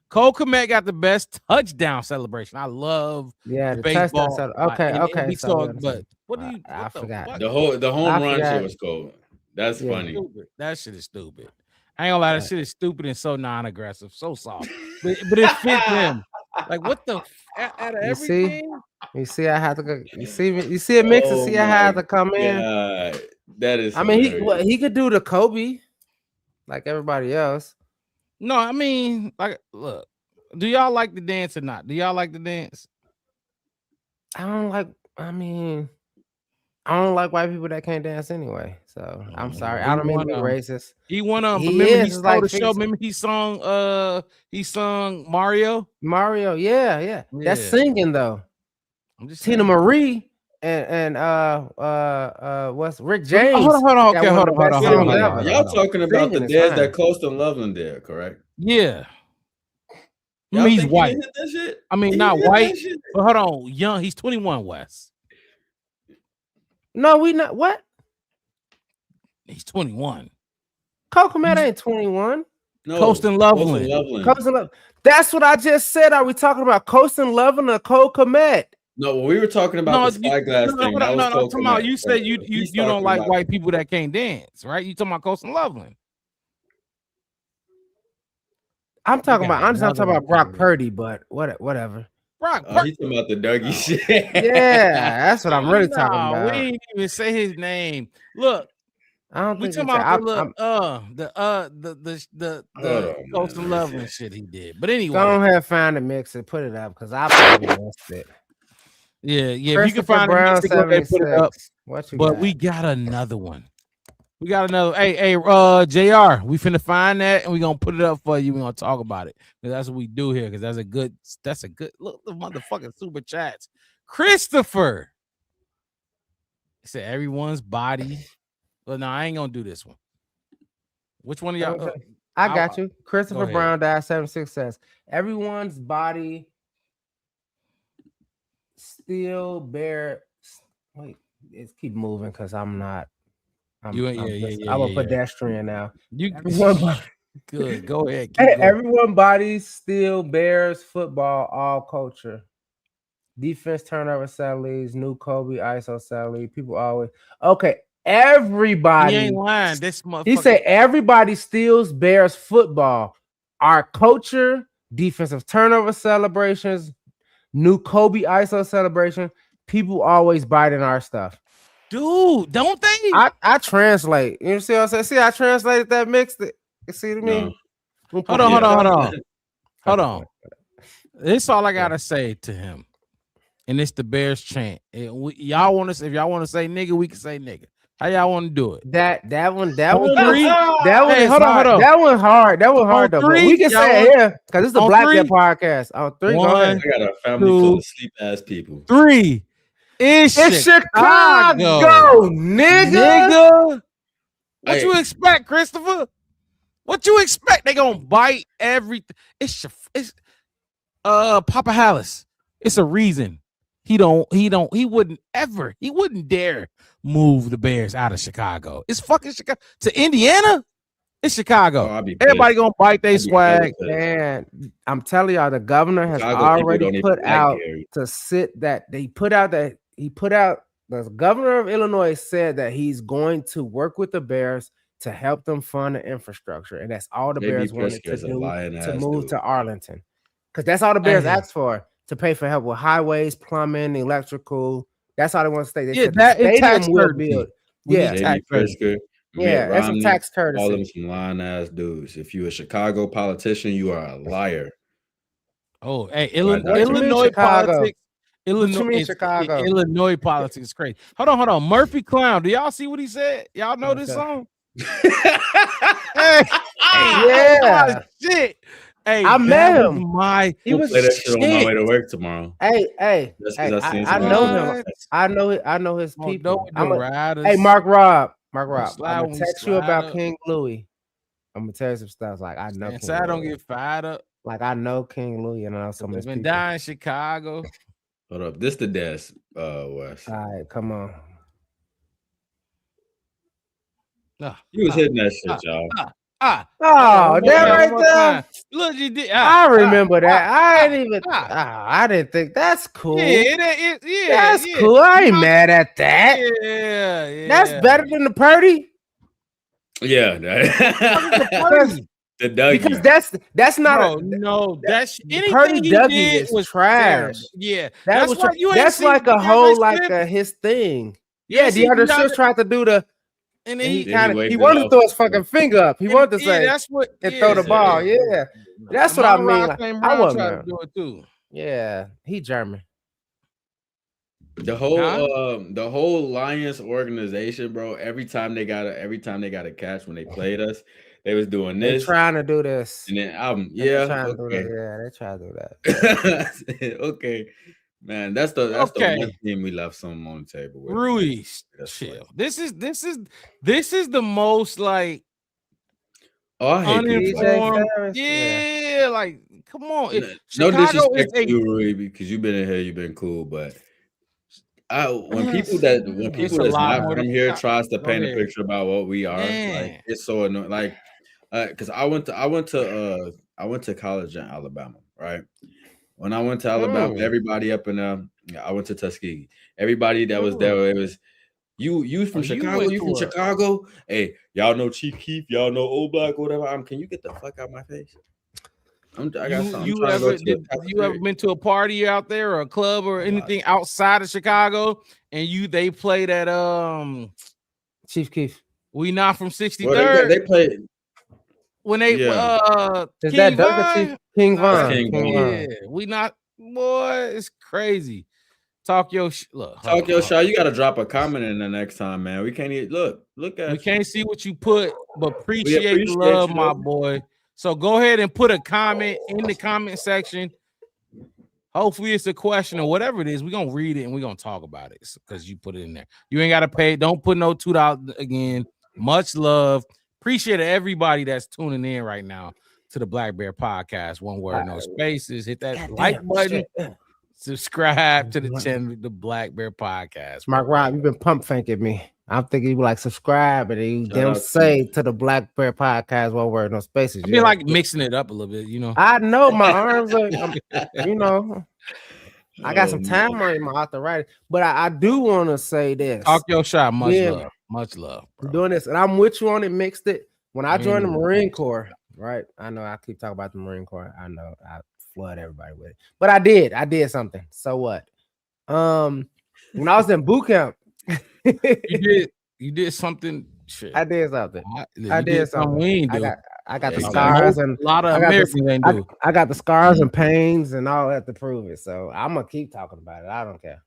Speaker 2: Cole Kmet got the best touchdown celebration. I love
Speaker 1: Yeah,
Speaker 2: the
Speaker 1: the touchdown.
Speaker 2: baseball.
Speaker 1: Okay,
Speaker 2: and
Speaker 1: okay.
Speaker 2: we
Speaker 1: So
Speaker 2: saw,
Speaker 1: we understand.
Speaker 2: but what do you?
Speaker 1: I
Speaker 2: What the
Speaker 1: forgot.
Speaker 2: fuck?
Speaker 3: The home
Speaker 1: I
Speaker 3: run shit
Speaker 1: forgot.
Speaker 3: was cold. That's
Speaker 1: Yeah.
Speaker 3: funny.
Speaker 2: Stupid. That shit is stupid. I ain't gonna lie, that shit is stupid and so non-aggressive, so soft. But it fits him. Like what the out of
Speaker 1: You see?
Speaker 2: everything?
Speaker 1: You see, I have to go. You see me? You see it mix and
Speaker 3: Oh
Speaker 1: see I
Speaker 3: my
Speaker 1: have to come in.
Speaker 3: God. That is
Speaker 1: I mean,
Speaker 3: hilarious.
Speaker 1: he could do the Kobe like everybody else.
Speaker 2: No, I mean, like, look, do y'all like the dance or not? Do y'all like the dance?
Speaker 1: I don't like. I mean, I don't like white people that can't dance anyway. So I'm sorry. I don't mean to be racist.
Speaker 2: He won
Speaker 1: He
Speaker 2: remember
Speaker 1: is.
Speaker 2: he
Speaker 1: It's
Speaker 2: stole
Speaker 1: like
Speaker 2: the show.
Speaker 1: fixing-
Speaker 2: Remember he sung Mario.
Speaker 1: Mario. Yeah. That's
Speaker 2: Yeah.
Speaker 1: singing though.
Speaker 2: I'm just
Speaker 1: Tina
Speaker 2: saying.
Speaker 1: Marie and what's Rick James?
Speaker 2: Hold on.
Speaker 1: got
Speaker 2: Okay,
Speaker 1: one
Speaker 2: hold
Speaker 1: of
Speaker 2: on.
Speaker 1: the best
Speaker 3: Wait a
Speaker 1: songs
Speaker 3: minute.
Speaker 1: ever.
Speaker 3: Y'all talking about the
Speaker 1: Singing is
Speaker 3: dance
Speaker 1: fine.
Speaker 3: that Coastal Loveland did, correct?
Speaker 2: Yeah.
Speaker 3: Y'all
Speaker 2: He's
Speaker 3: think he
Speaker 2: white.
Speaker 3: didn't hit that shit?
Speaker 2: I mean,
Speaker 3: He
Speaker 2: not
Speaker 3: hit that
Speaker 2: white,
Speaker 3: shit?
Speaker 2: but hold on, young. He's 21, Wes.
Speaker 1: No, we not what?
Speaker 2: He's 21.
Speaker 1: Kokomet ain't 21.
Speaker 3: No,
Speaker 2: Coastal Loveland.
Speaker 1: Coastal Loveland. That's what I just said. Are we talking about Coastal Loveland or Kokomet?
Speaker 3: No, we were talking about the spyglass thing. That was
Speaker 2: I'm talking about. You said you
Speaker 3: He's
Speaker 2: don't
Speaker 3: talking
Speaker 2: like
Speaker 3: about-
Speaker 2: white people that can't dance, right? You talking about Coastal Loveland?
Speaker 1: I'm talking about. I'm talking
Speaker 2: another
Speaker 1: about Brock Purdy, but whatever.
Speaker 2: Brock
Speaker 3: Oh, he's talking about the Dougie shit.
Speaker 1: Yeah, that's what I'm really talking about.
Speaker 2: We didn't even say his name. Look,
Speaker 1: I don't
Speaker 2: we
Speaker 1: think
Speaker 2: talking
Speaker 1: he
Speaker 2: about the
Speaker 3: Hold on,
Speaker 2: Coastal Loveland shit he did. But anyway,
Speaker 1: Go ahead, find the mix and put it up because I probably missed it.
Speaker 2: yeah. If you can
Speaker 1: Christopher
Speaker 2: find
Speaker 1: Brown,
Speaker 2: it, go ahead and put it up.
Speaker 1: 76. What you
Speaker 2: But
Speaker 1: got?
Speaker 2: we got another one. We got another. Hey, JR, we finna find that and we gonna put it up for you. We gonna talk about it because that's what we do here. Because that's a good look. The motherfucking super chats. Christopher said everyone's body. Well, no, I ain't gonna do this one. Which one of y'all?
Speaker 1: I got you. Christopher
Speaker 2: ahead.
Speaker 1: Brown died 76 says everyone's body still bear. Wait, it's keep moving because I'm not. I'm a pedestrian now.
Speaker 2: Good. Go ahead. Keep going.
Speaker 1: Everyone body still bears football, all culture. Defense turnover salaries, new Kobe ISO salary. People always okay. Everybody
Speaker 2: He ain't lying. This motherfucker.
Speaker 1: He said everybody steals bears football. Our culture, defensive turnover celebrations, new Kobe ISO celebration. People always biting our stuff.
Speaker 2: Dude, don't they?
Speaker 1: I translate. You see what I'm saying? See, I translated that mixed it. You see what I mean?
Speaker 2: Hold on. This is all I gotta say to him. And it's the Bears chant. Y'all want to, if y'all want to say nigga, we can say nigga. How y'all want to do it?
Speaker 1: That one
Speaker 2: three.
Speaker 1: hold on.
Speaker 2: That
Speaker 1: one hard though. But we can say it here because it's the Black Debt podcast. On 3, go ahead.
Speaker 3: I got a family full of sleep ass people.
Speaker 2: 3. It's
Speaker 1: Chicago, nigga.
Speaker 2: What you expect, Christopher? What you expect? They gonna bite everything. It's Papa Hallis. It's a reason. He wouldn't dare move the Bears out of Chicago. It's fucking Chicago to Indiana. It's Chicago. Everybody gonna bite their swag.
Speaker 1: And I'm telling y'all, the governor has already put out to sit that the governor of Illinois said that he's going to work with the Bears to help them fund the infrastructure. And that's all the Bears wanted to do to move to Arlington. Because that's all the Bears asked for, to pay for help with highways, plumbing, electrical. That's all they want to say. They said
Speaker 2: that
Speaker 1: the
Speaker 2: is tax
Speaker 1: stadium will
Speaker 2: courtesy.
Speaker 1: build.
Speaker 3: J.B. Pritzker, Mitt
Speaker 1: that's some
Speaker 3: Romney,
Speaker 1: tax courtesy.
Speaker 3: all of them some lying ass dudes. If you're a Chicago politician, you are a liar.
Speaker 2: Oh, hey, Illinois politics.
Speaker 1: Chicago?
Speaker 2: Illinois politics is crazy. Hold on. Murphy Clown. Do y'all see what he said? Y'all know this song?
Speaker 1: Yeah.
Speaker 2: Shit. Hey,
Speaker 1: I met him.
Speaker 2: He
Speaker 3: was play that shit on my way to work tomorrow.
Speaker 1: Hey,
Speaker 3: I
Speaker 1: know him. I know his people. Hey, Mark Rob. I'm gonna text you about King Louis. I'm gonna tell you some stuff. Like I know.
Speaker 2: So I don't get fired up.
Speaker 1: Like I know King Louis and I know some of his
Speaker 2: been
Speaker 1: people.
Speaker 2: dying in Chicago.
Speaker 3: Hold up, this the desk, Wes.
Speaker 1: All right, come on.
Speaker 3: He was hitting that shit, y'all.
Speaker 2: Ah.
Speaker 1: Oh, that right there.
Speaker 2: Look, you did.
Speaker 1: I remember that. I didn't think that's cool. That's cool. I ain't mad at that.
Speaker 2: Yeah.
Speaker 1: That's better than the Purdy.
Speaker 3: Yeah. The Dougie.
Speaker 1: Because that's not
Speaker 2: that's anything
Speaker 1: Purdy
Speaker 2: he
Speaker 1: Dougie
Speaker 2: did
Speaker 1: is
Speaker 2: was
Speaker 1: trash.
Speaker 2: terrible. Yeah,
Speaker 1: That's
Speaker 2: why you ain't
Speaker 1: that's
Speaker 2: seen
Speaker 1: like a
Speaker 2: DeAndre
Speaker 1: whole
Speaker 2: Swift.
Speaker 1: his thing.
Speaker 2: You
Speaker 1: Yeah,
Speaker 2: ain't seen
Speaker 1: DeAndre Swift tried to do the
Speaker 2: and
Speaker 1: he
Speaker 3: waved
Speaker 1: wanted
Speaker 3: it
Speaker 1: to throw his
Speaker 3: off.
Speaker 1: fucking finger up. He wanted to say
Speaker 2: that's what
Speaker 1: and throw the ball. Yeah. That's what I mean. Like, I wasn't
Speaker 2: tried to do it too.
Speaker 1: Yeah, he German.
Speaker 3: The whole Lions organization, bro. Every time they got a catch when they played us, they was doing this.
Speaker 1: They trying to do this.
Speaker 3: And then
Speaker 1: They trying to do
Speaker 3: that. Okay. Man, that's the one team we left some on the table with.
Speaker 2: Ruiz, chill. This is the most like
Speaker 3: I hate
Speaker 2: uninformed. Yeah, like come on.
Speaker 3: No
Speaker 2: Chicago
Speaker 3: disrespect
Speaker 2: is
Speaker 3: to you, Rui, because you've been in here, you've been cool, but when people that's not from here tries to paint a picture about what we are, like it's so annoying. Like, because I went to college in Alabama, right? When I went to Alabama, everybody up in I went to Tuskegee. Everybody that was there, it was you from Chicago, you from Chicago. Hey, y'all know Chief Keef, y'all know Old Black, whatever. Can you get the fuck out of my face?
Speaker 2: You ever been to a party out there or a club or anything outside of Chicago and they played at
Speaker 1: Chief Keef?
Speaker 2: We not from 63rd.
Speaker 3: Well, they played
Speaker 2: when they
Speaker 1: Is
Speaker 2: King
Speaker 1: that
Speaker 2: Von?
Speaker 1: King Von?
Speaker 3: King Von.
Speaker 2: Yeah, we not boy, it's crazy. Talk your
Speaker 3: shot. You got to drop a comment in the next time, man. We can't even look at.
Speaker 2: We can't see what you put, but appreciate the love, my boy. So go ahead and put a comment in the comment section. Hopefully it's a question or whatever it is. We're gonna read it and we're gonna talk about it because you put it in there. You ain't gotta pay. Don't put no $2 again. Much love. Appreciate everybody that's tuning in right now to the Black Bear Podcast. One word, no spaces. Hit that like button. Subscribe to the channel, the Black Bear Podcast.
Speaker 1: Mark Rob, you've been pump faking me. I'm thinking you like subscribe and you damn say to the Black Bear Podcast. One word, no spaces.
Speaker 2: I mean, like mixing it up a little bit, you know.
Speaker 1: I know my arms are, you know. I got some time on my arthritis, but I do want to say this.
Speaker 2: Talk your shot. Much love.
Speaker 1: I'm doing this, and I'm with you on it. Mixed it when I joined the Marine Corps. Right? I know I keep talking about the Marine Corps. I know I flood everybody with it, but I did something. So what? When I was in boot camp,
Speaker 2: you did something. Shit.
Speaker 1: I did something.
Speaker 2: I did something. We ain't do.
Speaker 1: I got the scars and
Speaker 2: a lot of Americans ain't do.
Speaker 1: I got the scars and pains and all that to prove it. So I'm gonna keep talking about it. I don't care.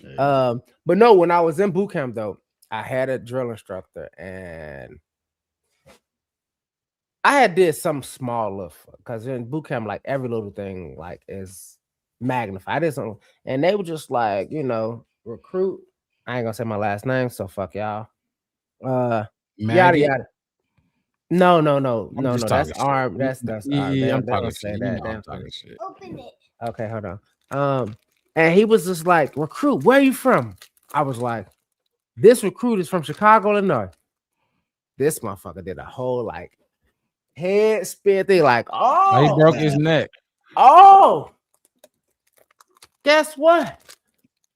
Speaker 1: Yeah. But no, when I was in boot camp though, I had a drill instructor and I had did some small lift because in boot camp, like every little thing like is magnified. I did something, and they were just like, you know, recruit. I ain't gonna say my last name, so fuck y'all. Yada yada. No. That's arm. That's arm.
Speaker 2: Yeah, I'm
Speaker 1: talking
Speaker 2: shit.
Speaker 1: That.
Speaker 2: Shit.
Speaker 4: Open it.
Speaker 1: Okay, hold on. And he was just like, recruit, where are you from? I was like, this recruit is from Chicago, Illinois. This motherfucker did a whole like head spin thing, like,
Speaker 2: he broke his neck.
Speaker 1: Oh, guess what?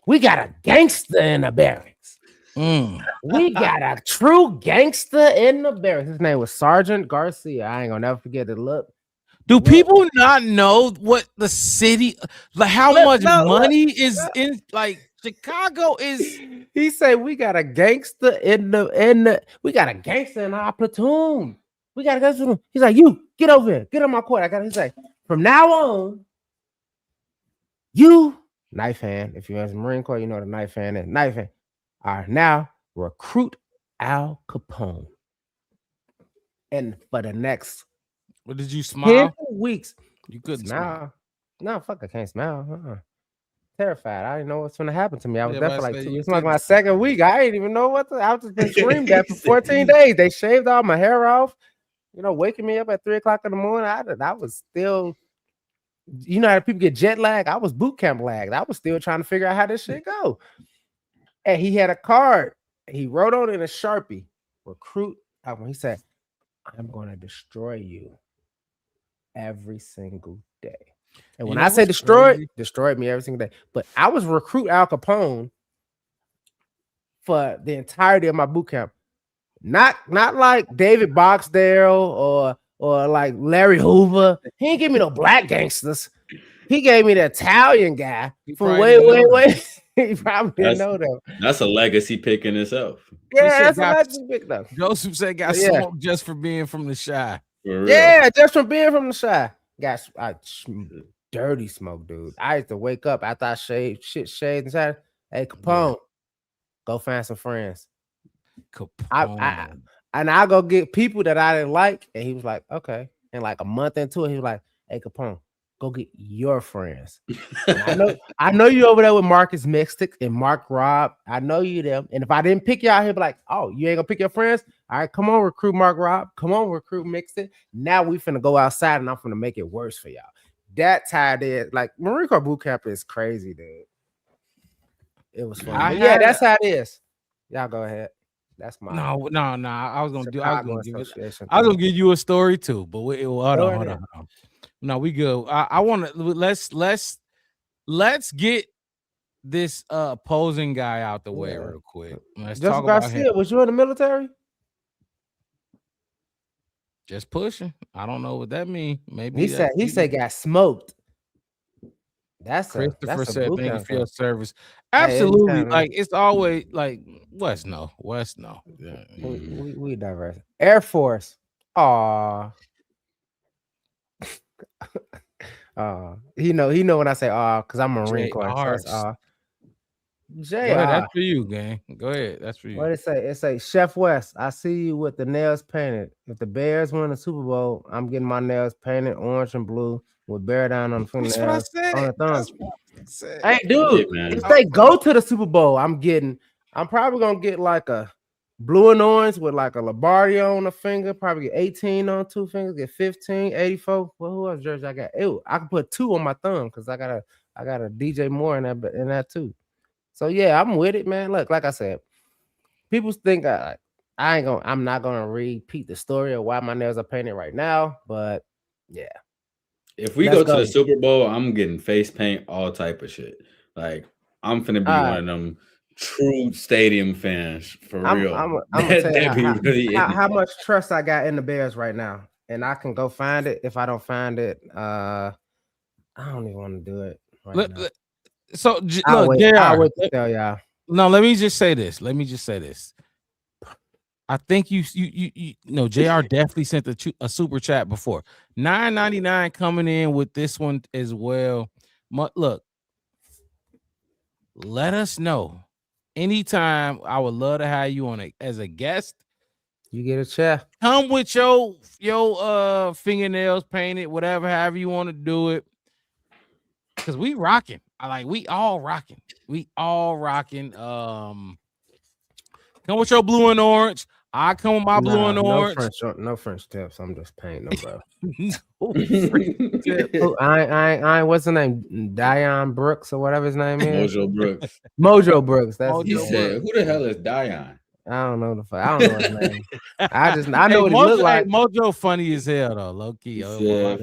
Speaker 1: We got a gangster in the barracks. We got a true gangster in the barracks. His name was Sergeant Garcia. I ain't gonna never forget the look.
Speaker 2: Do people not know what the city, like how much money is in like Chicago is?
Speaker 1: He said we got a gangster in the we got a gangster in our platoon. We got a gangster. He's like, you get over here, get on my court. He's like, from now on, you knife hand. If you're in the Marine Corps, you know what a knife hand is. Knife hand. Are now recruit Al Capone. And for the next
Speaker 2: what did you smile?
Speaker 1: 10 weeks.
Speaker 2: You couldn't
Speaker 1: smile. No, fuck, I can't smile. Terrified. I didn't know what's gonna happen to me. I was there for like 2 weeks. It's like my second week. I didn't even know what I was just been screamed at for 14 days. They shaved all my hair off, you know, waking me up at 3 o'clock in the morning. I was still, you know how people get jet lag. I was boot camp lagged. I was still trying to figure out how this shit go. And he had a card. He wrote on it in a Sharpie, recruit. He said, I'm going to destroy you every single day. And when
Speaker 2: You know
Speaker 1: I say
Speaker 2: what's crazy?
Speaker 1: destroyed me every single day. But I was recruit Al Capone for the entirety of my boot camp. Not like David Boxdale or like Larry Hoover. He ain't give me no black gangsters. He gave me the Italian guy from way. He probably didn't know them.
Speaker 3: That's a legacy pick in itself.
Speaker 1: Yeah, that's a legacy pick though.
Speaker 2: Joseph said got
Speaker 1: Yeah.
Speaker 2: smoked just for being from the Shy.
Speaker 3: For real.
Speaker 1: Yeah, just from being from the Shy. Got dirty smoke, dude. I used to wake up after I shaved inside. Hey, Capone, go find some friends.
Speaker 2: Capone.
Speaker 1: And I go get people that I didn't like, and he was like, okay. And like a month into it, he was like, hey, Capone, go get your friends. I know you over there with Marcus Mystic and Mark Robb. I know you them. And if I didn't pick y'all, he'd be like, oh, you ain't gonna pick your friends? All right, come on, recruit Mark Robb. Come on, recruit Mystic. Now we finna go outside and I'm finna make it worse for y'all. That's how it is. Like Marine Corps boot camp is crazy, dude. It was fun. But yeah, that's how it is. Y'all go ahead. That's my
Speaker 2: No. I was gonna give you a story too, but hold on. No, we good. I want to let's get this opposing guy out the way real quick. Let's talk about him.
Speaker 1: Was you in the military?
Speaker 2: Just pushing. I don't know what that means. Maybe
Speaker 1: he said got smoked.
Speaker 2: Christopher said thank you for your service. Absolutely. Like it's always like West no. Yeah.
Speaker 1: We diverse. Air Force. Aw. He know when I say because I'm a Marine Corps. JR.
Speaker 2: That's for you, gang. Go ahead. That's for you.
Speaker 1: What it say? It say Chef West. I see you with the nails painted. If the Bears win the Super Bowl, I'm getting my nails painted orange and blue with bear down on the fingernails on the thumbs. Hey, dude, if they go to the Super Bowl, I'm probably gonna get like a blue and orange with like a Lombardi on the finger. Probably get 18 on 2 fingers. Get 15, 84. Well, who else jersey I got? Ew, I can put 2 on my thumb because I got a DJ Moore in that too. So yeah, I'm with it, man. Look, like I said, people think I'm not gonna repeat the story of why my nails are painted right now, but yeah.
Speaker 3: If we go to the Super Bowl, I'm getting face paint, all type of shit. Like I'm finna be one of them true stadium fans for real.
Speaker 1: I'm gonna tell you how much trust I got in the Bears right now, and I can go find it. If I don't find it, I don't even want to do it right now.
Speaker 2: So
Speaker 1: I'll wait to tell y'all.
Speaker 2: No, let me just say this. I think you know, JR definitely sent a super chat before. $9.99 coming in with this one as well. Look, let us know anytime. I would love to have you on as a guest.
Speaker 1: You get a chair.
Speaker 2: Come with your fingernails painted, whatever, however you want to do it. Because we rocking. We all rocking. Come with your blue and orange. I come with my blue and orange.
Speaker 1: No French tips. I'm just painting them, bro. I what's the name? Dion Brooks or whatever his name is.
Speaker 3: Mojo Brooks.
Speaker 1: Mojo Brooks. That's
Speaker 3: he said, who the hell is Dion?
Speaker 1: I don't know I don't know his name. I know what he look like.
Speaker 2: Mojo funny as hell though, low key.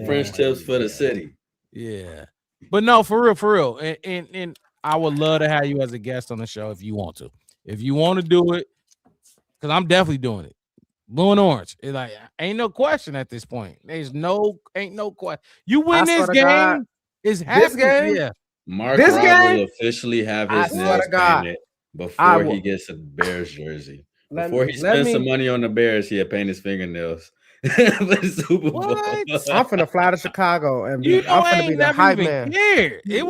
Speaker 3: French tips for the city.
Speaker 2: Yeah. But no, for real. And I would love to have you as a guest on the show if you want to. If you want to do it, because I'm definitely doing it. Blue and orange. It's like ain't no question at this point. Ain't no question. You win this game. It's happening. Yeah.
Speaker 3: Mark Robb will officially have his nails painted before he gets a Bears jersey. Before he spends some money on the Bears, he'll paint his fingernails. Super Bowl.
Speaker 1: I'm finna fly to Chicago and
Speaker 2: I'm
Speaker 1: finna be the hype man.
Speaker 2: It is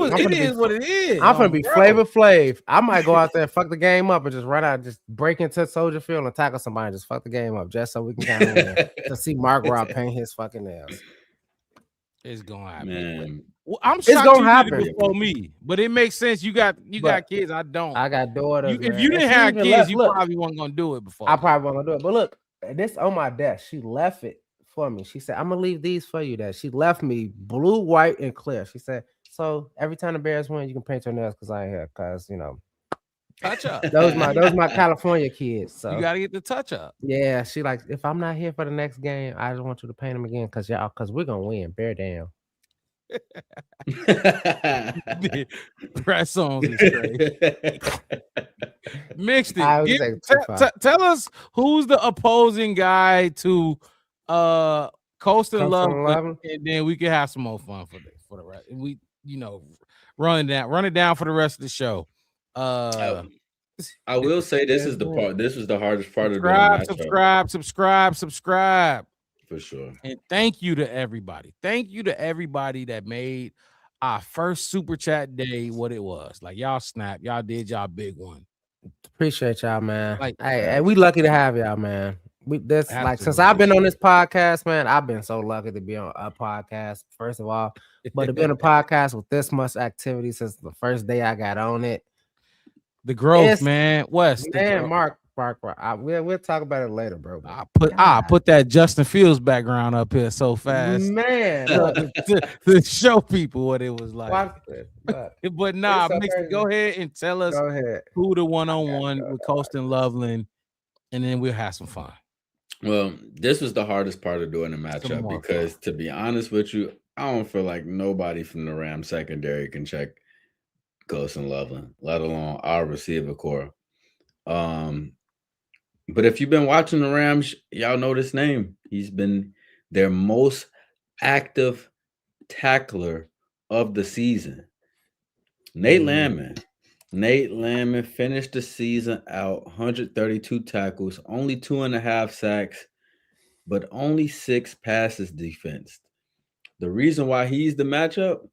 Speaker 2: what it is.
Speaker 1: I'm finna be Flavor Flav. I might go out there and fuck the game up and just run out, just break into Soldier Field and tackle somebody, and just fuck the game up, just so we can kind of win. To see Mark Robb paint his fucking nails.
Speaker 2: It's gonna happen.
Speaker 3: Man.
Speaker 2: Well, I'm shocked you did it before me, but it makes sense. You got kids. I don't.
Speaker 1: I got daughters.
Speaker 2: If you didn't have kids, you probably wasn't gonna do it before.
Speaker 1: I probably wasn't gonna do it. But look, this on my desk. She left it for me. She said, "I'm gonna leave these for you." That she left me blue, white, and clear. She said, "So every time the Bears win, you can paint your nails because I ain't here. Because
Speaker 2: touch up.
Speaker 1: Those my California kids. So
Speaker 2: You gotta get the touch up.
Speaker 1: yeah, she like, if I'm not here for the next game, I just want you to paint them again because we're gonna win. Bear down.
Speaker 2: Press ons is crazy. Mixed
Speaker 1: I
Speaker 2: it.
Speaker 1: was
Speaker 2: Give-
Speaker 1: like, too far.
Speaker 2: tell us who's the opposing guy to Coast and Loveland, and then we can have some more fun for the rest. We run it down for the rest of the show.
Speaker 3: I will say this is the part. This was the hardest part of doing matchup.
Speaker 2: Subscribe.
Speaker 3: For sure.
Speaker 2: And thank you to everybody. Thank you to everybody that made our first super chat day what it was. Like, y'all snap, y'all did y'all big one.
Speaker 1: Appreciate y'all, man.
Speaker 2: Like,
Speaker 1: hey, we lucky to have y'all, man. Since I've been on this podcast, man, I've been so lucky to be on a podcast, first of all. But to be on a podcast with this much activity since the first day I got on it.
Speaker 2: The growth, man. West.
Speaker 1: Man, Mark. We'll talk about it later, bro.
Speaker 2: I put that Justin Fields background up here so fast,
Speaker 1: man,
Speaker 2: to show people what it was like. But nah,
Speaker 1: so
Speaker 2: go ahead and tell us who the one-on-one with Coast and Loveland, and then we'll have some fun.
Speaker 3: Well, this was the hardest part of doing the matchup because, to be honest with you, I don't feel like nobody from the Rams secondary can check Coast and Loveland, let alone our receiver core. But if you've been watching the Rams, y'all know this name. He's been their most active tackler of the season. Nate Landman. Nate Landman finished the season out 132 tackles, only 2.5 sacks, but only 6 passes defensed. The reason why he's the matchup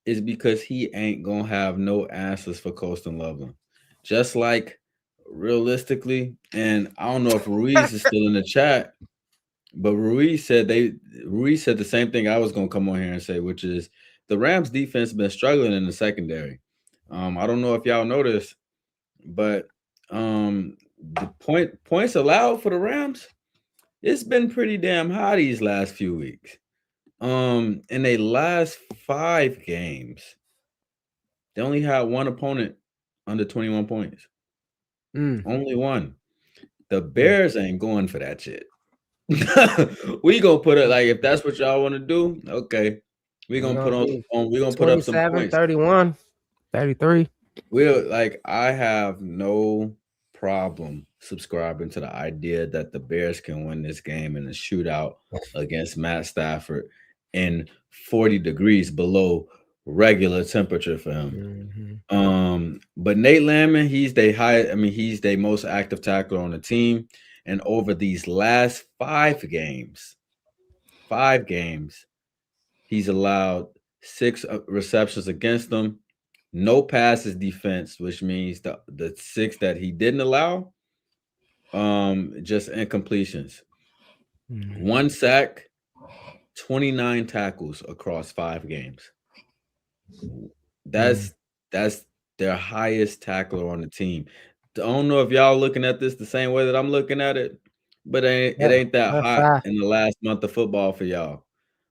Speaker 3: is because he ain't gonna have no answers for Coast and Loveland. Just like realistically, and I don't know if Ruiz is still in the chat, but Ruiz said the same thing I was gonna come on here and say, which is the Rams defense has been struggling in the secondary. I don't know if y'all noticed, but the points allowed for the Rams, it's been pretty damn high these last few weeks. In their last 5 games, they only had one opponent under 21 points. Only one. The Bears ain't going for that shit. We gonna put it, like, if that's what y'all want to do, okay. We're gonna put up some points.
Speaker 1: 31, 33.
Speaker 3: I have no problem subscribing to the idea that the Bears can win this game in a shootout against Matt Stafford in 40 degrees below regular temperature for him. But Nate Landman, he's the most active tackler on the team. And over these last 5 games, he's allowed 6 receptions against them, no passes defense, which means the 6 that he didn't allow, just incompletions. 1 sack, 29 tackles across 5 games. That's their highest tackler on the team. I don't know if y'all looking at this the same way that I'm looking at it, but it ain't that hot in the last month of football for y'all.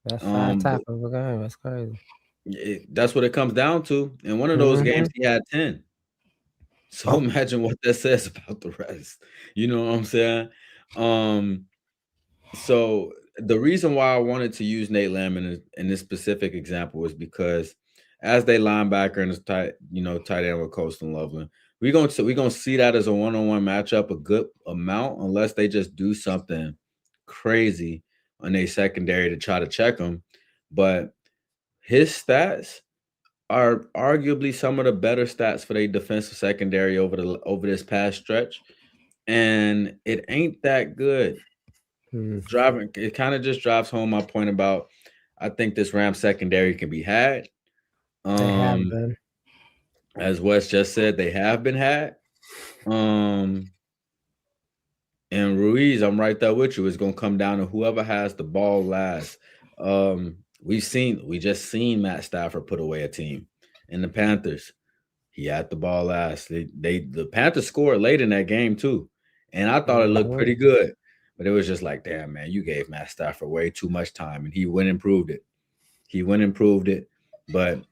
Speaker 1: That's 5 tackles a game. That's crazy.
Speaker 3: That's what it comes down to. In one of those games, he had 10. So imagine what that says about the rest. You know what I'm saying? So the reason why I wanted to use Nate Landman in this specific example was because as they linebacker and tight end with Coast and Loveland, we're gonna see that as a one-on-one matchup a good amount, unless they just do something crazy on their secondary to try to check them. But his stats are arguably some of the better stats for their defensive secondary over this past stretch, and it ain't that good. It kind of just drives home my point about I think this Rams secondary can be had.
Speaker 1: They have been.
Speaker 3: As Wes just said, they have been had. And Ruiz, I'm right there with you. It's gonna come down to whoever has the ball last. We just seen Matt Stafford put away a team in the Panthers. He had the ball last. The Panthers scored late in that game too, and I thought it looked pretty good. But it was just like, damn, man, you gave Matt Stafford way too much time, and he went and proved it. But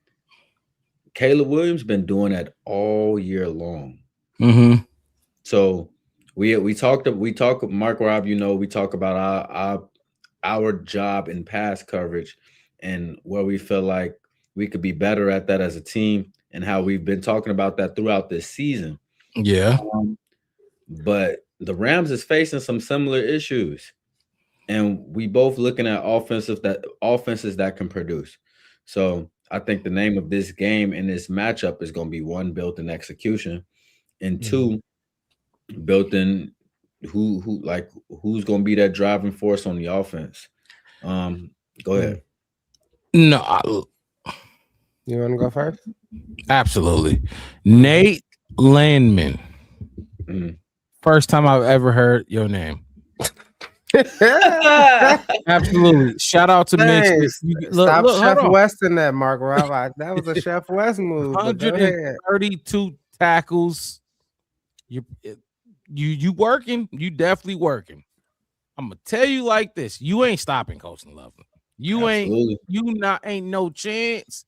Speaker 3: Caleb Williams been doing that all year long.
Speaker 2: Mm-hmm.
Speaker 3: So we talk Mark Rob, we talk about our job in pass coverage and where we feel like we could be better at that as a team and how we've been talking about that throughout this season.
Speaker 2: Yeah.
Speaker 3: But the Rams is facing some similar issues. And we both looking at offenses that can produce. So I think the name of this game and this matchup is going to be one, built in execution, and two, built in who's going to be that driving force on the offense. Go ahead.
Speaker 2: No,
Speaker 1: you want to go first?
Speaker 2: Absolutely. Nate Landman. First time I've ever heard your name. Absolutely. Shout out to Mix.
Speaker 1: Stop Chef Weston that, Mark Rob. That was a Chef West move.
Speaker 2: 132 tackles. You working? You definitely working. I'm gonna tell you like this: you ain't stopping Colston Loveland. You
Speaker 3: Absolutely.
Speaker 2: ain't no chance.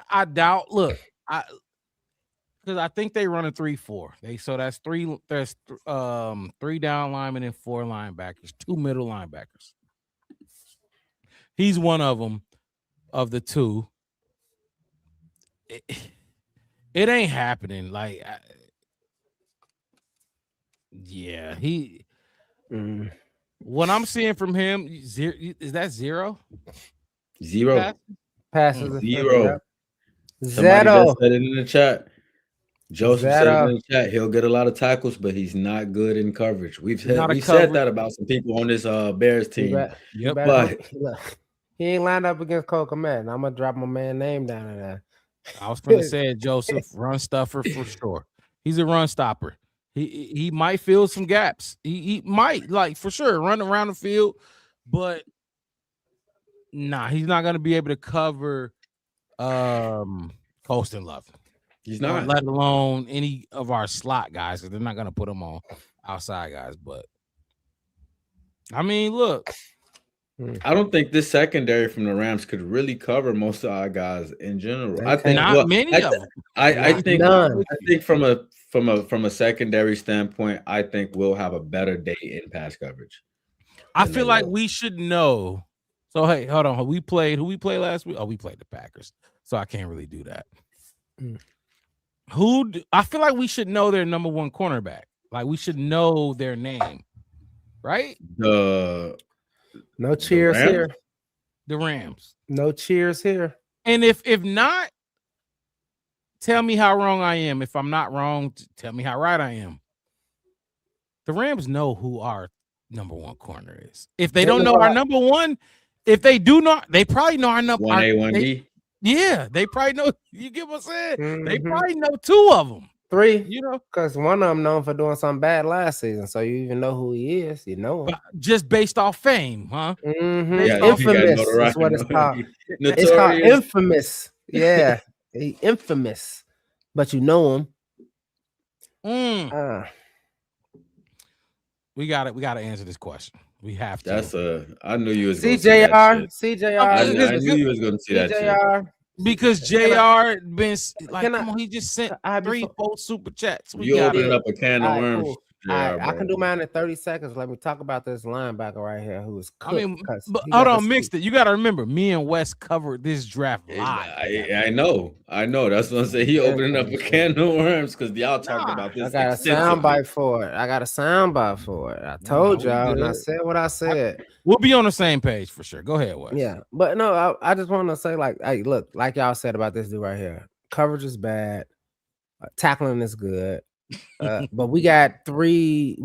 Speaker 2: I doubt. Look, because I think they run a 3-4. That's three. There's 3 down linemen and 4 linebackers, 2 middle linebackers. He's one of them, of the 2. It ain't happening. Like, he. What I'm seeing from him, is that 0?
Speaker 3: 0
Speaker 1: passes.
Speaker 3: 0.
Speaker 1: Yep.
Speaker 3: Somebody
Speaker 1: Zeto.
Speaker 3: just said it in the chat. Joseph said it
Speaker 1: Zeto.
Speaker 3: in the chat. He'll get a lot of tackles, but he's not good in coverage. We've said that about some people on this Bears team.
Speaker 1: But he ain't lined up against Cole Komet. I'm gonna drop my man name down in there.
Speaker 2: I was gonna say it, Joseph, run stuffer for sure. He's a run stopper. He might fill some gaps. He might, like, for sure, run around the field, but nah, he's not gonna be able to cover Colston Love.
Speaker 3: He's not,
Speaker 2: let alone any of our slot guys, because they're not gonna put him on outside guys. But I mean, look,
Speaker 3: I don't think this secondary from the Rams could really cover most of our guys in general. I think
Speaker 2: many of them.
Speaker 3: I think from a secondary standpoint, I think we'll have a better day in pass coverage.
Speaker 2: I feel like we should know. So hey, hold on. Who we played last week? Oh, we played the Packers. So I can't really do that. I feel like we should know their number 1 cornerback. Like, we should know their name, right?
Speaker 1: No cheers here.
Speaker 2: The Rams.
Speaker 1: No cheers here.
Speaker 2: And if not, tell me how wrong I am. If I'm not wrong, tell me how right I am. The Rams know who our number 1 corner is. If they don't know our number 1, if they do not, they probably know our number
Speaker 3: 1A, 1B.
Speaker 2: Yeah, they probably know. You get what I'm saying? They probably know 2 of them.
Speaker 1: 3,
Speaker 2: you know,
Speaker 1: because one of them known for doing something bad last season, so you even know who he is. You know him
Speaker 2: just based off fame, huh?
Speaker 1: Infamous is what it's called. It's called infamous. Yeah, infamous, but you know him.
Speaker 2: We got to answer this question. We have to.
Speaker 3: I knew you was going to see that shit.
Speaker 1: CJR.
Speaker 3: I knew you was going to see that shit.
Speaker 2: Because JR been like, come on, he just sent 3 super chats.
Speaker 3: You opening up a can of worms.
Speaker 1: Cool. I can do mine in 30 seconds. Let me talk about this linebacker right here who is cooked.
Speaker 2: I mean, but hold on, mixed it. You got to remember, me and Wes covered this draft live.
Speaker 3: I know. That's what I'm saying. He opening up a can of worms because y'all talked about this.
Speaker 1: I got a soundbite for it. I told y'all, and I said what I said.
Speaker 2: We'll be on the same page for sure. Go ahead, Wes.
Speaker 1: Yeah, but no, I just want to say, like, hey, look, like y'all said about this dude right here. Coverage is bad. Tackling is good. But we got three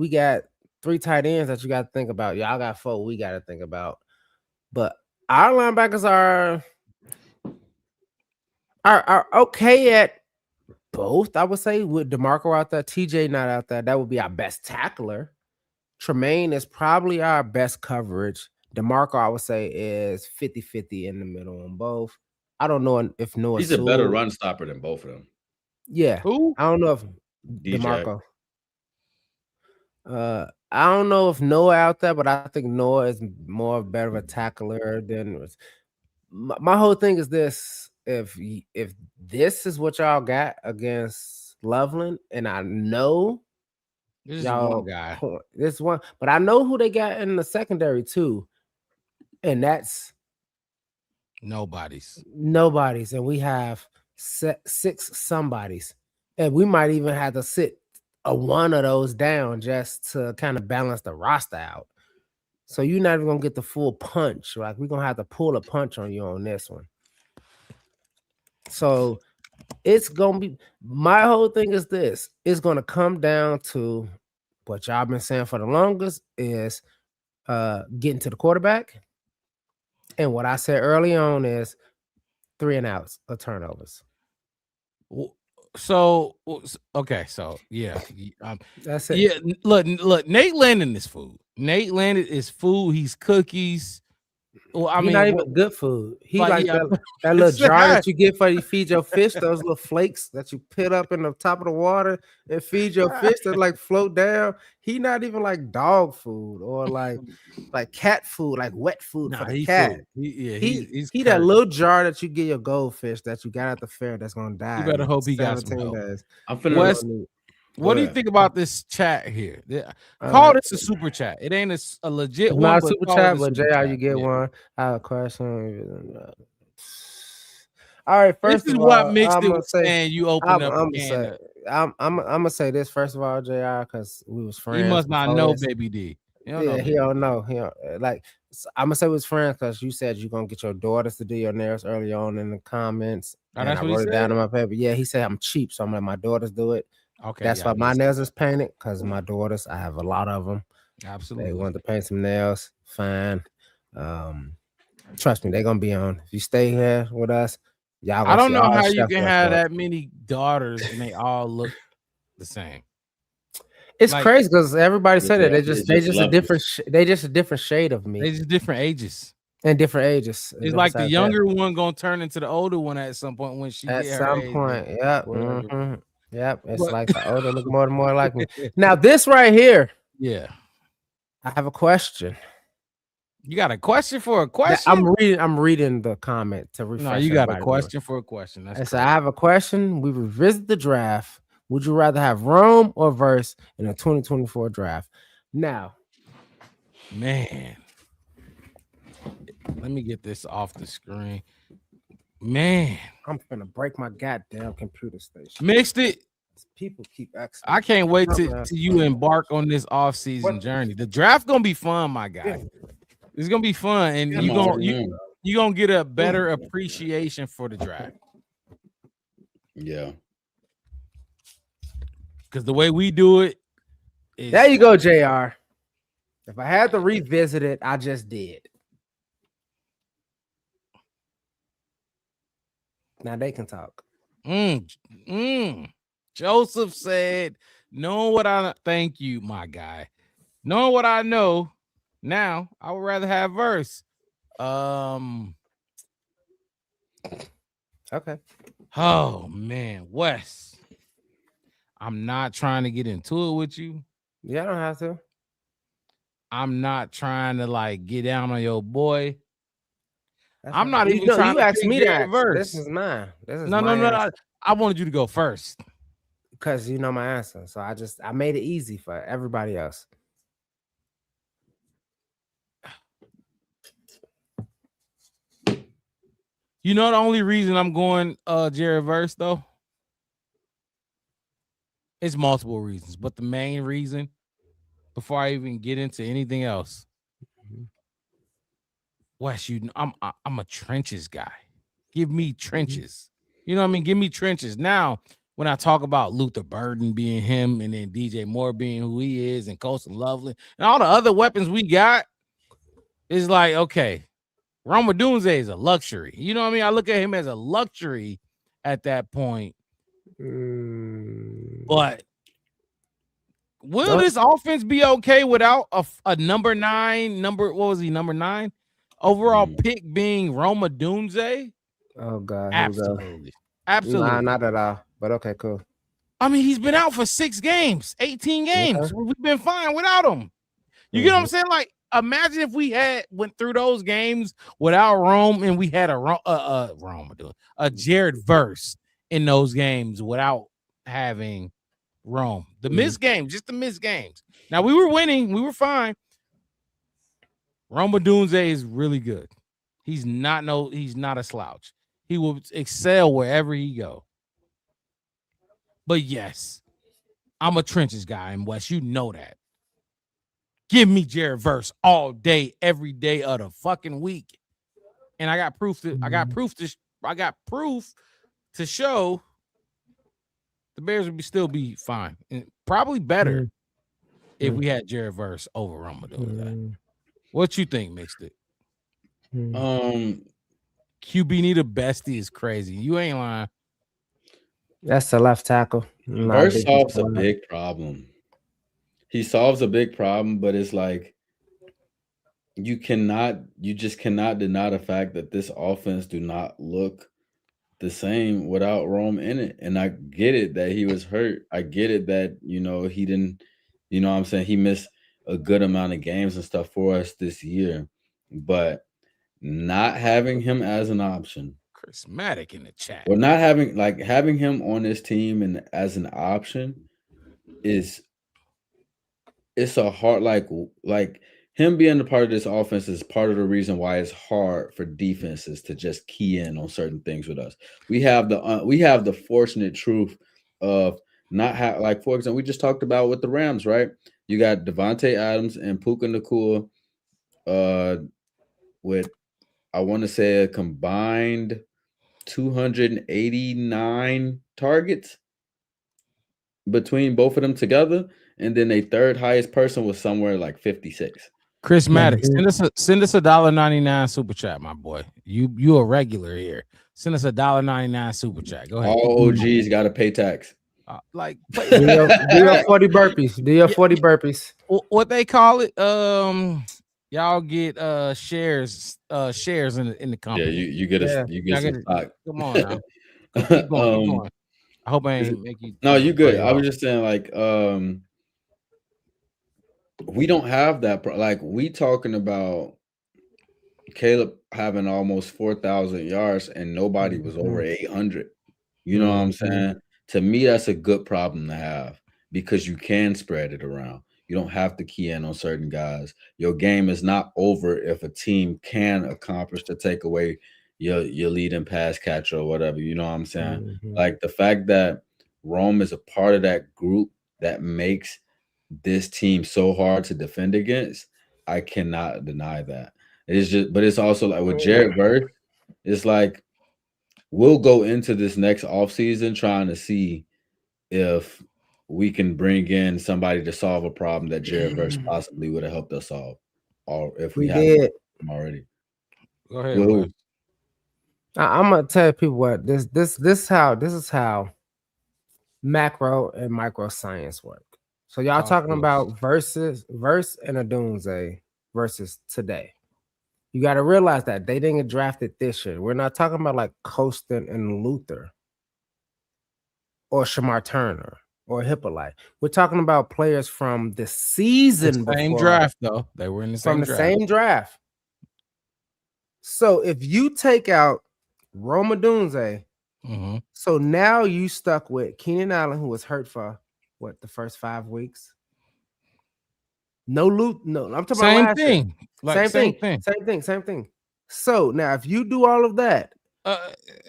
Speaker 1: tight ends that you got to think about. Y'all got 4 we got to think about. But our linebackers are okay at both. I would say with DeMarco out there, TJ not out there, that would be our best tackler. Tremaine is probably our best coverage. DeMarco, I would say, is 50-50 in the middle on both. I don't know if Noah.
Speaker 3: He's a better run stopper than both of them.
Speaker 1: Yeah.
Speaker 2: Who?
Speaker 1: I don't know if DeMarco. I don't know if Noah out there, but I think Noah is more better of a tackler than my whole thing is this. If this is what y'all got against Loveland, and I know
Speaker 2: This is
Speaker 1: y'all.
Speaker 2: one guy.
Speaker 1: This one, but I know who they got in the secondary too, and that's
Speaker 2: nobody's.
Speaker 1: And we have 6 somebodies, and we might even have to sit one of those down just to kind of balance the roster out. So you're not even gonna get the full punch. Like we're gonna have to pull a punch on you on this one. So it's gonna be, my whole thing is this. It's gonna come down to what y'all been saying for the longest is getting to the quarterback. And what I said early on is 3 and outs or turnovers.
Speaker 2: So okay, so yeah,
Speaker 1: that's it.
Speaker 2: Yeah, look, Nate Landon is food. Nate Landon is food. He's cookies. Well, I mean,
Speaker 1: not even good food. He like
Speaker 2: yeah,
Speaker 1: that little jar that you get for you feed your fish, those little flakes that you put up in the top of the water and feed your fish that like float down. He not even like dog food or like cat food, like wet food for the cat.
Speaker 2: He's
Speaker 1: that little jar that you get your goldfish that you got at the fair that's gonna die.
Speaker 2: You better hope he got some
Speaker 1: 17
Speaker 2: help.
Speaker 1: days.
Speaker 2: Wes, what do you think about this chat here? Call this a super chat. It ain't a legit
Speaker 1: It's
Speaker 2: one.
Speaker 1: not a
Speaker 2: but
Speaker 1: super
Speaker 2: call
Speaker 1: chat,
Speaker 2: it a
Speaker 1: but
Speaker 2: super
Speaker 1: JR,
Speaker 2: chat.
Speaker 1: you get
Speaker 2: Yeah.
Speaker 1: one. I have a question. All right, first
Speaker 2: This is
Speaker 1: of
Speaker 2: what
Speaker 1: all,
Speaker 2: mixed
Speaker 1: I'm
Speaker 2: it
Speaker 1: gonna
Speaker 2: with
Speaker 1: say,
Speaker 2: saying you open
Speaker 1: I'm
Speaker 2: up a
Speaker 1: gonna
Speaker 2: can
Speaker 1: say,
Speaker 2: of-
Speaker 1: I'm gonna say this first of all, JR, because we was friends.
Speaker 2: He must not
Speaker 1: before
Speaker 2: know
Speaker 1: this.
Speaker 2: Baby D. He don't
Speaker 1: Yeah,
Speaker 2: know
Speaker 1: he
Speaker 2: Baby
Speaker 1: don't know. He don't, like I'm gonna say we was friends because you said you're gonna get your daughters to do your nails early on in the comments,
Speaker 2: Oh,
Speaker 1: and
Speaker 2: that's
Speaker 1: I
Speaker 2: what he
Speaker 1: wrote it down
Speaker 2: said?
Speaker 1: in my paper. Yeah, he said I'm cheap, so I'm letting my daughters do it.
Speaker 2: Okay,
Speaker 1: that's
Speaker 2: yeah,
Speaker 1: why
Speaker 2: I
Speaker 1: my
Speaker 2: did say
Speaker 1: nails is painted because my daughters. I have a lot of them.
Speaker 2: Absolutely.
Speaker 1: They want to paint some nails. Fine. Trust me, they're gonna be on. If you stay here with us, y'all gonna
Speaker 2: I don't
Speaker 1: see
Speaker 2: know
Speaker 1: all
Speaker 2: how you
Speaker 1: Chef
Speaker 2: can
Speaker 1: West
Speaker 2: have
Speaker 1: daughters.
Speaker 2: that many daughters and they all look the same.
Speaker 1: It's
Speaker 2: Like,
Speaker 1: crazy because everybody said that
Speaker 2: it's
Speaker 1: they just a
Speaker 2: levels.
Speaker 1: different they just a different shade of me.
Speaker 2: They just different ages.
Speaker 1: And different ages.
Speaker 2: It's like the younger one gonna turn into the older one at some point when she
Speaker 1: At
Speaker 2: get her
Speaker 1: some
Speaker 2: age,
Speaker 1: point.
Speaker 2: or
Speaker 1: Yep.
Speaker 2: whatever.
Speaker 1: Mhm. Yep. It's
Speaker 2: But-
Speaker 1: like the older look more and more like me. Now this right here.
Speaker 2: Yeah.
Speaker 1: I have a question.
Speaker 2: You got a question for a question?
Speaker 1: I'm reading the comment to refresh.
Speaker 2: No, you got a
Speaker 1: everybody's
Speaker 2: question
Speaker 1: memory.
Speaker 2: for a question. That's
Speaker 1: I said, I have a question. We revisit the draft. Would you rather have Rome or Verse in a 2024 draft? Now,
Speaker 2: man, let me get this off the screen. Man,
Speaker 1: I'm gonna break my goddamn computer station.
Speaker 2: Mixed it.
Speaker 1: People keep asking.
Speaker 2: I can't wait
Speaker 1: Something
Speaker 2: till
Speaker 1: else.
Speaker 2: you embark on this off-season journey. The draft gonna be fun, my guy. It's gonna be fun, and
Speaker 3: Come
Speaker 2: you
Speaker 3: on,
Speaker 2: gonna get a better appreciation for the draft.
Speaker 3: Yeah.
Speaker 2: Because the way we do it is
Speaker 1: There you go, JR. If I had to revisit it, I just did. Now they can talk.
Speaker 2: Joseph said, knowing what I thank you, my guy. Knowing what I know now, I would rather have Verse.
Speaker 1: Okay.
Speaker 2: Oh man, Wes. I'm not trying to get into it with you.
Speaker 1: Yeah, I don't have to.
Speaker 2: I'm not trying to like get down on your boy.
Speaker 1: That's
Speaker 2: I'm
Speaker 1: fine.
Speaker 2: not
Speaker 1: You
Speaker 2: even
Speaker 1: know,
Speaker 2: trying
Speaker 1: you
Speaker 2: to
Speaker 1: asked
Speaker 2: pick
Speaker 1: me to
Speaker 2: Jared
Speaker 1: ask.
Speaker 2: Verse.
Speaker 1: This is mine. This is
Speaker 2: No.
Speaker 1: answer.
Speaker 2: I wanted you to go first.
Speaker 1: Because you know my answer. So I made it easy for everybody else.
Speaker 2: You know the only reason I'm going Jared Verse though? It's multiple reasons, but the main reason, before I even get into anything else, Wes, I'm a trenches guy. Give me trenches. You know what I mean? Give me trenches. Now, when I talk about Luther Burden being him and then DJ Moore being who he is and Coastal Lovely and all the other weapons we got, it's like, okay, Roma Dunze is a luxury. You know what I mean? I look at him as a luxury at that point. But will this offense be okay without a number 9, what was he, number 9 overall pick being Roma Dunze?
Speaker 1: Oh God. Here we go.
Speaker 2: Absolutely. Absolutely.
Speaker 1: Nah, not at all. But okay, cool.
Speaker 2: I mean, he's been out for 6 games, 18 games.
Speaker 1: Okay.
Speaker 2: We've been fine without him. You get what I'm saying? Like, imagine if we went through those games without Rome and we had a Jared Verse in those games without having Rome. The missed games, just the missed games. Now we were winning, we were fine. Rome Odunze is really good. He's not a slouch. He will excel wherever he go. But yes, I'm a trenches guy in West. You know that. Give me Jared Verse all day, every day of the fucking week. And I got proof to show the Bears would still be fine. And probably better if we had Jared Verse over Rome Odunze. What you think, Mixed It? QB need a bestie is crazy. You ain't lying.
Speaker 1: That's the left tackle.
Speaker 3: Verse solves a big problem. He solves a big problem, but it's like you just cannot deny the fact that this offense do not look the same without Rome in it. And I get it that he was hurt. I get it that, he didn't, what I'm saying, he missed a good amount of games and stuff for us this year. But not having him as an option.
Speaker 2: Charismatic in the chat.
Speaker 3: Well, not having him on this team and as an option it's a hard, like him being a part of this offense is part of the reason why it's hard for defenses to just key in on certain things with us. We have the fortunate truth of not like, for example, we just talked about with the Rams, right? You got Devontae Adams and Puka Nacua with, I want to say, a combined 289 targets between both of them together, and then a third highest person was somewhere like 56.
Speaker 2: Chris Maddox, send us $1.99 super chat, my boy. You a regular here. Send us $1.99 super chat. Go ahead.
Speaker 3: All OGs got to pay tax.
Speaker 1: Do your 40 burpees. Do your 40 burpees.
Speaker 2: What they call it? Y'all get shares in the company.
Speaker 3: Yeah, you get some stock.
Speaker 2: Come on now. Keep going. I hope I ain't make you.
Speaker 3: No, you good. I was just saying, like, we don't have that. Like, we talking about Caleb having almost 4,000 yards and nobody was over 800. You know what I'm saying? To me, that's a good problem to have because you can spread it around. You don't have to key in on certain guys. Your game is not over if a team can accomplish to take away your leading pass catcher or whatever. You know what I'm saying? Like, the fact that Rome is a part of that group that makes this team so hard to defend against, I cannot deny that. But it's also like with Jared Verse, it's like we'll go into this next offseason trying to see if we can bring in somebody to solve a problem that Jared Verse possibly would have helped us solve, or if we haven't already.
Speaker 2: Go ahead.
Speaker 1: I'm gonna tell people what this is how macro and micro science work. So y'all talking about Verse and Odunze versus today. You got to realize that they didn't get drafted this year. We're not talking about like Colston and Luther or Shamar Turner or Hippolyte. We're talking about players from the season
Speaker 2: before. Same draft, though. They were in the same draft.
Speaker 1: Same draft. So if you take out Rome Odunze, so now you stuck with Keenan Allen, who was hurt for the first 5 weeks. No loot. No, I'm talking about same thing. Same thing. So now, if you do all of that,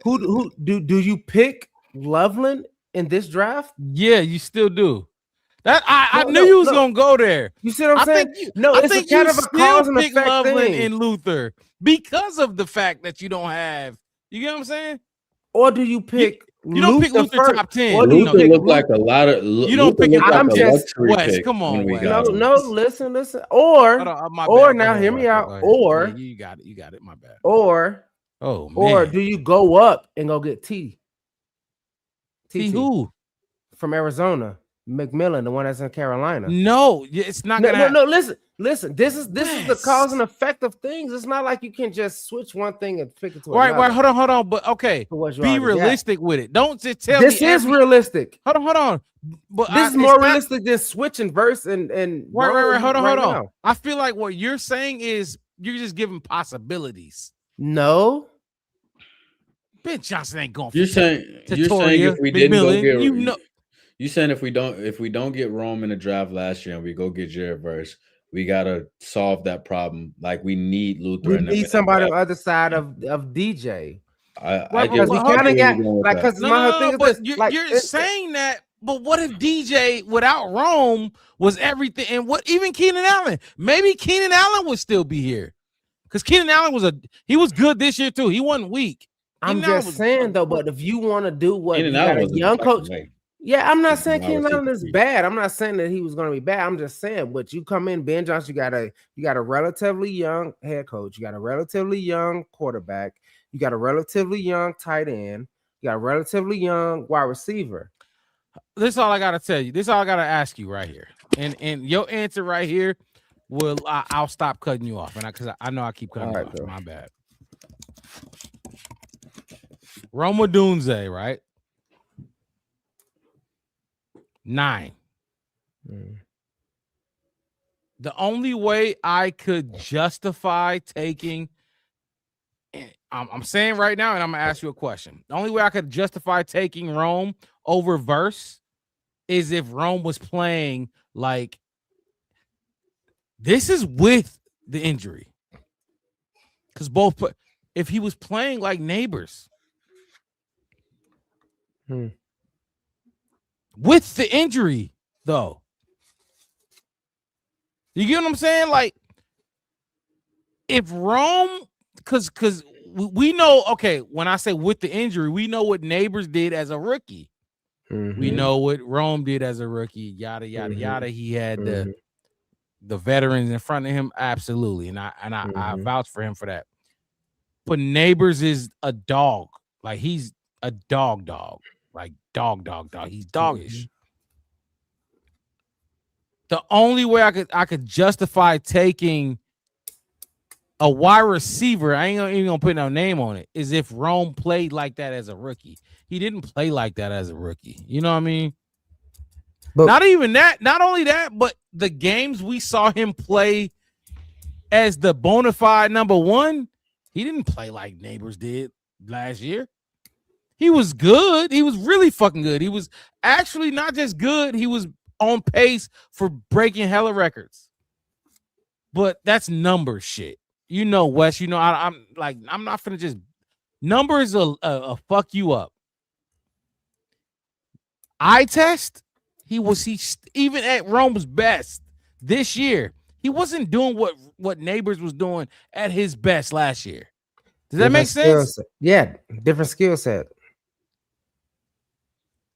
Speaker 1: who do you pick Loveland in this draft?
Speaker 2: Yeah, you still do. That I knew you was gonna go there.
Speaker 1: You see what I'm saying?
Speaker 2: I think kind of a cause and effect Loveland and Luther because of the fact that you don't have. You get what I'm saying?
Speaker 1: Or do you pick?
Speaker 2: You don't pick Luther
Speaker 1: first,
Speaker 2: top 10.
Speaker 1: Or do
Speaker 3: Luther look like a lot of.
Speaker 2: You don't pick it.
Speaker 1: I'm just
Speaker 2: West. Come on, West.
Speaker 1: No. Listen. Or now, hear me out. Or
Speaker 2: you got it. My bad.
Speaker 1: Or do you go up and go get T
Speaker 2: who
Speaker 1: from Arizona? McMillan, the one that's in Carolina.
Speaker 2: No, it's not gonna.
Speaker 1: No. Listen. This is the cause and effect of things. It's not like you can just switch one thing and pick it to another.
Speaker 2: Right. Hold on. But okay, be realistic with it. Don't just tell me
Speaker 1: this is realistic.
Speaker 2: Hold on. But
Speaker 1: this is more realistic than switching Verse and
Speaker 2: right. Hold on. I feel like what you're saying is you're just giving possibilities.
Speaker 1: No.
Speaker 2: Ben Johnson ain't going.
Speaker 3: You're saying if we didn't go get You saying if we don't get Rome in the draft last year and we go get Jared Verse, we gotta solve that problem. Like we need Luther.
Speaker 1: We
Speaker 3: and them
Speaker 1: need
Speaker 3: in the
Speaker 1: somebody on
Speaker 3: draft.
Speaker 1: the other side of DJ.
Speaker 3: I
Speaker 1: Because we
Speaker 3: get
Speaker 1: kind of
Speaker 3: where
Speaker 1: got
Speaker 3: you're going with
Speaker 1: like
Speaker 3: that.
Speaker 1: because my whole thing is
Speaker 2: but
Speaker 1: this. Like
Speaker 2: you're saying that. But what if DJ without Rome was everything? And what even Keenan Allen? Maybe Keenan Allen would still be here because Keenan Allen was good this year too. He wasn't weak.
Speaker 1: I'm just saying though, but if you want to do what
Speaker 3: Keenan
Speaker 1: you got
Speaker 3: Allen
Speaker 1: a
Speaker 3: was
Speaker 1: young coach. Yeah, I'm not saying
Speaker 3: wide
Speaker 1: Keenan Allen
Speaker 3: receiver
Speaker 1: is bad. I'm not saying that he was going to be bad. I'm just saying, but you come in, Ben Johnson, you got a relatively young head coach, you got a relatively young quarterback, you got a relatively young tight end, you got a relatively young wide receiver.
Speaker 2: This is all I gotta tell you. This is all I gotta ask you right here, and your answer right here I'll stop cutting you off, and because I know I keep cutting you off.
Speaker 1: Bro.
Speaker 2: My bad. Rome Odunze, right? 9. The only way I could justify taking, I'm saying right now, and I'm gonna ask you a question. The only way I could justify taking Rome over Verse is if Rome was playing like this is with the injury. Because if he was playing like Neighbors. With the injury, though. You get what I'm saying? Like, if Rome, because we know, okay, when I say with the injury, we know what Neighbors did as a rookie. We know what Rome did as a rookie, yada, yada, yada. He had the veterans in front of him, absolutely. And I vouch for him for that. But Neighbors is a dog. Like, he's a dog. Like, dog. He's doggish. The only way I could justify taking a wide receiver, I ain't even gonna put no name on it, is if Rome played like that as a rookie. He didn't play like that as a rookie. You know what I mean? But not even that, not only that, but the games we saw him play as the bona fide number 1, he didn't play like Neighbors did last year. He was good. He was really fucking good. He was actually not just good, he was on pace for breaking hella records. But that's number shit. You know, Wes, you know, I'm not finna just numbers a fuck you up. Eye test, he even at Rome's best this year, he wasn't doing what Neighbors was doing at his best last year. Does that make sense?
Speaker 1: Yeah, different skill set.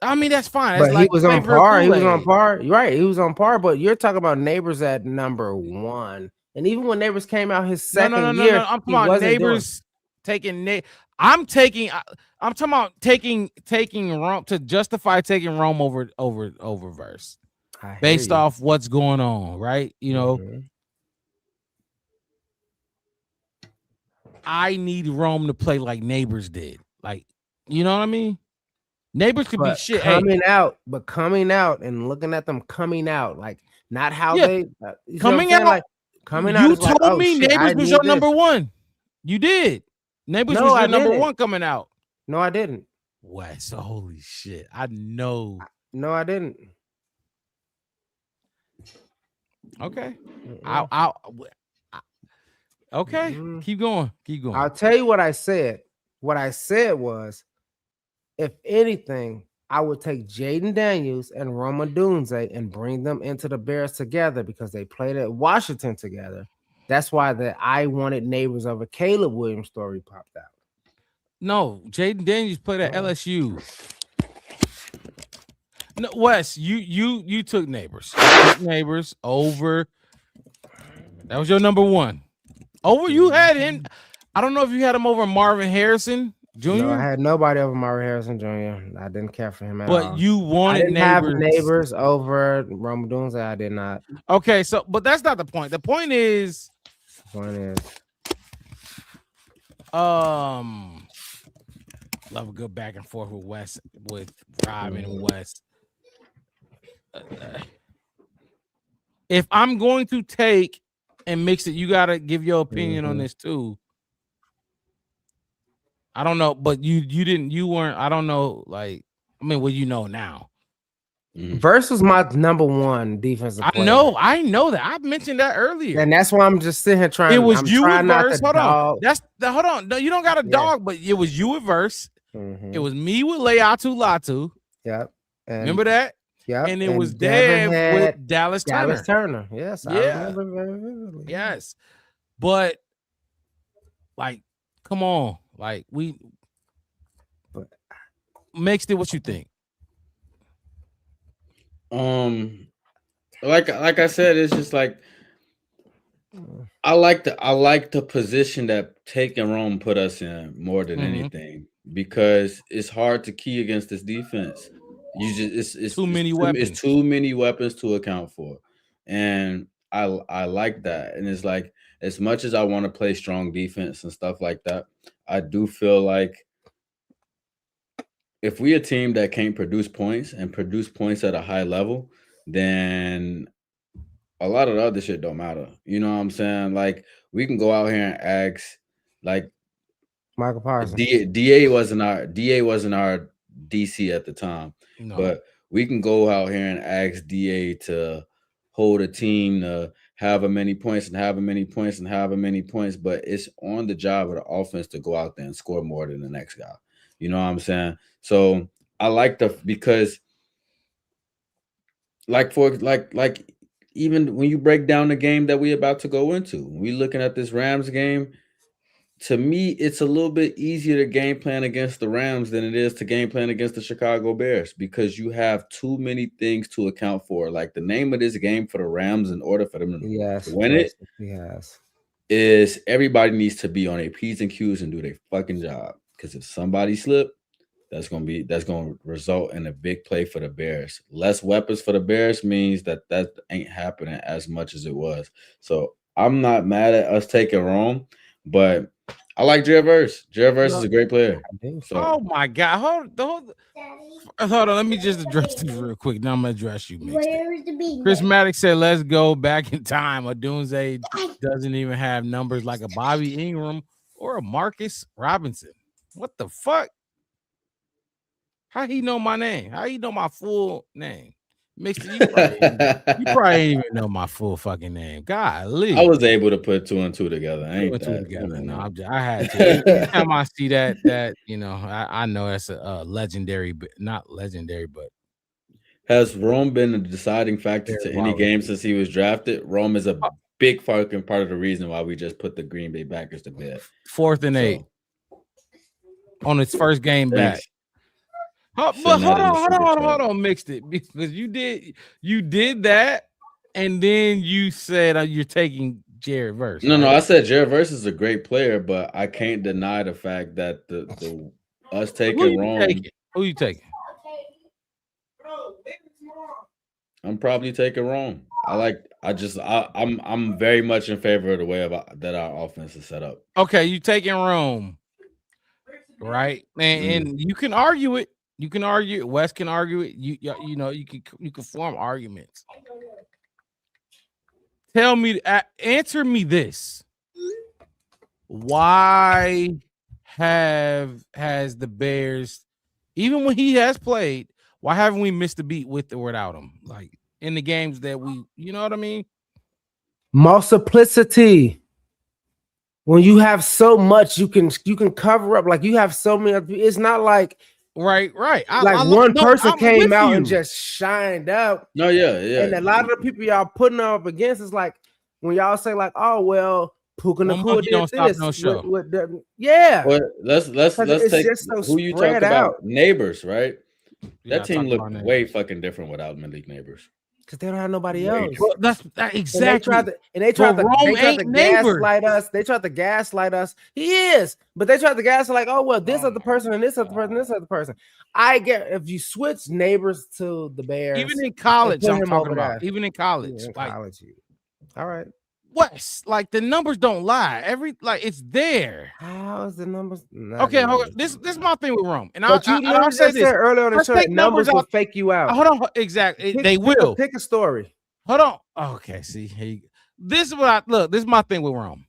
Speaker 2: I mean, that's fine.
Speaker 1: But
Speaker 2: that's
Speaker 1: he was on par. He was on par. Right. He was on par. But you're talking about Neighbors at number 1. And even when Neighbors came out his second year,
Speaker 2: I'm talking about Neighbors taking. I'm talking about taking Rome to justify taking Rome over Verse based off what's going on, right? You know, I need Rome to play like Neighbors did. Like, you know what I mean? Neighbors could be shit.
Speaker 1: Coming out and looking at them coming out, like not how they
Speaker 2: coming out.
Speaker 1: Like coming out.
Speaker 2: You told me Neighbors was your number 1. You did. Neighbors was your number 1 coming out.
Speaker 1: No, I didn't.
Speaker 2: Wes, holy shit! I know.
Speaker 1: No, I didn't.
Speaker 2: Okay. Okay. Keep going.
Speaker 1: I'll tell you what I said. What I said was, if anything, I would take Jaden Daniels and Rome Odunze and bring them into the Bears together because they played at Washington together. That's why I wanted Neighbors over Caleb Williams story popped out.
Speaker 2: No, Jaden Daniels played at LSU. No, Wes, you took Neighbors. You took Neighbors over. That was your number 1. Over you had him. I don't know if you had him over Marvin Harrison Jr.
Speaker 1: No, I had nobody over Marvin Harrison Jr. I didn't care for him at all.
Speaker 2: But you wanted
Speaker 1: Neighbors over Rome Odunze. I did not.
Speaker 2: Okay, but that's not the point. The point is, love a good back and forth with Wes, with Robin and Wes. If I'm going to take and mix it, you gotta give your opinion on this too. I don't know, but you weren't. I don't know. Like, I mean, well, you know now.
Speaker 1: Versus my #1 defensive player.
Speaker 2: I know that. I mentioned that earlier.
Speaker 1: And that's why I'm just sitting here trying.
Speaker 2: It was
Speaker 1: I'm
Speaker 2: you
Speaker 1: trying
Speaker 2: with
Speaker 1: not
Speaker 2: Verse.
Speaker 1: to
Speaker 2: Hold
Speaker 1: dog.
Speaker 2: on. Hold on. No, you don't got a dog, but it was you with Verse. It was me with Leatu Latu.
Speaker 1: Yep. And
Speaker 2: remember that?
Speaker 1: Yep.
Speaker 2: And it was Dev with Dallas Turner.
Speaker 1: Yes,
Speaker 2: yeah.
Speaker 1: I remember very vividly.
Speaker 2: Yes. But like, come on. Like we Mixed it. What you think?
Speaker 3: Like I said, it's just like I like the position that Take and Rome put us in more than anything, because it's hard to key against this defense. You just it's
Speaker 2: too many weapons.
Speaker 3: It's too many weapons to account for, and I like that. And it's like, as much as I want to play strong defense and stuff like that, I do feel like if we a team that can't produce points and produce points at a high level, then a lot of the other shit don't matter. You know what I'm saying? Like, we can go out here and ask, like,
Speaker 1: Michael Parsons.
Speaker 3: DA wasn't our DC at the time,
Speaker 2: No.
Speaker 3: but we can go out here and ask DA to hold a team to however many points and however many points and however many points, but it's on the job of the offense to go out there and score more than the next guy. You know what I'm saying? So I like because even when you break down the game that we're about to go into, we looking at this Rams game. To me, it's a little bit easier to game plan against the Rams than it is to game plan against the Chicago Bears, because you have too many things to account for. Like, the name of this game for the Rams, in order for them to win it, is everybody needs to be on their P's and Q's and do their fucking job. Because if somebody slip, that's gonna result in a big play for the Bears. Less weapons for the Bears means that ain't happening as much as it was. So I'm not mad at us taking Rome, but I like Jared Verse. Jared Verse is a great player. So,
Speaker 2: oh my God! Hold on. Let me just address this real quick. Now I'm gonna address you. Chris Maddox said, "Let's go back in time." Odunze doesn't even have numbers like a Bobby Ingram or a Marcus Robinson. What the fuck? How he know my name? How he know my full name? Mixed it. You probably ain't even know my full fucking name. Golly.
Speaker 3: I was able to put 2 and 2 together. I
Speaker 2: had to. Every time I see that I know that's a legendary, but not legendary, but
Speaker 3: has Rome been a deciding factor to any game since he was drafted? Rome is a big fucking part of the reason why we just put the Green Bay Packers to bed.
Speaker 2: 4th and 8 on its first game back. But hold on, Mixed it, because you did that, and then you said you're taking Jared Verse.
Speaker 3: No, I said Jared Verse is a great player, but I can't deny the fact that the us taking Rome.
Speaker 2: Who you taking?
Speaker 3: I'm probably taking Rome. I'm very much in favor of the way that our offense is set up.
Speaker 2: Okay, you taking Rome, right? And you can argue it. You can argue it. Wes can argue it. You can form arguments. Tell me, answer me this: why has the Bears, even when he has played, why haven't we missed a beat with or without him? Like, in the games that you know what I mean?
Speaker 1: Multiplicity. When you have so much, you can cover up. Like, you have so many. It's not like.
Speaker 2: Right.
Speaker 1: One person came out and just shined out.
Speaker 3: No, yeah.
Speaker 1: And a lot of the people y'all putting up against is like, when y'all say like, "Oh well, Puka Nacua did this."
Speaker 2: No show.
Speaker 1: Well,
Speaker 3: let's take who you talk about. Neighbors, right? That team looked way fucking different without Malik Neighbors.
Speaker 1: Because they don't have nobody else.
Speaker 2: Well, that's exactly.
Speaker 1: They tried to gaslight us. They tried to gaslight us. He is, but they tried to gaslight like, oh well, this other person and this other person, this other person. I get if you switch Neighbors to the Bears,
Speaker 2: even in college, I'm talking about. Even in college,
Speaker 1: all right.
Speaker 2: Wes, like, the numbers don't lie. It's there.
Speaker 1: How is the numbers?
Speaker 2: Okay, hold on. This is my thing with Rome. And
Speaker 1: I'll say this earlier on the show. Numbers will fake you out.
Speaker 2: Hold on, exactly. They will.
Speaker 1: Pick a story.
Speaker 2: Hold on. Okay, see, this is what this is my thing with Rome,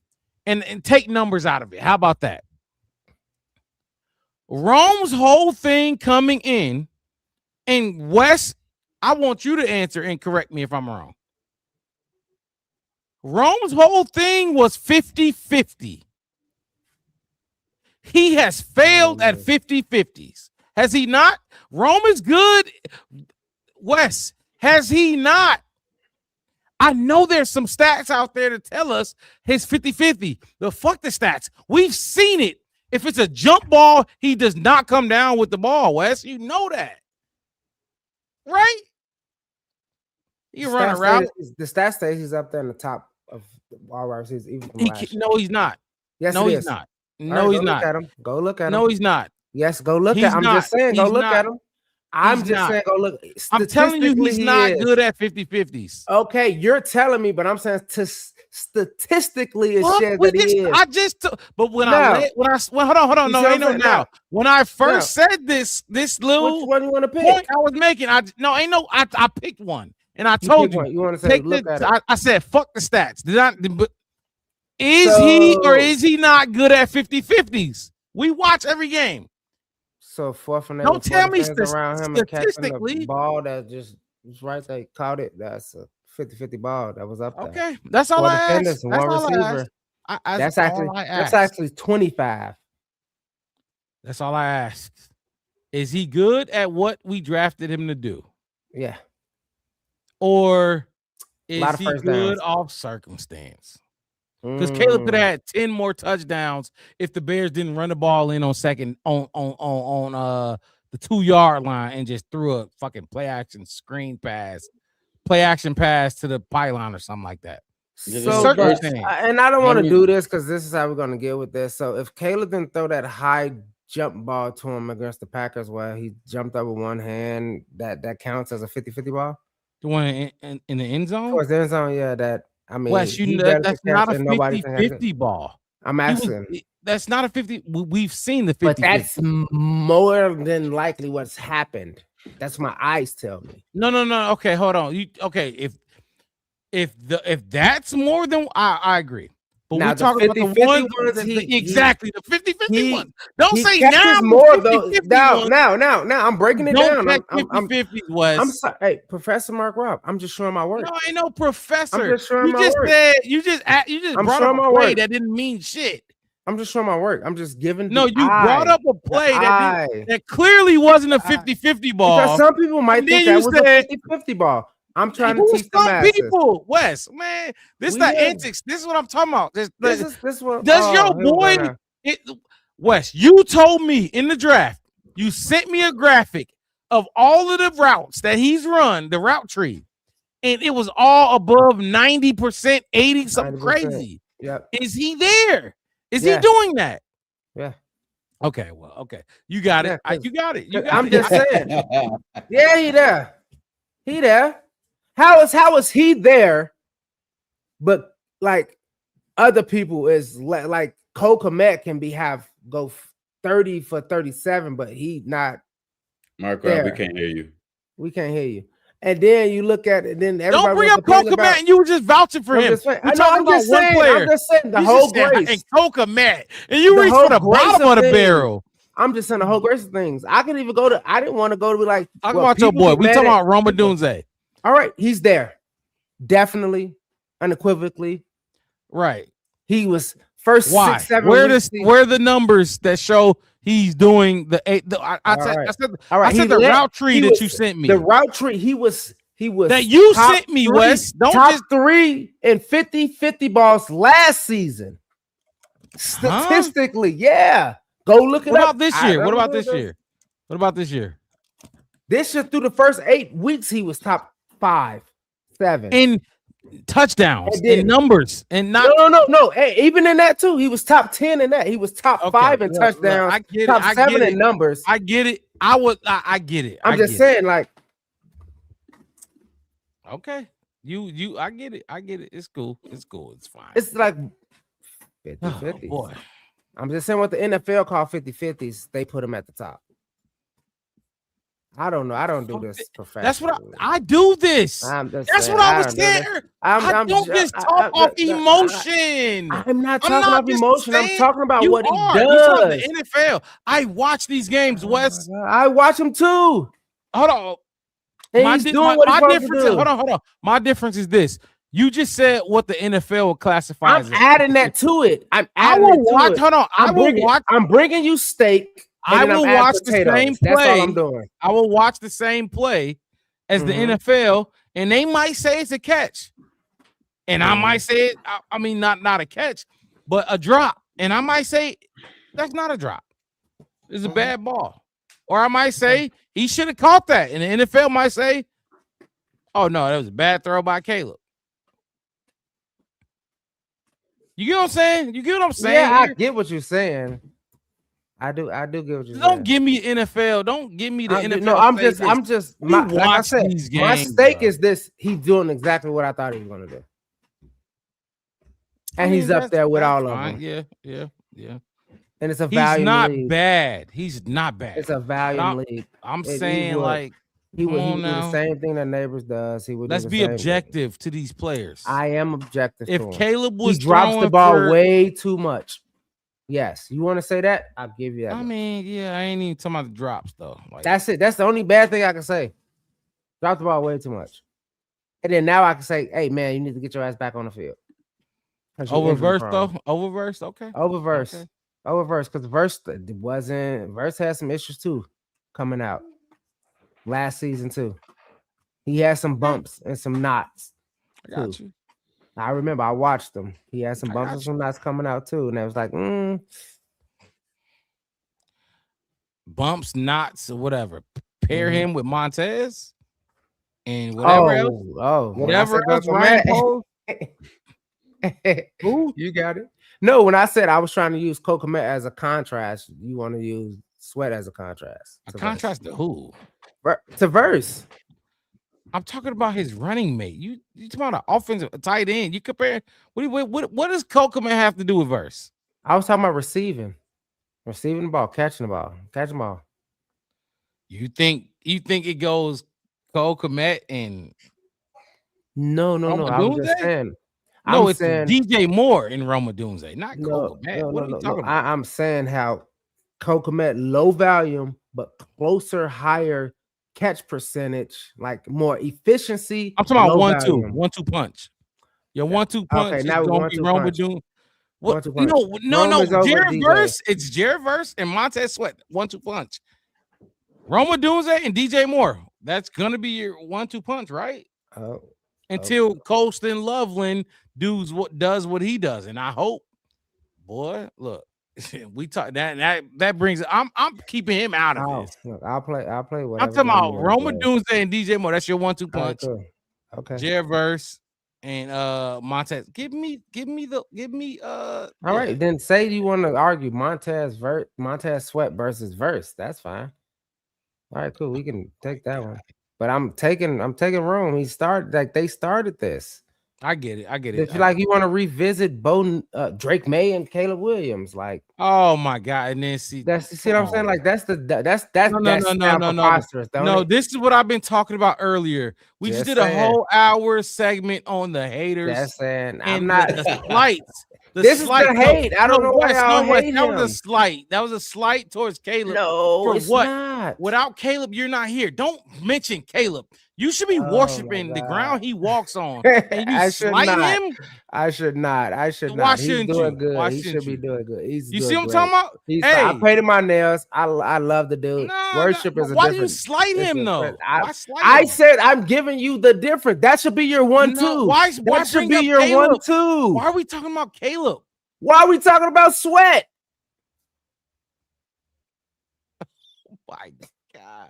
Speaker 2: and take numbers out of it. How about that? Rome's whole thing coming in, and Wes I want you to answer and correct me if I'm wrong. Rome's whole thing was 50-50. He has failed at 50-50s. Has he not? Rome is good. Wes, has he not? I know there's some stats out there to tell us his 50-50. The fuck the stats. We've seen it. If it's a jump ball, he does not come down with the ball, Wes. You know that. Right? You run around.
Speaker 1: The stats say he's up there in the top of all wide receivers, even from last year.
Speaker 2: No, he's not.
Speaker 1: Yes,
Speaker 2: no,
Speaker 1: he's
Speaker 2: is. Not. No,
Speaker 1: right,
Speaker 2: he's not.
Speaker 1: Go look at him.
Speaker 2: No, he's not.
Speaker 1: Yes, go look at him. I'm just saying, go look at him. I'm just saying, go look.
Speaker 2: I'm telling you, he's not good at 50-50s.
Speaker 1: Okay, you're telling me, but I'm saying statistically, it says that he is.
Speaker 2: But when I hold on, no, ain't no now. When I first said this little
Speaker 1: which one you want to pick?
Speaker 2: Point I was making, I picked one, and I told you.
Speaker 1: You want to say look at it?
Speaker 2: I said fuck the stats. Is he or is he not good at 50-50s? We watch every game.
Speaker 1: So fourth and
Speaker 2: don't tell me
Speaker 1: around him and catching the ball that just was right there, caught it. That's a 50-50 ball that was up there.
Speaker 2: Okay, that's all I asked.
Speaker 1: One receiver. That's actually 25.
Speaker 2: That's all I asked. Is he good at what we drafted him to do?
Speaker 1: Yeah.
Speaker 2: Or is he good off circumstance? Because Caleb could have had 10 more touchdowns if the Bears didn't run the ball in on second on the 2-yard line and just threw a fucking play action pass to the pylon or something like that.
Speaker 1: So, and I don't want to do this because this is how we're going to get with this. So if Caleb didn't throw that high jump ball to him against the Packers where he jumped up with one hand, that counts as a 50-50 ball?
Speaker 2: The one in the end zone?
Speaker 1: Towards the end zone, yeah, that. I mean,
Speaker 2: Wes, that's not a 50-50 ball.
Speaker 1: I'm asking.
Speaker 2: That's not a 50. We've seen the 50.
Speaker 1: But that's more than likely what's happened. That's my eyes tell me.
Speaker 2: No. Okay, hold on. If that's more than I agree. But we're talking about the ones exactly the 50-50 one. Don't say now
Speaker 1: more though. Now I'm breaking it down. I'm
Speaker 2: 50 was.
Speaker 1: I'm sorry. Hey, Professor Mark Rob. I'm just showing my work.
Speaker 2: No, ain't no professor.
Speaker 1: I'm just showing my work.
Speaker 2: You just brought up a play that didn't mean shit.
Speaker 1: I'm just showing my work. I'm just giving.
Speaker 2: No, you brought up a play that clearly wasn't a 50-50 ball.
Speaker 1: Because some people might think that was a 50-50 ball. I'm trying to teach the masses.
Speaker 2: People, Wes, man, this is the antics. This is what I'm talking about. This
Speaker 1: one.
Speaker 2: Does your boy, Wes? You told me in the draft. You sent me a graphic of all of the routes that he's run, the route tree, and it was all above 90%, 80, something 90%. Crazy.
Speaker 1: Yep.
Speaker 2: Is he there? Is he doing that?
Speaker 1: Yeah.
Speaker 2: Okay. Well. Okay. You got it. You got it.
Speaker 1: I'm just saying. Yeah, he there. He there. How is he there? But like other people is like Cole Kmet can go 30 for 37, but he not.
Speaker 3: Mark, we can't hear you.
Speaker 1: We can't hear you. And then you look at it. Then everybody
Speaker 2: don't bring up Cole Kmet, and you were just vouching for him.
Speaker 1: I'm just saying the whole grace
Speaker 2: and Cole Kmet, and you reach for the bottom of the barrel.
Speaker 1: I'm just saying the whole grace of things. I could even go to. I didn't want to go to be like.
Speaker 2: Talk about your boy. We talking about Roma Dunze.
Speaker 1: All right, he's there. Definitely, unequivocally.
Speaker 2: Right.
Speaker 1: He was first 6-7 weeks.
Speaker 2: Where the numbers that show he's doing the the route tree that you sent me.
Speaker 1: The route tree, he was
Speaker 2: that you sent me, Wes.
Speaker 1: Top 3 in 50-50 balls last season. Statistically, yeah. Go look it up.
Speaker 2: What about this year? What about this year?
Speaker 1: This year, through the first 8 weeks, he was top 5, 7
Speaker 2: in touchdowns, in numbers, and not
Speaker 1: no. Hey, even in that too, he was top 10 in that. He was top 5 in touchdowns.
Speaker 2: I get
Speaker 1: top 7 in numbers.
Speaker 2: I get it. I get it.
Speaker 1: I'm just saying, like,
Speaker 2: okay, you. I get it. It's cool. It's fine.
Speaker 1: It's like 50-50.
Speaker 2: Oh, boy,
Speaker 1: I'm just saying what the NFL call 50-50s. They put him at the top. I don't know. I don't do this professionally.
Speaker 2: That's what I do this. That's what I was saying. I don't just talk off emotion.
Speaker 1: I'm not talking off emotion. I'm talking about what he does.
Speaker 2: The NFL. I watch these games, Wes.
Speaker 1: I watch them too.
Speaker 2: Hold on.
Speaker 1: And he's doing what he's supposed to do.
Speaker 2: Hold on. My difference is this. You just said what the NFL would classify as.
Speaker 1: I'm adding that to it. I'm
Speaker 2: I
Speaker 1: adding
Speaker 2: will
Speaker 1: it to
Speaker 2: watch.
Speaker 1: it.
Speaker 2: Hold on.
Speaker 1: I'm bringing you steak.
Speaker 2: I will watch the same play.
Speaker 1: That's all I'm doing.
Speaker 2: I will watch the same play as the NFL, and they might say it's a catch, and I might say it. I mean, not a catch, but a drop, and I might say that's not a drop. It's a bad ball, or I might say he should have caught that, and the NFL might say, "Oh no, that was a bad throw by Caleb." You get what I'm saying? You get what I'm saying?
Speaker 1: Yeah, I get what you're saying. I do get what you're saying.
Speaker 2: Don't give me NFL. Don't give me the NFL.
Speaker 1: No, I'm just. Like I said,
Speaker 2: these games,
Speaker 1: my stake is this. He's doing exactly what I thought he was gonna do, and he's up there with all of them.
Speaker 2: Yeah.
Speaker 1: And it's a
Speaker 2: He's
Speaker 1: volume
Speaker 2: not
Speaker 1: league.
Speaker 2: bad. He's not bad.
Speaker 1: It's a volume league.
Speaker 2: I'm saying like
Speaker 1: he would do
Speaker 2: now.
Speaker 1: the same thing that Neighbors does. He would.
Speaker 2: Let's be objective to these players.
Speaker 1: I am objective.
Speaker 2: If
Speaker 1: to him.
Speaker 2: Caleb was
Speaker 1: he drops the
Speaker 2: throwing
Speaker 1: ball way too much. Yes, you want to say that? I'll give you that.
Speaker 2: I mean, yeah, I ain't even talking about the drops though. Like,
Speaker 1: that's it. That's the only bad thing I can say. Drop the ball way too much. And then now I can say, hey man, you need to get your ass back on the field.
Speaker 2: Oververse though. Oververse, okay.
Speaker 1: Oververse.
Speaker 2: Okay.
Speaker 1: Oververse, because Verse had some issues too coming out last season too. He had some bumps and some knots.
Speaker 2: I got you.
Speaker 1: I remember I watched him. He had some bumps and some knots coming out too, and I was like,
Speaker 2: bumps, knots, or whatever. Pair him with Montez and whatever else. Whatever else. Ryan
Speaker 1: Who? You got it. No, when I said I was trying to use Kokomet as a contrast, you want to use Sweat as a contrast.
Speaker 2: A contrast to who?
Speaker 1: To Verse.
Speaker 2: I'm talking about his running mate. You talking about an offensive tight end. You compare what does Kokomet have to do with Verse?
Speaker 1: I was talking about receiving the ball, catching the ball.
Speaker 2: You think it goes Kokomet and
Speaker 1: no. I'm just saying.
Speaker 2: No, it's DJ Moore in Roma Dunze, not Kokomet. What are you talking about?
Speaker 1: I'm saying how Kokomet low volume but closer, higher catch percentage, like more efficiency.
Speaker 2: I'm talking about 1-2 punch. Your 1-2 punch.
Speaker 1: Okay, now we're going
Speaker 2: Roma Dunze. What? No. Jared Verse. It's Jared Verse and Montez Sweat. 1-2 punch. Roma Dunze and DJ Moore. That's gonna be your 1-2 punch, right? Until Colston Loveland does what he does, and I hope, boy, look, we talk that brings. I'm keeping him out of this.
Speaker 1: Look, I'll play. Whatever
Speaker 2: I'm talking about Roma Dunze and DJ Moore. That's your 1-2 punch.
Speaker 1: Cool. Okay.
Speaker 2: Jared Verse and Montez. Give me.
Speaker 1: All right, then say you want to argue Montez Sweat versus Verse. That's fine. All right, cool. We can take that one. But I'm taking Rome. They started this.
Speaker 2: I get it.
Speaker 1: If you want to revisit Drake May and Caleb Williams, like,
Speaker 2: oh my God, and then see
Speaker 1: what I'm saying? Like that's
Speaker 2: no. This is what I've been talking about earlier. We just did a whole hour segment on the haters.
Speaker 1: I'm not
Speaker 2: the slights.
Speaker 1: This is the hate. I don't know why y'all hate him.
Speaker 2: That was a slight. That was a slight towards Caleb.
Speaker 1: No,
Speaker 2: for
Speaker 1: it's
Speaker 2: what?
Speaker 1: Not.
Speaker 2: Without Caleb, you're not here. Don't mention Caleb. You should be worshiping the ground he walks on. And you slight him?
Speaker 1: I should not.
Speaker 2: Why shouldn't
Speaker 1: He's doing
Speaker 2: you?
Speaker 1: Good.
Speaker 2: Why
Speaker 1: he
Speaker 2: shouldn't
Speaker 1: should be doing good.
Speaker 2: You see what I'm talking about?
Speaker 1: I painted my nails. I love the dude. Worship is a different.
Speaker 2: Why do you slight him though?
Speaker 1: I said I'm giving you the difference. That should be your 1-2.
Speaker 2: Why
Speaker 1: that should be your 1-2.
Speaker 2: Why are we talking about Caleb?
Speaker 1: Why are we talking about Sweat?
Speaker 2: Oh my God.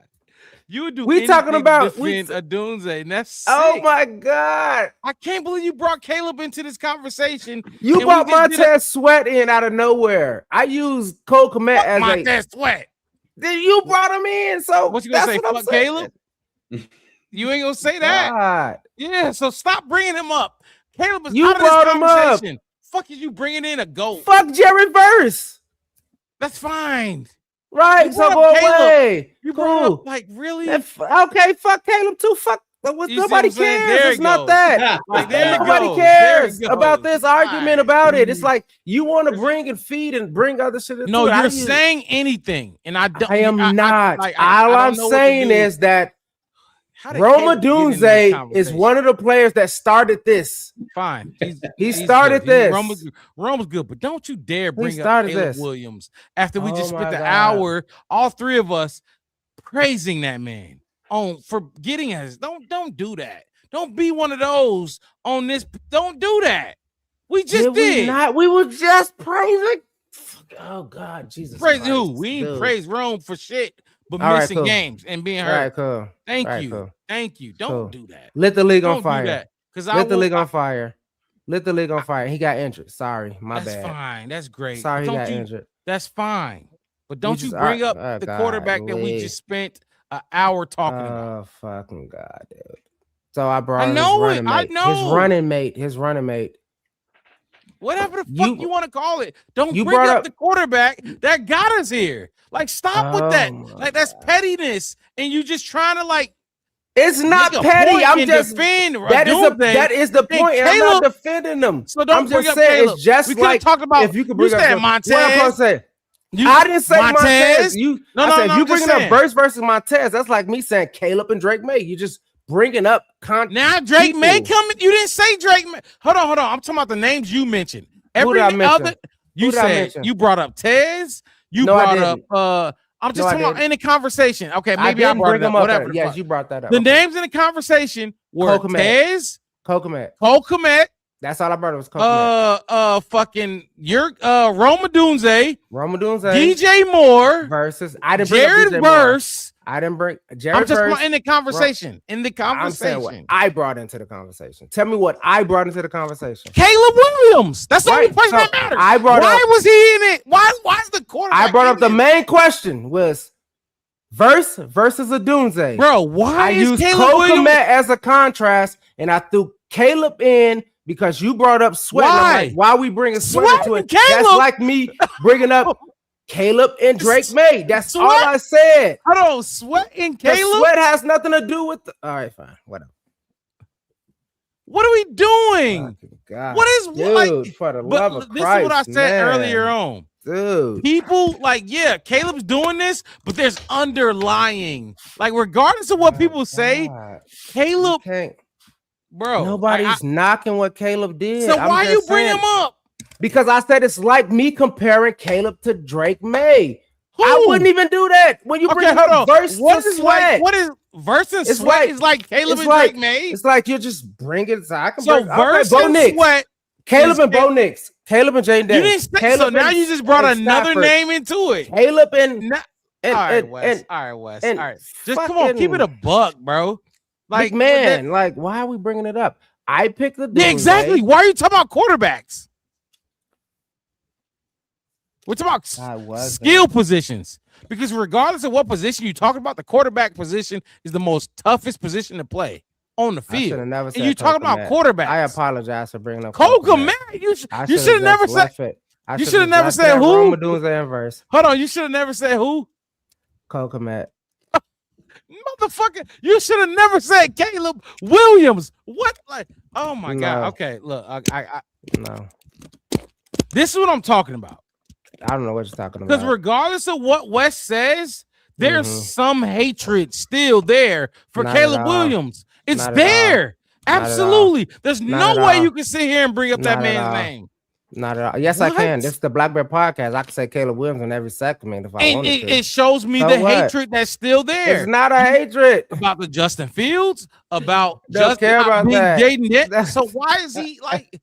Speaker 2: You do
Speaker 1: we talking about
Speaker 2: Adunze, and that's sick.
Speaker 1: Oh my God.
Speaker 2: I can't believe you brought Caleb into this conversation.
Speaker 1: You brought Montez Sweat in out of nowhere. I used Cole Komet as
Speaker 2: Montez Sweat.
Speaker 1: Then you brought him in. So
Speaker 2: what you gonna say? Fuck Caleb? You ain't gonna say that.
Speaker 1: God.
Speaker 2: Yeah, so stop bringing him up. Caleb is
Speaker 1: you
Speaker 2: out
Speaker 1: brought
Speaker 2: of this
Speaker 1: him
Speaker 2: conversation.
Speaker 1: Up.
Speaker 2: Fuck is you bringing in a goat?
Speaker 1: Fuck Jerry Verse.
Speaker 2: That's fine.
Speaker 1: Right, so go away.
Speaker 2: You brought up like really?
Speaker 1: Okay, fuck Caleb too. Fuck. Nobody cares. It's not that.
Speaker 2: Like,
Speaker 1: nobody cares about this argument about it. It's like you want to bring and feed and bring other shit.
Speaker 2: No, you're saying anything, and I don't.
Speaker 1: I am not. All I'm saying is that Roma Dunze is one of the players that started this.
Speaker 2: Fine.
Speaker 1: He started this.
Speaker 2: Roma's good, but don't you dare bring up
Speaker 1: started
Speaker 2: Caleb
Speaker 1: this.
Speaker 2: Williams after we just
Speaker 1: Oh
Speaker 2: spent
Speaker 1: my
Speaker 2: the
Speaker 1: God.
Speaker 2: hour, all three of us, praising that man for getting us. Don't do that. Don't be one of those on this. Don't do that. We just did.
Speaker 1: We were just praising. Oh God, Jesus.
Speaker 2: Praise
Speaker 1: Christ,
Speaker 2: who? We ain't
Speaker 1: dude.
Speaker 2: praise Rome for shit, but
Speaker 1: All right,
Speaker 2: missing
Speaker 1: cool.
Speaker 2: games and being
Speaker 1: All right,
Speaker 2: hurt.
Speaker 1: cool.
Speaker 2: Thank
Speaker 1: All right,
Speaker 2: you.
Speaker 1: cool.
Speaker 2: Thank you. Don't
Speaker 1: Cool.
Speaker 2: do that.
Speaker 1: Lit the league on
Speaker 2: Don't do
Speaker 1: fire.
Speaker 2: that. Because
Speaker 1: Lit the league on fire. Lit the league on fire. He got injured. Sorry, my
Speaker 2: That's
Speaker 1: bad.
Speaker 2: fine. That's great.
Speaker 1: Sorry, he
Speaker 2: Don't
Speaker 1: got
Speaker 2: you-
Speaker 1: injured.
Speaker 2: That's fine. But don't you
Speaker 1: just-
Speaker 2: bring up
Speaker 1: oh,
Speaker 2: the
Speaker 1: God,
Speaker 2: quarterback that we
Speaker 1: Lee.
Speaker 2: just spent an hour talking about.
Speaker 1: Oh fucking God, dude. So I brought
Speaker 2: I
Speaker 1: his
Speaker 2: know it.
Speaker 1: running mate.
Speaker 2: I know.
Speaker 1: His running mate.
Speaker 2: Whatever the fuck you want to call it. Don't
Speaker 1: you
Speaker 2: bring
Speaker 1: brought
Speaker 2: up
Speaker 1: up-
Speaker 2: the quarterback that got us here. Like, stop with that.
Speaker 1: Oh,
Speaker 2: Like, that's pettiness. And you just trying to, like,
Speaker 1: It's not
Speaker 2: make a
Speaker 1: petty.
Speaker 2: point
Speaker 1: I'm
Speaker 2: and
Speaker 1: just
Speaker 2: defend
Speaker 1: that
Speaker 2: Doomsday.
Speaker 1: is the
Speaker 2: And
Speaker 1: point. And I'm
Speaker 2: Caleb-
Speaker 1: not defending them.
Speaker 2: So don't
Speaker 1: I'm
Speaker 2: bring
Speaker 1: just
Speaker 2: up
Speaker 1: saying
Speaker 2: Caleb.
Speaker 1: it's just
Speaker 2: We could've
Speaker 1: like
Speaker 2: talked about-
Speaker 1: if you could
Speaker 2: you
Speaker 1: bring up
Speaker 2: said
Speaker 1: Caleb. What I'm
Speaker 2: Montez.
Speaker 1: supposed to say.
Speaker 2: You-
Speaker 1: I didn't say Montez.
Speaker 2: Montez.
Speaker 1: You
Speaker 2: No,
Speaker 1: I
Speaker 2: no,
Speaker 1: said
Speaker 2: no,
Speaker 1: if you
Speaker 2: I'm just
Speaker 1: bringing up
Speaker 2: saying.
Speaker 1: Burst versus Montez. That's like me saying Caleb and Drake May. You just bringing up
Speaker 2: Now Drake
Speaker 1: people.
Speaker 2: May coming. You didn't say Drake May. Hold on. I'm talking about the names you mentioned.
Speaker 1: Who did I mention?
Speaker 2: You
Speaker 1: Who did I
Speaker 2: said
Speaker 1: mention?
Speaker 2: you brought up Tez. You
Speaker 1: No, I
Speaker 2: brought up.
Speaker 1: didn't.
Speaker 2: I'm just
Speaker 1: No, I
Speaker 2: talking about
Speaker 1: didn't.
Speaker 2: in the conversation. Okay,
Speaker 1: I
Speaker 2: maybe I,
Speaker 1: didn't
Speaker 2: brought
Speaker 1: bring
Speaker 2: it up.
Speaker 1: them up.
Speaker 2: Whatever. the
Speaker 1: Yes,
Speaker 2: fuck.
Speaker 1: you brought that up.
Speaker 2: The
Speaker 1: Okay.
Speaker 2: names in the conversation were
Speaker 1: Kokomet.
Speaker 2: Tez,
Speaker 1: Kokomet.
Speaker 2: That's
Speaker 1: all I brought was Kokomet.
Speaker 2: Fucking your Roma Dunze, DJ
Speaker 1: DJ
Speaker 2: Moore
Speaker 1: versus I didn't bring up
Speaker 2: Jared
Speaker 1: DJ Moore.
Speaker 2: Verse.
Speaker 1: I didn't bring Jared
Speaker 2: I'm just
Speaker 1: Verse.
Speaker 2: in the conversation. In the
Speaker 1: I'm saying what
Speaker 2: conversation.
Speaker 1: I brought into the conversation. Tell me what I brought into the conversation.
Speaker 2: Caleb Williams. That's the only
Speaker 1: Right,
Speaker 2: person
Speaker 1: so
Speaker 2: that matters.
Speaker 1: I brought
Speaker 2: Why
Speaker 1: up-
Speaker 2: was he in it? Why is the quarterback?
Speaker 1: I brought up
Speaker 2: in
Speaker 1: the
Speaker 2: it?
Speaker 1: main question was Verse versus a Dunze.
Speaker 2: Bro, why
Speaker 1: I
Speaker 2: is
Speaker 1: used
Speaker 2: Caleb
Speaker 1: Kokomet
Speaker 2: Williams?
Speaker 1: as a contrast, and I threw Caleb in because you brought up Sweat. and I'm
Speaker 2: Why?
Speaker 1: like, why we bringing Sweat
Speaker 2: Sweat
Speaker 1: into it?
Speaker 2: and Caleb?
Speaker 1: That's like me bringing up Caleb and Drake May. That's all
Speaker 2: Sweat?
Speaker 1: I said.
Speaker 2: Hold on, Sweat and
Speaker 1: 'Cause
Speaker 2: Caleb.
Speaker 1: Sweat has nothing to do with. All right, fine, whatever.
Speaker 2: What are we doing?
Speaker 1: God,
Speaker 2: What is
Speaker 1: dude,
Speaker 2: like?
Speaker 1: for the
Speaker 2: but
Speaker 1: love of
Speaker 2: this
Speaker 1: Christ,
Speaker 2: is what I said
Speaker 1: man.
Speaker 2: earlier on.
Speaker 1: Dude,
Speaker 2: People like, yeah, Caleb's doing this, but there's underlying, like, regardless of what people say, Caleb, bro,
Speaker 1: nobody's knocking what Caleb did.
Speaker 2: So
Speaker 1: I'm
Speaker 2: why
Speaker 1: just
Speaker 2: you bring
Speaker 1: saying-
Speaker 2: him up?
Speaker 1: Because I said it's like me comparing Caleb to Drake May.
Speaker 2: Who?
Speaker 1: I wouldn't even do that when you bring
Speaker 2: Okay,
Speaker 1: up
Speaker 2: hold on.
Speaker 1: Verse
Speaker 2: What
Speaker 1: to
Speaker 2: is
Speaker 1: Sweat.
Speaker 2: like? What is Verse and
Speaker 1: It's
Speaker 2: Sweat?
Speaker 1: like-
Speaker 2: Is like Caleb
Speaker 1: it's
Speaker 2: and
Speaker 1: like-
Speaker 2: Drake May.
Speaker 1: It's like you're just bringing. So I can
Speaker 2: So
Speaker 1: bring
Speaker 2: Verse
Speaker 1: Bo
Speaker 2: and
Speaker 1: Nix.
Speaker 2: Sweat.
Speaker 1: Caleb
Speaker 2: is
Speaker 1: and Bo Nix. Caleb and Jane
Speaker 2: You didn't say,
Speaker 1: Caleb
Speaker 2: so now
Speaker 1: and-
Speaker 2: you just brought
Speaker 1: and
Speaker 2: another
Speaker 1: Stafford.
Speaker 2: name into it.
Speaker 1: Caleb and
Speaker 2: all
Speaker 1: and,
Speaker 2: right,
Speaker 1: and,
Speaker 2: Wes.
Speaker 1: and,
Speaker 2: all right, Wes.
Speaker 1: and
Speaker 2: All right, just come on, keep it
Speaker 1: fucking-
Speaker 2: a buck, bro. Like,
Speaker 1: man, like why are we bringing it up? I picked the
Speaker 2: yeah, exactly. Why are you talking about quarterbacks? We're talking about skill positions. Because regardless of what position you talk about, the quarterback position is the most toughest position to play on the
Speaker 1: I should
Speaker 2: field.
Speaker 1: have never
Speaker 2: And
Speaker 1: said
Speaker 2: you talking about
Speaker 1: Kokomet.
Speaker 2: quarterbacks.
Speaker 1: I apologize for bringing up
Speaker 2: Kokomet. You should have never said. You should have never said who.
Speaker 1: Verse.
Speaker 2: Hold on, you should have never said who.
Speaker 1: Kokomet.
Speaker 2: Motherfucker, you should have never said Caleb Williams. What? Like, oh my god.
Speaker 1: No.
Speaker 2: Okay, look, I
Speaker 1: No,
Speaker 2: this is what I'm talking about.
Speaker 1: I don't know what you're talking
Speaker 2: Because
Speaker 1: about.
Speaker 2: regardless of what Wes says, there's
Speaker 1: Mhm.
Speaker 2: some hatred still there for
Speaker 1: Not at
Speaker 2: Caleb
Speaker 1: all.
Speaker 2: Williams. It's
Speaker 1: Not at
Speaker 2: there.
Speaker 1: Not at all.
Speaker 2: Absolutely. There's
Speaker 1: Not
Speaker 2: no
Speaker 1: at
Speaker 2: way
Speaker 1: all.
Speaker 2: you can sit here and bring up that
Speaker 1: Not at
Speaker 2: man's
Speaker 1: all.
Speaker 2: name.
Speaker 1: Not at all. Yes,
Speaker 2: What?
Speaker 1: I can. This is the Black Bear Podcast. I can say Caleb Williams in every segment if I
Speaker 2: And
Speaker 1: wanted to.
Speaker 2: it shows me
Speaker 1: So
Speaker 2: the
Speaker 1: what?
Speaker 2: hatred that's still there.
Speaker 1: It's not a hatred.
Speaker 2: About the Justin Fields, about
Speaker 1: Don't care about
Speaker 2: being
Speaker 1: that.
Speaker 2: Jaden Yet. So why is he like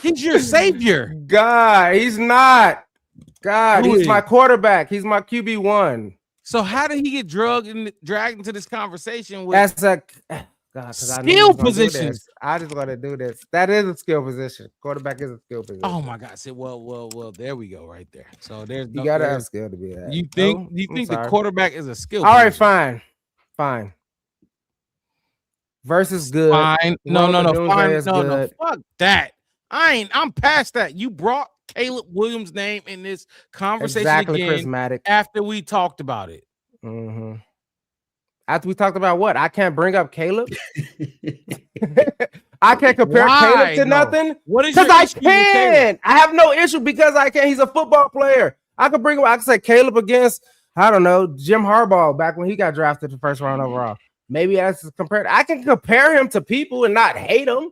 Speaker 2: he's your savior?
Speaker 1: God, he's not. God,
Speaker 2: Who
Speaker 1: he's
Speaker 2: is?
Speaker 1: my quarterback. He's my QB1.
Speaker 2: So how did he get dragged into this conversation with
Speaker 1: That's a God, 'cause I knew he
Speaker 2: skill
Speaker 1: was gonna do
Speaker 2: positions?
Speaker 1: this. I just want to do this. That is a skill position. Quarterback is a skill position.
Speaker 2: Oh my God! Say, well. There we go, right there. So there's
Speaker 1: You gotta have skill to be that.
Speaker 2: You think
Speaker 1: No?
Speaker 2: you
Speaker 1: I'm
Speaker 2: think the
Speaker 1: sorry.
Speaker 2: quarterback is a skill?
Speaker 1: All right,
Speaker 2: position?
Speaker 1: fine. Versus good.
Speaker 2: Fine. No.
Speaker 1: Doomsday
Speaker 2: Fine.
Speaker 1: is
Speaker 2: No.
Speaker 1: good.
Speaker 2: Fuck that. I'm past that. You brought Caleb Williams' name in this conversation
Speaker 1: Exactly,
Speaker 2: again
Speaker 1: prismatic.
Speaker 2: after we talked about it.
Speaker 1: Mm-hmm. After we talked about what? I can't bring up Caleb. I can't compare
Speaker 2: Why,
Speaker 1: Caleb to
Speaker 2: though?
Speaker 1: nothing.
Speaker 2: What is
Speaker 1: Because
Speaker 2: your
Speaker 1: I
Speaker 2: issue with Caleb?
Speaker 1: can. I have no issue because I can. He's a football player. I could bring him. I could say Caleb against, I don't know, Jim Harbaugh back when he got drafted the first round overall. maybe that's compared. I can compare him to people and not hate him.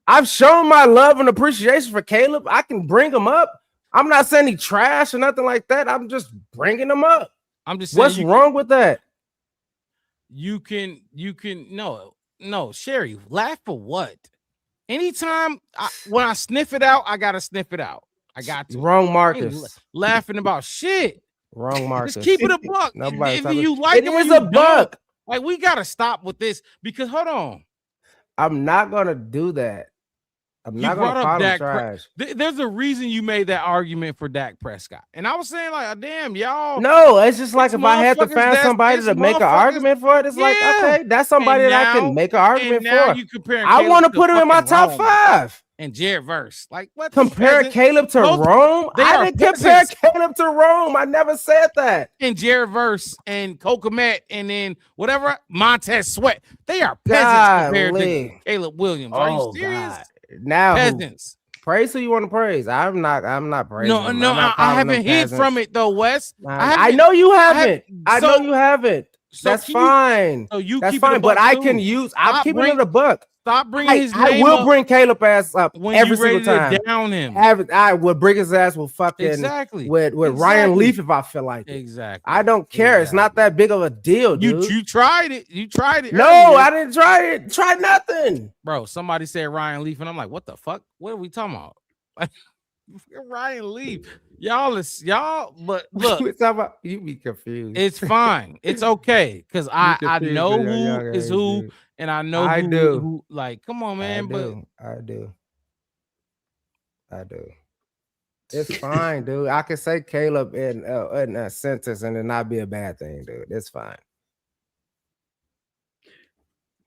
Speaker 1: I've shown my love and appreciation for Caleb. I can bring him up. I'm not saying he trash or nothing like that. I'm just bringing him up.
Speaker 2: I'm just saying,
Speaker 1: what's wrong with that?
Speaker 2: You can no, Sherry, laugh for what? Anytime when I sniff it out, I gotta sniff it out. I got to.
Speaker 1: Wrong, Marcus.
Speaker 2: Laughing about shit.
Speaker 1: Wrong, Marcus.
Speaker 2: Just keep it a buck. If you like
Speaker 1: it is a buck.
Speaker 2: Like, we gotta stop with this because hold on.
Speaker 1: I'm not gonna do that. I'm not gonna call him trash.
Speaker 2: There's a reason you made that argument for Dak Prescott, and I was saying like, damn, y'all.
Speaker 1: No, it's just like if I had to find somebody to make an argument for it, it's like, okay, that's somebody that I can make an argument for.
Speaker 2: You comparing
Speaker 1: I want to
Speaker 2: Caleb
Speaker 1: put him in my top
Speaker 2: Rome
Speaker 1: 5.
Speaker 2: And Jared Verse, like what?
Speaker 1: Compare Caleb to Rome? I didn't compare Caleb to Rome. I never said that.
Speaker 2: And Jared Verse and Kokomet and then whatever Montez Sweat, they are peasants compared to Caleb Williams. Are you serious?
Speaker 1: God. Now
Speaker 2: peasants.
Speaker 1: Praise who you want to praise. I'm not praising.
Speaker 2: No, I haven't hid from it though, Wes.
Speaker 1: I know you haven't. I know you haven't. That's fine. That's fine. But I can use. I'm keeping it a buck.
Speaker 2: Stop bringing his name
Speaker 1: I will
Speaker 2: up
Speaker 1: bring Caleb ass up
Speaker 2: when
Speaker 1: every
Speaker 2: you ready
Speaker 1: single time.
Speaker 2: to down him.
Speaker 1: I will bring his ass with fucking with Ryan Leaf if I feel like it.
Speaker 2: Exactly.
Speaker 1: I don't care. It's not that big of a deal, dude.
Speaker 2: You tried it. You tried it.
Speaker 1: No,
Speaker 2: earlier.
Speaker 1: I didn't try it. Try nothing,
Speaker 2: bro. Somebody said Ryan Leaf, and I'm like, what the fuck? What are we talking about? Like, Ryan Leaf, y'all. But look,
Speaker 1: you be confused.
Speaker 2: It's fine. It's okay because I know who is who. And I know who, like, come on, man.
Speaker 1: I do. It's fine, dude. I can say Caleb in a sentence and it not be a bad thing, dude. It's fine.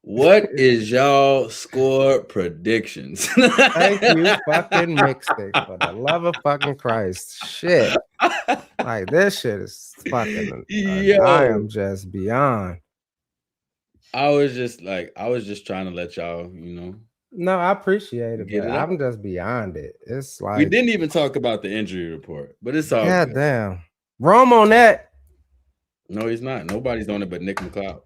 Speaker 3: What is y'all score predictions?
Speaker 1: Thank you, fucking Mixtape. For the love of fucking Christ. Shit. Like, this shit is fucking. I am just beyond.
Speaker 3: I was just trying to let y'all,
Speaker 1: No, I appreciate it, but I'm just beyond it. It's like
Speaker 3: we didn't even talk about the injury report, but it's all
Speaker 1: God
Speaker 3: good.
Speaker 1: damn. Rome on that.
Speaker 3: No, he's not. Nobody's on it but Nick McLeod.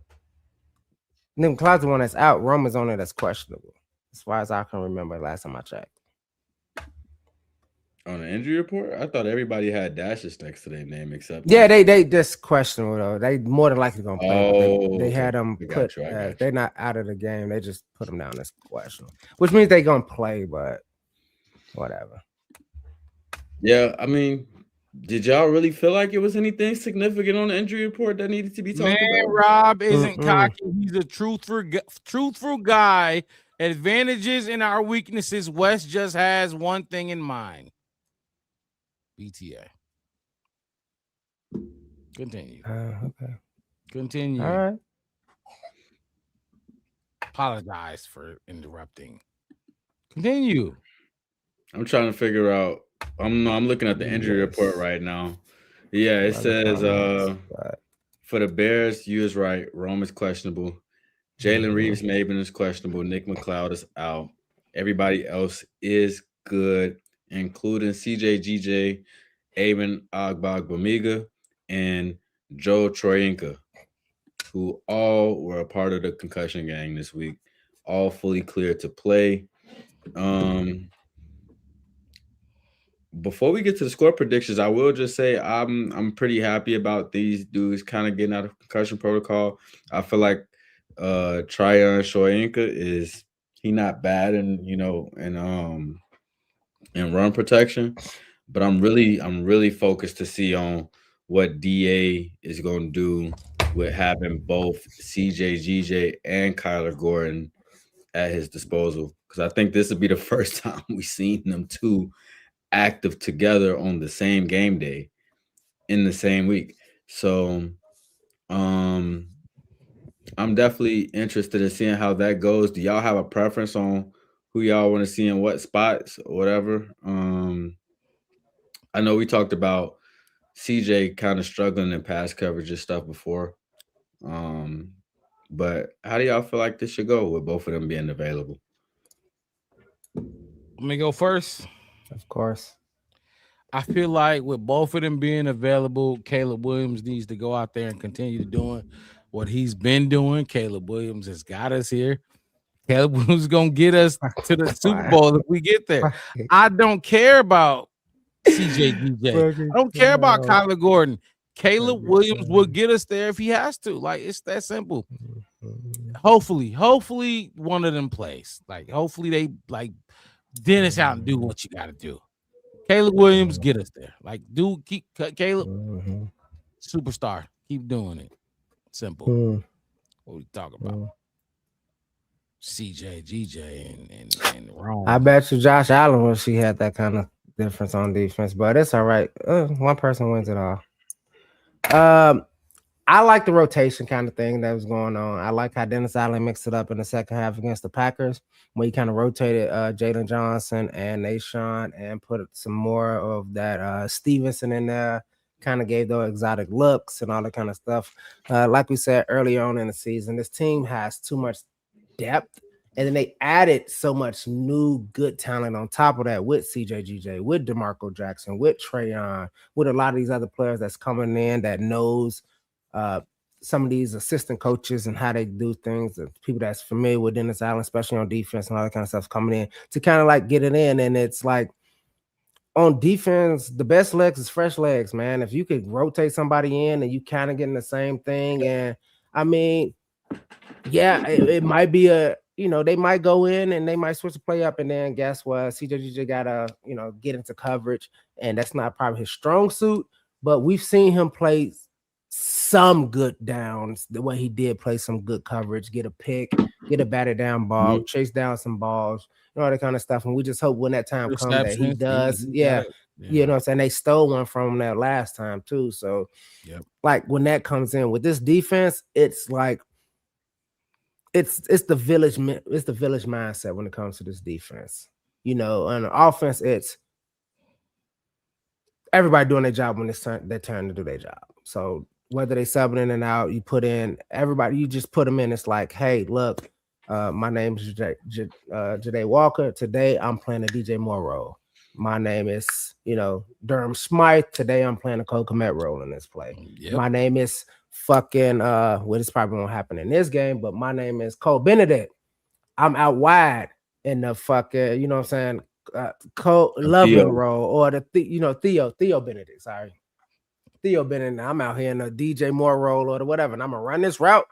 Speaker 1: Nick McLeod's the one that's out. Rome is on it that's questionable. As far as I can remember last time I checked.
Speaker 3: On the injury report? I thought everybody had dashes next to their name except
Speaker 1: they just questionable though. They more than likely gonna play.
Speaker 3: Oh,
Speaker 1: they had them put.
Speaker 3: They're
Speaker 1: not out of the game. They just put them down as questionable, which means they gonna play. But whatever.
Speaker 3: Yeah, I mean, did y'all really feel like it was anything significant on the injury report that needed to be talked about?
Speaker 2: Rob isn't cocky. He's a truthful guy. Advantages and our weaknesses. Wes just has one thing in mind. BTA. Continue.
Speaker 1: Okay.
Speaker 2: Continue.
Speaker 1: All right.
Speaker 2: Apologize for interrupting. Continue.
Speaker 3: I'm trying to figure out. I'm looking at the injury report right now. Yeah, it says for the Bears, you is right. Rome is questionable. Jalen Reeves-Maybin is questionable. Nick McLeod is out. Everybody else is good, including CJ GJ, Aben Agbagbamiga, and Joe Troyinka, who all were a part of the concussion gang this week, all fully cleared to play. Before we get to the score predictions, I will just say I'm pretty happy about these dudes kind of getting out of concussion protocol. I feel like Tryon Shoyinka is not bad in run protection, but I'm really focused to see on what DA is going to do with having both CJ GJ and Kyler Gordon at his disposal, because I think this will be the first time we've seen them two active together on the same game day in the same week. So I'm definitely interested in seeing how that goes. Do y'all have a preference on who y'all want to see in what spots or whatever? I know we talked about CJ kind of struggling in pass coverage and stuff before. But how do y'all feel like this should go with both of them being available?
Speaker 2: Let me go first.
Speaker 1: Of course.
Speaker 2: I feel like with both of them being available, Caleb Williams needs to go out there and continue to doing what he's been doing. Caleb Williams has got us here. Caleb Williams is gonna get us to the Super Bowl if we get there. I don't care about CJ DJ. I don't care about Kyler Gordon. Caleb Williams will get us there if he has to. Like, it's that simple. Hopefully one of them plays. Like, hopefully they like Dennis out and do what you got to do. Caleb Williams, get us there. Like, keep Caleb, superstar. Keep doing it. Simple. What we talking about? CJ, GJ, and Rome.
Speaker 1: I bet you Josh Allen wish he had that kind of difference on defense, but it's all right. One person wins it all. I like the rotation kind of thing that was going on. I like how Dennis Allen mixed it up in the second half against the Packers, when he kind of rotated Jalen Johnson and Nashawn and put some more of that Stevenson in there, kind of gave those exotic looks and all that kind of stuff. Like we said earlier on in the season, this team has too much depth, and then they added so much new good talent on top of that with CJ, with DeMarco Jackson, with Trayon, with a lot of these other players that's coming in that knows some of these assistant coaches and how they do things, and people that's familiar with Dennis Allen, especially on defense and all that kind of stuff, coming in to kind of like get it in. And it's like, on defense, the best legs is fresh legs, man. If you could rotate somebody in and you kind of getting the same thing, and I mean, yeah, it might be they might go in and they might switch the play up, and then guess what? CJ gotta, get into coverage, and that's not probably his strong suit, but we've seen him play some good downs, the way he did play some good coverage, get a pick, get a batted down ball, chase down some balls, all that kind of stuff. And we just hope when that time comes that he does. You know what I'm saying? They stole one from him that last time too. So like when that comes in with this defense, it's like it's the village mindset when it comes to this defense. On the offense, it's everybody doing their job when it's their turn to do their job. So whether they subbing in and out, you put in everybody, you just put them in. It's like, hey, look, my name is Jade Walker. Today I'm playing a DJ Moore role. My name is, Durham Smythe. Today I'm playing a Cole Kmet role in this play. My name is fucking, this probably won't happen in this game, but my name is Cole Benedict. I'm out wide in the fucking, you know what I'm saying, Cole Loving role, or the Theo Benedict, sorry. Theo Benedict. I'm out here in a DJ Moore role or whatever, and I'm gonna run this route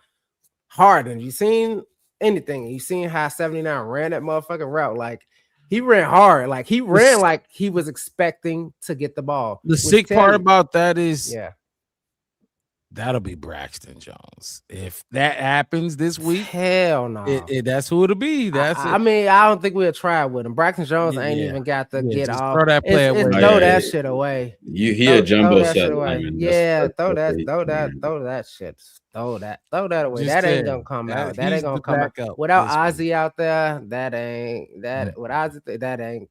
Speaker 1: hard. And you seen anything? You seen how 79 ran that motherfucking route? Like, he ran hard. Like, he ran like he was expecting to get the ball.
Speaker 2: The sick part about that is, that'll be Braxton Jones. If that happens this week,
Speaker 1: hell no.
Speaker 2: That's who it'll be.
Speaker 1: I mean, I don't think we'll try with him. Braxton Jones ain't even got to get off.
Speaker 2: Throw that play away.
Speaker 1: Throw that shit away.
Speaker 3: You hear jumbo set.
Speaker 1: Yeah, throw that shit. Throw that away. That ain't gonna come out. That ain't gonna come out. Without Ozzy out there, that ain't. With Ozzy, that ain't.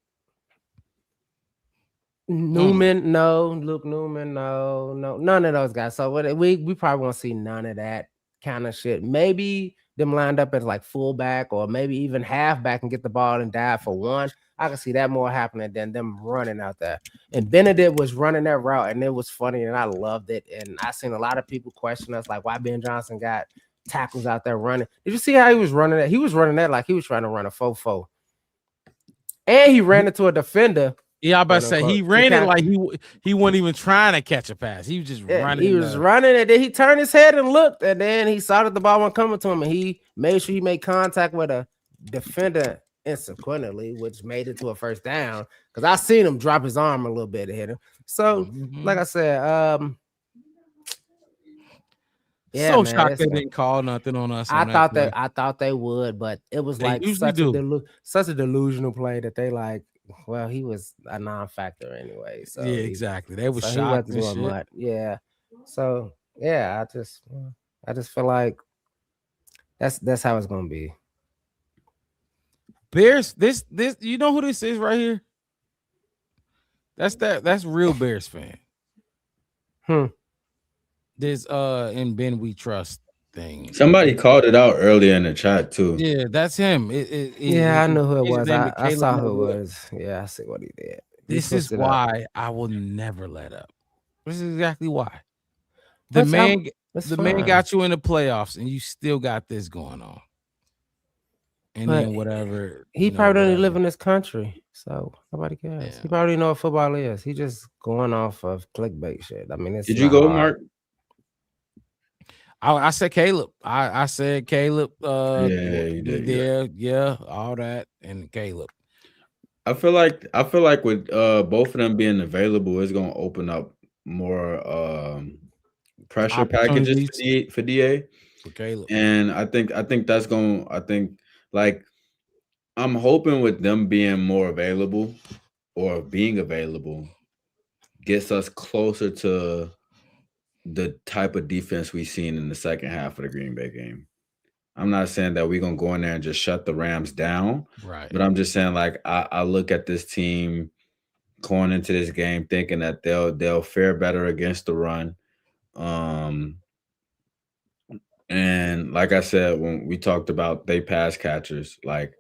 Speaker 1: Newman, no. Luke Newman, no. None of those guys. So we probably won't see none of that kind of shit. Maybe them lined up as like fullback or maybe even halfback and get the ball and dive for one. I can see that more happening than them running out there. And Benedict was running that route, and it was funny, and I loved it. And I seen a lot of people question us, like, why Ben Johnson got tackles out there running. Did you see how he was running that? He was running that like he was trying to run a 4-4. And he ran into a defender.
Speaker 2: Yeah, I about to say he ran it like he wasn't even trying to catch a pass. He was just running.
Speaker 1: He was running it. Then he turned his head and looked, and then he saw that the ball wasn't coming to him, and he made sure he made contact with a defender instantly, which made it to a first down. Because I seen him drop his arm a little bit to hit him. So, like I said,
Speaker 2: so man, shocked they didn't call nothing on us.
Speaker 1: I thought they would, but it was like such a delusional play that they like. Well, he was a non-factor anyway. So
Speaker 2: yeah, exactly. They were shocked.
Speaker 1: Yeah. So yeah, I just feel like that's how it's gonna be.
Speaker 2: Bears, this you know who this is right here? That's real Bears fan. This in Ben We Trust thing.
Speaker 3: Somebody called it out earlier in the chat too.
Speaker 2: Yeah, that's him.
Speaker 1: I knew who it was. I saw who it was. Yeah, I see what he did.
Speaker 2: This is why I will never let up. This is exactly why. The man The man got you in the playoffs, and you still got this going on. And
Speaker 1: But
Speaker 2: then whatever.
Speaker 1: He
Speaker 2: you know,
Speaker 1: probably doesn't
Speaker 2: whatever.
Speaker 1: live in this country, so nobody cares. He probably know what football is. He just going off of clickbait shit. I mean, it's
Speaker 3: Did you
Speaker 1: not
Speaker 3: go,
Speaker 1: hard.
Speaker 3: Mark?
Speaker 2: I said Caleb. I said Caleb.
Speaker 3: Yeah, you did.
Speaker 2: There, yeah, all that, and Caleb.
Speaker 3: I feel like with both of them being available, it's gonna open up more pressure packages for DA.
Speaker 2: For Caleb.
Speaker 3: And I think that's going. I think like I'm hoping with them being more available or being available gets us closer to the type of defense we've seen in the second half of the Green Bay game. I'm not saying that we're gonna go in there and just shut the Rams down,
Speaker 2: right?
Speaker 3: But I'm just saying, like, I look at this team going into this game thinking that they'll fare better against the run. And like I said, when we talked about they pass catchers, like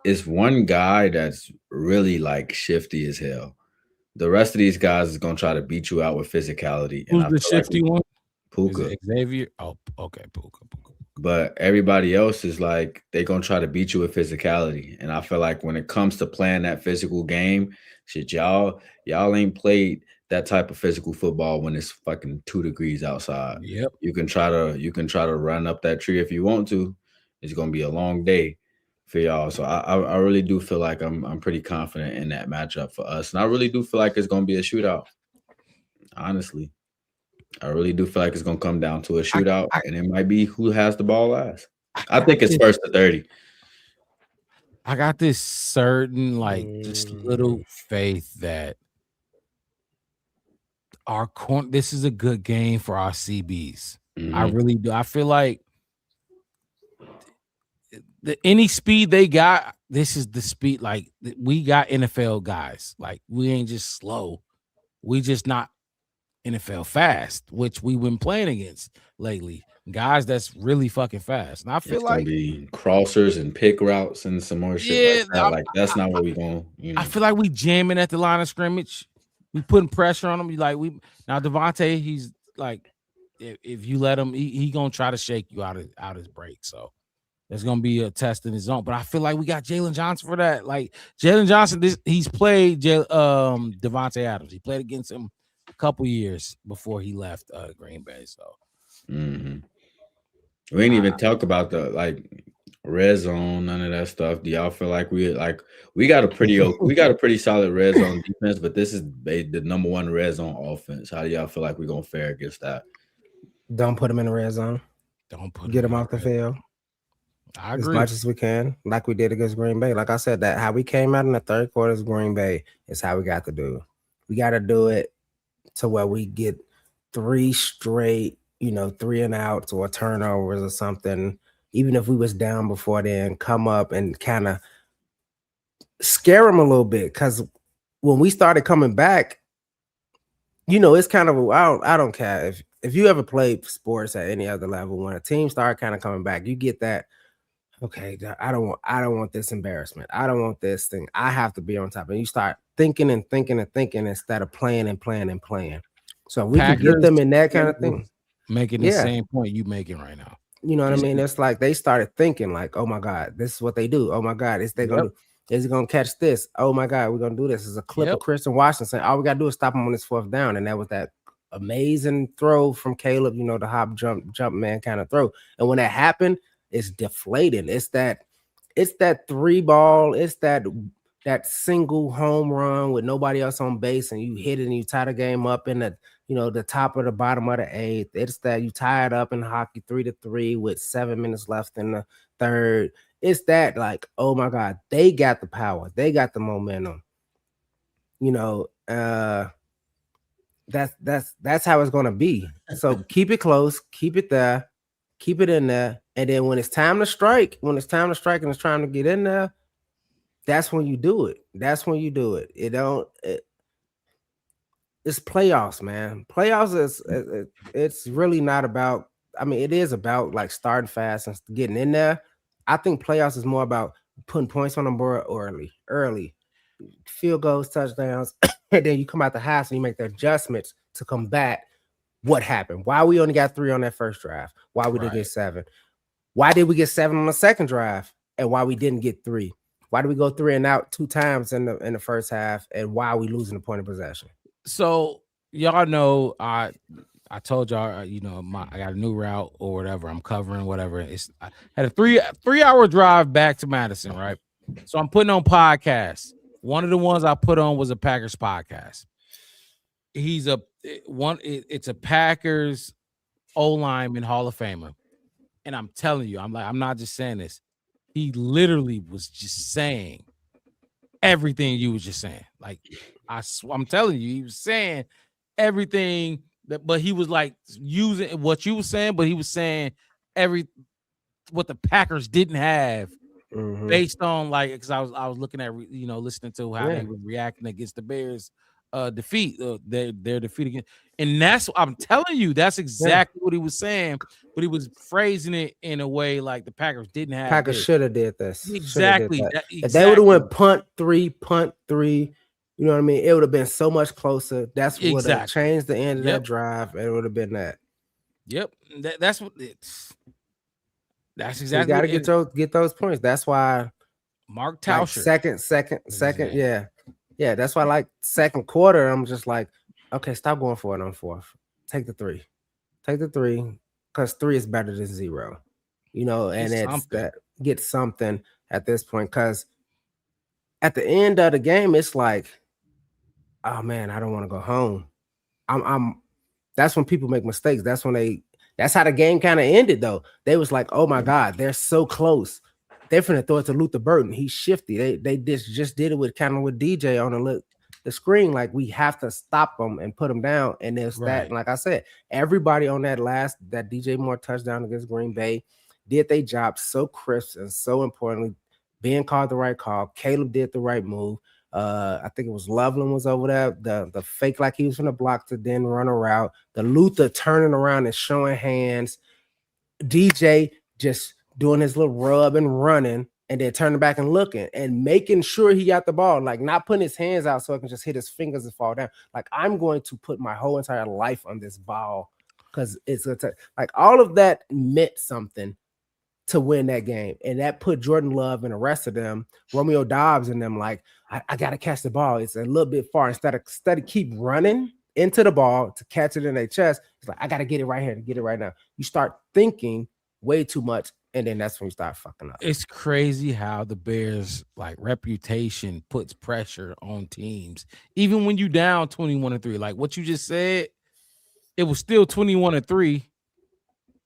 Speaker 3: it's one guy that's really like shifty as hell. The rest of these guys is gonna try to beat you out with physicality.
Speaker 2: Who's the shifty one?
Speaker 3: Puka.
Speaker 2: Is it Xavier? Oh, okay, Puka.
Speaker 3: But everybody else is like they're gonna try to beat you with physicality. And I feel like when it comes to playing that physical game, shit, y'all ain't played that type of physical football when it's fucking 2 degrees outside.
Speaker 2: Yep.
Speaker 3: You can try to run up that tree if you want to. It's gonna be a long day for y'all. So I really do feel like I'm pretty confident in that matchup for us. And I really do feel like it's gonna be a shootout. Honestly. I really do feel like it's gonna come down to a shootout, and it might be who has the ball last. I think it's first to 30.
Speaker 2: I got this certain, like, just little faith that this is a good game for our CBs.
Speaker 3: Mm-hmm.
Speaker 2: I really do. I feel like any speed they got, this is the speed. Like, we got NFL guys. Like, we ain't just slow. We just not NFL fast, which we've been playing against lately. Guys that's really fucking fast. And I feel
Speaker 3: it's
Speaker 2: like
Speaker 3: gonna be crossers and pick routes and some more shit like that. Like that's not what we going.
Speaker 2: I feel like we jamming at the line of scrimmage. We putting pressure on him. Now Devontae, he's like, if you let him, he gonna try to shake you out his break. So there's gonna be a test in his own. But I feel like we got Jalen Johnson for that. Like Jalen Johnson, he's played Devontae Adams. He played against him a couple years before he left Green Bay. So
Speaker 3: we ain't even talk about the like red zone, none of that stuff. Do y'all feel like we got a pretty solid red zone defense, but this is the number one red zone offense? How do y'all feel like we're gonna fare against that?
Speaker 1: Don't put them in the red zone. Get them off the field.
Speaker 2: I agree.
Speaker 1: As much as we can, like we did against Green Bay. Like I said, that how we came out in the third quarter of Green Bay is how we got to do. We got to do it to where we get 3 straight, 3 and outs or turnovers or something. Even if we was down before then, come up and kind of scare them a little bit. Because when we started coming back, it's kind of I don't care if you ever played sports at any other level. When a team started kind of coming back, you get that. Okay, I don't want this embarrassment. I don't want this thing. I have to be on top. And you start thinking and thinking and thinking instead of playing and playing and playing. So we can get them in that kind of thing.
Speaker 2: Making the same point you making right now.
Speaker 1: You know what I mean? It's like they started thinking like, oh my God, this is what they do. Oh my God, is they gonna do? Is he gonna catch this? Oh my God, we're gonna do this. It's a clip of Christian Washington saying, all we gotta do is stop him on this 4th down. And that was that amazing throw from Caleb, the hop jump man kind of throw. And when that happened, it's deflating. It's that 3 ball. It's that single home run with nobody else on base, and you hit it and you tie the game up in the top or the bottom of the 8th. It's that you tie it up in hockey 3-3 with 7 minutes left in the 3rd. It's that like, oh my God, they got the power. They got the momentum. That's how it's gonna be. So keep it close, keep it there, keep it in there. And then when it's time to strike, and it's trying to get in there, that's when you do it. That's when you do it. It's playoffs, man. Playoffs it's really not about. I mean, it is about like starting fast and getting in there. I think playoffs is more about putting points on the board early, field goals, touchdowns, and then you come out the house and you make the adjustments to come back what happened? Why we only got 3 on that first drive? Why we didn't get 7? Why did we get 7 on the second drive? And why we didn't get 3? Why did we go 3 and out 2 times in the first half? And why are we losing the point of possession?
Speaker 2: So y'all know I told y'all, I got a new route or whatever. I'm covering whatever. I had a 3-hour drive back to Madison, right? So I'm putting on podcasts. One of the ones I put on was a Packers podcast. It's a Packers O-lineman Hall of Famer. And I'm telling you, I'm not just saying this. He literally was just saying everything you was just saying. Like, I'm telling you, he was saying everything but he was like using what you were saying, but he was saying what the Packers didn't have based on because I was looking at listening to how they were reacting against the Bears defeat, their defeat again. And that's I'm telling you, that's exactly what he was saying, but he was phrasing it in a way like the Packers didn't have.
Speaker 1: Packers should have did this.
Speaker 2: Exactly.
Speaker 1: If they would have went punt 3, you know what I mean? It would have been so much closer. That's what would have changed the end of that drive. And it would have been that.
Speaker 2: Yep. That's what it's. That's exactly.
Speaker 1: You got to get those points. That's why
Speaker 2: Mark Tauscher.
Speaker 1: Second. Yeah. That's why second quarter, I'm just like, okay, stop going for it on 4th. Take the 3. Because 3 is better than 0. And get something at this point. Because at the end of the game, it's like, oh man, I don't want to go home. That's when people make mistakes. That's how the game kind of ended, though. They was like, oh my God, they're so close. They're finna throw it to Luther Burton. He's shifty. They just did it with DJ on the screen. Like, we have to stop them and put them down. And there's that. And like I said, everybody on that DJ Moore touchdown against Green Bay did their job so crisp and so importantly. Ben called the right call. Caleb did the right move. I think it was Loveland was over there. The fake like he was gonna block to then run a route. The Luther turning around and showing hands. DJ just doing his little rub and running, and then turning back and looking and making sure he got the ball, like not putting his hands out so it can just hit his fingers and fall down. Like, I'm going to put my whole entire life on this ball because it's like all of that meant something to win that game. And that put Jordan Love and the rest of them, Romeo Dobbs and them, like, I got to catch the ball. It's a little bit far. Instead of keep running into the ball to catch it in their chest, it's like, I got to get it right here and get it right now. You start thinking way too much, and then that's when you start fucking up.
Speaker 2: It's crazy how the Bears reputation puts pressure on teams. Even when you down 21-3, like what you just said, it was still 21-3.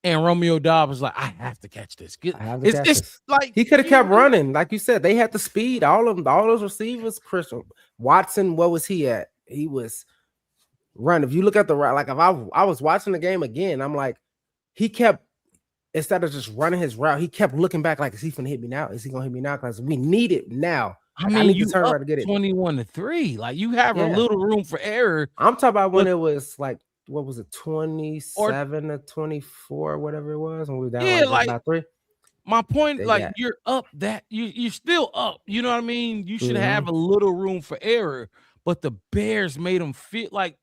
Speaker 2: And Romeo Dobbs was like, I have to catch this. It's like
Speaker 1: he could have kept running. Like you said, they had the speed. All of them, all those receivers, Christian Watson, what was he at? He was running. If you look at the route, like if I was watching the game again, I'm like, he kept, instead of just running his route, he kept looking back like, is he gonna hit me now? Is he gonna hit me now? Because we need it now.
Speaker 2: I mean, you turn around to get it 21-3. Like, you have a little room for error.
Speaker 1: I'm talking about when it was like, what was it, 27-24, whatever it was, when we were down by 3.
Speaker 2: My point, you're up you're still up. You know what I mean? You should have a little room for error, but the Bears made them feel like,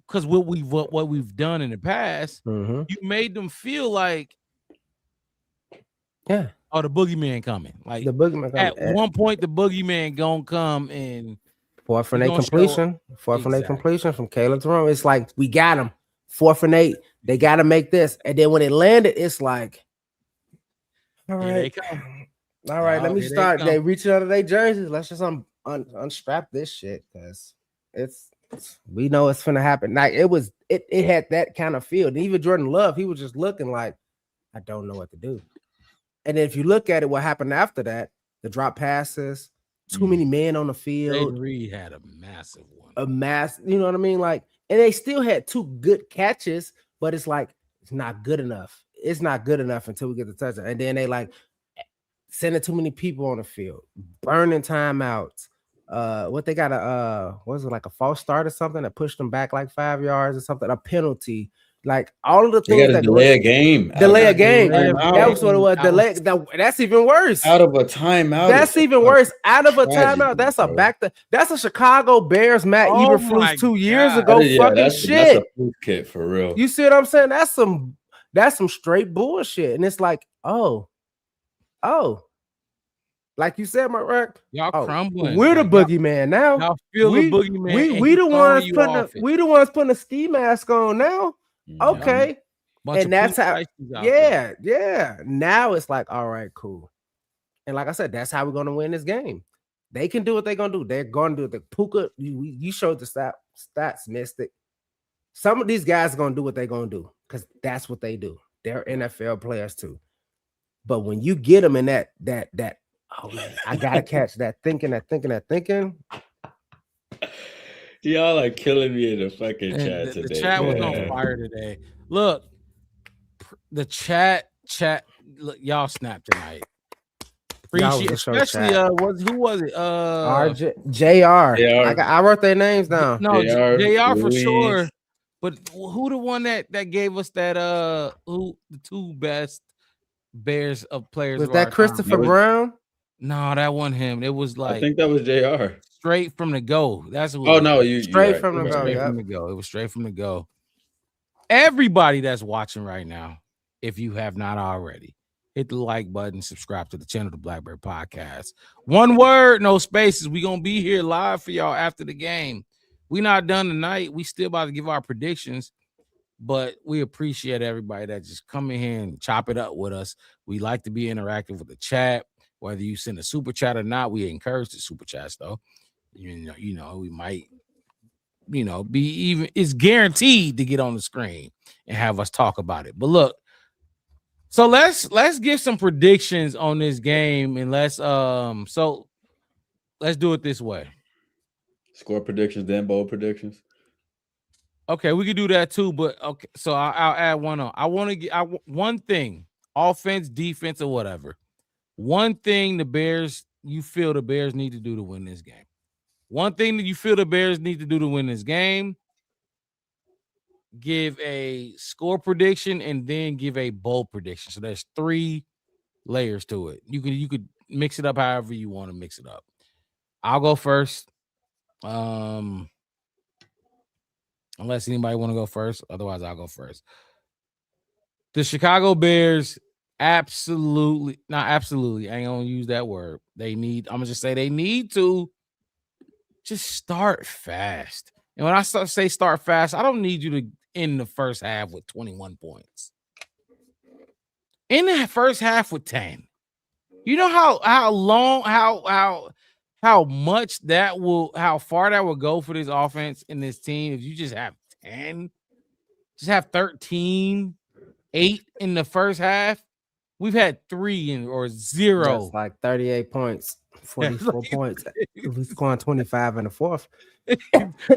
Speaker 2: because what we've done in the past, you made them feel like,
Speaker 1: the
Speaker 2: boogeyman coming. Like,
Speaker 1: the boogeyman coming.
Speaker 2: At one point, the boogeyman gonna come and.
Speaker 1: 4th and 8 completion. 4th and 8 completion from Caleb Jerome. It's like, we got them. 4th and 8. They got to make this. And then when it landed, it's like, all right. All right, let me start. They reaching out of their jerseys. Let's just unstrap this shit, because we know it's gonna happen. Like, it had that kind of feel. And even Jordan Love, he was just looking like, I don't know what to do. And then if you look at it, what happened after that, the drop passes, too many men on the field.
Speaker 2: Ed Reed had a massive one.
Speaker 1: You know what I mean? Like, and they still had 2 good catches, but it's like, it's not good enough. It's not good enough until we get the touchdown. And then they sending too many people on the field, burning timeouts. What they got was it like a false start or something that pushed them back like 5 yards or something? A penalty. Like all of the
Speaker 3: They
Speaker 1: things
Speaker 3: got to
Speaker 1: that
Speaker 3: delay a game.
Speaker 1: delay a game.
Speaker 3: Timeout.
Speaker 1: That was what it was. Delay. That's even worse.
Speaker 3: Out of a timeout.
Speaker 1: That's even worse. Out of a
Speaker 3: tragedy,
Speaker 1: timeout. That's a
Speaker 3: bro.
Speaker 1: That's a Chicago Bears Matt
Speaker 2: Oh my
Speaker 1: Eberflus 2 years ago. Fucking
Speaker 3: that's
Speaker 1: shit.
Speaker 3: a proof kit for real.
Speaker 1: You see what I'm saying? That's some straight bullshit. And it's like, oh, like you said, my right.
Speaker 2: Y'all crumbling.
Speaker 1: We're the
Speaker 2: Like,
Speaker 1: boogeyman now.
Speaker 2: Y'all feel the boogeyman. and
Speaker 1: We
Speaker 2: he
Speaker 1: the
Speaker 2: throwing
Speaker 1: ones
Speaker 2: you
Speaker 1: putting
Speaker 2: off it.
Speaker 1: we the ones putting a ski mask on now. Okay.
Speaker 2: Bunch
Speaker 1: And
Speaker 2: of
Speaker 1: that's
Speaker 2: poop
Speaker 1: how
Speaker 2: ices out there.
Speaker 1: yeah. Now it's like, all right, cool. And like I said, that's how we're gonna win this game. They can do what they're gonna do. They're gonna do it. The Puka, you showed the stats, Mystic. Some of these guys are gonna do what they're gonna do because that's what they do. They're NFL players too. But when you get them in that, oh man, I gotta catch that thinking.
Speaker 3: Y'all are killing me in the fucking
Speaker 2: And
Speaker 3: chat
Speaker 2: the
Speaker 3: today.
Speaker 2: chat was
Speaker 3: man.
Speaker 2: on fire today. Look, the chat, look, y'all snapped tonight.
Speaker 1: Y'all
Speaker 2: Appreciate,
Speaker 1: was so
Speaker 2: especially
Speaker 1: chat.
Speaker 2: who was it?
Speaker 1: JR. I wrote their names down.
Speaker 2: No, JR for
Speaker 3: Luis.
Speaker 2: sure. But who the one that gave us that who the two best Bears of players
Speaker 1: Was
Speaker 2: of
Speaker 1: that
Speaker 2: our
Speaker 1: Christopher
Speaker 2: time?
Speaker 1: Brown?
Speaker 2: No, that wasn't him. It was like
Speaker 3: I think that was JR.
Speaker 2: straight from the go. That's who.
Speaker 3: Oh
Speaker 2: it
Speaker 3: no,
Speaker 2: was.
Speaker 3: you
Speaker 1: Straight
Speaker 3: right.
Speaker 1: from the
Speaker 3: You're
Speaker 1: go.
Speaker 3: right.
Speaker 2: Straight
Speaker 1: Yep.
Speaker 2: from the go. It was straight from the go. Everybody that's watching right now, if you have not already, hit the like button, subscribe to the channel, the Blackbird Podcast. One word, no spaces. We gonna be here live for y'all after the game. We not done tonight. We still about to give our predictions, but we appreciate everybody that just come in here and chop it up with us. We like to be interactive with the chat, whether you send a super chat or not. We encourage the super chats though. You know, we might, be even. It's guaranteed to get on the screen and have us talk about it. But look. So let's give some predictions on this game, and let's do it this way.
Speaker 3: Score predictions, then bold predictions.
Speaker 2: Okay, we can do that too, but okay, so I'll add one on. I want to get one thing: offense, defense, or whatever. One thing you feel the Bears need to do to win this game. One thing that you feel the Bears need to do to win this game. Give a score prediction and then give a bold prediction. So there's 3 layers to it. You could mix it up however you want to mix it up. I'll go first. Unless anybody want to go first. Otherwise, I'll go first. The Chicago Bears absolutely, not absolutely, I ain't gonna use that word. I'm gonna just say they need to just start fast. And when I say start fast, I don't need you to end the first half with 21 points. In that first half with 10. You know how long, how much that will, how far that will go for this offense and this team if you just have 10, just have 13, 8 in the first half. We've had 3 or 0.
Speaker 1: That's like 38 points, 44 points. We scoring 25 in the fourth.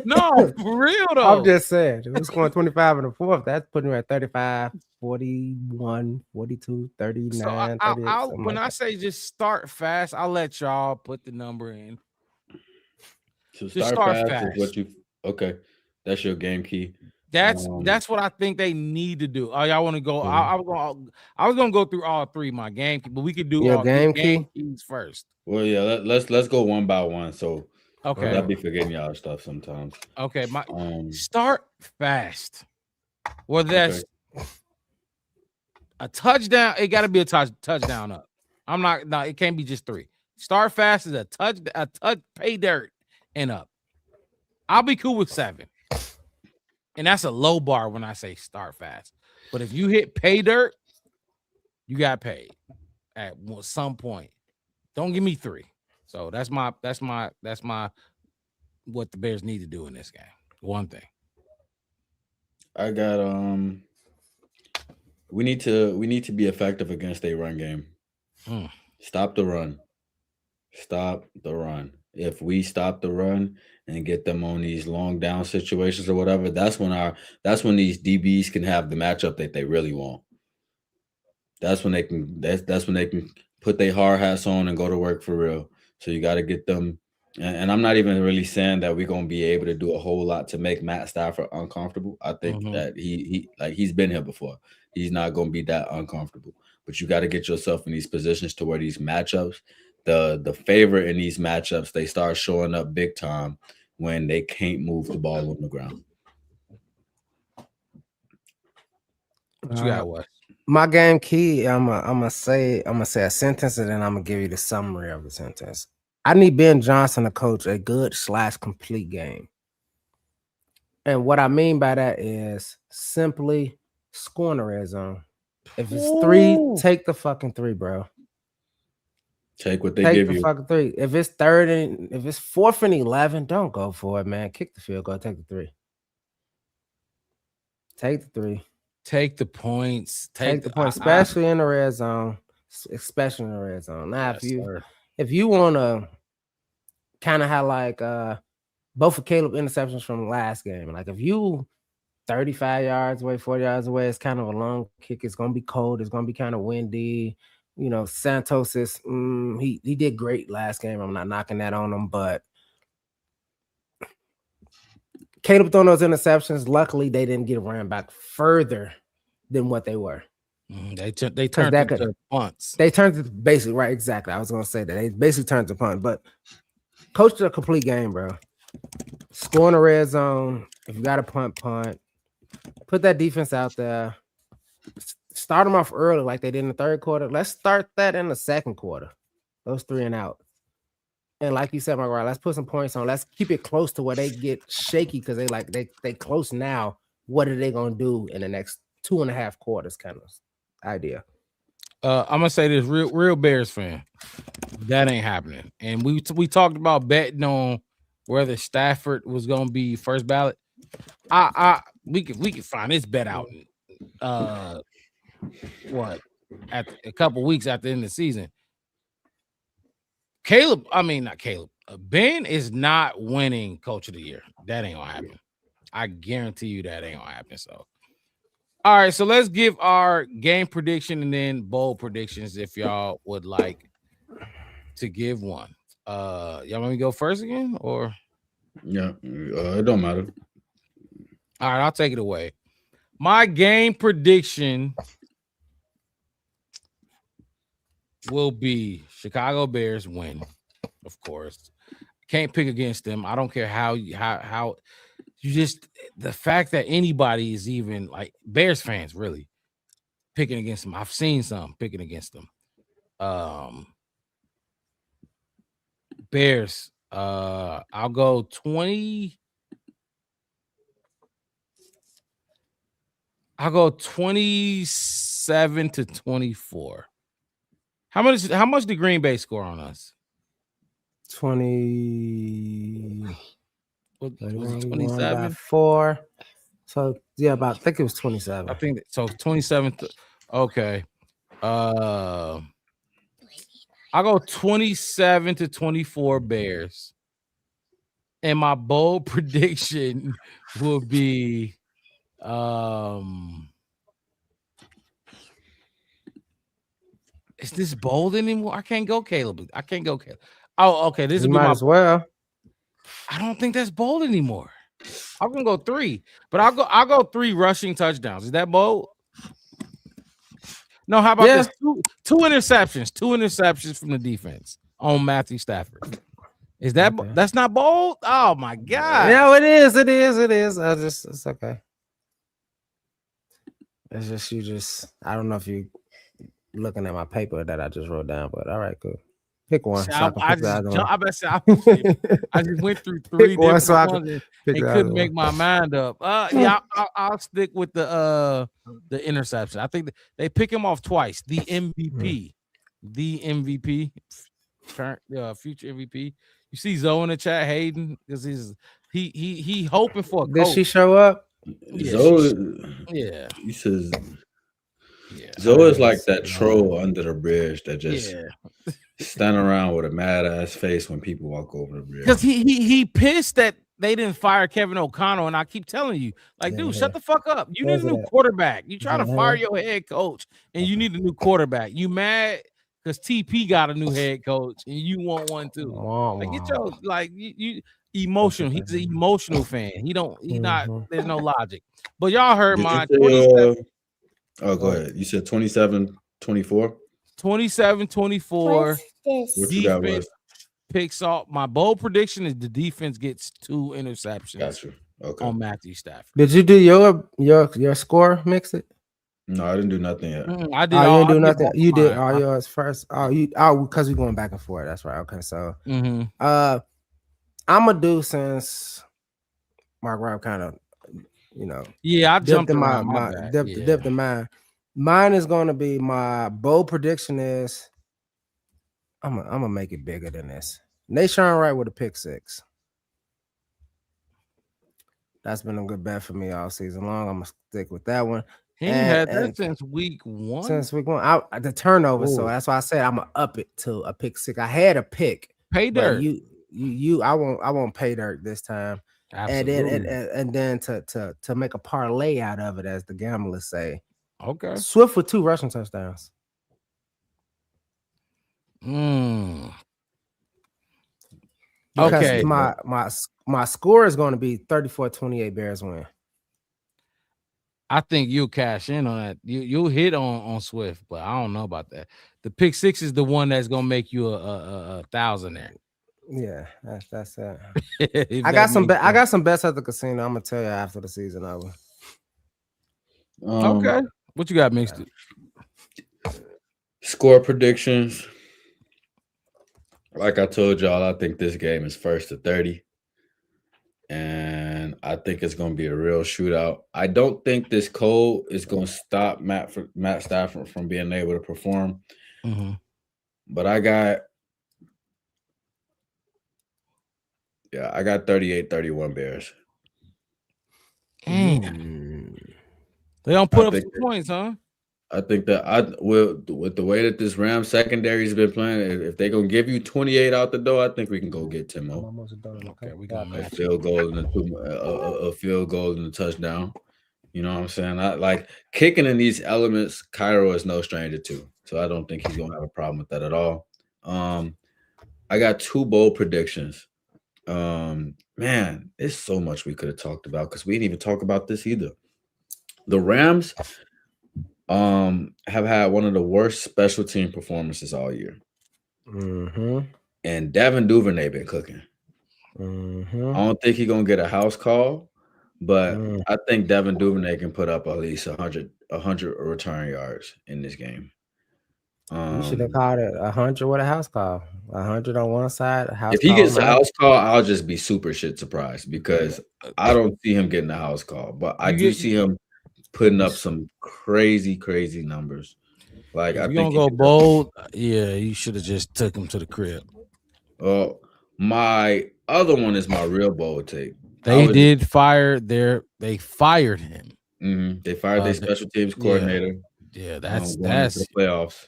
Speaker 2: No, for real though.
Speaker 1: I'm just saying, if we scoring 25 in the fourth, that's putting you at 35, 41, 42, 39,
Speaker 2: So
Speaker 1: 38.
Speaker 2: when I say just start fast, I'll let y'all put the number in.
Speaker 3: So
Speaker 2: Just
Speaker 3: start
Speaker 2: start
Speaker 3: fast
Speaker 2: fast.
Speaker 3: is what you okay. That's your game key.
Speaker 2: That's what I think they need to do. Oh, y'all want to go? I was gonna go through all 3 my game key, but we could do
Speaker 1: Your
Speaker 2: all
Speaker 1: game
Speaker 2: game
Speaker 1: key?
Speaker 2: keys first.
Speaker 3: Well, yeah, let's go one by one. So
Speaker 2: Okay.
Speaker 3: I'll be forgetting y'all stuff sometimes.
Speaker 2: Okay, start fast. Whether that's a touchdown, it got to be a touchdown up. It can't be just 3. Start fast is a touch, pay dirt and up. I'll be cool with 7. And that's a low bar when I say start fast. But if you hit pay dirt, you got paid at some point. Don't give me 3. So that's my what the Bears need to do in this game. One thing.
Speaker 3: I got we need to be effective against a run game. Stop the run. Stop the run. If we stop the run and get them on these long down situations or whatever, that's when these DBs can have the matchup that they really want. That's when they can put their hard hats on and go to work for real. So you got to get them And I'm not even really saying that we're gonna be able to do a whole lot to make Matt Stafford uncomfortable. I think that he's been here before. He's not gonna be that uncomfortable. But you got to get yourself in these positions to where these matchups, the favorite in these matchups, they start showing up big time when they can't move the ball on the ground.
Speaker 2: What you got, Wes?
Speaker 1: My game key, I'm gonna say a sentence and then I'm gonna give you the summary of the sentence. I need Ben Johnson to coach a good / complete game. And what I mean by that is simply score in the red zone. If it's 3, take the fucking 3, bro.
Speaker 3: Take what they give you.
Speaker 1: Take the fucking 3. If it's 4th and 11, don't go for it, man. Kick the field goal. Take the 3. Take the 3.
Speaker 2: Take the points.
Speaker 1: Take the points, especially in the red zone. Especially in the red zone. Now, if you want to kind of have like both of Caleb interceptions from the last game, like if you 35 yards away, 40 yards away, it's kind of a long kick. It's gonna be cold. It's gonna be kind of windy. You know, Santos is he did great last game. I'm not knocking that on him, but Caleb throwing those interceptions. Luckily, they didn't get ran back further than what they were.
Speaker 2: They turned into punts.
Speaker 1: They turned to basically right. Exactly. I was gonna say that they basically turned to punt, but coach a complete game, bro. Score in the red zone. If you got to punt. Put that defense out there. Start them off early like they did in the third quarter. Let's start that in the second quarter. Those 3 and out. And like you said, my guy, let's put some points on. Let's keep it close to where they get shaky because they close now. What are they gonna do in the next 2.5 quarters? Kind of idea.
Speaker 2: I'm gonna say this, real Bears fan. That ain't happening. And we talked about betting on whether Stafford was gonna be first ballot. We can find this bet out. At a couple weeks after the end of the season. Ben is not winning Coach of the Year. That ain't gonna happen. I guarantee you that ain't gonna happen. So, all right. So let's give our game prediction and then bowl predictions if y'all would like to give one. Y'all want me to go first again, or
Speaker 3: it don't matter.
Speaker 2: All right, I'll take it away. My game prediction will be Chicago Bears win, of course. Can't pick against them. I don't care how you just the fact that anybody is even like Bears fans really picking against them. I've seen some picking against them. Bears. I'll go 20. I'll go 27-24. How much did Green Bay score on us?
Speaker 1: 20.
Speaker 2: Was it 27?
Speaker 1: 4. So yeah, I think it was 27.
Speaker 2: I think so. 27. Okay. I'll go 27-24 Bears. And my bold prediction will be is this bold anymore? I can't go Caleb. Oh, okay. This will be
Speaker 1: might as well.
Speaker 2: I don't think that's bold anymore. I'm gonna go 3, but I'll go 3 rushing touchdowns. Is that bold? No, how about this? Two interceptions. 2 interceptions from the defense on Matthew Stafford. Is that that's not bold? Oh my god.
Speaker 1: No, it is. It's okay. It's just I don't know if you looking at my paper that I just wrote down, but all right, cool. Pick one.
Speaker 2: I just went through 3 different ones and couldn't make my mind up. I'll stick with the interception. I think they pick him off twice. The MVP, future MVP. You see Zoe in the chat, Hayden, because he hoping for a coach.
Speaker 1: Did she show up?
Speaker 2: Yeah,
Speaker 3: Zoe, he says. Zoe is like that troll under the bridge that just stand around with a mad ass face when people walk over the bridge.
Speaker 2: Because he pissed that they didn't fire Kevin O'Connell, and I keep telling you, like, dude, shut the fuck up. You need a new quarterback. You try to fire your head coach, and you need a new quarterback. You mad because TP got a new head coach and you want one too. Like get your you emotional. He's an emotional fan. He not. There's no logic. But y'all heard
Speaker 3: Did
Speaker 2: mine.
Speaker 3: you say, oh, go ahead. You said 27-24.
Speaker 2: 27-24.
Speaker 3: What you got, Wes?
Speaker 2: Picks off. My bold prediction is the defense gets 2 interceptions.
Speaker 3: Gotcha. Okay.
Speaker 2: On Matthew Stafford.
Speaker 1: Did you do your score? Mix it.
Speaker 3: No, I didn't do nothing yet.
Speaker 2: I did.
Speaker 1: You
Speaker 2: all,
Speaker 1: didn't do
Speaker 2: I
Speaker 1: nothing.
Speaker 2: did
Speaker 1: You did
Speaker 2: mine.
Speaker 1: all yours first. Because we're going back and forth. That's right. Okay, so
Speaker 2: Mhm.
Speaker 1: I'm gonna do, since Mark Rob kind of,
Speaker 2: Yeah, I jumped
Speaker 1: in
Speaker 2: around. My bad.
Speaker 1: dipped in mine. Mine is gonna be, my bold prediction is I'm gonna make it bigger than this. Nashawn Wright with a pick 6. That's been a good bet for me all season long. I'm gonna stick with that one.
Speaker 2: He had that since week 1.
Speaker 1: Since week 1, the turnover. So that's why I said I'm gonna up it to a pick 6. I had a pick.
Speaker 2: Pay dirt.
Speaker 1: I won't pay dirt this time.
Speaker 2: Absolutely.
Speaker 1: And then to make a parlay out of it, as the gamblers say.
Speaker 2: Okay.
Speaker 1: Swift with 2 rushing touchdowns.
Speaker 2: Okay.
Speaker 1: My score is going to be 34-28 Bears win.
Speaker 2: I think you'll cash in on that. You'll hit on Swift, but I don't know about that. The pick 6 is the one that's gonna make you a thousand there.
Speaker 1: Yeah, that's it. I got some bets at the casino. I'm gonna tell you after the season over.
Speaker 2: Okay. What you got mixed?
Speaker 3: Score predictions. Like I told y'all, I think this game is 1st to 30. And I think it's going to be a real shootout. I don't think this cold is going to stop Matt Stafford from being able to perform.
Speaker 2: Mm-hmm.
Speaker 3: But I got 38-31 Bears.
Speaker 2: They don't put up some points, huh?
Speaker 3: I think that with the way that this Rams secondary has been playing, if they're gonna give you 28 out the door, I think we can go get Timo.
Speaker 2: Okay, we got
Speaker 3: a field goal and a field goal and a touchdown. You know what I'm saying? I like kicking in these elements. Cairo is no stranger to, so I don't think he's gonna have a problem with that at all. I got 2 bold predictions. Man, there's so much we could have talked about because we didn't even talk about this either. The Rams have had one of the worst special team performances all year. And Devin Duvernay been cooking. I don't think he's gonna get a house call, but I think Devin Duvernay can put up at least 100 return yards in this game.
Speaker 1: You should have called it 100 with a house call. 100 on one side. A house
Speaker 3: if he
Speaker 1: call
Speaker 3: gets
Speaker 1: on
Speaker 3: a
Speaker 1: the
Speaker 3: house call, I'll just be super shit surprised because I don't see him getting a house call, but I do see him putting up some crazy numbers. Like
Speaker 2: if
Speaker 3: I
Speaker 2: you
Speaker 3: think
Speaker 2: gonna go bold, you should have just took him to the crib.
Speaker 3: My other one is my real bold take.
Speaker 2: They fired him.
Speaker 3: They fired their special teams coordinator.
Speaker 2: Yeah, that's
Speaker 3: the playoffs.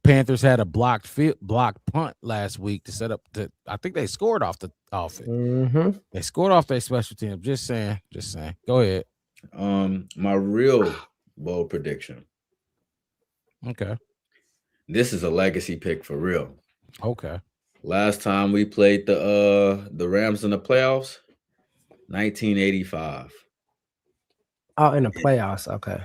Speaker 2: Panthers had a blocked punt last week to set up. I think they scored off it. They scored off their special team. Just saying. Go ahead.
Speaker 3: My real bold prediction.
Speaker 2: Okay.
Speaker 3: This is a legacy pick for real.
Speaker 2: Okay.
Speaker 3: Last time we played the Rams in the playoffs, 1985.
Speaker 1: Oh, in the playoffs. Okay.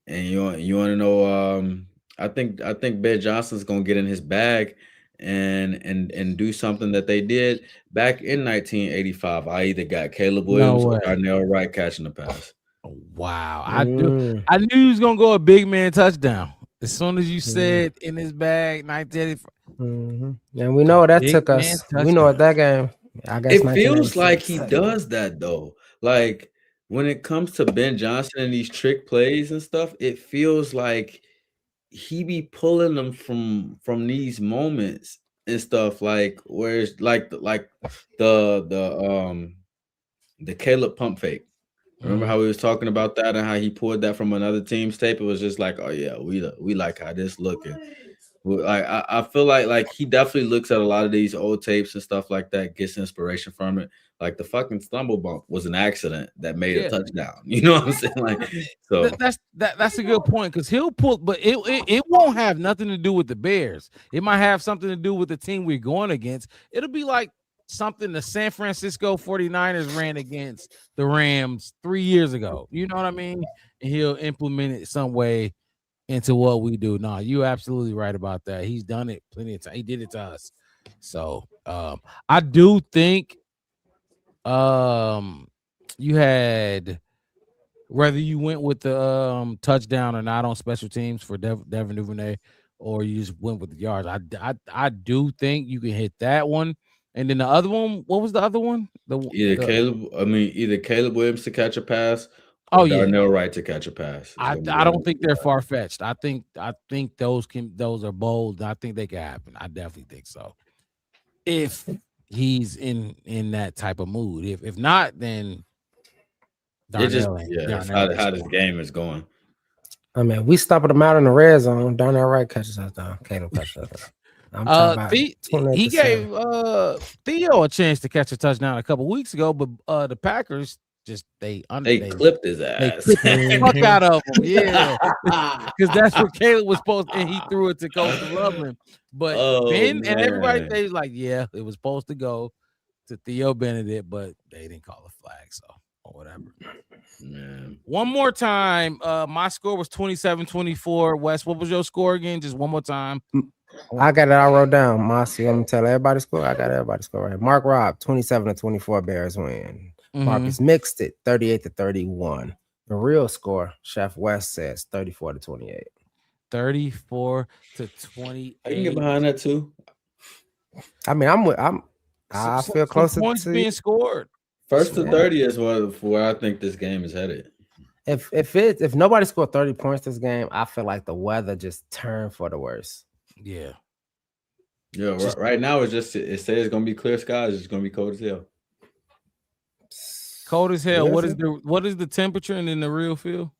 Speaker 3: And you want to know? I think Ben Johnson's gonna get in his bag and do something that they did back in 1985. I either got Caleb Williams or Darnell Wright catching the pass.
Speaker 2: Wow. I knew he was gonna go a big man touchdown. As soon as you said in his bag, 1985.
Speaker 1: And we know what that took us. We know what that game. I guess
Speaker 3: it feels like he does that though. Like when it comes to Ben Johnson and these trick plays and stuff, it feels like he be pulling them from these moments and stuff, like where it's like the Caleb pump fake. Remember how we was talking about that and how he pulled that from another team's tape? It was just like, oh yeah, we like how this looking. Like I feel like he definitely looks at a lot of these old tapes and stuff like that, gets inspiration from it. Like the fucking stumble bump was an accident that made a touchdown. You know what I'm saying? Like so.
Speaker 2: That's a good point because he'll pull, but it won't have nothing to do with the Bears. It might have something to do with the team we're going against. It'll be like something the San Francisco 49ers ran against the Rams 3 years ago. You know what I mean? And he'll implement it some way into what we do. No, you're absolutely right about that. He's done it plenty of times. He did it to us. So I do think you had, whether you went with the touchdown or not on special teams for Devin Duvernay, or you just went with the yards, I do think you can hit that one. And then the other one, what was the other one?
Speaker 3: Either Caleb Williams to catch a pass, or Darnell Wright to catch a pass.
Speaker 2: I don't think they're far fetched. I think those are bold. I think they can happen. I definitely think so. If he's in that type of mood. If not, then Darnell
Speaker 3: how this game is going.
Speaker 1: I mean, we stopping them out in the red zone. Darnell Wright catches us down. Caleb catches us down. I'm talking about
Speaker 2: he gave Theo a chance to catch a touchdown a couple weeks ago, but the Packers just they
Speaker 3: clipped his ass.
Speaker 2: They clipped the fuck out of him, yeah, because that's what Caleb was supposed to, and he threw it to Coach Loveland. But Ben and everybody, they was like, yeah, it was supposed to go to Theo Benedict, but they didn't call a flag, so or whatever.
Speaker 3: Man.
Speaker 2: One more time, my score was 27-24. Wes, what was your score again? Just one more time.
Speaker 1: I got it. I wrote down. Mossy, let me tell everybody score. I got everybody's score right. Mark Robb, 27-24. Bears win. Marcus mixed it, 38-31. The real score, Chef West says 34-28.
Speaker 2: 34-28.
Speaker 3: I can get behind that too.
Speaker 1: I mean, I feel closer
Speaker 2: points
Speaker 1: to
Speaker 2: being scored.
Speaker 3: First to 30 is where I think this game is headed.
Speaker 1: If nobody scored 30 points this game, I feel like the weather just turned for the worse.
Speaker 2: Yeah.
Speaker 3: Yeah, right now it says it's gonna be clear skies. It's gonna be cold as hell.
Speaker 2: Cold as hell. What is the temperature and in the real feel?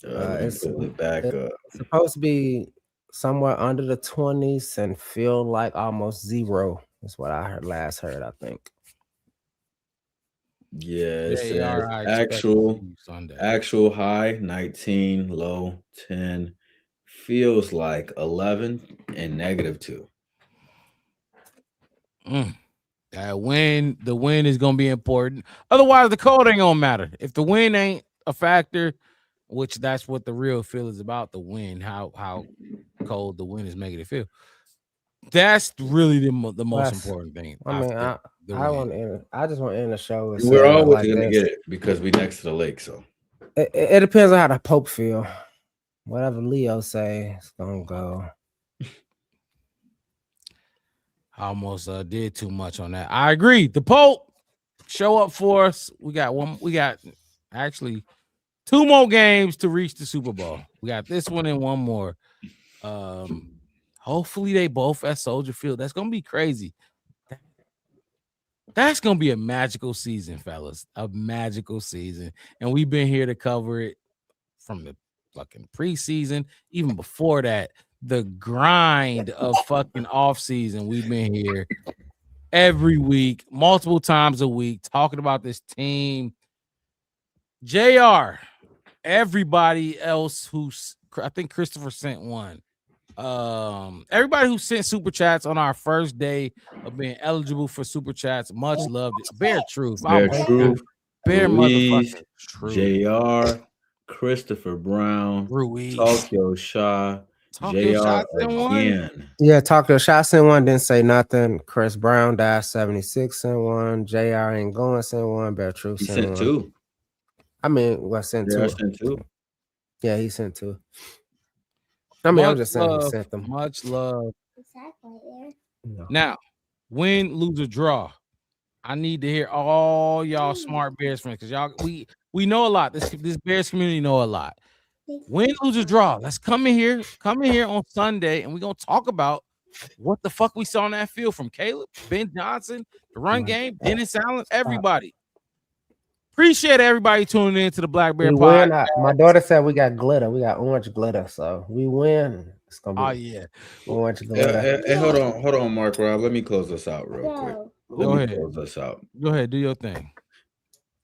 Speaker 1: It's supposed to be somewhere under the 20s and feel like almost zero. That's what I last heard, I think.
Speaker 3: Yeah, it says actual high 19, low 10, feels like 11 and -2.
Speaker 2: The wind is gonna be important. Otherwise, the cold ain't gonna matter. If the wind ain't a factor, which that's what the real feel is about, the wind, how cold the wind is making it feel. That's really the most important thing.
Speaker 1: I mean, I just want to end the show.
Speaker 3: We're always gonna get it because we next to the lake. So
Speaker 1: it depends on how the Pope feel. Whatever Leo say, it's gonna go.
Speaker 2: I almost did too much on that. I agree. The Pope show up for us. We got actually 2 more games to reach the Super Bowl. We got this one and one more. Hopefully they both at Soldier Field. That's gonna be crazy. That's gonna be a magical season, fellas. A magical season. And we've been here to cover it from the fucking preseason, even before that. The grind of fucking off season. We've been here every week, multiple times a week, talking about this team. JR, everybody else I think Christopher sent one. Everybody who sent super chats on our first day of being eligible for super chats, much loved it. Bear Truth. Bear motherfucking Truth.
Speaker 3: JR, Christopher Brown,
Speaker 2: Ruiz,
Speaker 3: Tokyo Shaw. JR again.
Speaker 1: Yeah, Tokyo Shaw sent one, didn't say nothing. Chris Brown died 76 sent one. JR ain't going sent one. Bear Truth sent one.
Speaker 3: 2.
Speaker 1: I mean, sent 2.
Speaker 3: Sent 2.
Speaker 1: Yeah, he sent 2. I mean, I'm just saying he sent them.
Speaker 2: Much love.
Speaker 4: Exactly.
Speaker 2: Now, win, lose, or draw. I need to hear all y'all smart Bears fans because y'all we know a lot. This Bears community know a lot. Win, lose, or draw. Let's come in here on Sunday, and we're gonna talk about what the fuck we saw on that field from Caleb, Ben Johnson, the run game, Dennis Allen, everybody. Appreciate everybody tuning in to the Black Bear Pod.
Speaker 1: My daughter said we got glitter. We got orange glitter. So we win. It's gonna be.
Speaker 2: yeah.
Speaker 3: Hey, hold on, Mark Rob. Let me close this out real quick.
Speaker 2: Go ahead.
Speaker 3: Close this out.
Speaker 2: Go ahead, do your thing.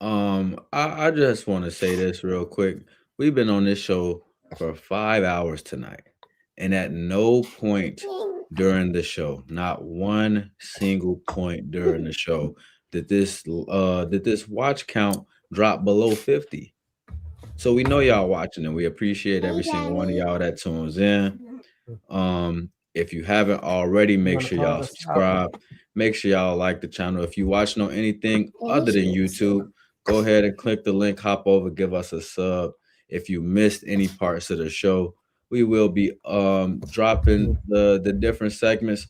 Speaker 3: I just want to say this real quick. We've been on this show for 5 hours tonight, and at no point during the show, not one single point during the show, did this watch count drop below 50. So we know y'all watching, and we appreciate every single one of y'all that tunes in. If you haven't already, make sure y'all subscribe. Make sure y'all like the channel. If you're watching on anything other than YouTube, go ahead and click the link, hop over, give us a sub. If you missed any parts of the show, we will be dropping the different segments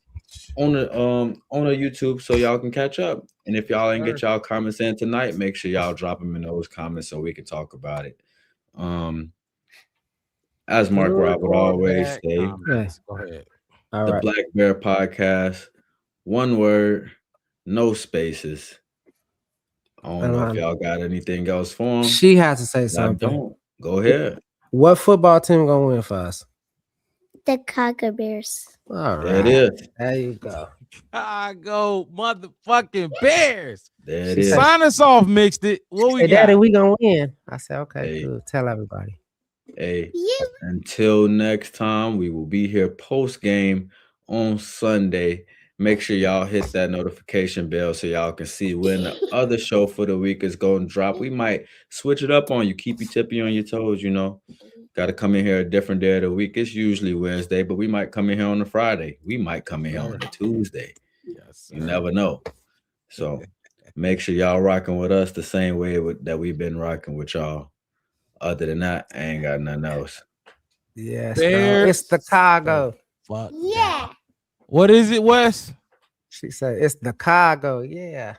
Speaker 3: on the YouTube so y'all can catch up. And if y'all ain't get y'all comments in tonight, make sure y'all drop them in those comments so we can talk about it. As Mark Rob would always say,
Speaker 2: go ahead.
Speaker 3: The Black Bear Podcast, one word, no spaces. I don't know if y'all got anything else for him.
Speaker 1: She has to say
Speaker 3: I
Speaker 1: something.
Speaker 3: don't. Go ahead.
Speaker 1: What football team gonna win for us?
Speaker 4: The Chicago Bears.
Speaker 1: All right.
Speaker 3: There it is.
Speaker 1: There you go.
Speaker 2: Chicago motherfucking Bears.
Speaker 3: There it is.
Speaker 2: Sign us off, mixed it. What we
Speaker 1: Hey,
Speaker 2: got?
Speaker 1: Daddy, we gonna win. I said, okay,
Speaker 3: Hey.
Speaker 1: good. Tell everybody.
Speaker 3: Hey, until next time, we will be here post game on Sunday. Make sure y'all hit that notification bell so y'all can see when the other show for the week is going to drop. We might switch it up on you, keep you tippy on your toes, you know. Got to come in here a different day of the week. It's usually Wednesday, but we might come in here on a Friday. We might come in here on a Tuesday.
Speaker 2: Yes,
Speaker 3: you never know. So make sure y'all rocking with us the same way that we've been rocking with y'all. Other than that, I ain't got nothing else.
Speaker 1: Yes,
Speaker 2: Bears.
Speaker 1: it's the Chicago.
Speaker 2: Fuck.
Speaker 4: Yeah.
Speaker 2: What is it, Wes?
Speaker 1: She said it's the Chicago. Yeah.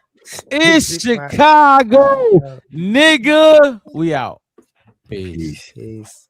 Speaker 2: It's Chicago, nigga. We out. Peace.
Speaker 1: Peace.